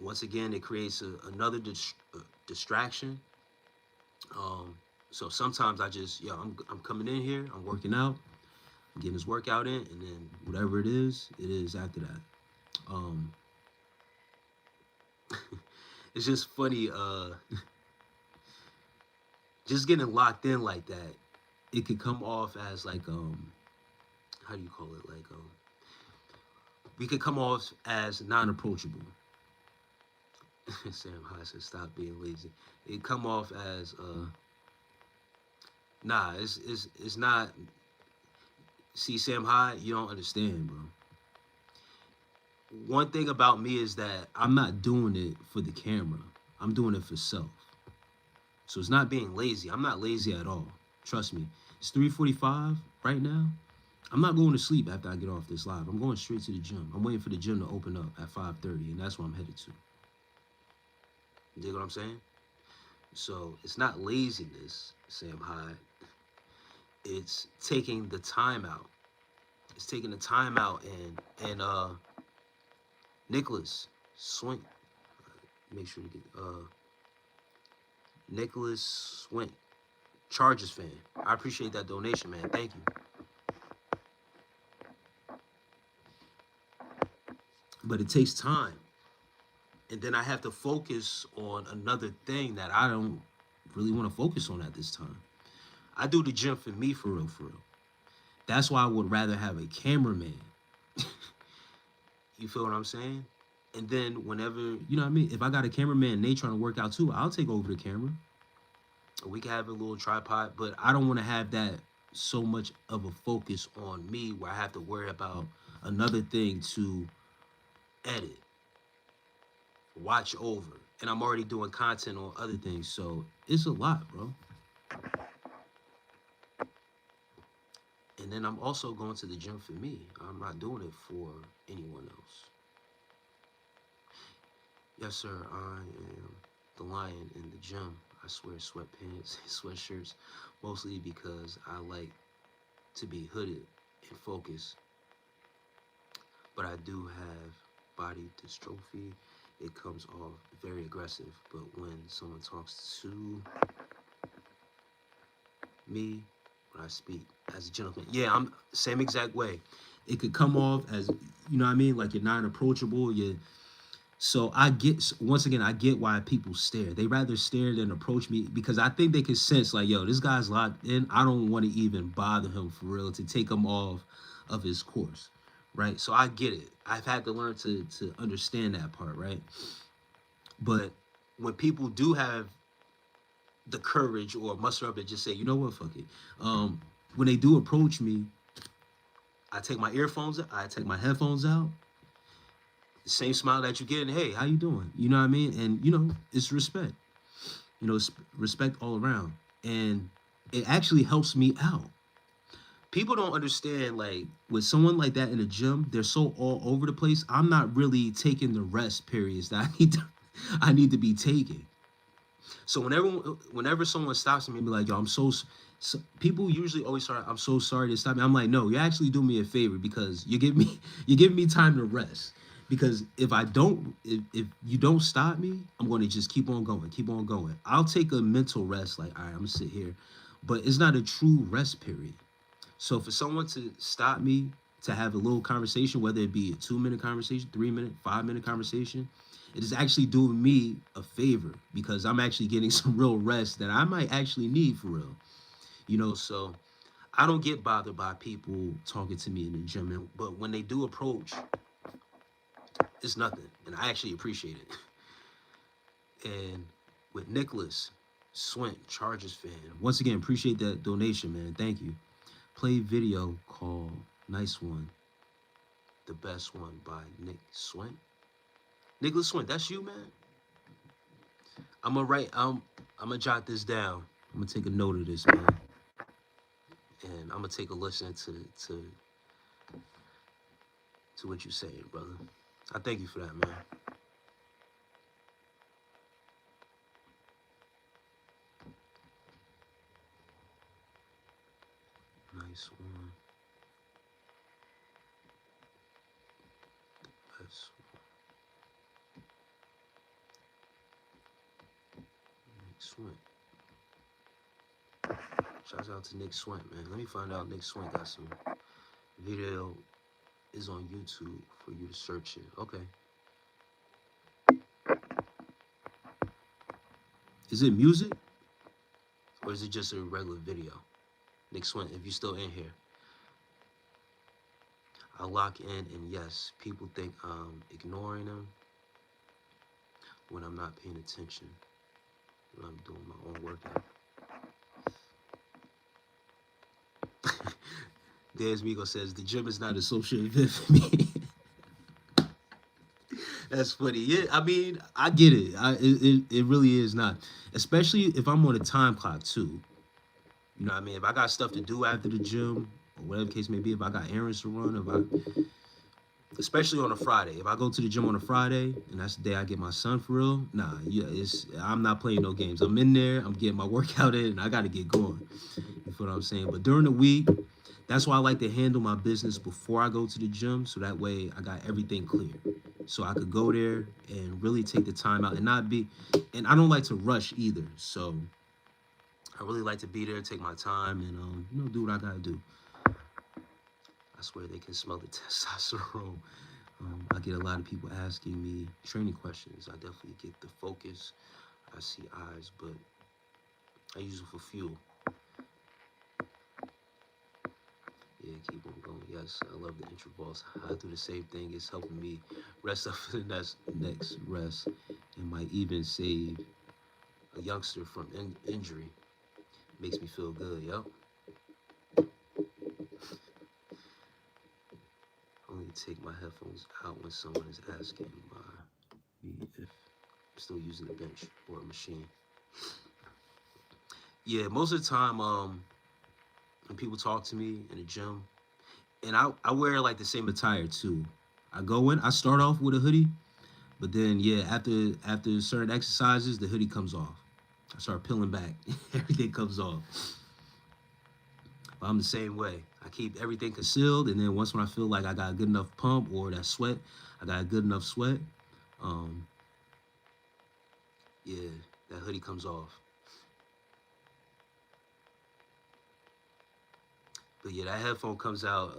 Once again, it creates another distraction. Um, so sometimes I just, I'm coming in here, I'm working out, I'm getting this workout in, and then whatever it is after that. Um, it's just funny, just getting locked in like that. It could come off as like, how do you call it? Like, we could come off as non-approachable. Sam High said, "Stop being lazy." It come off as, nah, it's not. See, Sam High, you don't understand, bro. One thing about me is that I'm not doing it for the camera. I'm doing it for self. So it's not being lazy. I'm not lazy at all. Trust me. It's 3:45 right now. I'm not going to sleep after I get off this live. I'm going straight to the gym. I'm waiting for the gym to open up at 5:30, and that's where I'm headed to. You dig what I'm saying? So it's not laziness, Sam Hyde. It's taking the time out. It's taking the time out and Nicholas Swink. Make sure to get Nicholas Swink, Chargers fan. I appreciate that donation, man. Thank you. But it takes time. And then I have to focus on another thing that I don't really want to focus on at this time. I do the gym for me, for real, for real. That's why I would rather have a cameraman. You feel what I'm saying? And then whenever, you know what I mean? If I got a cameraman and they trying to work out too, I'll take over the camera. We can have a little tripod, but I don't want to have that so much of a focus on me where I have to worry about another thing to edit, watch over. And I'm already doing content on other things. So it's a lot, bro. And then I'm also going to the gym for me. I'm not doing it for anyone else. Yes, sir, I am the lion in the gym. I swear sweatpants, sweatshirts, mostly because I like to be hooded and focused. But I do have body dystrophy. It comes off very aggressive. But when someone talks to me, when I speak as a gentleman, yeah, I'm the same exact way. It could come off as, you know what I mean? Like you're not approachable. So I get, once again, I get why people stare. They rather stare than approach me because I think they can sense like, yo, this guy's locked in. I don't want to even bother him for real to take him off of his course, right? So I get it. I've had to learn to understand that part, right? But when people do have the courage or muster up and just say, you know what, fuck it. When they do approach me, I take my earphones, I take my headphones out, the same smile that you get, and hey, how you doing? You know what I mean? And you know, it's respect. You know, respect all around, and it actually helps me out. People don't understand, like with someone like that in the gym, they're so all over the place. I'm not really taking the rest periods that I need to be taking. So whenever someone stops me and be like, yo, so people usually always start, I'm so sorry to stop me. I'm like, no, you actually do me a favor because you give me time to rest. Because if you don't stop me, I'm going to just keep on going, keep on going. I'll take a mental rest, like, all right, I'm gonna sit here, but it's not a true rest period. So for someone to stop me to have a little conversation, whether it be a 2 minute conversation, 3 minute, 5 minute conversation, it is actually doing me a favor because I'm actually getting some real rest that I might actually need for real. You know, so I don't get bothered by people talking to me in the gym, but when they do approach, it's nothing, and I actually appreciate it. And with Nicholas Swint, Chargers fan, once again, appreciate that donation, man. Thank you. Play video called Nice One, the best one by Nick Swint. Nicholas Swint, that's you, man. I'm gonna write. I'm gonna jot this down. I'm gonna take a note of this, man, and I'm gonna take a listen to what you're saying, brother. I thank you for that, man. Nice one. Best one. Nick Swint. Shouts out to Nick Swint, man. Let me find out Nick Swint got some video is on YouTube for you to search it. Okay. Is it music or is it just a regular video? Nick Swint, if you're still in here, I lock in, and yes, people think I'm ignoring them when I'm not paying attention when I'm doing my own workout. Des Migo says the gym is not a social event for me. That's funny. Yeah, I mean, I get it. It really is not, especially if I'm on a time clock too. You know what I mean? If I got stuff to do after the gym, or whatever the case may be, if I got errands to run, especially on a Friday, if I go to the gym on a Friday and that's the day I get my son for real, nah, yeah, I'm not playing no games. I'm in there, I'm getting my workout in, and I got to get going. You feel what I'm saying? But during the week, that's why I like to handle my business before I go to the gym, so that way I got everything clear. So I could go there and really take the time out and not be, and I don't like to rush either. So I really like to be there, take my time, and do what I gotta do. I swear they can smell the testosterone. I get a lot of people asking me training questions. I definitely get the focus. I see eyes, but I use it for fuel. Yeah, keep on going. Yes, I love the intro boss. I do the same thing. It's helping me rest up for the next rest, and might even save a youngster from injury. Makes me feel good. Yep. Only take my headphones out when someone is asking me if I'm still using a bench or a machine. Yeah, most of the time, when people talk to me in the gym, and I wear like the same attire too. I go in, I start off with a hoodie, but then yeah, after certain exercises, the hoodie comes off. I start peeling back, everything comes off. But I'm the same way. I keep everything concealed, and then once when I feel like I got a good enough pump or that sweat, I got a good enough sweat. Um, yeah, that hoodie comes off. But yeah, that headphone comes out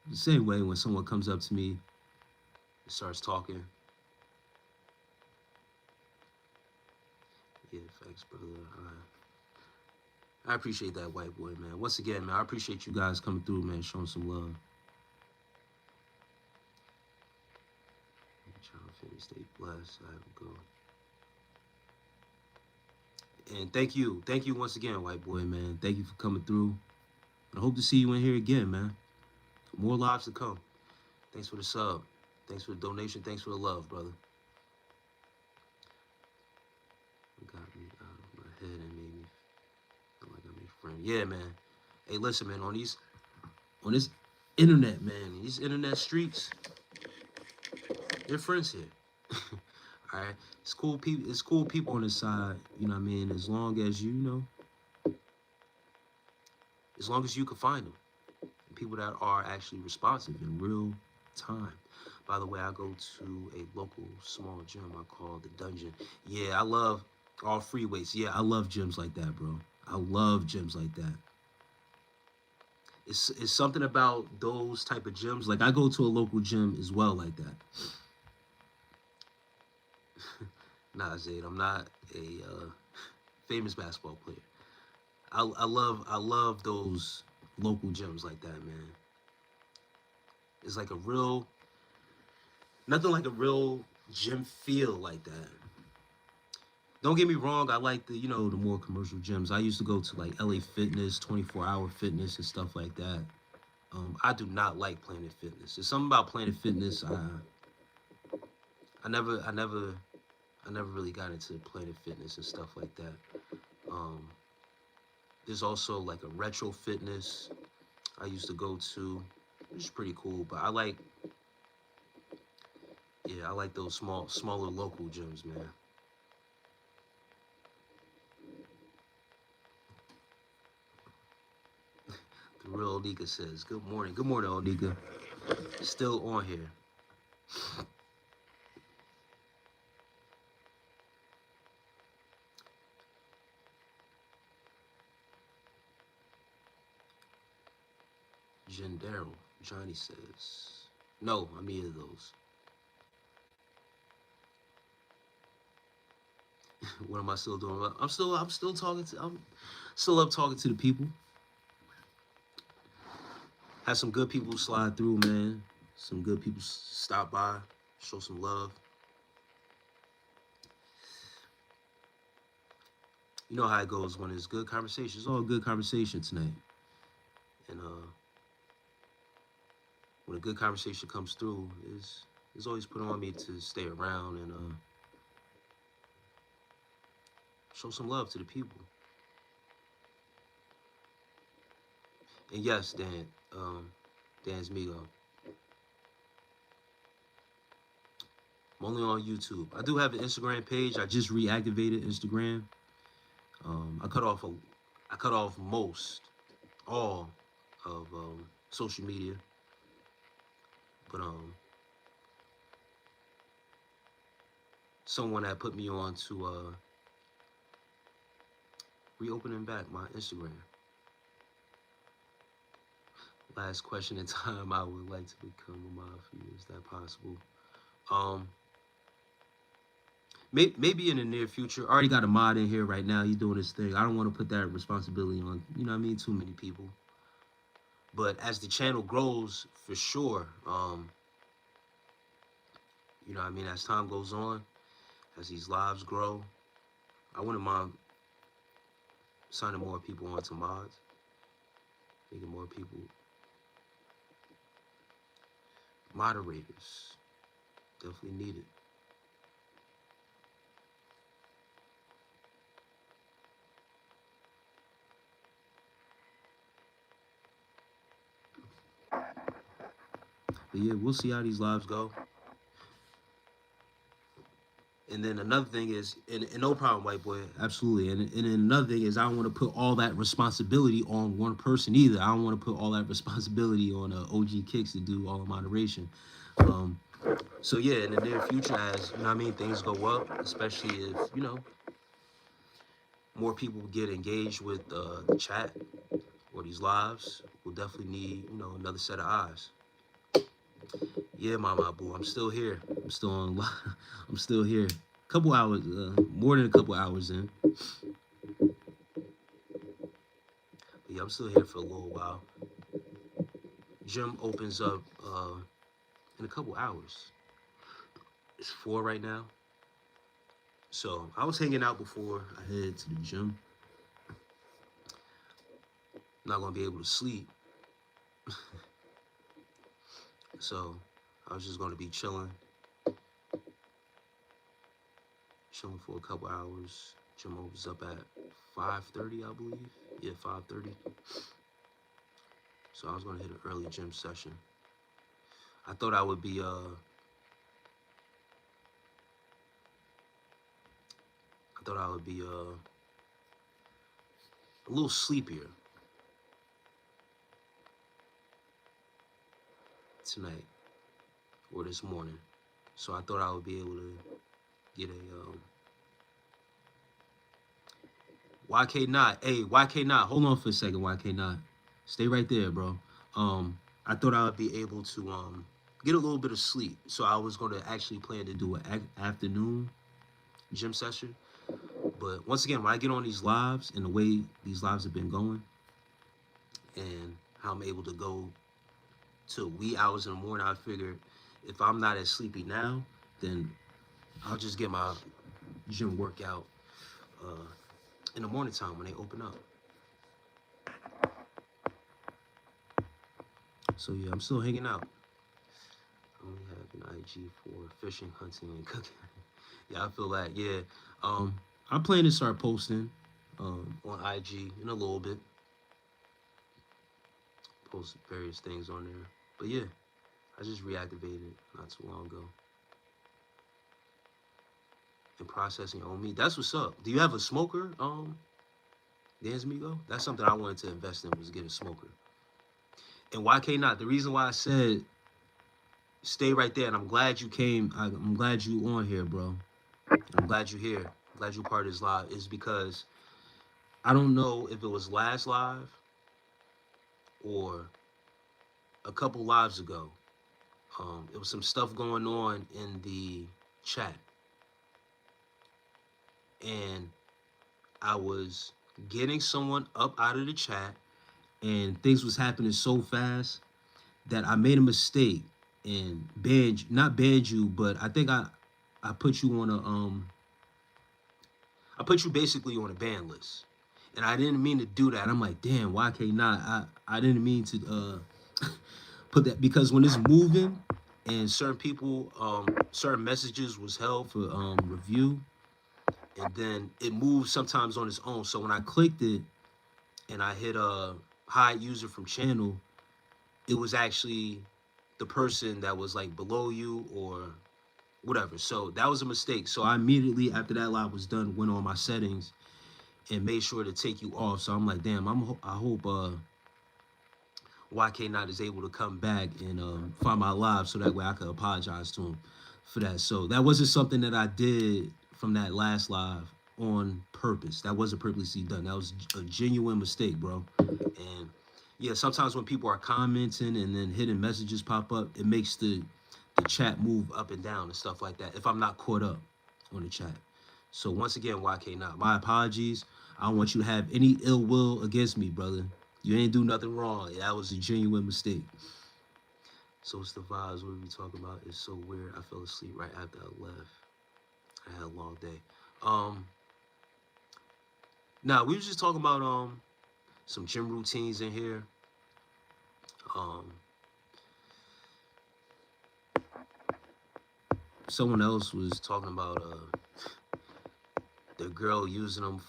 the same way when someone comes up to me and starts talking. Yeah, thanks, brother. I appreciate that, white boy, man. Once again, man, I appreciate you guys coming through, man, showing some love. Child family, stay blessed. I have a go. And thank you once again, white boy, man. Thank you for coming through. I hope to see you in here again, man. More lives to come. Thanks for the sub. Thanks for the donation. Thanks for the love, brother. It got me out of my head and made me feel like I'm a friend. Yeah, man. Hey, listen, man. On this internet, man. These internet streets, they're friends here. All right. It's cool people. It's cool people on this side. You know what I mean? As long as you know, as long as you can find them, people that are actually responsive in real time. By the way, I go to a local small gym I call the Dungeon. Yeah, I love all free weights. Yeah, I love gyms like that, bro. I love gyms like that. It's something about those type of gyms. Like I go to a local gym as well like that. Nah, Zayd, I'm not a famous basketball player. I love those local gyms like that, man. It's like a real nothing like a real gym feel like that. Don't get me wrong, I like the the more commercial gyms. I used to go to like LA Fitness, 24-hour fitness and stuff like that. I do not like Planet Fitness. There's something about Planet Fitness. I never I never I never really got into Planet Fitness and stuff like that. Um, there's also like a retro fitness I used to go to, which is pretty cool. But I like those smaller local gyms, man. The real Onika says, "Good morning, good morning, Onika. Still on here." Gendero, Johnny says, "No, I'm either of those." What am I still doing? I'm still talking to, I'm still up talking to the people. Had some good people slide through, man. Some good people stop by, show some love. You know how it goes when it's good conversation. It's all good conversation tonight. And when a good conversation comes through, it's always put on me to stay around and show some love to the people. And yes, Dan's Migo. I'm only on YouTube. I do have an Instagram page. I just reactivated Instagram. I cut off most all of social media, but someone had put me on to reopening back my Instagram. Last question in time. I would like to become a mod for you. Is that possible? Um, Maybe in the near future. I already got a mod in here right now. He's doing his thing. I don't want to put that responsibility on, you know what I mean, too many people. But as the channel grows, for sure, you know what I mean, as time goes on, as these lives grow, I wouldn't mind signing more people onto mods, making more people moderators. Definitely needed. But yeah, we'll see how these lives go. And then another thing is, and no problem, white boy, absolutely. And then another thing is, I don't want to put all that responsibility on one person either. I don't want to put all that responsibility on OG Kicks to do all the moderation. Um, so yeah, in the near future, as you know, what I mean, things go up, especially if you know more people get engaged with the chat or these lives, we'll definitely need another set of eyes. Yeah, Mama Boo, I'm still here. I'm still on. I'm still here. Couple hours, more than a couple hours in. But yeah, I'm still here for a little while. Gym opens up in a couple hours. It's 4 right now. So I was hanging out before I head to the gym. Not gonna be able to sleep. So I was just gonna be chilling for a couple hours. Gym opens up at 5:30, I believe. Yeah, 5:30. So I was gonna hit an early gym session. I thought I would be a little sleepier tonight or this morning. So I thought I would be able to get a YK Not. Hey, YK Not, hold on for a second, YK Not. Stay right there, bro. I thought I would be able to get a little bit of sleep. So I was gonna actually plan to do an afternoon gym session. But once again, when I get on these lives and the way these lives have been going and how I'm able to go to wee hours in the morning, I figured if I'm not as sleepy now, then I'll just get my gym workout uh, in the morning time when they open up. So yeah, I'm still hanging out. I only have an IG for fishing, hunting, and cooking. Yeah, I feel that. Yeah, I'm planning to start posting on IG in a little bit. Post various things on there. But yeah, I just reactivated not too long ago. And processing your own meat. That's what's up. Do you have a smoker, Dan's Migo? That's something I wanted to invest in, was get a smoker. And YK Not, the reason why I said stay right there, and I'm glad you came. I'm glad you on here, bro. I'm glad you're here. I'm glad you're part of this live, is because I don't know if it was last live or a couple lives ago. There was some stuff going on in the chat, and I was getting someone up out of the chat, and things was happening so fast that I made a mistake and not banned you, but I think I put you on I put you basically on a ban list. And I didn't mean to do that. I'm like, damn, why can't not? I didn't mean to put that, because when it's moving and certain people, certain messages was held for review, and then it moves sometimes on its own. So when I clicked it and I hit hide user from channel, it was actually the person that was like below you or whatever. So that was a mistake. So I immediately after that live was done went on my settings and made sure to take you off. So I'm like, damn, I hope YK Not is able to come back and find my live so that way I could apologize to him for that. So that wasn't something that I did from that last live on purpose. That wasn't purposely done. That was a genuine mistake, bro. And yeah, sometimes when people are commenting and then hidden messages pop up, it makes the chat move up and down and stuff like that if I'm not caught up. on the chat. So once again, YK not my apologies. I don't want you to have any ill will against me, brother. You ain't do nothing wrong. That was a genuine mistake. So it's the vibes. What are we talking about? It's so weird. I fell asleep right after I left. I had a long day. Um, Now we was just talking about some gym routines in here. Um, Someone else was talking about the girl using them.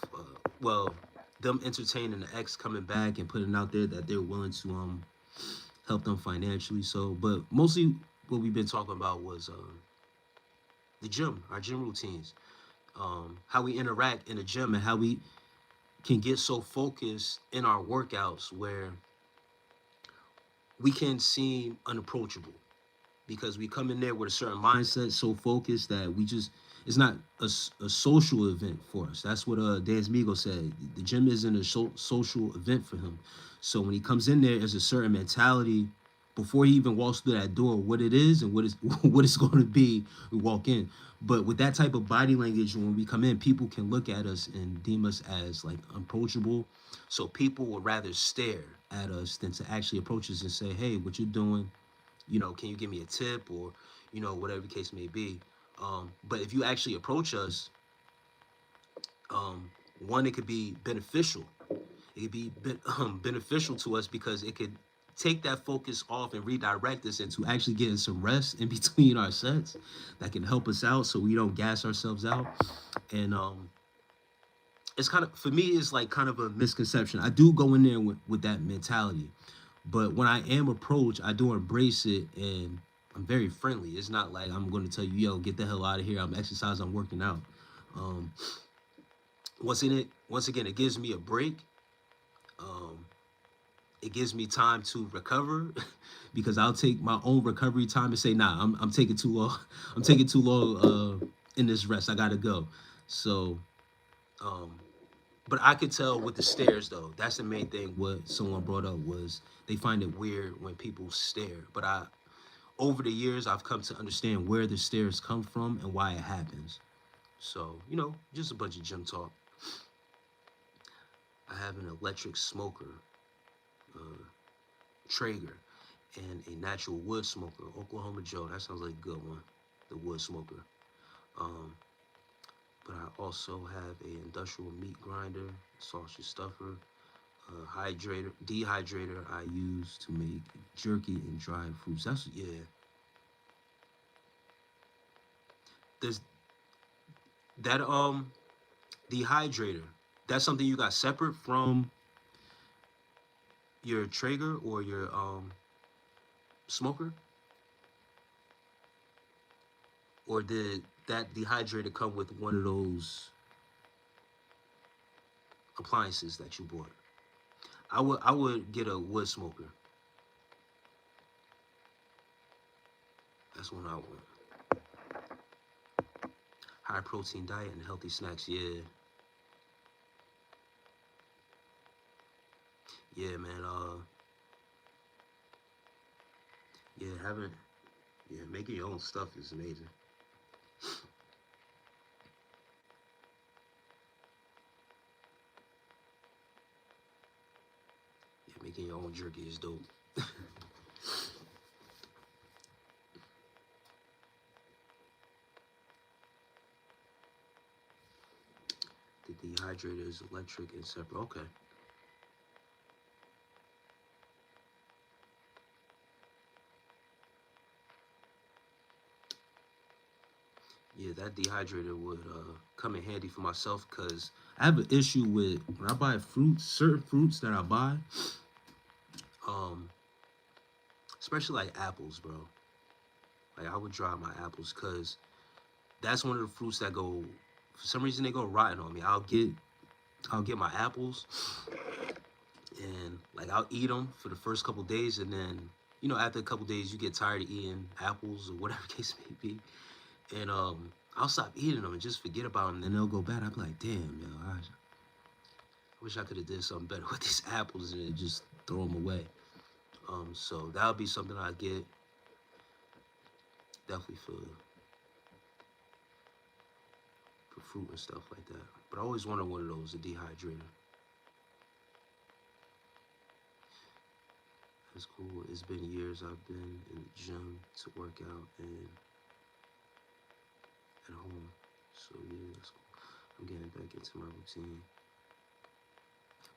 Well, them entertaining the ex coming back and putting out there that they're willing to help them financially. So, but mostly what we've been talking about was the gym, our gym routines, how we interact in the gym, and how we can get so focused in our workouts where we can seem unapproachable because we come in there with a certain mindset, so focused that we just, it's not a social event for us. That's what Dance Migo said. The gym isn't a social event for him. So when he comes in there, there's a certain mentality before he even walks through that door, what it is and what is what it's going to be. We walk in, but with that type of body language, when we come in, people can look at us and deem us as like approachable. So people would rather stare at us than to actually approach us and say, "Hey, what you doing? Can you give me a tip?" Or, whatever the case may be. But if you actually approach us, one, it could be beneficial. It could be beneficial to us because it could take that focus off and redirect us into actually getting some rest in between our sets that can help us out so we don't gas ourselves out. And it's kind of, for me, it's like kind of a misconception. I do go in there with that mentality, but when I am approached, I do embrace it, and I'm very friendly. It's not like I'm going to tell you, "Yo, get the hell out of here. I'm exercising. I'm working out." Um, once again, it gives me a break. Um, it gives me time to recover because I'll take my own recovery time and say, "Nah, I'm taking too long. I'm taking too long in this rest. I gotta go." So, um, but I could tell with the stares though. That's the main thing. What someone brought up was they find it weird when people stare. But over the years, I've come to understand where the stares come from and why it happens. So, just a bunch of gym talk. I have an electric smoker, uh, Traeger, and a natural wood smoker, Oklahoma Joe. That sounds like a good one, the wood smoker. Um, but I also have a industrial meat grinder, sausage stuffer, dehydrator I use to make jerky and dried fruits. That's, yeah. There's that dehydrator. That's something you got separate from your Traeger or your smoker, or did that dehydrator come with one of those appliances that you bought? I would get a wood smoker. That's one I want. High protein diet and healthy snacks. Yeah, yeah, man. Yeah, making your own stuff is amazing. Yeah, making your own jerky is dope. The dehydrator is electric and separate. Okay. Yeah, that dehydrator would come in handy for myself because I have an issue with when I buy fruits, certain fruits that I buy, um, especially like apples, bro. Like I would dry my apples because that's one of the fruits that go, for some reason they go rotten on me. I'll get my apples and like I'll eat them for the first couple days, and then after a couple days you get tired of eating apples or whatever the case may be, and I'll stop eating them and just forget about them, and then they'll go bad. I'll be like, damn, yo, I wish I could have did something better with these apples and just throw them away. So that'll be something I get definitely for fruit and stuff like that. But I always wanted one of those, a dehydrator. That's cool. It's been years I've been in the gym to work out and at home. So yeah, that's cool. I'm getting back into my routine.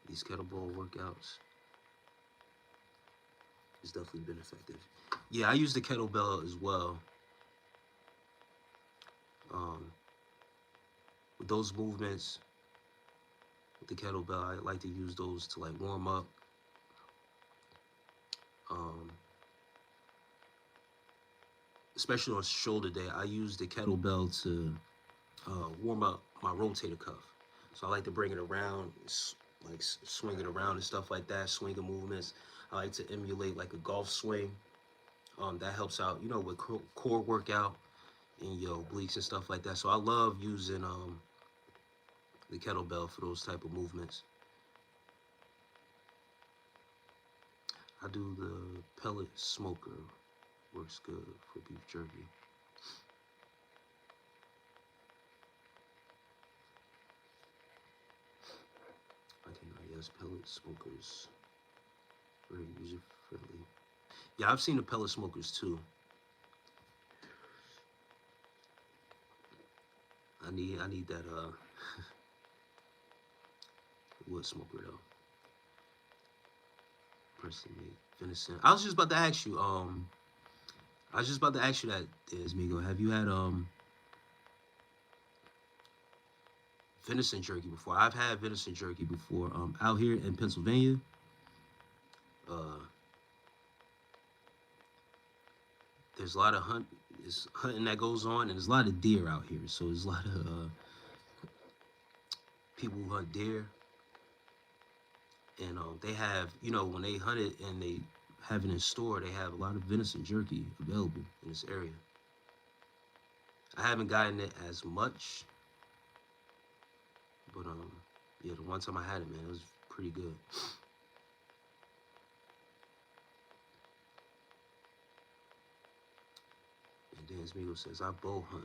These kettlebell workouts has definitely been effective. Yeah, I use the kettlebell as well. Um, with those movements, with the kettlebell, I like to use those to like warm up. Um, especially on shoulder day, I use the kettlebell to warm up my rotator cuff. So I like to bring it around, like swing it around and stuff like that, swinger movements. I like to emulate like a golf swing. That helps out, you know, with core workout and your obliques and stuff like that. So I love using the kettlebell for those type of movements. I do the pellet smoker. Works good for beef jerky. I cannot, yes, pellet smokers. Very user friendly. Yeah, I've seen the pellet smokers too. I need that wood smoker though. Personally, venison. I was just about to ask you. I was just about to ask you that, Migo. Have you had venison jerky before? I've had venison jerky before. Out here in Pennsylvania, uh, there's a lot of hunting that goes on, and there's a lot of deer out here. So there's a lot of people who hunt deer, and they have, you know, when they hunt it and they have it in store, they have a lot of venison jerky available in this area. I haven't gotten it as much, but yeah, the one time I had it, man, it was pretty good. And Dan Smigo says, I bow hunt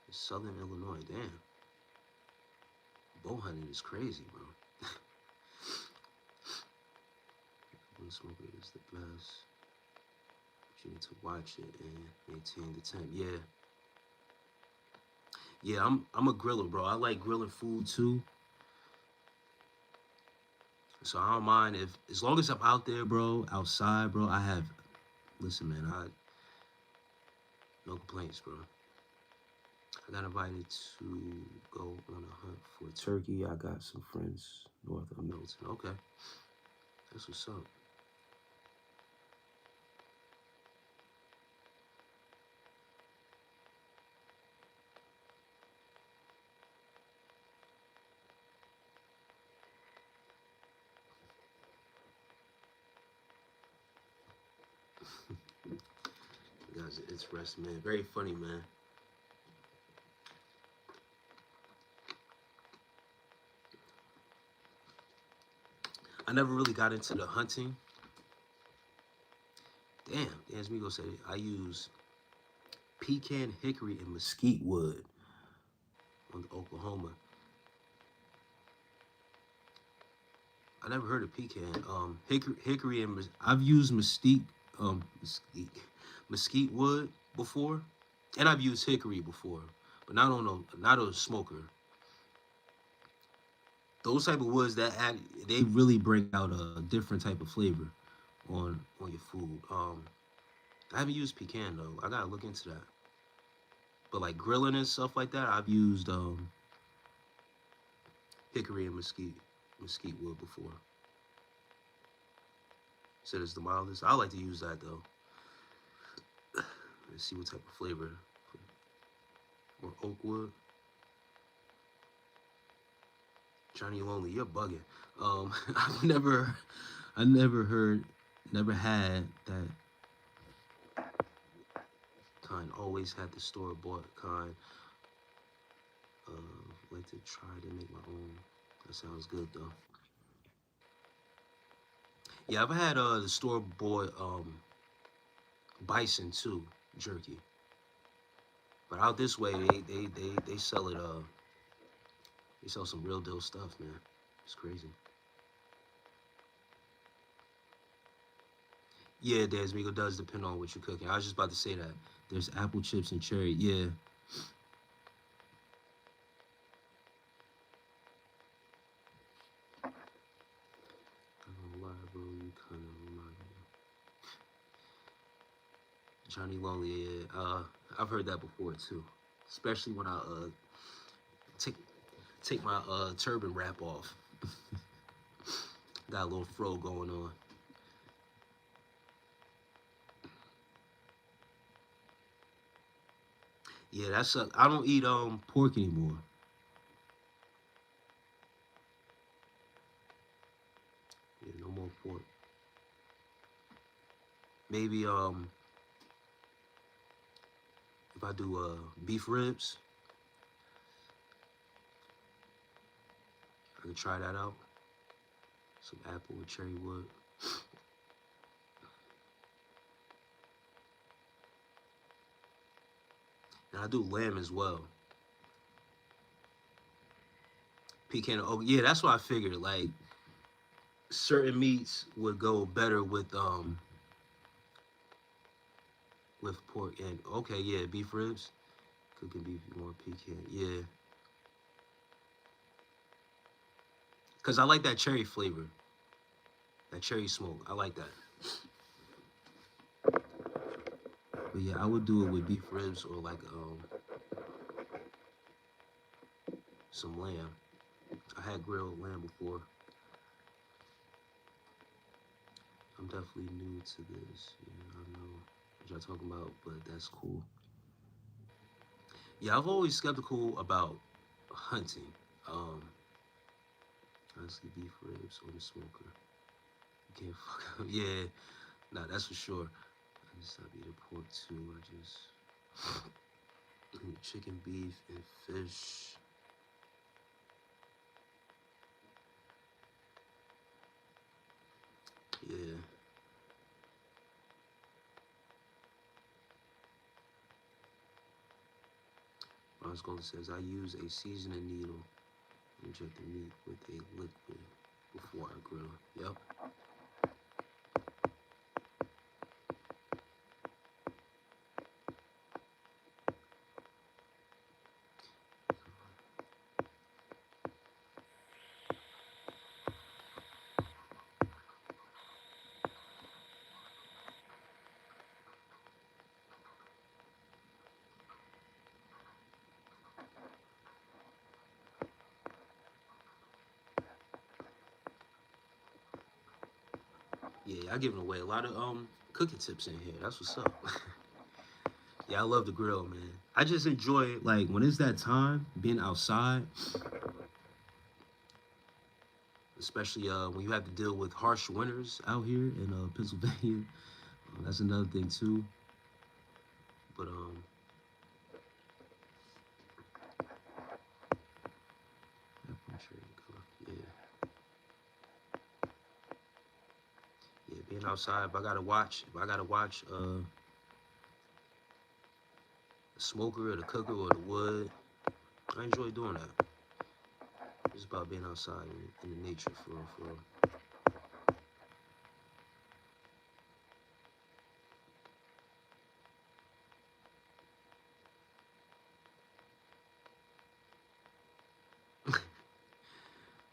in Southern Illinois. Damn, bow hunting is crazy, bro. One smoker is the best. But you need to watch it and maintain the temp. Yeah. Yeah, I'm a griller, bro. I like grilling food too. So I don't mind if, as long as I'm out there, bro, outside, bro, listen, man, no complaints, bro. I got invited to go on a hunt for turkey. I got some friends north of Milton. Okay, that's what's up. Guys, it's rest, man. Very funny, man. I never really got into the hunting. Damn, Dan Smigo said it. I use pecan, hickory, and mesquite wood on the Oklahoma. I never heard of pecan. Hickory and I've used mesquite wood before, and I've used hickory before, but not on a smoker. Those type of woods they really bring out a different type of flavor on your food. I haven't used pecan though. I gotta look into that. But like grilling and stuff like that, I've used hickory and mesquite wood before. Said it's the mildest. I like to use that though. Let's see what type of flavor. Or oak wood. Johnny Lonely, you're bugging. I never had that kind. Always had the store bought kind. Like to try to make my own. That sounds good though. Yeah, I've had the store bought bison too, jerky. But out this way they sell it They sell some real deal stuff, man. It's crazy. Yeah, Desmigo does depend on what you're cooking. I was just about to say that. There's apple chips and cherry. Yeah. I don't know why, bro. You kind of remind me of Johnny Lonely. Yeah. I've heard that before too. Especially when I take take my turban wrap off. Got a little fro going on. Yeah, that's I don't eat pork anymore. Yeah, no more pork. Maybe if I do beef ribs, I could try that out. Some apple with cherry wood. And I do lamb as well. Pecan. Oh yeah, that's what I figured. Like certain meats would go better with pork and okay, yeah, beef ribs. Cooking beef, you want pecan, yeah. Cause I like that cherry flavor, that cherry smoke. I like that. But yeah, I would do it with beef ribs or like some lamb. I had grilled lamb before. I'm definitely new to this. Yeah, I know what y'all talking about, but that's cool. Yeah, I've always skeptical about hunting. Um, Honestly, beef ribs on the smoker. You can't fuck up. Yeah, nah, that's for sure. I just stop eating pork too. I just chicken, beef, and fish. Yeah. Ron Golden says I use a seasoning needle and inject the meat with a liquid before I grill. Yep. Yeah, I giving away a lot of cooking tips in here. That's what's up. Yeah, I love the grill, man. I just enjoy like when it's that time being outside, especially when you have to deal with harsh winters out here in Pennsylvania. That's another thing too. But yeah, yeah, being outside. If I gotta watch the smoker or the cooker or the wood, I enjoy doing that. It's about being outside in the nature for real, for real.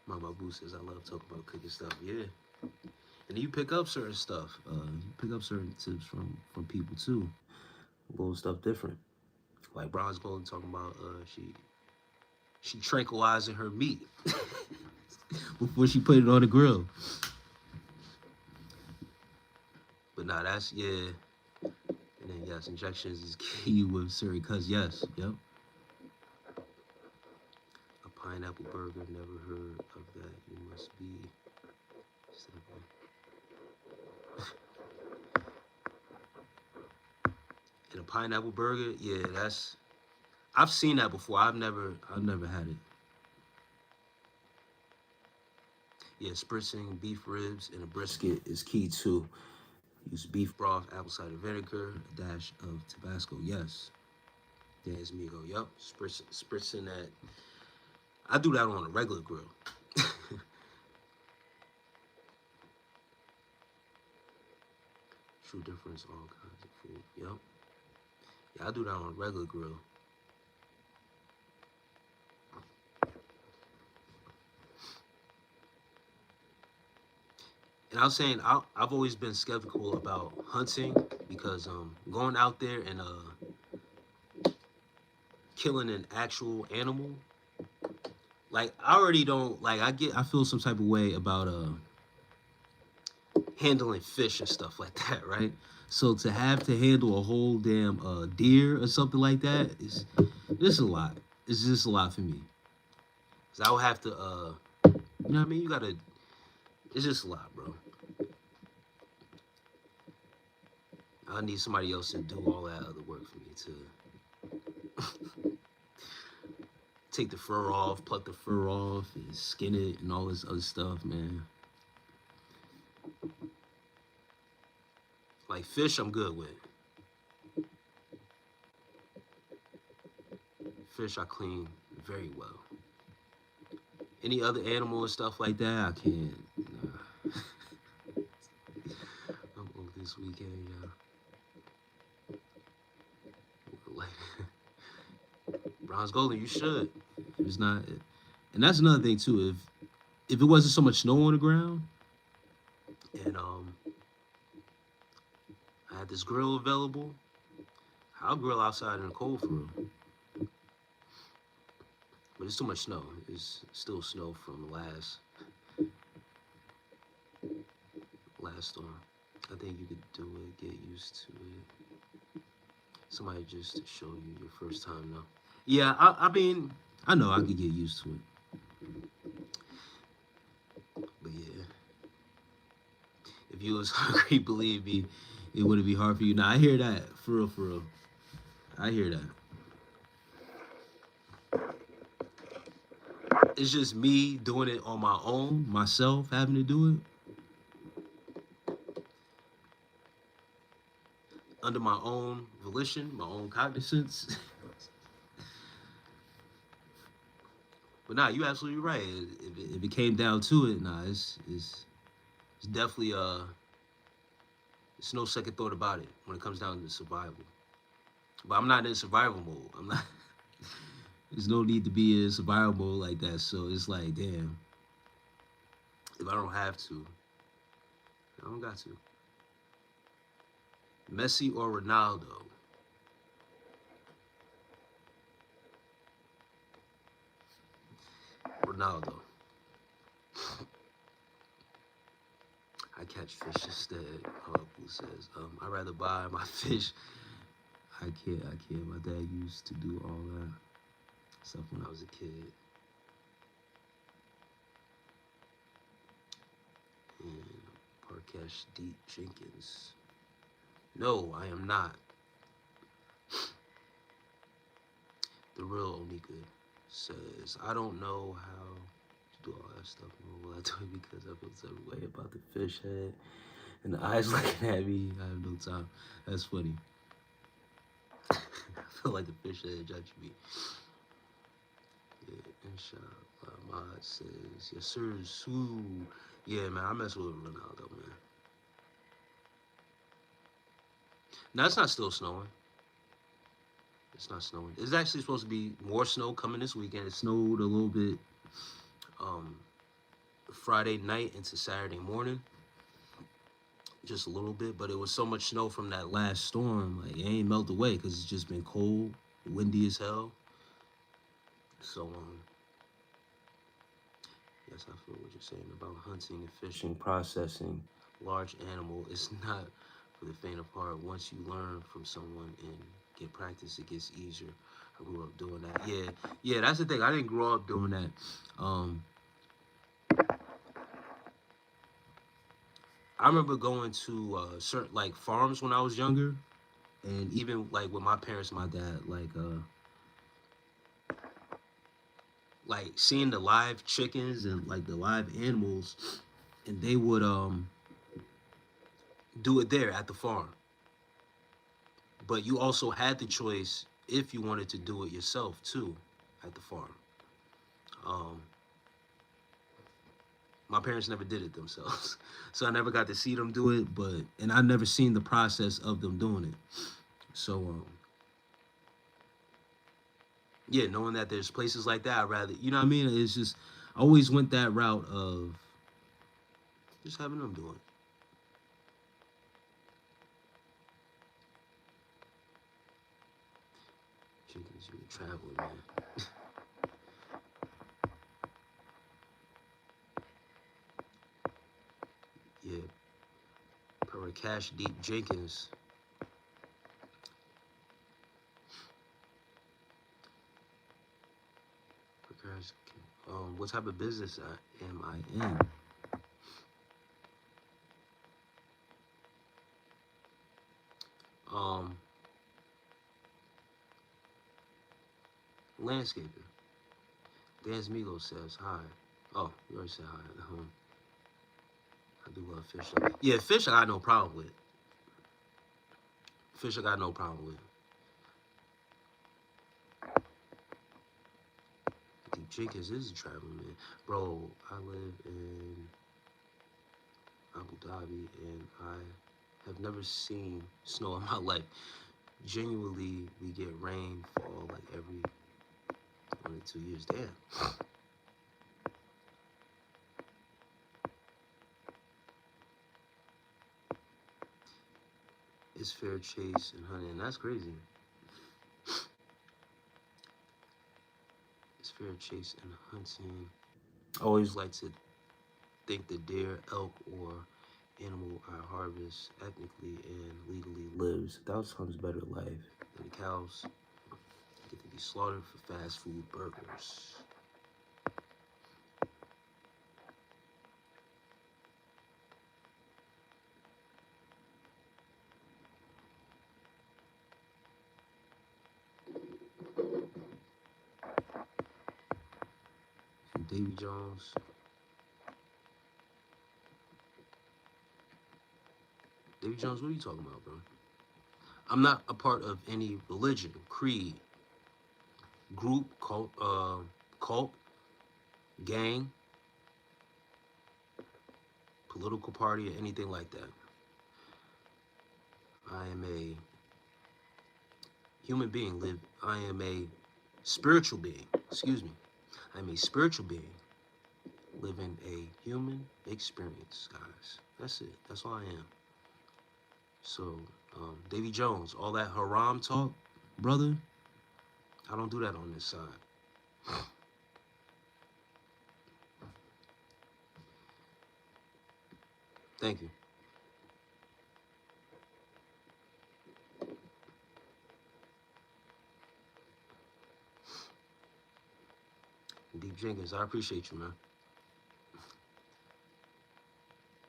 Mama Boo says I love talking about cooking stuff. Yeah, and you pick up certain stuff. You pick up certain tips from people too. Little stuff different. Like Bronze Golden talking about she tranquilizing her meat before she put it on the grill. But nah, that's yeah. And then yes, injections is key with certain cuts. Yes, yep. A pineapple burger. Never heard of that. You must be 7. And a pineapple burger. Yeah, that's. I've seen that before. I've never had it. Yeah, spritzing beef ribs in a brisket is key too. Use beef broth, apple cider vinegar, a dash of Tabasco. Yes, there's Migo. Yup, spritzing that I do that on a regular grill. True difference, all kinds of food. Yep. Yeah, I do that on a regular grill. And I was saying I've always been skeptical about hunting because going out there and killing an actual animal, like I already don't like I feel some type of way about handling fish and stuff like that, right? So to have to handle a whole damn deer or something like that is just a lot. It's just a lot for me. Cause I would have to you know what I mean? You gotta. It's just a lot, bro. I need somebody else to do all that other work for me to take the fur off, pluck the fur off, and skin it, and all this other stuff, man. Like fish, I'm good with. Fish, I clean very well. Any other animal and stuff like that, I can't. Nah. I'm off this weekend, yeah. Like, bronze golden, you should. If it's not, and that's another thing too. If it wasn't so much snow on the ground, and I had this grill available, I'll grill outside in the cold for real. But it's too much snow. It's still snow from last storm. I think you could do it, get used to it. Somebody just to show you your first time though. Yeah, I mean, I know I could get used to it. But yeah, if you was hungry, believe me, it wouldn't be hard for you. Now I hear that, for real, for real. I hear that. It's just me doing it on my own, myself having to do it under my own volition, my own cognizance. But nah, you absolutely right. If it came down to it, nah, it's definitely it's no second thought about it when it comes down to survival. But I'm not in survival mode. I'm not. There's no need to be in survival mode like that. So it's like, damn, if I don't have to, I don't got to. Messi or Ronaldo? Ronaldo. I catch fish instead. Who says? I'd rather buy my fish. I can't. I can't. My dad used to do all that stuff when I was a kid. And Parkesh Deep Jenkins. No, I am not. The real Onika says, I don't know how to do all that stuff. Nor will I do it because I feel some way about the fish head and the eyes looking at me. I have no time. That's funny. I feel like the fish head judging me. Yeah, inshallah. Mod says, yes, sir. Sue. Yeah, man, I mess with Ronaldo, man. Now, it's not still snowing. It's not snowing. It's actually supposed to be more snow coming this weekend. It snowed a little bit um, Friday night into Saturday morning. Just a little bit, but it was so much snow from that last storm, like it ain't melt away because it's just been cold, windy as hell. So yes, I feel what you're saying about hunting and fishing, processing large animal. It's not for the faint of heart. Once you learn from someone and get practice, it gets easier. I grew up doing that. Yeah, that's the thing. I didn't grow up doing that. I remember going to certain like farms when I was younger, and even like with my parents, my dad, like seeing the live chickens and like the live animals, and they would do it there at the farm. But you also had the choice if you wanted to do it yourself too at the farm. Um, my parents never did it themselves, so I never got to see them do it. And I never seen the process of them doing it. So yeah, knowing that there's places like that, I'd rather, you know what I mean? It's just, I always went that route of just having them do it. Chickens, you traveling, man. Yeah, per Cash Deep Jenkins. What type of business am I in? Um, Landscaping. Dan's Migo says hi. Oh, you already said hi. I do love fish. Yeah, fish I got no problem with. Fish I got no problem with. Deep Jenkins is a traveling man. Bro, I live in Abu Dhabi and I have never seen snow in my life. Genuinely, we get rainfall like every 1 or 2 years. Damn. It's fair chase and hunting, and that's crazy. It's fair chase and hunting. I always like to think the deer, elk, or animal I harvest ethnically and legally lives 1,000 times better life than the cows get to be slaughtered for fast food burgers. Davy Jones. Davy Jones, what are you talking about, bro? I'm not a part of any religion, creed, group, cult, gang, political party, or anything like that. I am a human being. I am a spiritual being. Excuse me. I'm a spiritual being living a human experience, guys. That's it. That's all I am. So, Davy Jones, all that haram talk, brother, I don't do that on this side. Thank you. Deep Jenkins, I appreciate you, man.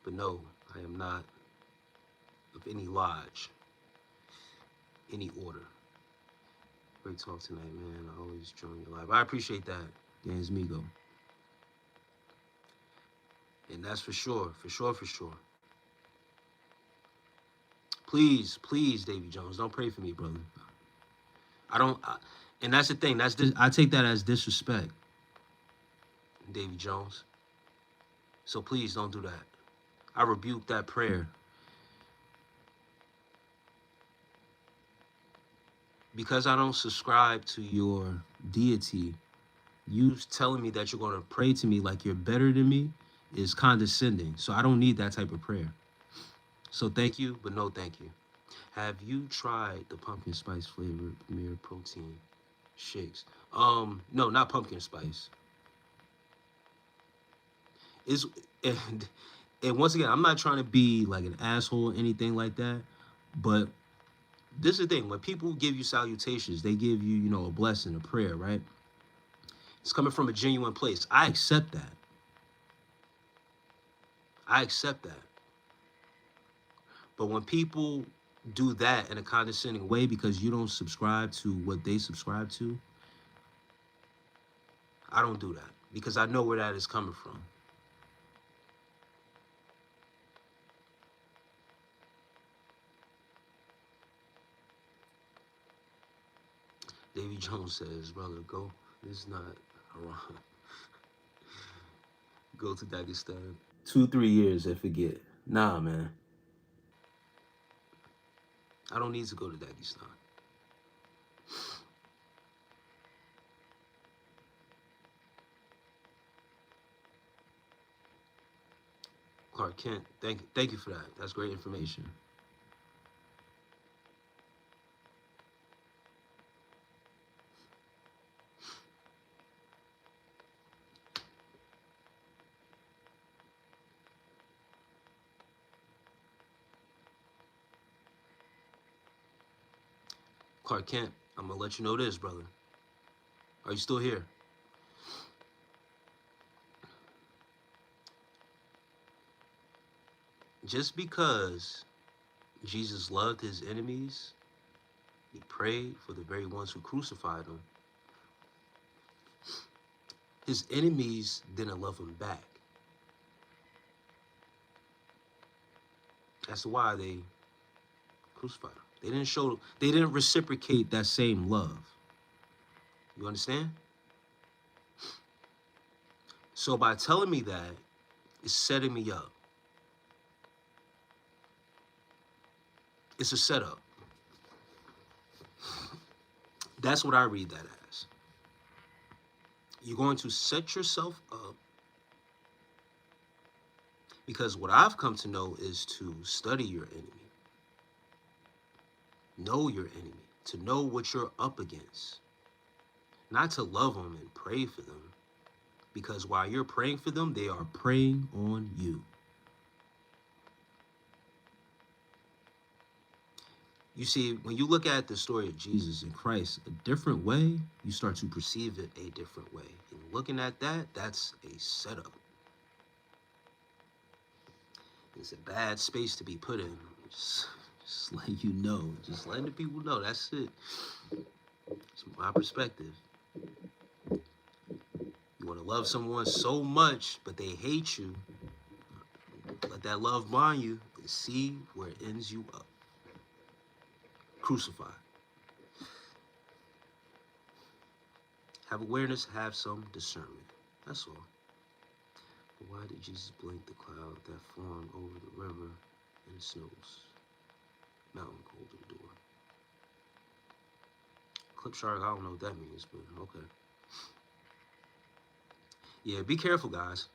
But no, I am not of any lodge, any order. Great talk tonight, man. I always join your live. I appreciate that, Dan's Migo. And that's for sure, for sure, for sure. Please, please, Davy Jones, don't pray for me, brother. I don't, I, and that's the thing. I take that as disrespect, Davy Jones. So please don't do that. I rebuke that prayer because I don't subscribe to your deity. You telling me that you're going to pray to me like you're better than me is condescending. So I don't need that type of prayer. So thank you, but no thank you. Have you tried the pumpkin spice flavored Premier protein shakes? No, not pumpkin spice. It's and once again, I'm not trying to be like an asshole or anything like that, but this is the thing. When people give you salutations, they give you, a blessing, a prayer, right? It's coming from a genuine place. I accept that. I accept that. But when people do that in a condescending way because you don't subscribe to what they subscribe to, I don't do that because I know where that is coming from. Davy Jones says, brother, go. This is not haram. Go to Dagestan. 2, 3 years and forget. Nah, man. I don't need to go to Dagestan. Clark Kent, thank you for that. That's great information. Clark Kent, I'm gonna let you know this, brother. Are you still here? Just because Jesus loved his enemies, he prayed for the very ones who crucified him. His enemies didn't love him back. That's why they crucified him. They didn't reciprocate that same love. You understand? So by telling me that, it's setting me up. It's a setup. That's what I read that as. You're going to set yourself up because what I've come to know is to study your enemy, know your enemy, to know what you're up against, not to love them and pray for them, because while you're praying for them, they are preying on you. You see, when you look at the story of Jesus and Christ a different way, you start to perceive it a different way. And looking at that, that's a setup. It's a bad space to be put in. Just letting you know. Just letting the people know. That's it. It's my perspective. You want to love someone so much, but they hate you. Let that love blind you and see where it ends you up. Crucified. Have awareness, have some discernment. That's all. But why did Jesus blink the cloud that formed over the river and the snows? Mountain golden door. Clip shark, I don't know what that means, but okay. Yeah, be careful, guys.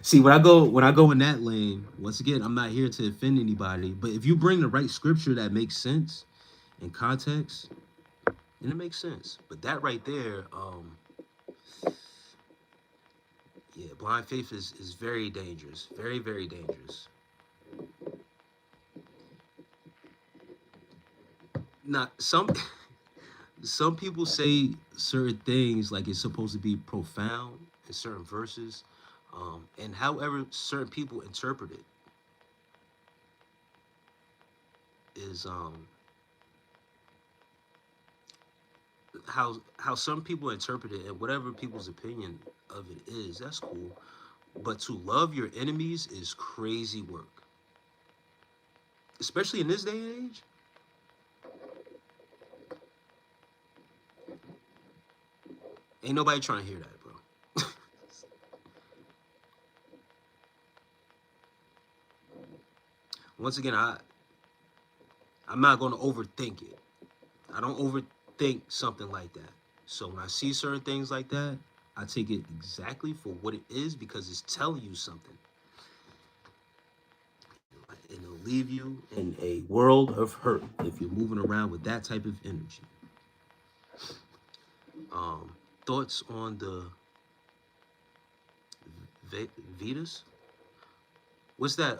See, when I go in that lane, once again, I'm not here to offend anybody, but if you bring the right scripture that makes sense in context, then it makes sense. But that right there, yeah, blind faith is very dangerous. Very, very dangerous. Not some people say certain things like it's supposed to be profound in certain verses, and however certain people interpret it is how some people interpret it, and whatever people's opinion of it is, that's cool. But to love your enemies is crazy work, especially in this day and age. Ain't nobody trying to hear that, bro. Once again, I'm not going to overthink it. I don't overthink something like that. So when I see certain things like that, I take it exactly for what it is because it's telling you something. And it'll leave you in a world of hurt if you're moving around with that type of energy. Thoughts on the Vedas? What's that,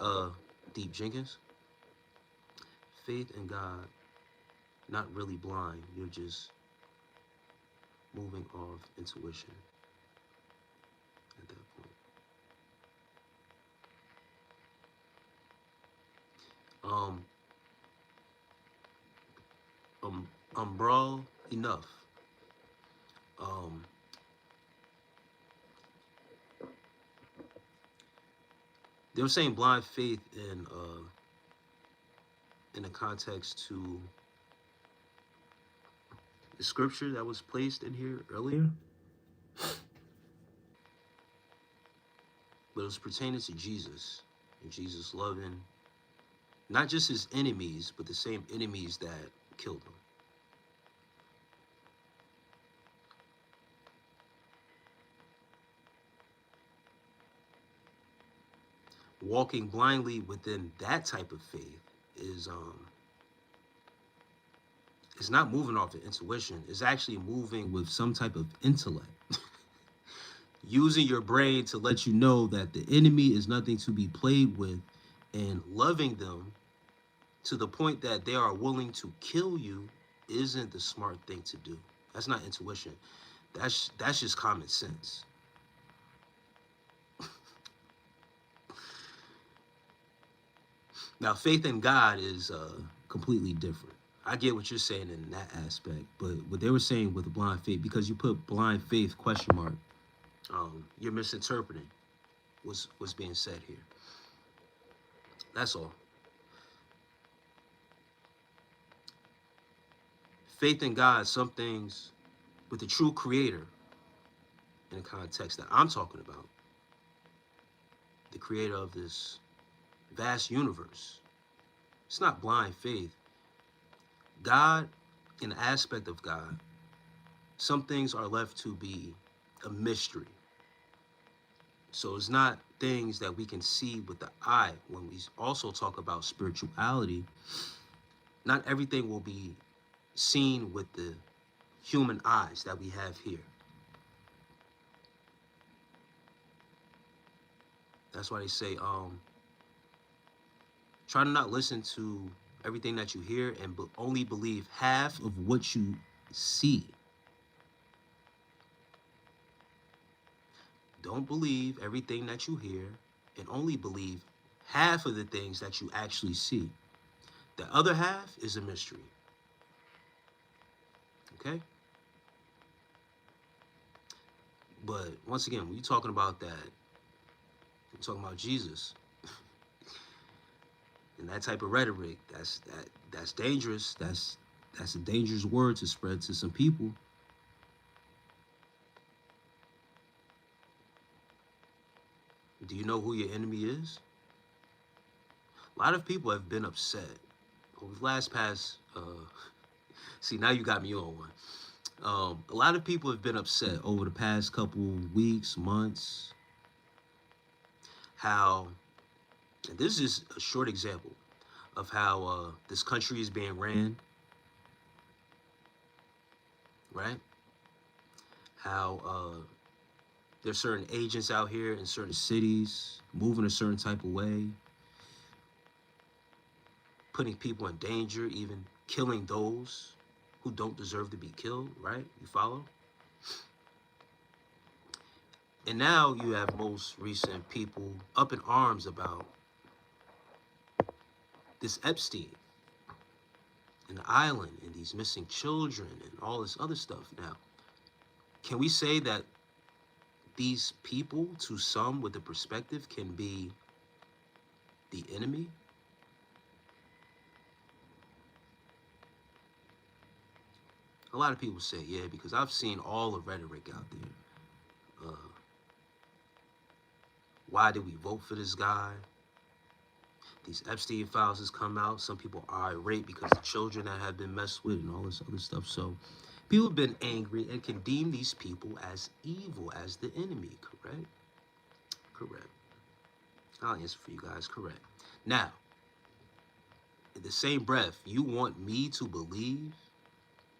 Deep Jenkins? Faith in God, not really blind. You're just moving off intuition at that point. Umbral enough. Um, they were saying blind faith in a context to the scripture that was placed in here earlier. was pertaining to Jesus, and Jesus loving not just his enemies, but the same enemies that killed him. Walking blindly within that type of faith is it's not moving off of intuition. It's actually moving with some type of intellect. Using your brain to let you know that the enemy is nothing to be played with, and loving them to the point that they are willing to kill you isn't the smart thing to do. That's not intuition. That's just common sense. Now, faith in God is completely different. I get what you're saying in that aspect, but what they were saying with the blind faith, because you put blind faith question mark, you're misinterpreting what's being said here. That's all. Faith in God, some things with the true creator, in the context that I'm talking about, the creator of this vast universe. It's not blind faith. God, in the aspect of God, some things are left to be a mystery. So it's not things that we can see with the eye. When we also talk about spirituality, not everything will be seen with the human eyes that we have here. That's why they say, try to not listen to everything that you hear and only believe half of what you see. Don't believe everything that you hear and only believe half of the things that you actually see. The other half is a mystery. Okay? But once again, when you're talking about that, you're talking about Jesus and that type of rhetoric, that's dangerous. That's a dangerous word to spread to some people. Do you know who your enemy is? A lot of people have been upset over the last past. See, now you got me on one. A lot of people have been upset over the past couple weeks, months. How, and this is a short example of how this country is being ran, right? How there's certain agents out here in certain cities moving a certain type of way, putting people in danger, even killing those who don't deserve to be killed, right? You follow? And now you have most recent people up in arms about this Epstein and the island and these missing children and all this other stuff. Now, can we say that these people, to some with the perspective, can be the enemy? A lot of people say, yeah, because I've seen all the rhetoric out there. Why did we vote for this guy? These Epstein files has come out. Some people are irate because the children that have been messed with and all this other stuff. So people have been angry and condemn these people as evil, as the enemy, correct? Correct. I'll answer for you guys, correct. Now, in the same breath, you want me to believe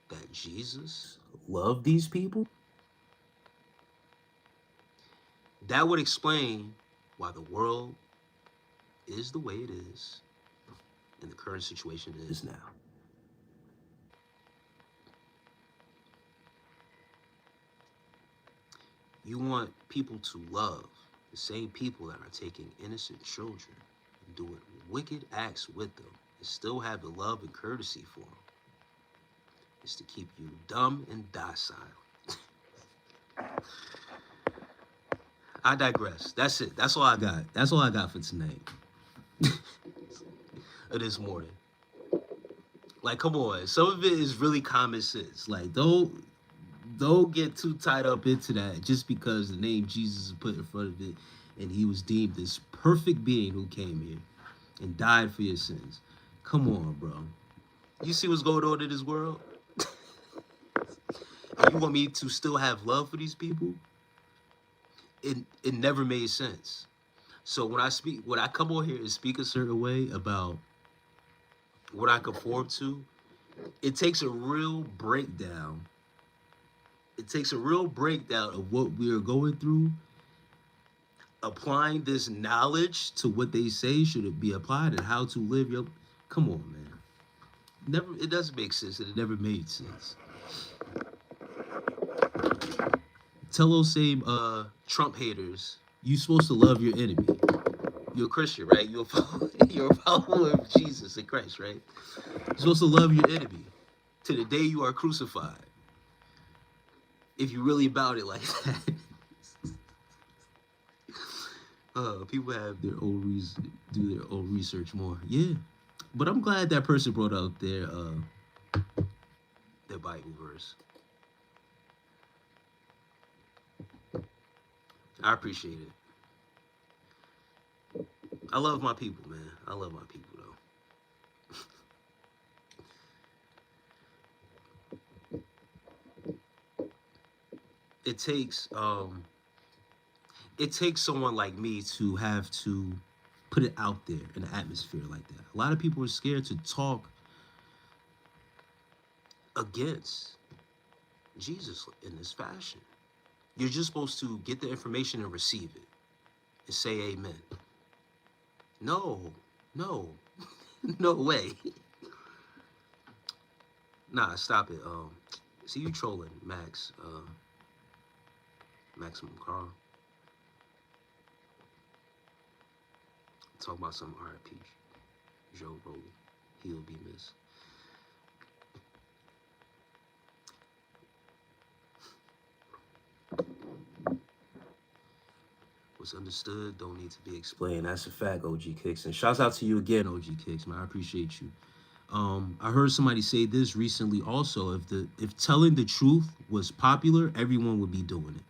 that Jesus loved these people? That would explain why the world is the way it is and the current situation it is now. You want people to love the same people that are taking innocent children and doing wicked acts with them and still have the love and courtesy for them. It's to keep you dumb and docile. I digress. That's it. That's all I got. That's all I got for tonight. Or this morning. Like, come on. Some of it is really common sense. Like, don't get too tied up into that just because the name Jesus is put in front of it. and he was deemed this perfect being who came here and died for your sins. Come on, bro. You see what's going on in this world? And you want me to still have love for these people? It never made sense. So when I come on here and speak a certain way about what I conform to, it takes a real breakdown. It takes a real breakdown of what we are going through, applying this knowledge to what they say should it be applied, and how to live your. Come on, man. Never. It doesn't make sense, and it never made sense. Tell those same Trump haters you're supposed to love your enemy. You're a Christian, right? You're a follower of Jesus and Christ, right? You're supposed to love your enemy to the day you are crucified. If you really about it like that. People have their own reason, do their own research more. Yeah, but I'm glad that person brought out their Bible verse. I appreciate it. I love my people, man. I love my people, though. It takes it takes someone like me to have to put it out there in an atmosphere like that. A lot of people are scared to talk against Jesus in this fashion. You're just supposed to get the information and receive it and say amen. No, no, no way. Nah, stop it. See you trolling, Max. Maximum Carl. Talk about some R.I.P. Joe Rogan. He'll be missed. What's understood don't need to be explained. That's a fact, OG Kicks. And shouts out to you again, OG Kicks, man. I appreciate you. I heard somebody say this recently also. If telling the truth was popular, everyone would be doing it.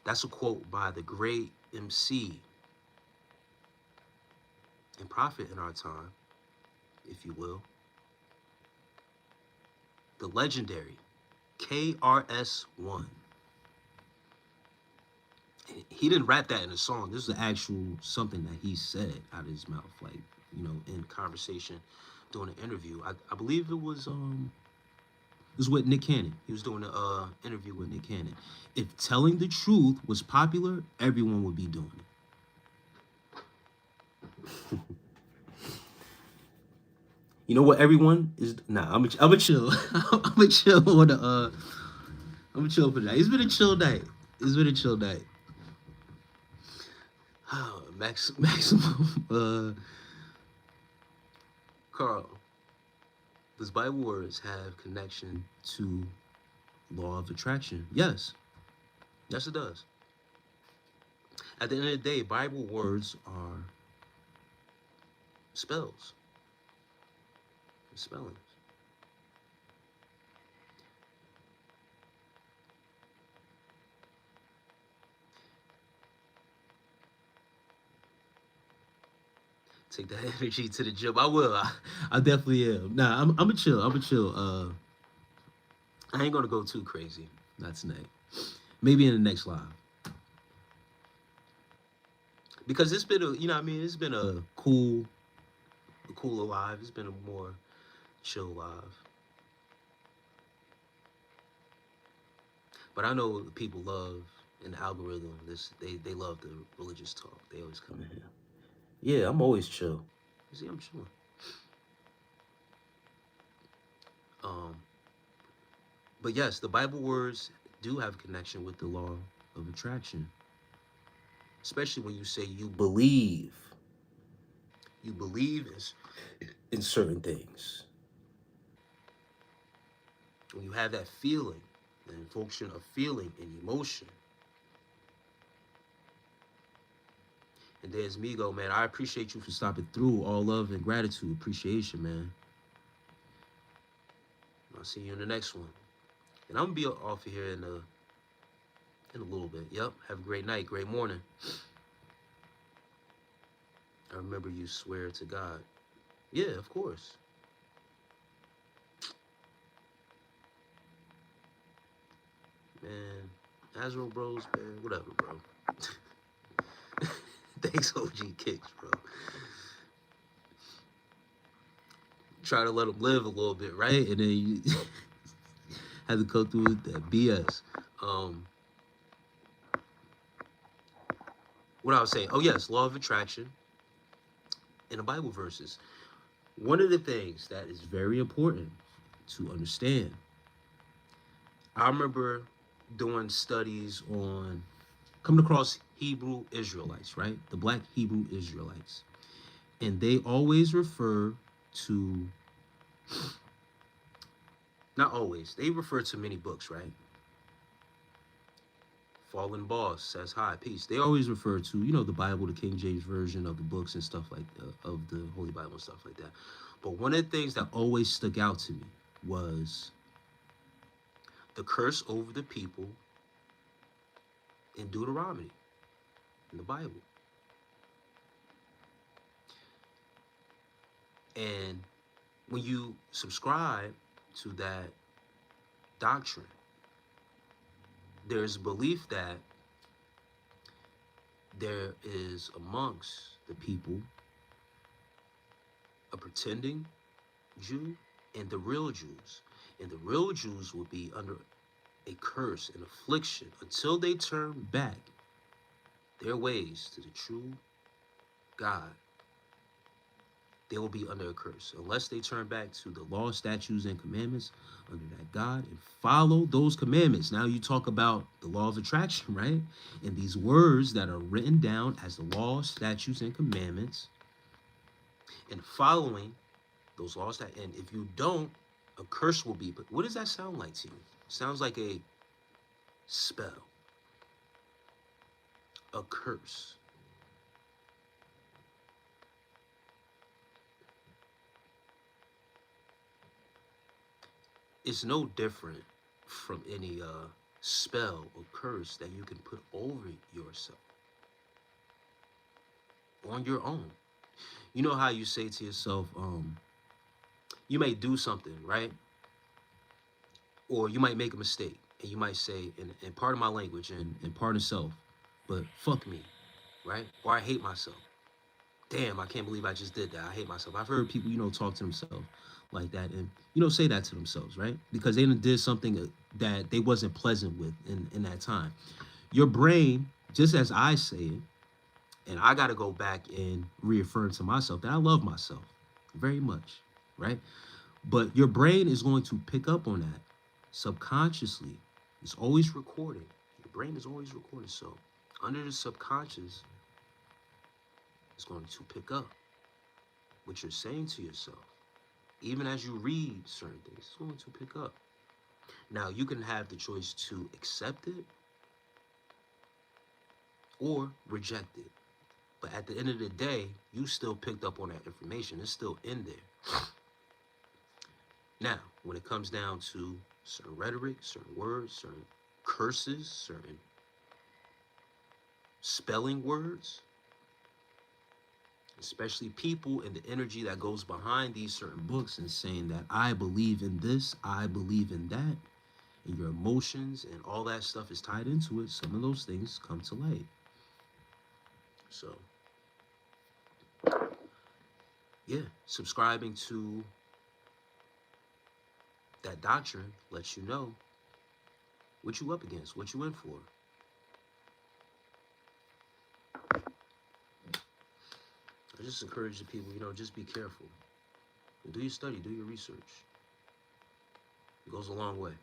That's a quote by the great MC and prophet in our time, if you will. The legendary KRS-One. He didn't rap that in a song. This is the actual something that he said out of his mouth, like, in conversation, doing an interview. I believe it was with Nick Cannon. He was doing an interview with Nick Cannon. If telling the truth was popular, everyone would be doing it. You know what everyone is? Nah, I'm a chill. I'm a chill on the. I'm a chill for that. It's been a chill night. It's been a chill night. Maximum. Carl, does Bible words have connection to law of attraction? Yes. Yes, it does. At the end of the day, Bible words are spells. Spellings. Take that energy to the gym. I will. I definitely am. Nah, I'm a chill. I'm a chill. I ain't gonna go too crazy. Not tonight. Maybe in the next live. Because it's been it's been a cooler live. It's been a more chill live. But I know people love in the algorithm. They love the religious talk. They always come in here. Yeah, I'm always chill. You see, I'm chilling. But yes, the Bible words do have connection with the law of attraction. Especially when you say you believe. You believe in certain things. When you have that feeling, the function of feeling and emotion. And there's Migo, man. I appreciate you for stopping through. All love and gratitude. Appreciation, man. I'll see you in the next one. And I'm gonna be off of here in a little bit. Yep. Have a great night, great morning. I remember you swear to God. Yeah, of course. Man, Azro Bros, man, whatever, bro. Thanks, OG Kicks, bro. Try to let them live a little bit, right? And then you had to go through that BS. Um, what I was saying, oh yes, law of attraction in the Bible verses. One of the things that is very important to understand, I remember doing studies on coming across Hebrew Israelites, right? The black Hebrew Israelites. And they always refer to, not always, they refer to many books, right? Fallen Boss says hi, peace. They always refer to, the Bible, the King James Version of the books and stuff like of the Holy Bible and stuff like that. But one of the things that always stuck out to me was the curse over the people in Deuteronomy, in the Bible. And when you subscribe to that doctrine, there's belief that there is amongst the people a pretending Jew and the real Jews. And the real Jews will be under a curse, an affliction, until they turn back their ways to the true God. They will be under a curse unless they turn back to the law, statutes, and commandments under that God and follow those commandments. Now you talk about the law of attraction, right? And these words that are written down as the law, statutes, and commandments, and following those laws that, and if you don't, a curse will be. But what does that sound like to you? Sounds like a spell, a curse. It's no different from any spell or curse that you can put over yourself on your own. You know how you say to yourself, you may do something, right? Or you might make a mistake and you might say, in part of my language and part of self, but fuck me, right? Or I hate myself. Damn, I can't believe I just did that. I hate myself. I've heard people, talk to themselves like that and, say that to themselves, right? Because they did something that they wasn't pleasant with in that time. Your brain, just as I say it, and I got to go back and reaffirm to myself that I love myself very much, right? But your brain is going to pick up on that subconsciously. It's always recording. Your brain is always recording. So under the subconscious, it's going to pick up what you're saying to yourself. Even as you read certain things, it's going to pick up. Now, you can have the choice to accept it or reject it. But at the end of the day, you still picked up on that information. It's still in there. Now, when it comes down to certain rhetoric, certain words, certain curses, certain spelling words, especially people and the energy that goes behind these certain books and saying that I believe in this, I believe in that, and your emotions and all that stuff is tied into it, some of those things come to light. So, yeah, subscribing to that doctrine lets you know what you up against, what you in for. I just encourage the people, just be careful. And do your study, do your research. It goes a long way.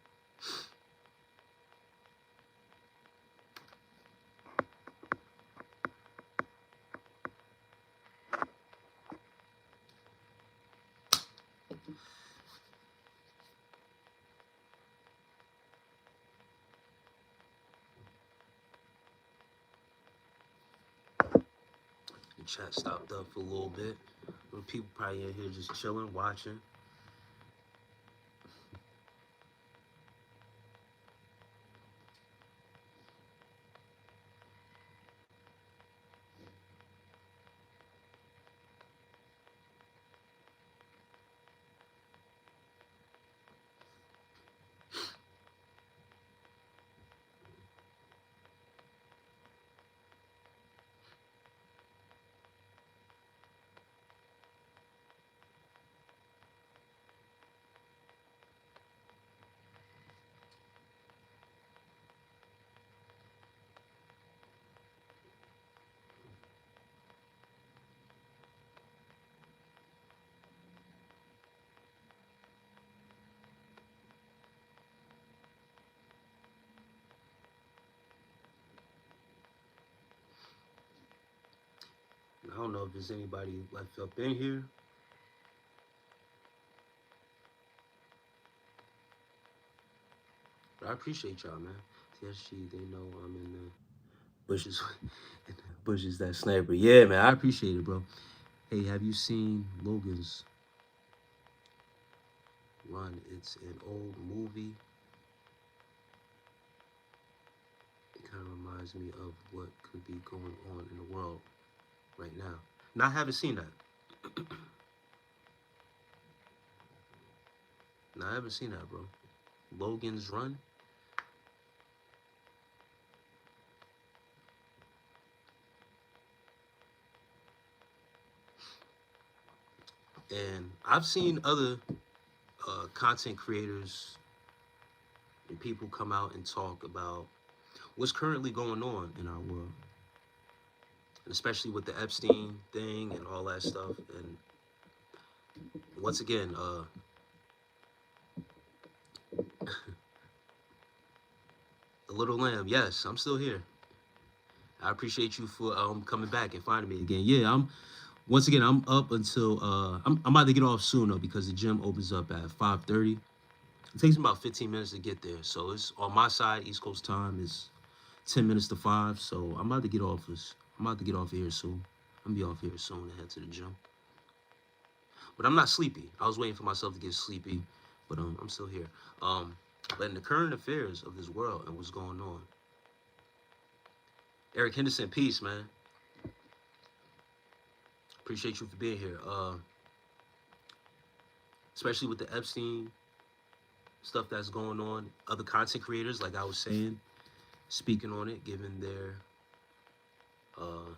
The chat stopped up for a little bit. People probably in here just chilling, watching. don't know if there's anybody left up in here, but I appreciate y'all, man. TSG, they know I'm in the bushes, in the bushes that sniper. Yeah, man, I appreciate it, bro. Hey, have you seen Logan's Run? It's an old movie. It kind of reminds me of what could be going on in the world right now. And I haven't seen that. No, I haven't seen that, bro. Logan's Run. And I've seen other content creators and people come out and talk about what's currently going on in our world, and especially with the Epstein thing and all that stuff. And once again, the little lamb. Yes, I'm still here. I appreciate you for coming back and finding me again. Yeah, I'm once again I'm up until I'm about to get off soon though because the gym opens up at 5:30. It takes me about 15 minutes to get there. So it's on my side, East Coast time is 10 minutes to 5. So I'm about to get off this. I'm about to get off here soon. I'm gonna be off here soon and head to the gym. But I'm not sleepy. I was waiting for myself to get sleepy, but I'm still here. Um, but in the current affairs of this world and what's going on, Eric Henderson, peace, man. Appreciate you for being here. Especially with the Epstein stuff that's going on. Other content creators, like I was saying, speaking on it, giving their uh,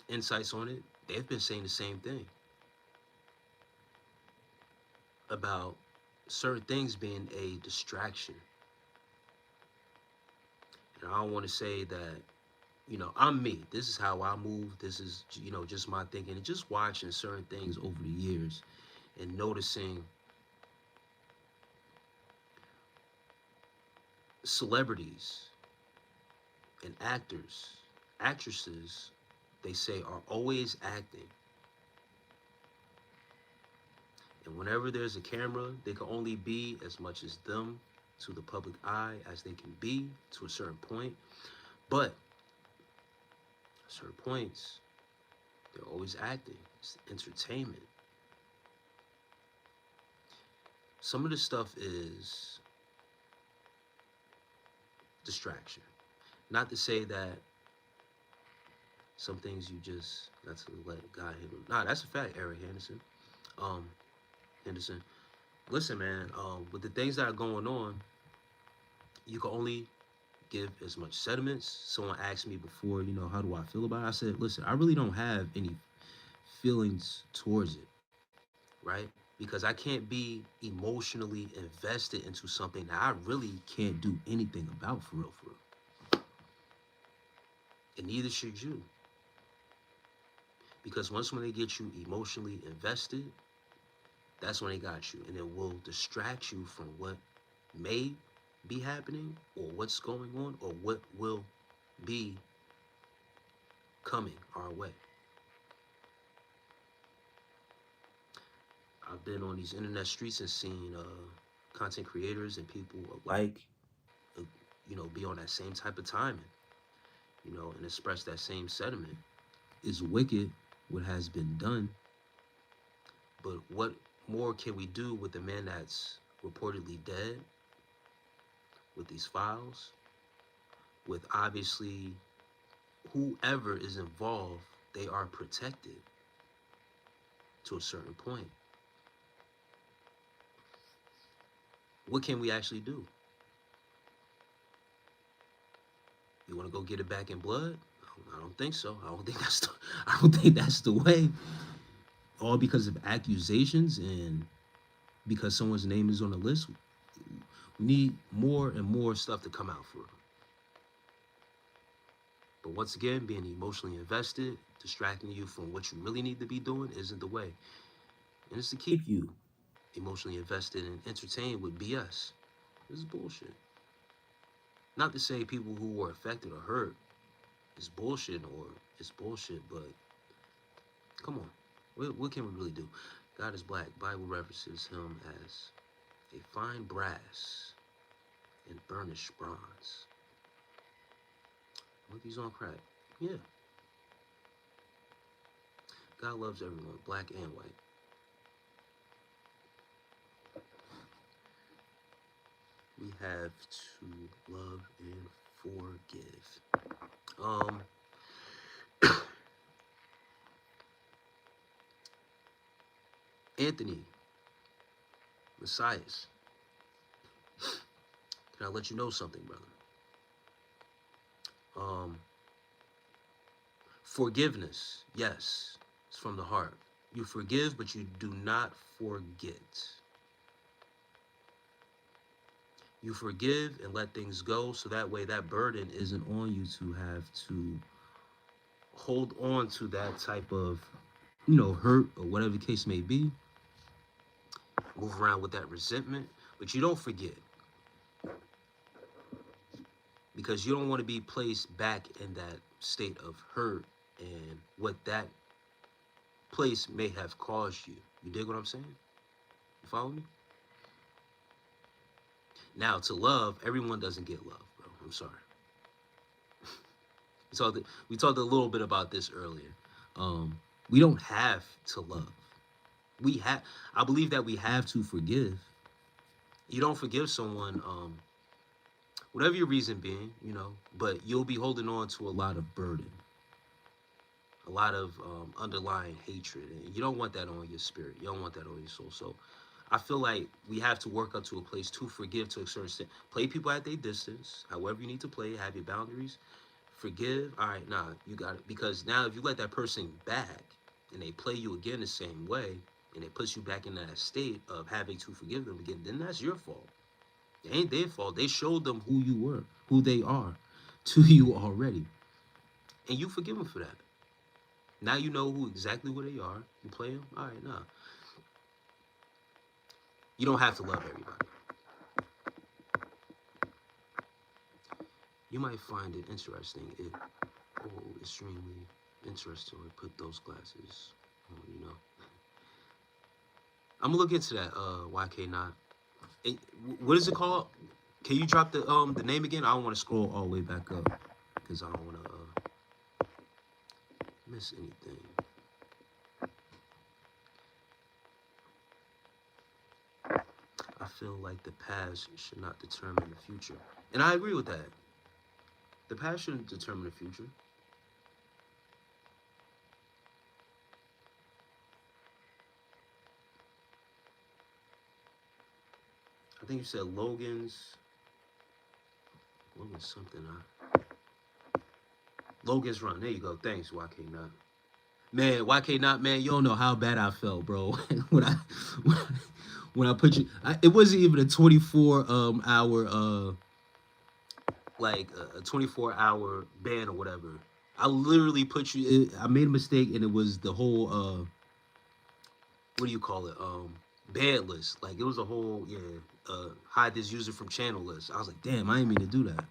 insights on it. They've been saying the same thing about certain things being a distraction. And I don't want to say that, I'm me. This is how I move. This is, just my thinking. And just watching certain things over the years and noticing celebrities and actors, actresses, they say are always acting. And whenever there's a camera, they can only be as much as them to the public eye as they can be to a certain point. But at certain points, they're always acting. It's entertainment. Some of the stuff is distraction. Not to say that some things you just got to let God handle. Nah, that's a fact, Eric Henderson. Um, Henderson. Listen, man, with the things that are going on, you can only give as much sediments. Someone asked me before, how do I feel about it? I said, listen, I really don't have any feelings towards it, right? Because I can't be emotionally invested into something that I really can't do anything about for real, for real. And neither should you. Because once when they get you emotionally invested, that's when they got you. And it will distract you from what may be happening or what's going on or what will be coming our way. I've been on these internet streets and seen content creators and people alike, uh, be on that same type of timing, and express that same sentiment. It's wicked what has been done, but what more can we do with the man that's reportedly dead, with these files, with obviously whoever is involved, they are protected to a certain point. What can we actually do? You want to go get it back in blood? I don't think so. I don't think that's I don't think that's the way. All because of accusations and because someone's name is on the list. We need more and more stuff to come out for. But once again, being emotionally invested, distracting you from what you really need to be doing isn't the way. And it's to keep you emotionally invested and entertained with BS. This is bullshit. Not to say people who were affected or hurt it's bullshit or it's bullshit, but come on. What can we really do? God is black. Bible references him as a fine brass and burnished bronze. Look, he's on crack. Yeah. God loves everyone, black and white. We have to love and forgive. Anthony, Messias, can I let you know something, brother? Um, Forgiveness, yes, it's from the heart. You forgive, but you do not forget. You forgive and let things go so that way that burden isn't on you to have to hold on to that type of, hurt or whatever the case may be. Move around with that resentment, but you don't forget because you don't want to be placed back in that state of hurt and what that place may have caused you. You dig what I'm saying? You follow me? Now, to love, everyone doesn't get love, bro. I'm sorry. We talked a little bit about this earlier. We don't have to love. I believe that we have to forgive. You don't forgive someone, whatever your reason being, but you'll be holding on to a lot of burden, a lot of underlying hatred, and you don't want that on your spirit. You don't want that on your soul. So I feel like we have to work up to a place to forgive to a certain extent. Play people at their distance, however you need to play, have your boundaries. Forgive. All right, nah, you got it. Because now if you let that person back and they play you again the same way, and it puts you back in that state of having to forgive them again, then that's your fault. It ain't their fault. They showed them who you were, who they are to you already. And you forgive them for that. Now you know exactly who they are. You play them. All right, nah. You don't have to love everybody. You might find it interesting. Extremely interesting to put those glasses on. I'm gonna look into that. YK not. What is it called? Can you drop the name again? I don't want to scroll all the way back up because I don't want to miss anything. I feel like the past should not determine the future, and I agree with that. The past shouldn't determine the future. I think you said Logan's something. Logan's Run. There you go. Thanks, YK Not. Man, YK Not, man, you don't know how bad I felt, bro. when I when I put you, it wasn't even a 24 hour like a 24-hour ban or whatever. I literally put you. I made a mistake, and it was the whole what do you call it? Ban list. Like it was a whole hide this user from channel list. I was like, damn, I didn't mean to do that.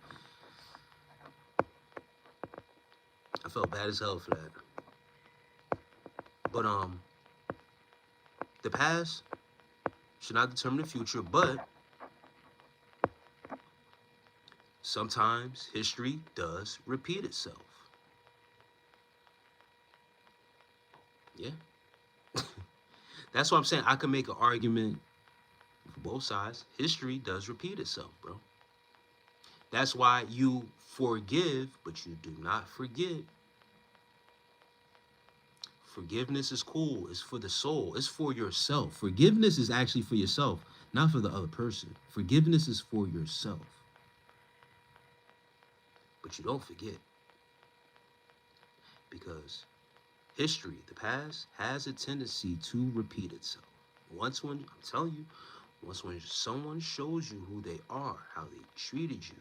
I felt bad as hell for that. But the past should not determine the future, but sometimes history does repeat itself. Yeah. That's what I'm saying. I can make an argument for both sides. History does repeat itself, bro. That's why you forgive, but you do not forget. Forgiveness is cool. It's for the soul. It's for yourself. Forgiveness is actually for yourself, not for the other person. Forgiveness is for yourself. But you don't forget. Because history, the past, has a tendency to repeat itself. I'm telling you, once when someone shows you who they are, how they treated you,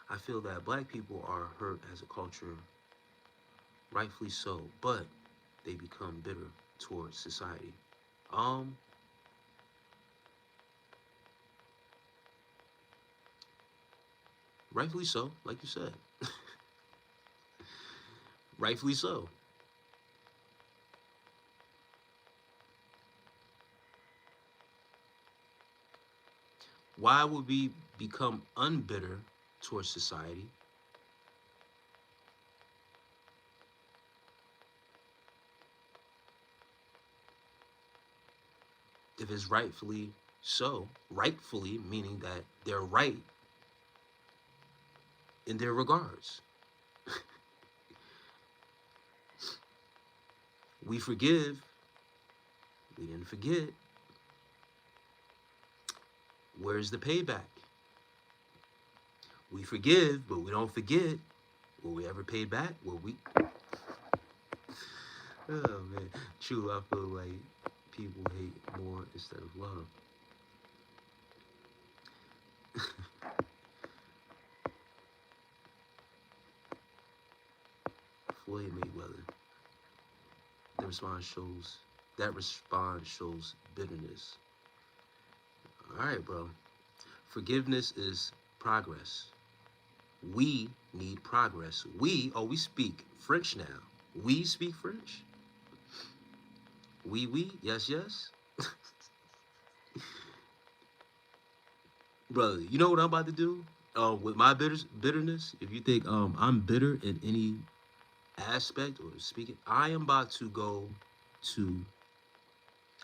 I feel that black people are hurt as a culture, rightfully so, but they become bitter towards society. Rightfully so, like you said. Rightfully so. Why would we become unbitter towards society if it's rightfully so? Rightfully meaning that they're right in their regards. We forgive, we didn't forget. Where's the payback? We forgive, but we don't forget. Will we ever pay back? Will we? Oh man, true. I feel like people hate more instead of love. Floyd Mayweather. That response shows bitterness. All right, bro. Forgiveness is progress. We need progress. We speak French now. We speak French. We, yes, yes. Brother, you know what I'm about to do? With my bitterness, if you think I'm bitter in any aspect or speaking, I am about to go to,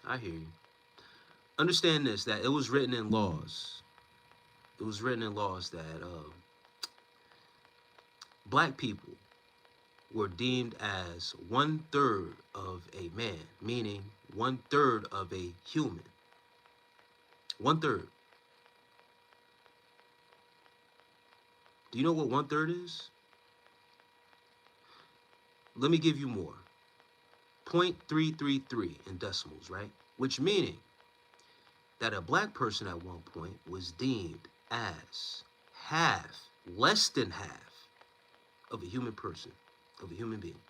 I hear you. Understand this, that it was written in laws. It was written in laws that black people were deemed as 1/3 of a man, meaning 1/3 of a human. 1/3. Do you know what 1/3 is? Let me give you more. 0.333 in decimals, right? Which meaning that a black person at one point was deemed as half, less than half of a human person, of a human being.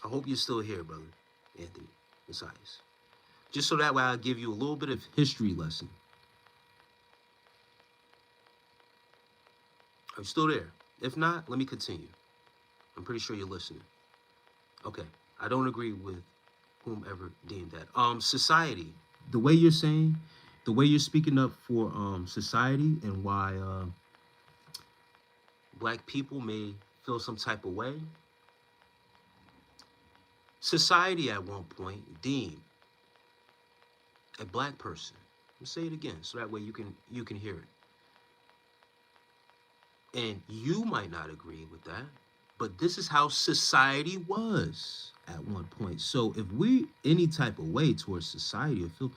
I hope you're still here, brother Anthony Messias. Just so that way I'll give you a little bit of history lesson. Are you still there? If not, let me continue. I'm pretty sure you're listening. Okay. I don't agree with whomever deemed that. Society. The way you're saying, the way you're speaking up for society and why black people may feel some type of way. Society at one point deemed a black person. Let me say it again so that way you can hear it. And you might not agree with that, but this is how society was at one point. So if we any type of way towards society or feel,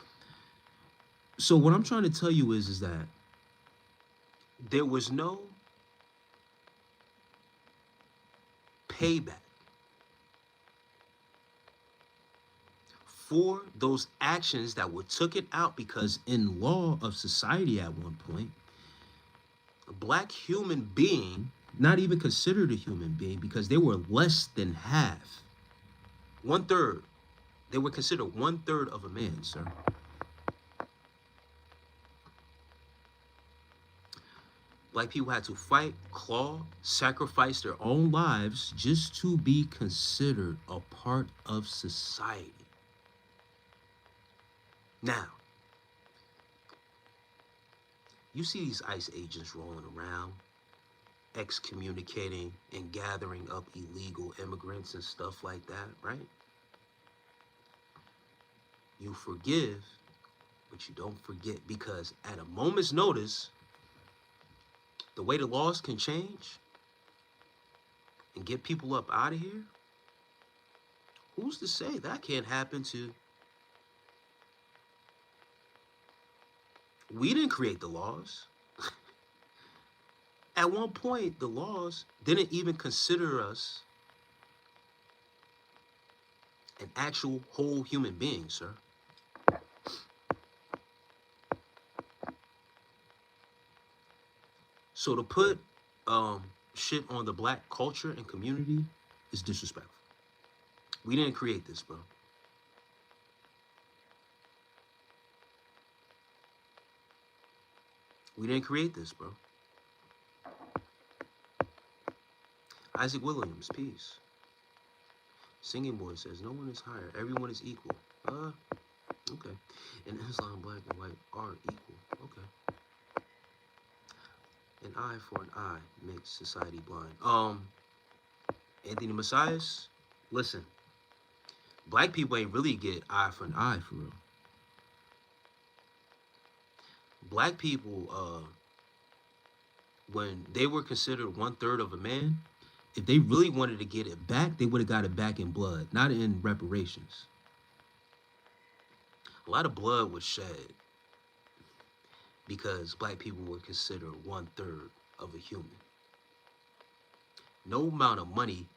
so what I'm trying to tell you is that there was no payback for those actions that were took it out, because in law of society at one point, a black human being, not even considered a human being because they were less than half, 1/3. They were considered 1/3 of a man, sir. Black people had to fight, claw, sacrifice their own lives just to be considered a part of society. Now, you see these ICE agents rolling around, excommunicating and gathering up illegal immigrants and stuff like that, right? You forgive, but you don't forget, because at a moment's notice, the way the laws can change and get people up out of here, who's to say that can't happen to? We didn't create the laws. At one point, the laws didn't even consider us an actual whole human being, sir. So to put shit on the black culture and community is disrespectful. We didn't create this, bro. We didn't create this, bro. Isaac Williams, peace. Singing Boy says, no one is higher. Everyone is equal. Okay. In Islam, black and white are equal. Okay. An eye for an eye makes society blind. Anthony Messias, listen. Black people ain't really get eye for an eye for real. Black people, when they were considered 1/3 of a man, if they really wanted to get it back, they would have got it back in blood, not in reparations. A lot of blood was shed because black people were considered 1/3 of a human. No amount of money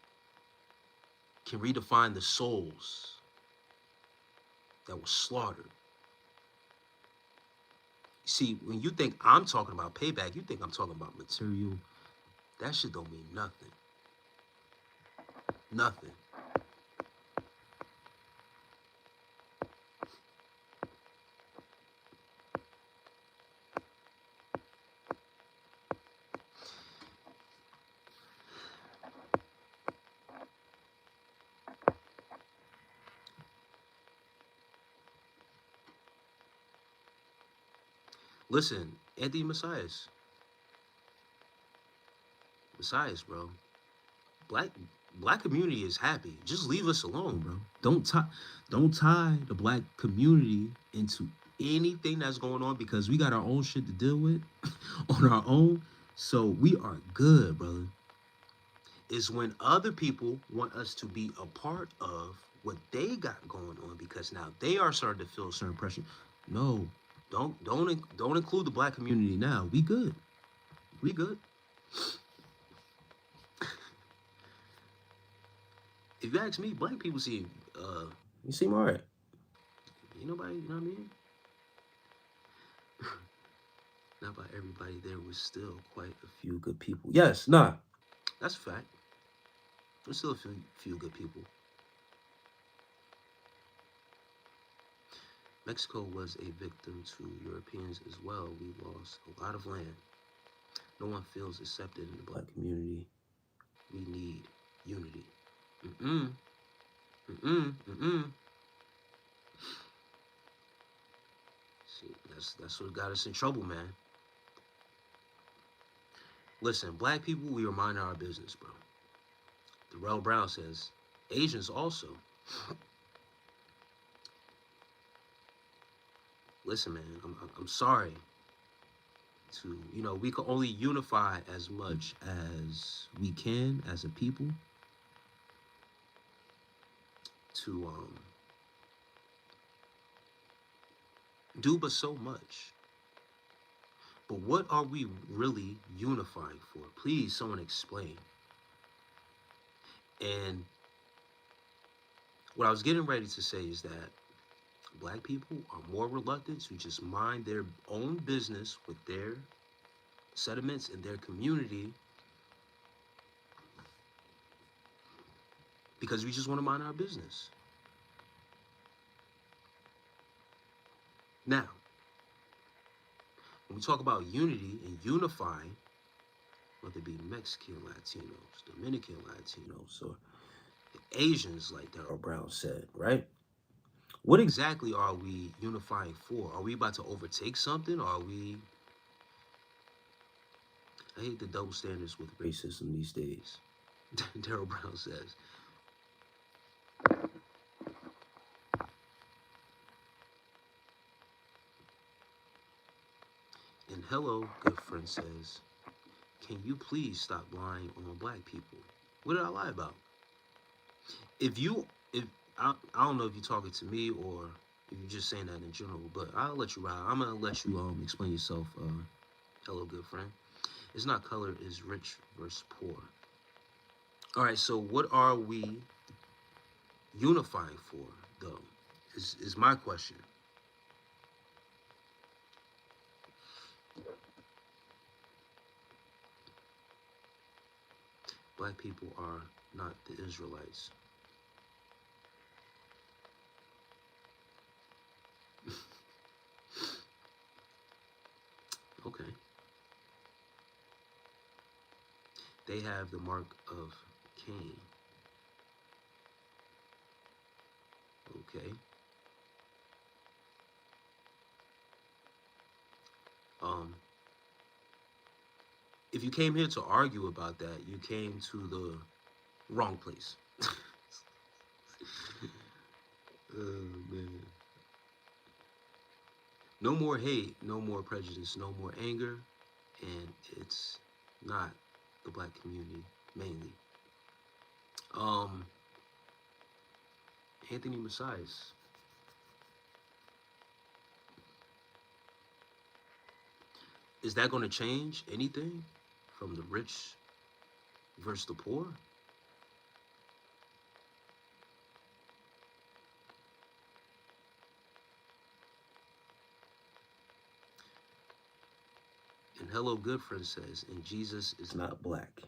can redefine the souls that were slaughtered. See, when you think I'm talking about payback, you think I'm talking about material. That shit don't mean nothing. Nothing. Listen, Anthony Messias, bro. Black black community is happy. Just leave us alone, bro. Don't tie the black community into anything that's going on because we got our own shit to deal with on our own. So we are good, brother. Is when other people want us to be a part of what they got going on because now they are starting to feel certain pressure. No, don't include the black community now. We good. We good. If you ask me, black people seem you seem alright. Ain't nobody, you know what I mean? Not by everybody. There was still quite a few good people. Yes, nah, that's a fact. There's still a few good people. Mexico was a victim to Europeans as well. We lost a lot of land. No one feels accepted in the black community. We need unity. Mm-mm. Mm-mm. Mm-mm. See, that's what got us in trouble, man. Listen, black people, we are minding our business, bro. Darrell Brown says, Asians also. Listen, man, I'm sorry to, we can only unify as much as we can as a people to do but so much. But what are we really unifying for? Please, someone explain. And what I was getting ready to say is that black people are more reluctant to just mind their own business with their sentiments in their community because we just want to mind our business. Now, when we talk about unity and unifying, whether it be Mexican Latinos, Dominican Latinos, or Asians, like Darrell Brown said, right? What exactly are we unifying for? Are we about to overtake something? Or are we... I hate the double standards with racism these days. Darrell Brown says. And Hello, good friend says, can you please stop lying on black people? What did I lie about? If I don't know if you're talking to me or if you're just saying that in general, but I'll let you ride. I'm gonna let you explain yourself. Hello, good friend. It's not color, it's rich versus poor. All right, so what are we unifying for, though? Is my question. Black people are not the Israelites. Okay. They have the mark of Cain. Okay. Um, if you came here to argue about that, you came to the wrong place. Oh man. No more hate, no more prejudice, no more anger, and it's not the black community mainly. Um, Anthony Messias. Is that going to change anything from the rich versus the poor? And Hello Good Friend says, and Jesus is not black.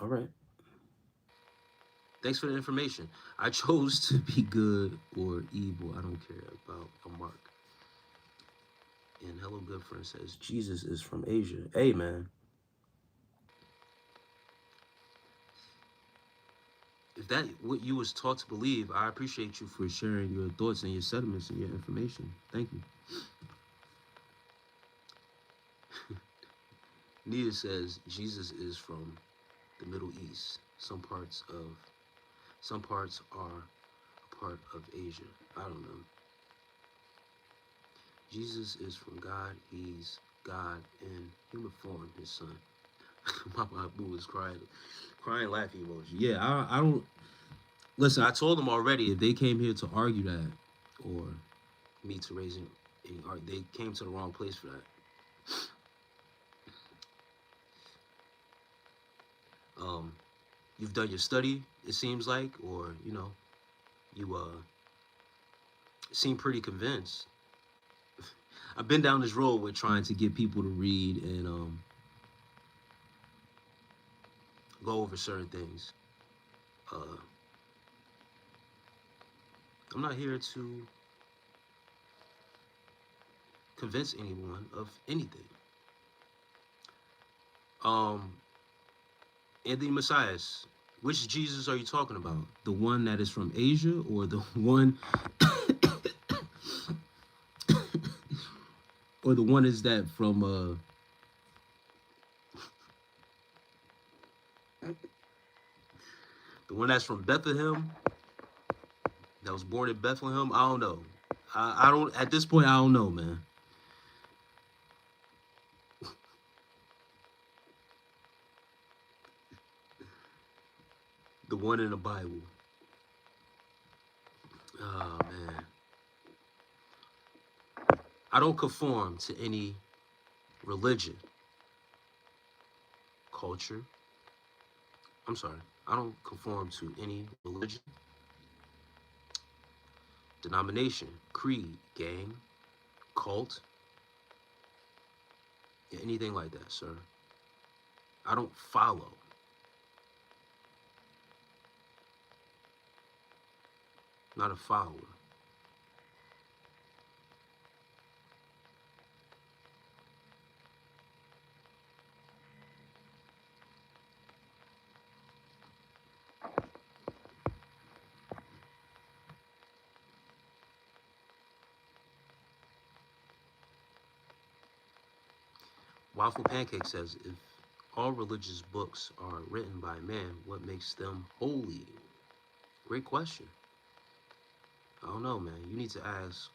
All right. Thanks for the information. I chose to be good or evil. I don't care about a mark. And Hello Good Friend says, Jesus is from Asia. Hey, man. If that what you was taught to believe, I appreciate you for sharing your thoughts and your sentiments and your information. Thank you. Nia says Jesus is from the Middle East. Some parts are a part of Asia. I don't know. Jesus is from God. He's God in human form, his son. Mama Abu was crying laughing emoji. Yeah, I don't listen. I told them already if they came here to argue that, or me to raise it, they came to the wrong place for that. Um, you've done your study, it seems like, or you seem pretty convinced. I've been down this road with trying to get people to read and go over certain things. Uh, I'm not here to convince anyone of anything. Um, Anthony Messias, which Jesus are you talking about? The one that is from Asia, or the one, or the one is that from the one that's from Bethlehem, that was born in Bethlehem? I don't know. I don't. At this point, I don't know, man. The one in the Bible. Oh man. I don't conform to any religion, culture. I'm sorry. I don't conform to any religion, denomination, creed, gang, cult, anything like that, sir. I don't follow. Not a follower. Waffle Pancake says, if all religious books are written by man, what makes them holy? Great question. I don't know, man. You need to ask.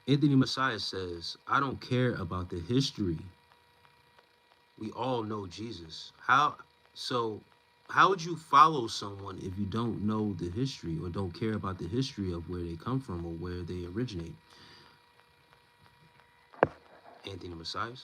Anthony Messiah says, I don't care about the history. We all know Jesus. So how would you follow someone if you don't know the history or don't care about the history of where they come from or where they originate? Anthony Messiah.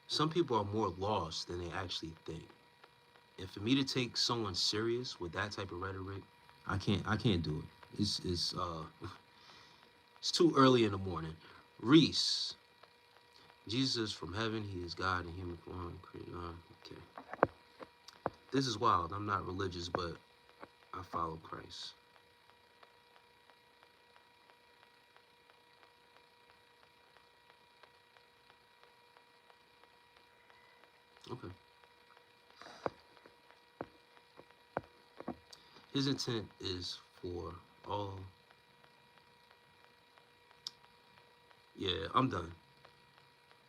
Some people are more lost than they actually think. And for me to take someone serious with that type of rhetoric, I can't do it. It's it's too early in the morning. Reese, Jesus is from heaven. He is God in human form. Okay. This is wild. I'm not religious, but I follow Christ. Okay. His intent is for all. Yeah, I'm done.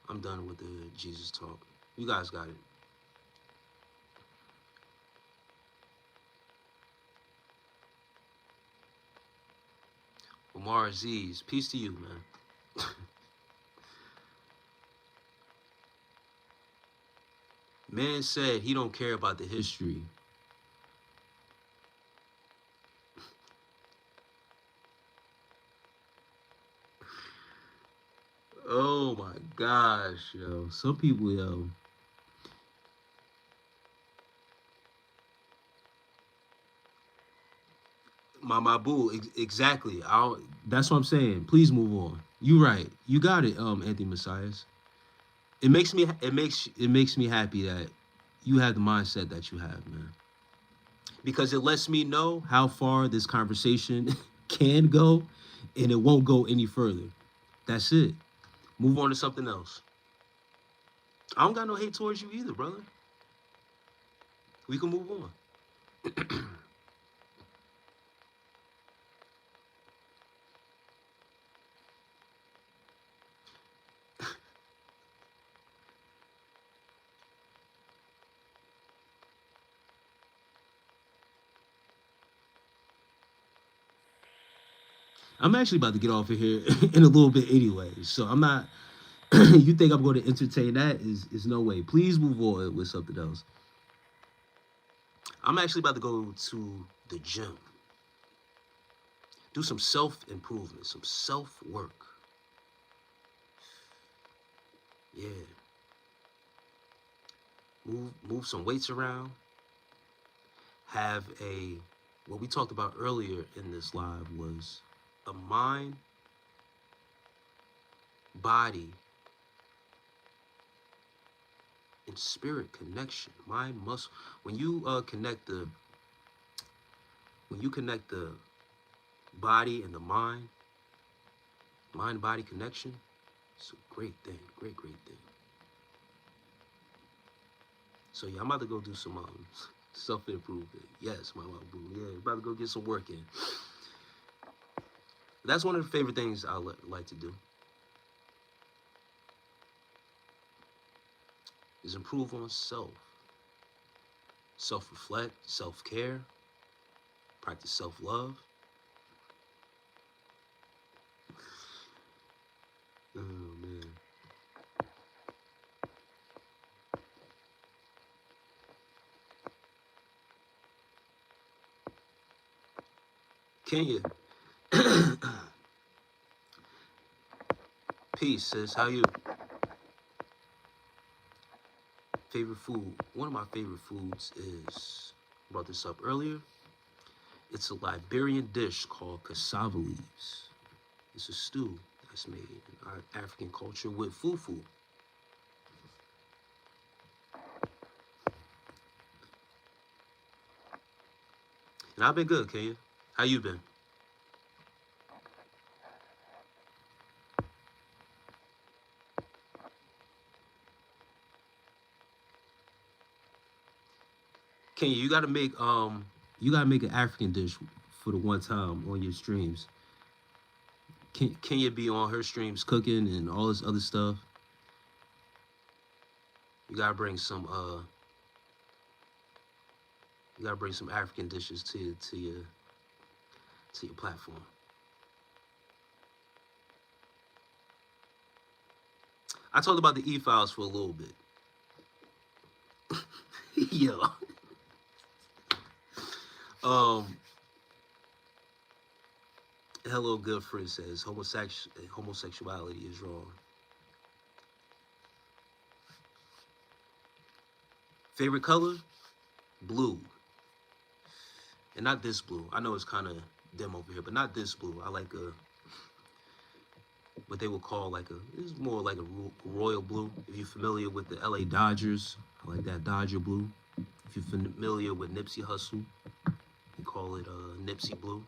I'm done with the Jesus talk. You guys got it. Omar Aziz, peace to you, man. Man said he don't care about the history. Oh my gosh, yo. Some people, yo. My boo, exactly. That's what I'm saying. Please move on. You right. You got it, Anthony Messias. It makes me happy that you have the mindset that you have, man. Because it lets me know how far this conversation can go and it won't go any further. That's it. Move on to something else. I don't got no hate towards you either, brother. We can move on. I'm actually about to get off of here in a little bit anyway. So I'm not you think I'm going to entertain that is no way. Please move on with something else. I'm actually about to go to the gym. Do some self-improvement, some self-work. Yeah. Move some weights around. Have a what we talked about earlier in this live was a mind, body, and spirit connection. Mind, muscle. When you connect the body and the mind body connection, it's a great thing. Great thing. So yeah, I'm about to go do some self improvement. Yes, my boo. Yeah, about to go get some work in. That's one of the favorite things I like to do is improve on self reflect, self care, practice self love. Oh man, Kenya, peace sis. How you? Favorite food? One of my favorite foods is I brought this up earlier. It's a Liberian dish called cassava leaves. It's a stew that's made in our African culture with fufu. And I've been good, Kenya. How you been? Kenya, you gotta make an African dish for the one time on your streams. Kenya be on her streams cooking and all this other stuff. You gotta bring some African dishes to your platform. I talked about the e-files for a little bit. Yo. Um Hello good friend says homosexuality is wrong. Favorite color? Blue. And not this blue. I know it's kind of dim over here, but not this blue. I like what they would call like a, it's more like a royal blue. If you're familiar with the LA Dodgers, I like that Dodger blue. If you're familiar with Nipsey Hussle, we call it Nipsey blue.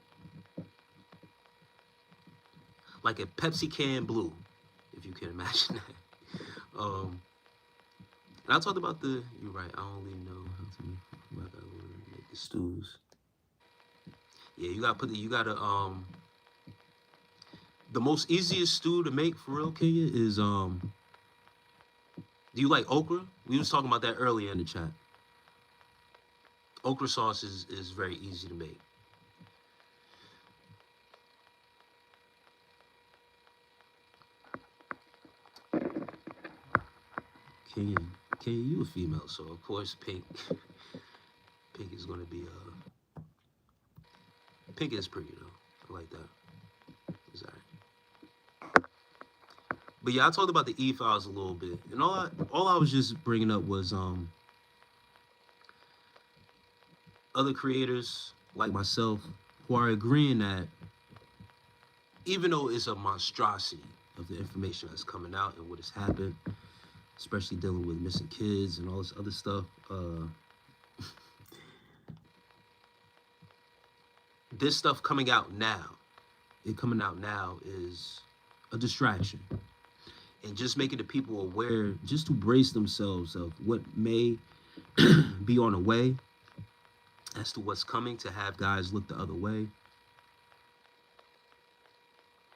Like a Pepsi can blue, if you can imagine that. And I talked about the, you're right, I only know how to make the stews. Yeah, you gotta put the, you gotta, the most easiest stew to make for real, Kenya, is, do you like okra? We was talking about that earlier in the chat. Okra sauce is very easy to make. Kenya, Kenya, you a female, so of course pink, pink is gonna be, pink is pretty though. I like that. Sorry. But yeah, I talked about the E files a little bit, and all I was just bringing up was other creators like myself who are agreeing that even though it's a monstrosity of the information that's coming out and what has happened, especially dealing with missing kids and all this other stuff, this stuff coming out now, it coming out now is a distraction. And just making the people aware, just to brace themselves of what may be on the way as to what's coming, to have guys look the other way,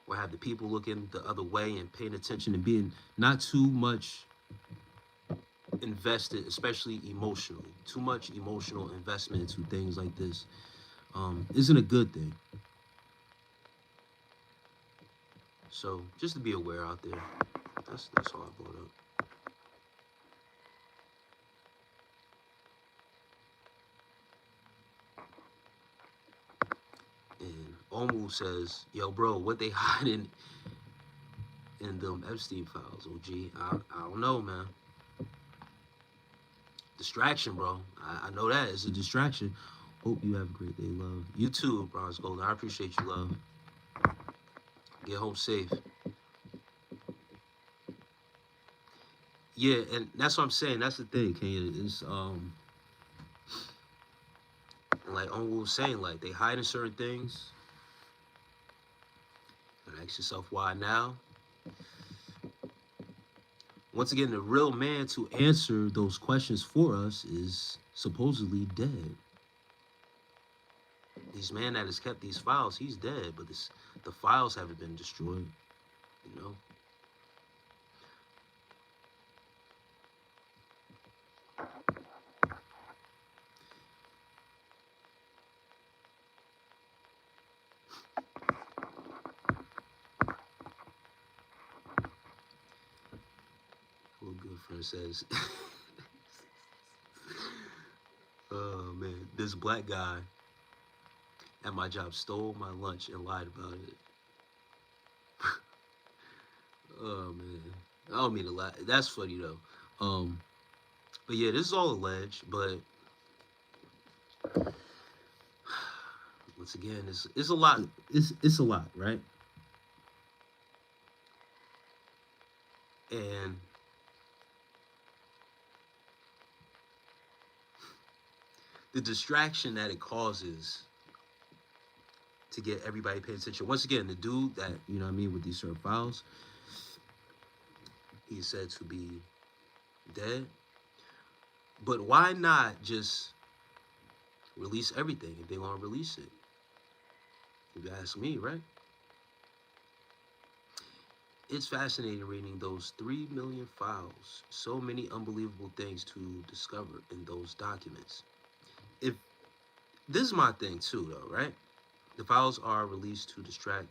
or have the people looking the other way and paying attention and being not too much invested, especially emotionally. Too much emotional investment into things like this isn't a good thing. So just to be aware out there, that's all I brought up. And Omu says, "Yo, bro, what they hiding in them Epstein files? OG, I don't know, man. Distraction, bro. I know that it's a distraction. Hope you have a great day, love. You too, Bronze Golden. I appreciate you, love. Get home safe." Yeah, and that's what I'm saying. That's the thing, Kenya. Is like Omu was saying, like they hiding certain things. And ask yourself why now. Once again, the real man to answer those questions for us is supposedly dead. This man that has kept these files, he's dead, but the files haven't been destroyed, you know? A good friend says, oh man, this black guy at my job stole my lunch and lied about it. Oh man, I don't mean to lie. That's funny though. But yeah, this is all alleged. But once again, it's a lot. It's a lot, right? And the distraction that it causes to get everybody paying attention. Once again, the dude that, you know what I mean, with these certain files, he's said to be dead. But why not just release everything if they want to release it? If you ask me, right? It's fascinating reading those 3 million files. So many unbelievable things to discover in those documents. If this is my thing too, though, right? The files are released to distract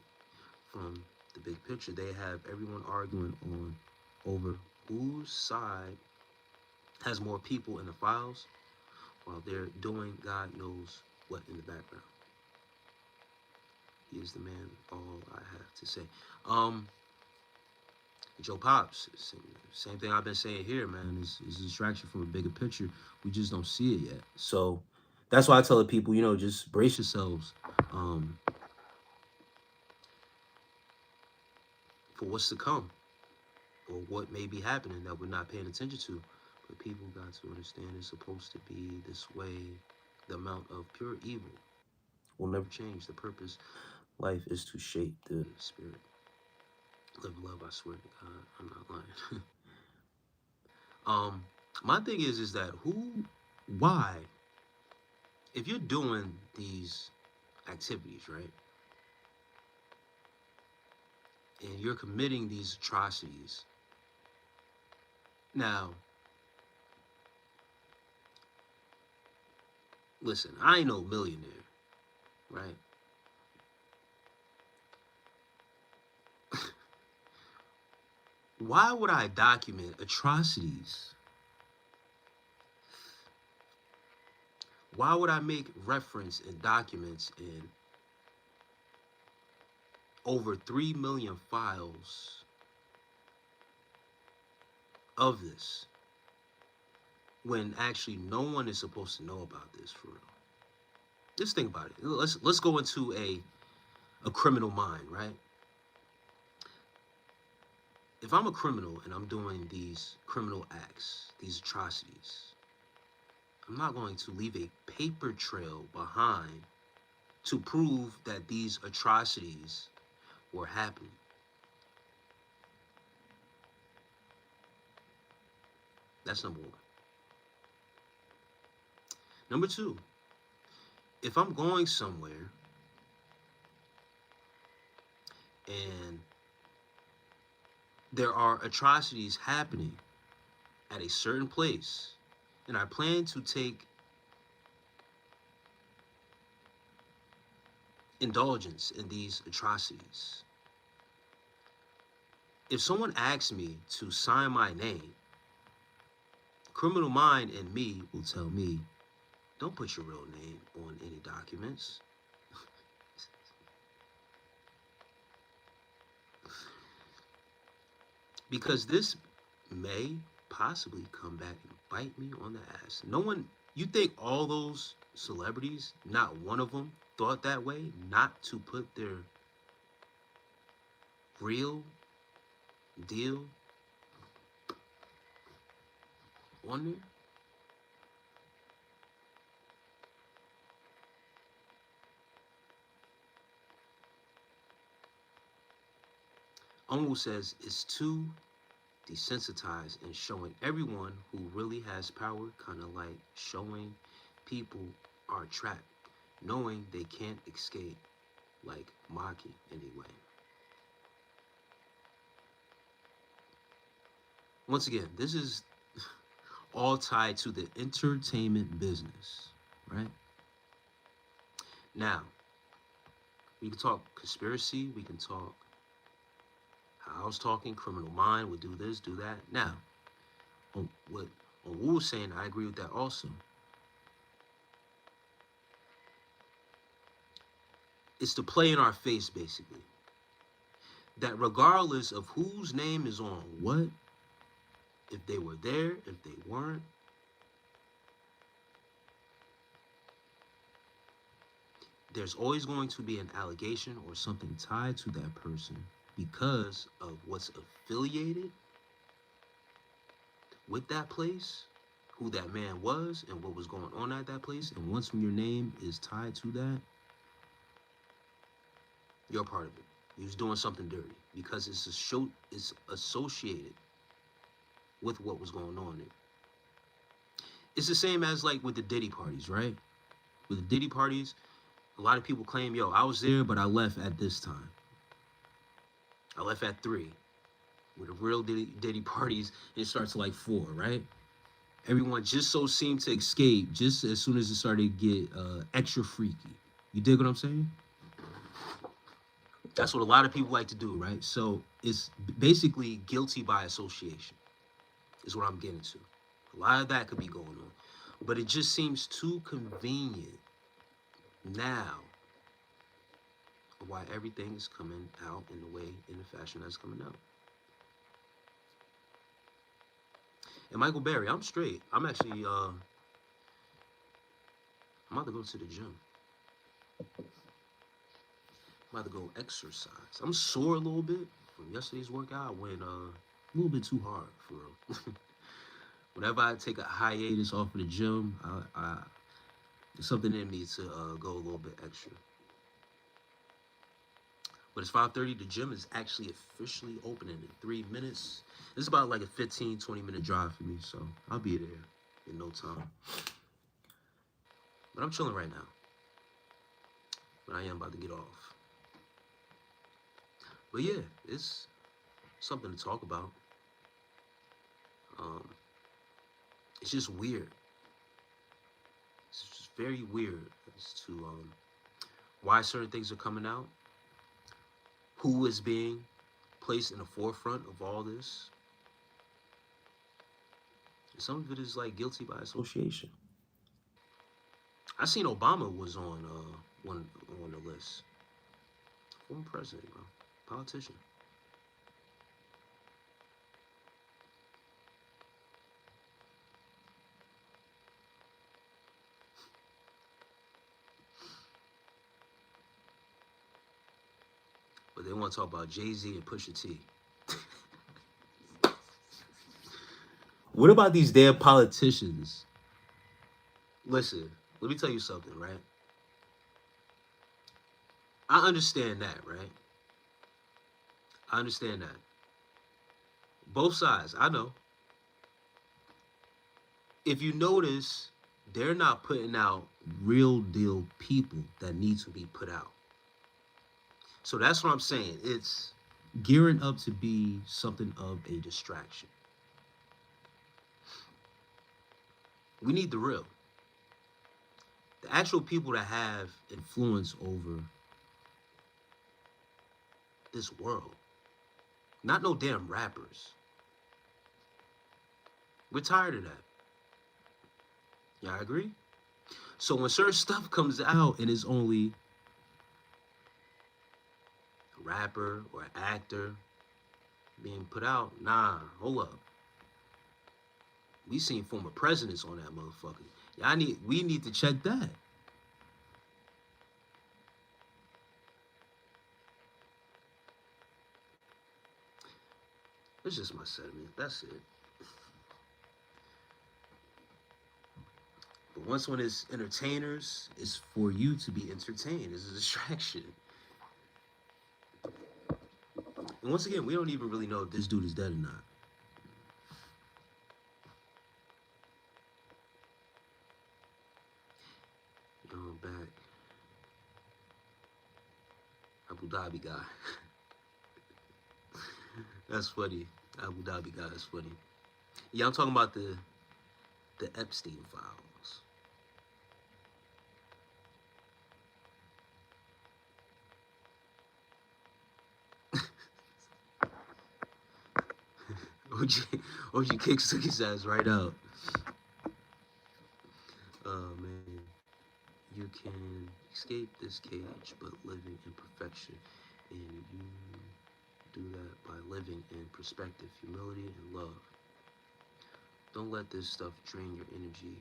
from the big picture. They have everyone arguing on over whose side has more people in the files while they're doing God knows what in the background. He is the man, all I have to say. Joe Pops, same thing I've been saying here, man, is a distraction from a bigger picture. We just don't see it yet. So that's why I tell the people, you know, just brace yourselves for what's to come or what may be happening that we're not paying attention to. But people got to understand it's supposed to be this way. The amount of pure evil will never change. The purpose life is to shape the spirit. Live love, I swear to God, I'm not lying. My thing is that why, if you're doing these activities, right, and you're committing these atrocities, now, listen, I ain't no millionaire, right? Why would I document atrocities? Why would I make reference in documents in over 3 million files of this when actually no one is supposed to know about this for real? Just think about it. Let's go into a criminal mind, right? If I'm a criminal and I'm doing these criminal acts, these atrocities, I'm not going to leave a paper trail behind to prove that these atrocities were happening. That's number one. Number two, if I'm going somewhere and there are atrocities happening at a certain place, and I plan to take indulgence in these atrocities, if someone asks me to sign my name, criminal mind in me will tell me, don't put your real name on any documents. Because this may possibly come back and bite me on the ass. No one, you think all those celebrities, not one of them thought that way, not to put their real deal on there? Uncle says it's too desensitized and showing everyone who really has power, kind of like showing people are trapped, knowing they can't escape, like mocking anyway. Once again, this is all tied to the entertainment business, right? Now, we can talk conspiracy, we can talk how I was talking, criminal mind would do this, do that. Now, on what Wu was saying, I agree with that also. It's to play in our face, basically. That regardless of whose name is on what, if they were there, if they weren't, there's always going to be an allegation or something tied to that person because of what's affiliated with that place, who that man was, and what was going on at that place. And once your name is tied to that, you're a part of it. He was doing something dirty because it's associated with what was going on there. It's the same as like with the Diddy parties, right? With the Diddy parties, a lot of people claim, yo, I was there, but I left at this time. I left at 3. With the real Diddy parties, it starts at like 4, right? Everyone just so seemed to escape just as soon as it started to get extra freaky. You dig what I'm saying? That's what a lot of people like to do, right? So it's basically guilty by association is what I'm getting to. A lot of that could be going on. But it just seems too convenient now why everything is coming out in the way, in the fashion that's coming out. And Michael Berry, I'm straight. I'm actually, I'm about to go to the gym. I'm about to go exercise. I'm sore a little bit Yesterday's workout went a little bit too hard for real. Whenever I take a hiatus off of the gym, there's something in me to go a little bit extra. But it's 5:30. The gym is actually officially opening in 3 minutes. It's about like a 15, 20-minute drive for me, so I'll be there in no time. But I'm chilling right now. But I am about to get off. But yeah, it's something to talk about. Um, it's just weird. It's just very weird as to why certain things are coming out, who is being placed in the forefront of all this. And some of it is like guilty by association. I seen Obama was on one on the list. Former president, bro. Politician. But they want to talk about Jay-Z and Pusha T. What about these damn politicians? Listen, let me tell you something, right? I understand that, right? I understand that. Both sides, I know. If you notice, they're not putting out real deal people that need to be put out. So that's what I'm saying. It's gearing up to be something of a distraction. We need the real. The actual people that have influence over this world. Not no damn rappers. We're tired of that. Y'all agree? So when certain stuff comes out and it's only a rapper or an actor being put out, nah, hold up. We seen former presidents on that motherfucker. We need to check that. It's just my sentiment. That's it. But once when it's entertainers, it's for you to be entertained. It's a distraction. And once again, we don't even really know if this dude is dead or not. I'm back. Abu Dhabi guy. That's funny. Abu Dhabi guy is funny. Yeah, I'm talking about the Epstein files. OG Kicks took his ass right out. Oh man. You can escape this cage, but living in perfection. And you do that by living in perspective, humility, and love. Don't let this stuff drain your energy.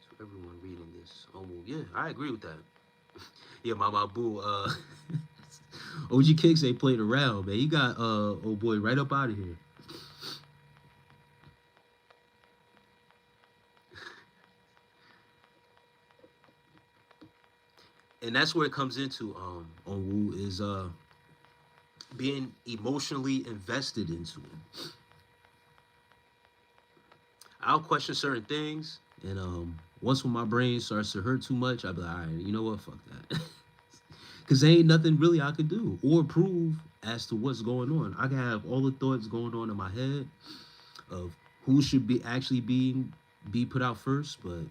So everyone reading this, oh well, yeah, I agree with that. Yeah, Mama Boo, OG Kicks ain't played around, man. He got old boy right up out of here. And that's where it comes into Onwu is being emotionally invested into it. I'll question certain things, and once when my brain starts to hurt too much, I'll be like, all right, you know what, fuck that. Because there ain't nothing really I could do or prove as to what's going on. I can have all the thoughts going on in my head of who should be actually be put out first, but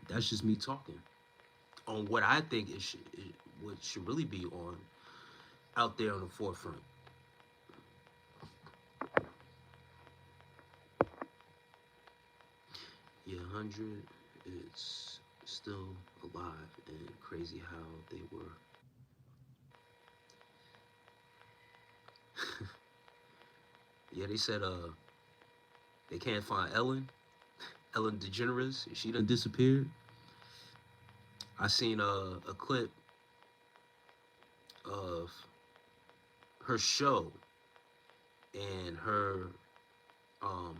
that's just me talking on what I think what should really be on out there on the forefront. Yeah, 100, it's still alive and crazy how they were. Yeah, they said they can't find Ellen DeGeneres. She done disappeared. I seen a clip of her show and her um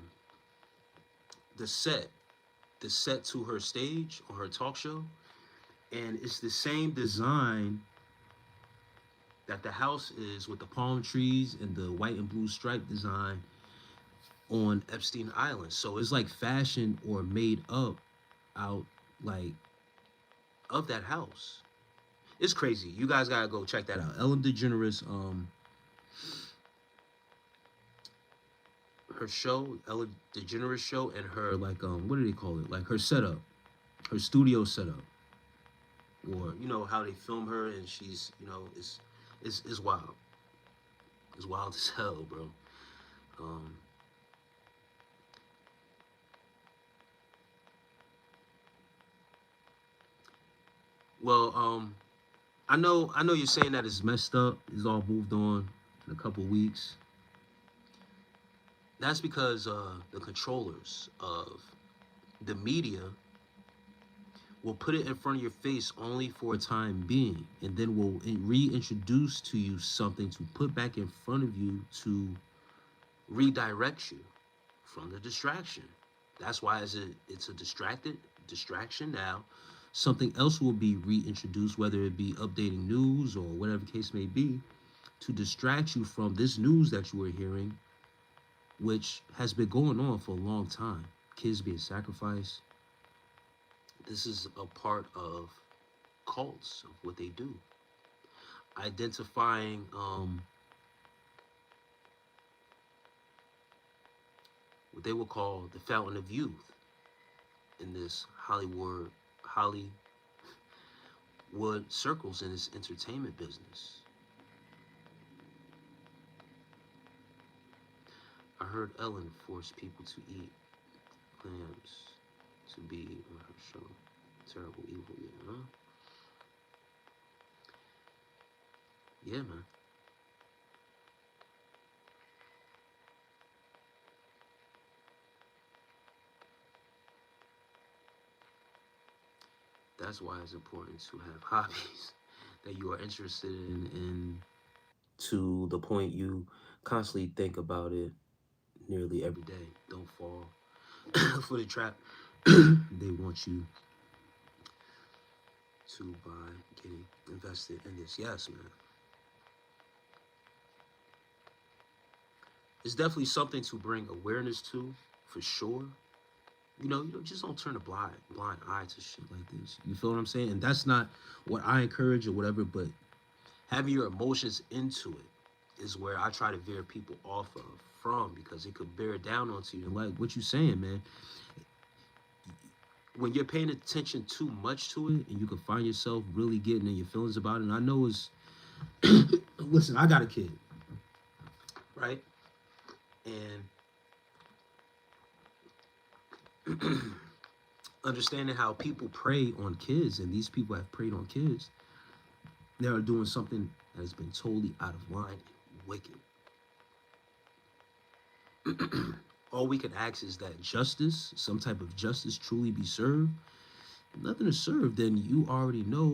the set the set to her stage or her talk show, and it's the same design that the house is, with the palm trees and the white and blue stripe design on Epstein Island. So it's like fashioned or made up out like of that house. It's crazy. You guys gotta go check that out. Ellen DeGeneres, her show, Ellen DeGeneres show, and her like what do they call it? Like her setup, her studio setup, or you know how they film her, and she's it's wild. It's wild as hell, bro. Um, well, I know you're saying that it's messed up. It's all moved on in a couple weeks. That's because the controllers of the media will put it in front of your face only for a time being, and then will reintroduce to you something to put back in front of you to redirect you from the distraction. That's why it's a distraction now. Something else will be reintroduced, whether it be updating news or whatever the case may be, to distract you from this news that you were hearing, which has been going on for a long time. Kids being sacrificed. This is a part of cults, of what they do. Identifying what they would call the fountain of youth in this Hollywood circles in this entertainment business. I heard Ellen force people to eat clams to be on her show. Terrible evil, yeah, huh? Yeah, man. That's why it's important to have hobbies that you are interested in to the point you constantly think about it nearly every day. Don't fall for the trap they want you to by getting invested in this. Yes, man. It's definitely something to bring awareness to, for sure. Just don't turn a blind eye to shit like this. You feel what I'm saying? And that's not what I encourage or whatever, but having your emotions into it is where I try to veer people off of from, because it could bear down onto you. And like what you saying, man, when you're paying attention too much to it, and you can find yourself really getting in your feelings about it. And I know it's listen, I got a kid, right? And understanding how people prey on kids, and these people have preyed on kids, they are doing something that has been totally out of line and wicked. All we can ask is that justice, some type of justice, truly be served. If nothing is served, then you already know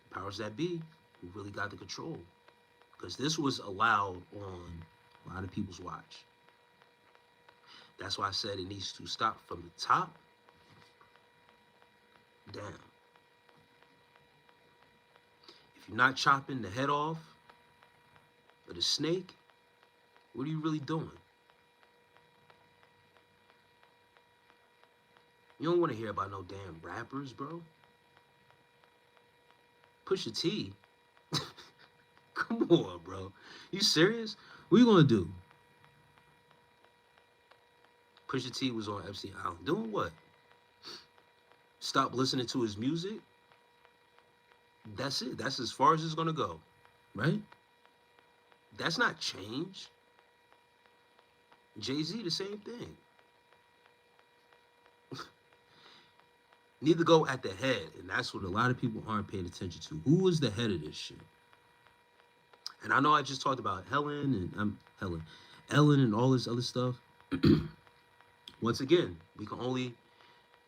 the powers that be who really got the control. Because this was allowed on a lot of people's watch. That's why I said it needs to stop from the top down. If you're not chopping the head off of the snake, what are you really doing? You don't want to hear about no damn rappers, bro. Pusha T. Come on, bro. You serious? What are you gonna do? Pusha T was on Epstein Island. Doing what? Stop listening to his music? That's it. That's as far as it's gonna go. Right? That's not change. Jay-Z, the same thing. Need to go at the head, and that's what a lot of people aren't paying attention to. Who is the head of this shit? And I know I just talked about Ellen, and all this other stuff. Once again, we can only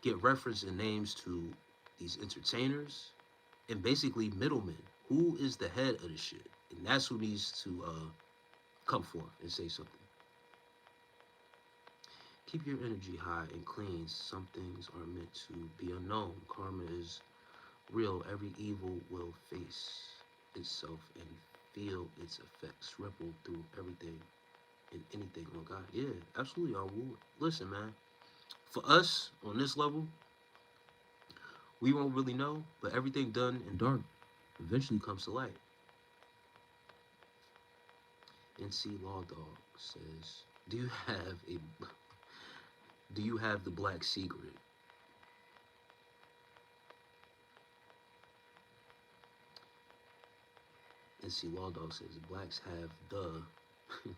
get reference and names to these entertainers and basically middlemen. Who is the head of the shit? And that's who needs to come forth and say something. Keep your energy high and clean. Some things are meant to be unknown. Karma is real. Every evil will face itself and feel its effects ripple through everything and anything. Oh God, yeah, absolutely. I will. Listen, man. For us on this level, we won't really know, but everything done in dark eventually comes to light. NC Law Dog says, do you have the black secret? NC Law Dog says blacks have the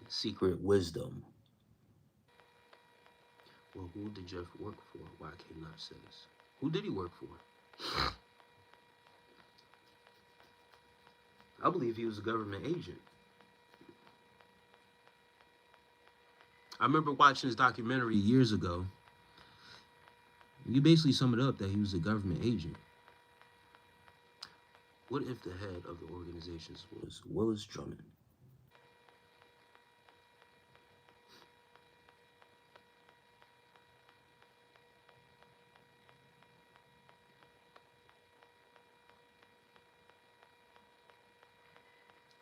secret wisdom. Well, who did Jeff work for? YK Not says. Who did he work for? I believe he was a government agent. I remember watching this documentary years ago. You basically sum it up that he was a government agent. What if the head of the organization was Willis Drummond?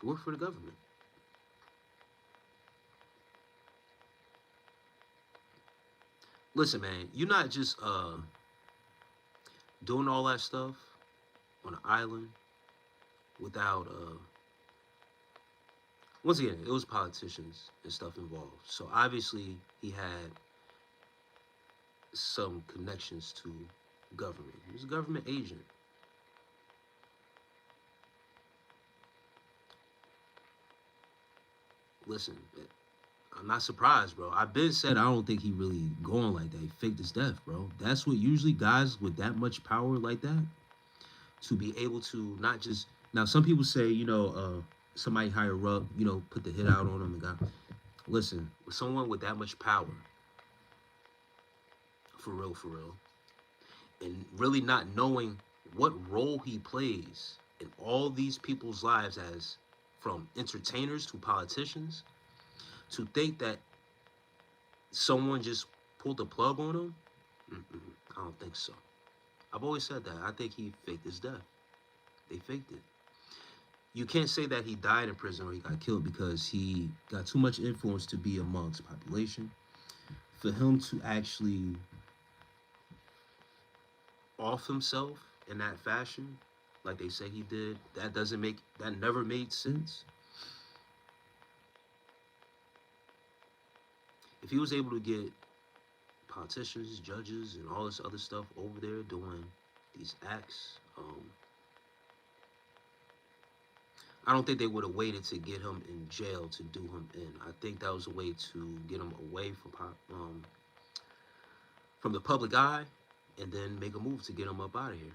He worked for the government. Listen, man, you're not just doing all that stuff on an island without once again, it was politicians and stuff involved. So obviously he had some connections to government. He was a government agent. Listen, I'm not surprised, bro. I've been said I don't think he really going like that. He faked his death, bro. That's what usually guys with that much power like that, to be able to not just now. Some people say, somebody higher up, put the hit out on him and got. Listen, with someone with that much power, for real, and really not knowing what role he plays in all these people's lives, as from entertainers to politicians, to think that someone just pulled the plug on him, I don't think so. I've always said that. I think he faked his death. They faked it. You can't say that he died in prison or he got killed, because he got too much influence to be amongst population. For him to actually off himself in that fashion, like they say he did, that never made sense. If he was able to get politicians, judges, and all this other stuff over there doing these acts, I don't think they would have waited to get him in jail to do him in. I think that was a way to get him away from the public eye, and then make a move to get him up out of here.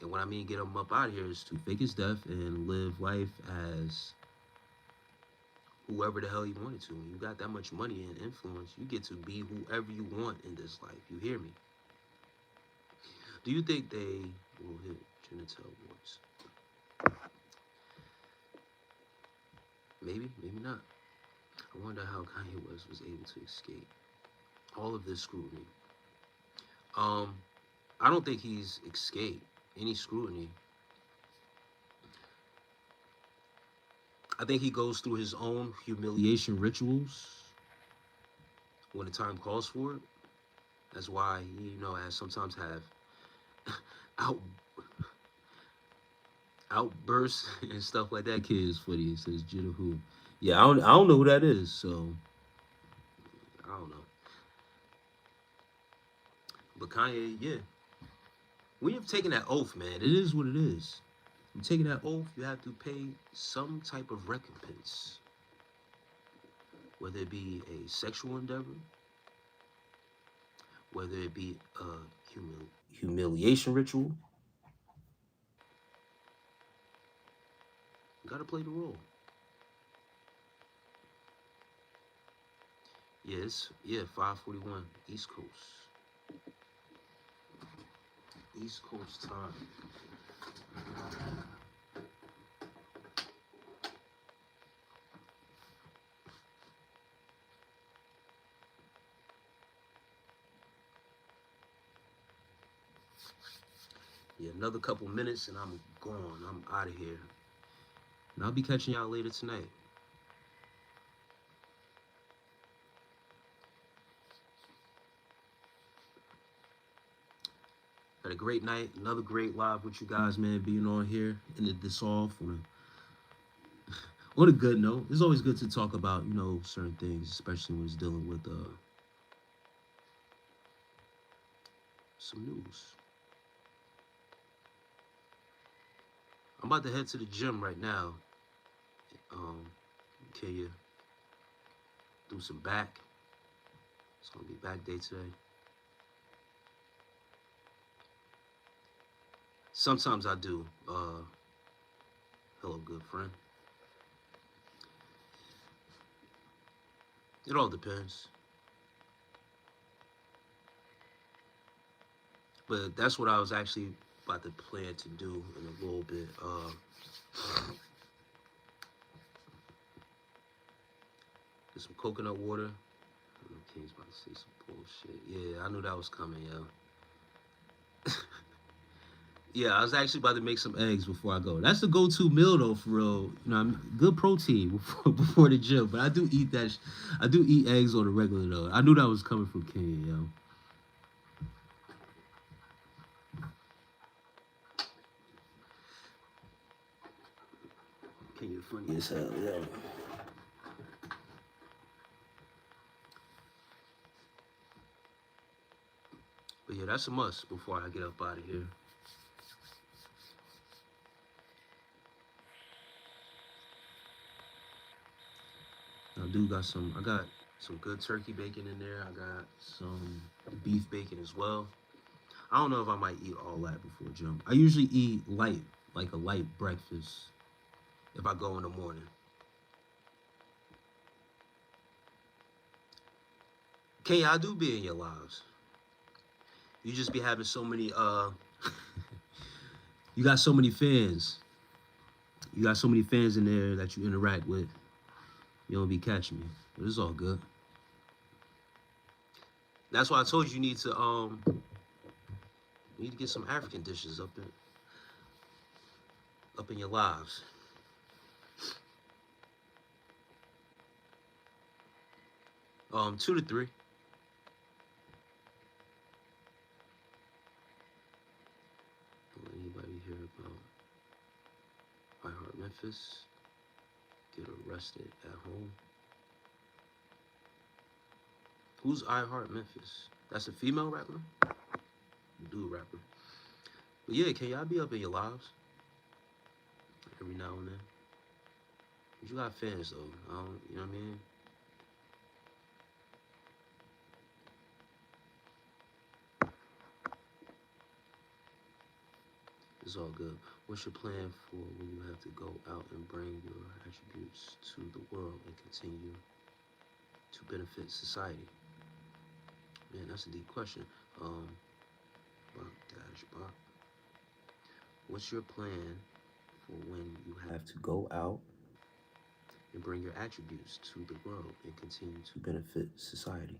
And what I mean get him up out of here is to fake his death and live life as whoever the hell he wanted to. When you got that much money and influence, you get to be whoever you want in this life. You hear me? Do you think they will hit genital warts? Maybe, maybe not. I wonder how Kanye West was able to escape all of this scrutiny. I don't think he's escaped any scrutiny. I think he goes through his own humiliation rituals when the time calls for it. That's why he, has sometimes have out outbursts and stuff like that. Kid is funny. It says Jitter who. Yeah, I don't know who that is, so I don't know. But Kanye, yeah. When you've taken that oath, man, it is what it is. You taking that oath, you have to pay some type of recompense. Whether it be a sexual endeavor, whether it be a humiliation ritual, you gotta play the role. Yes, 5:41 East Coast. East Coast time. Yeah, another couple minutes and I'm gone. I'm out of here. And I'll be catching y'all later tonight. Had a great night. Another great live with you guys, man. Being on here. Ended this off on a good note. It's always good to talk about, certain things, especially when it's dealing with some news. I'm about to head to the gym right now. Um, can you do some back? It's gonna be back day today. Sometimes I do. Hello, good friend. It all depends. But that's what I was actually about to plan to do in a little bit. Get some coconut water. I know King's about to say some bullshit. Yeah, I knew that was coming, yo. Yeah, I was actually about to make some eggs before I go. That's the go-to meal though, for real. Good protein before the gym. But I do eat that. I do eat eggs on the regular though. I knew that was coming from King, yo. King, you're funny as hell, yo. But yeah, that's a must before I get up out of here. I got some good turkey bacon in there. I got some beef bacon as well. I don't know if I might eat all that before gym. I usually eat light, like a light breakfast, if I go in the morning. Can y'all do be in your lives? You just be having so many you got so many fans. You got so many fans in there that you interact with. You don't be catching me. But it's all good. That's why I told you you need to get some African dishes up in your lives. 2 to 3. Anybody hear about I Heart Memphis? Get arrested at home. Who's I Heart Memphis? That's a female rapper? Dude rapper. But yeah, can y'all be up in your lives? Every now and then. But you got fans though. You know what I mean? It's all good. What's your plan for when you have to go out and bring your attributes to the world and continue to benefit society? Man, that's a deep question. Bop. What's your plan for when you have to go out and bring your attributes to the world and continue to benefit society?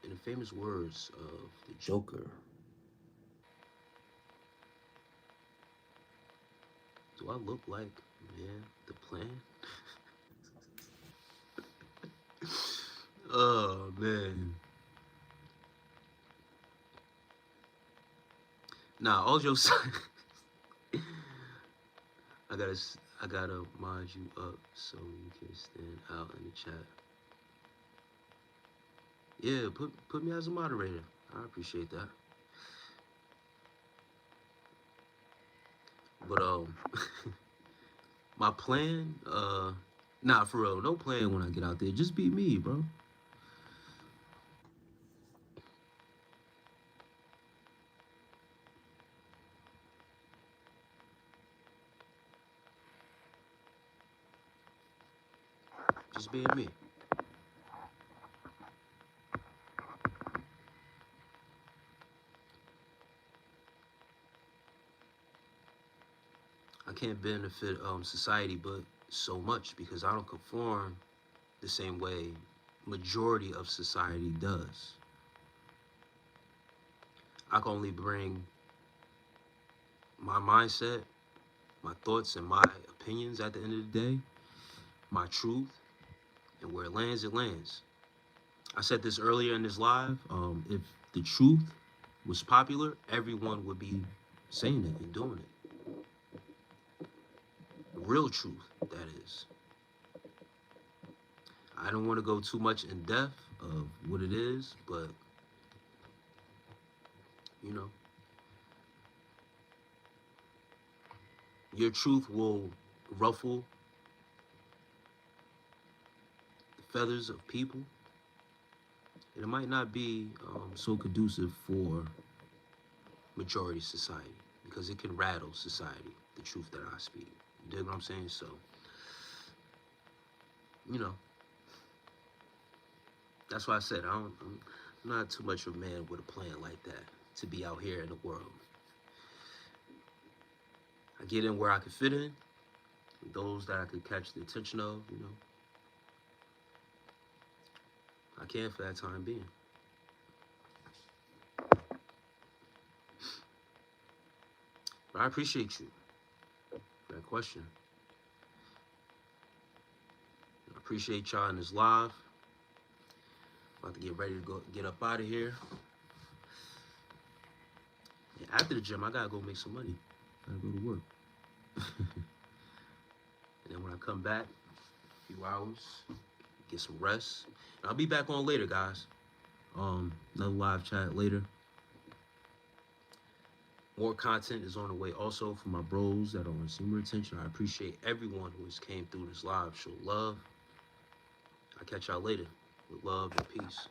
In the famous words of the Joker, do I look like, man, the plan? Oh, man. Nah, all jokes. I gotta mod you up so you can stand out in the chat. Yeah, put me as a moderator. I appreciate that. But my plan, nah, for real, no plan when I get out there. Just be me, bro. Just being me. I can't benefit society but so much because I don't conform the same way majority of society does. I can only bring my mindset, my thoughts, and my opinions at the end of the day, my truth, and where it lands, it lands. I said this earlier in this live. If the truth was popular, everyone would be saying it and doing it. The real truth, that is. I don't want to go too much in depth of what it is, but you know, your truth will ruffle the feathers of people, and it might not be so conducive for majority society because it can rattle society. The truth that I speak, you dig what I'm saying? So, you know, that's why I said I'm not too much of a man with a plan like that to be out here in the world. I get in where I can fit in, those that I could catch the attention of, you know, I can for that time being. But I appreciate you for that question. I appreciate y'all in this live. About to get ready to go get up out of here. And after the gym, I gotta go make some money. I gotta go to work. And then when I come back, a few hours, get some rest. And I'll be back on later, guys. Another live chat later. More content is on the way also for my bros that are on senior retention. I appreciate everyone who has came through this live. Show love. I'll catch y'all later with love and peace.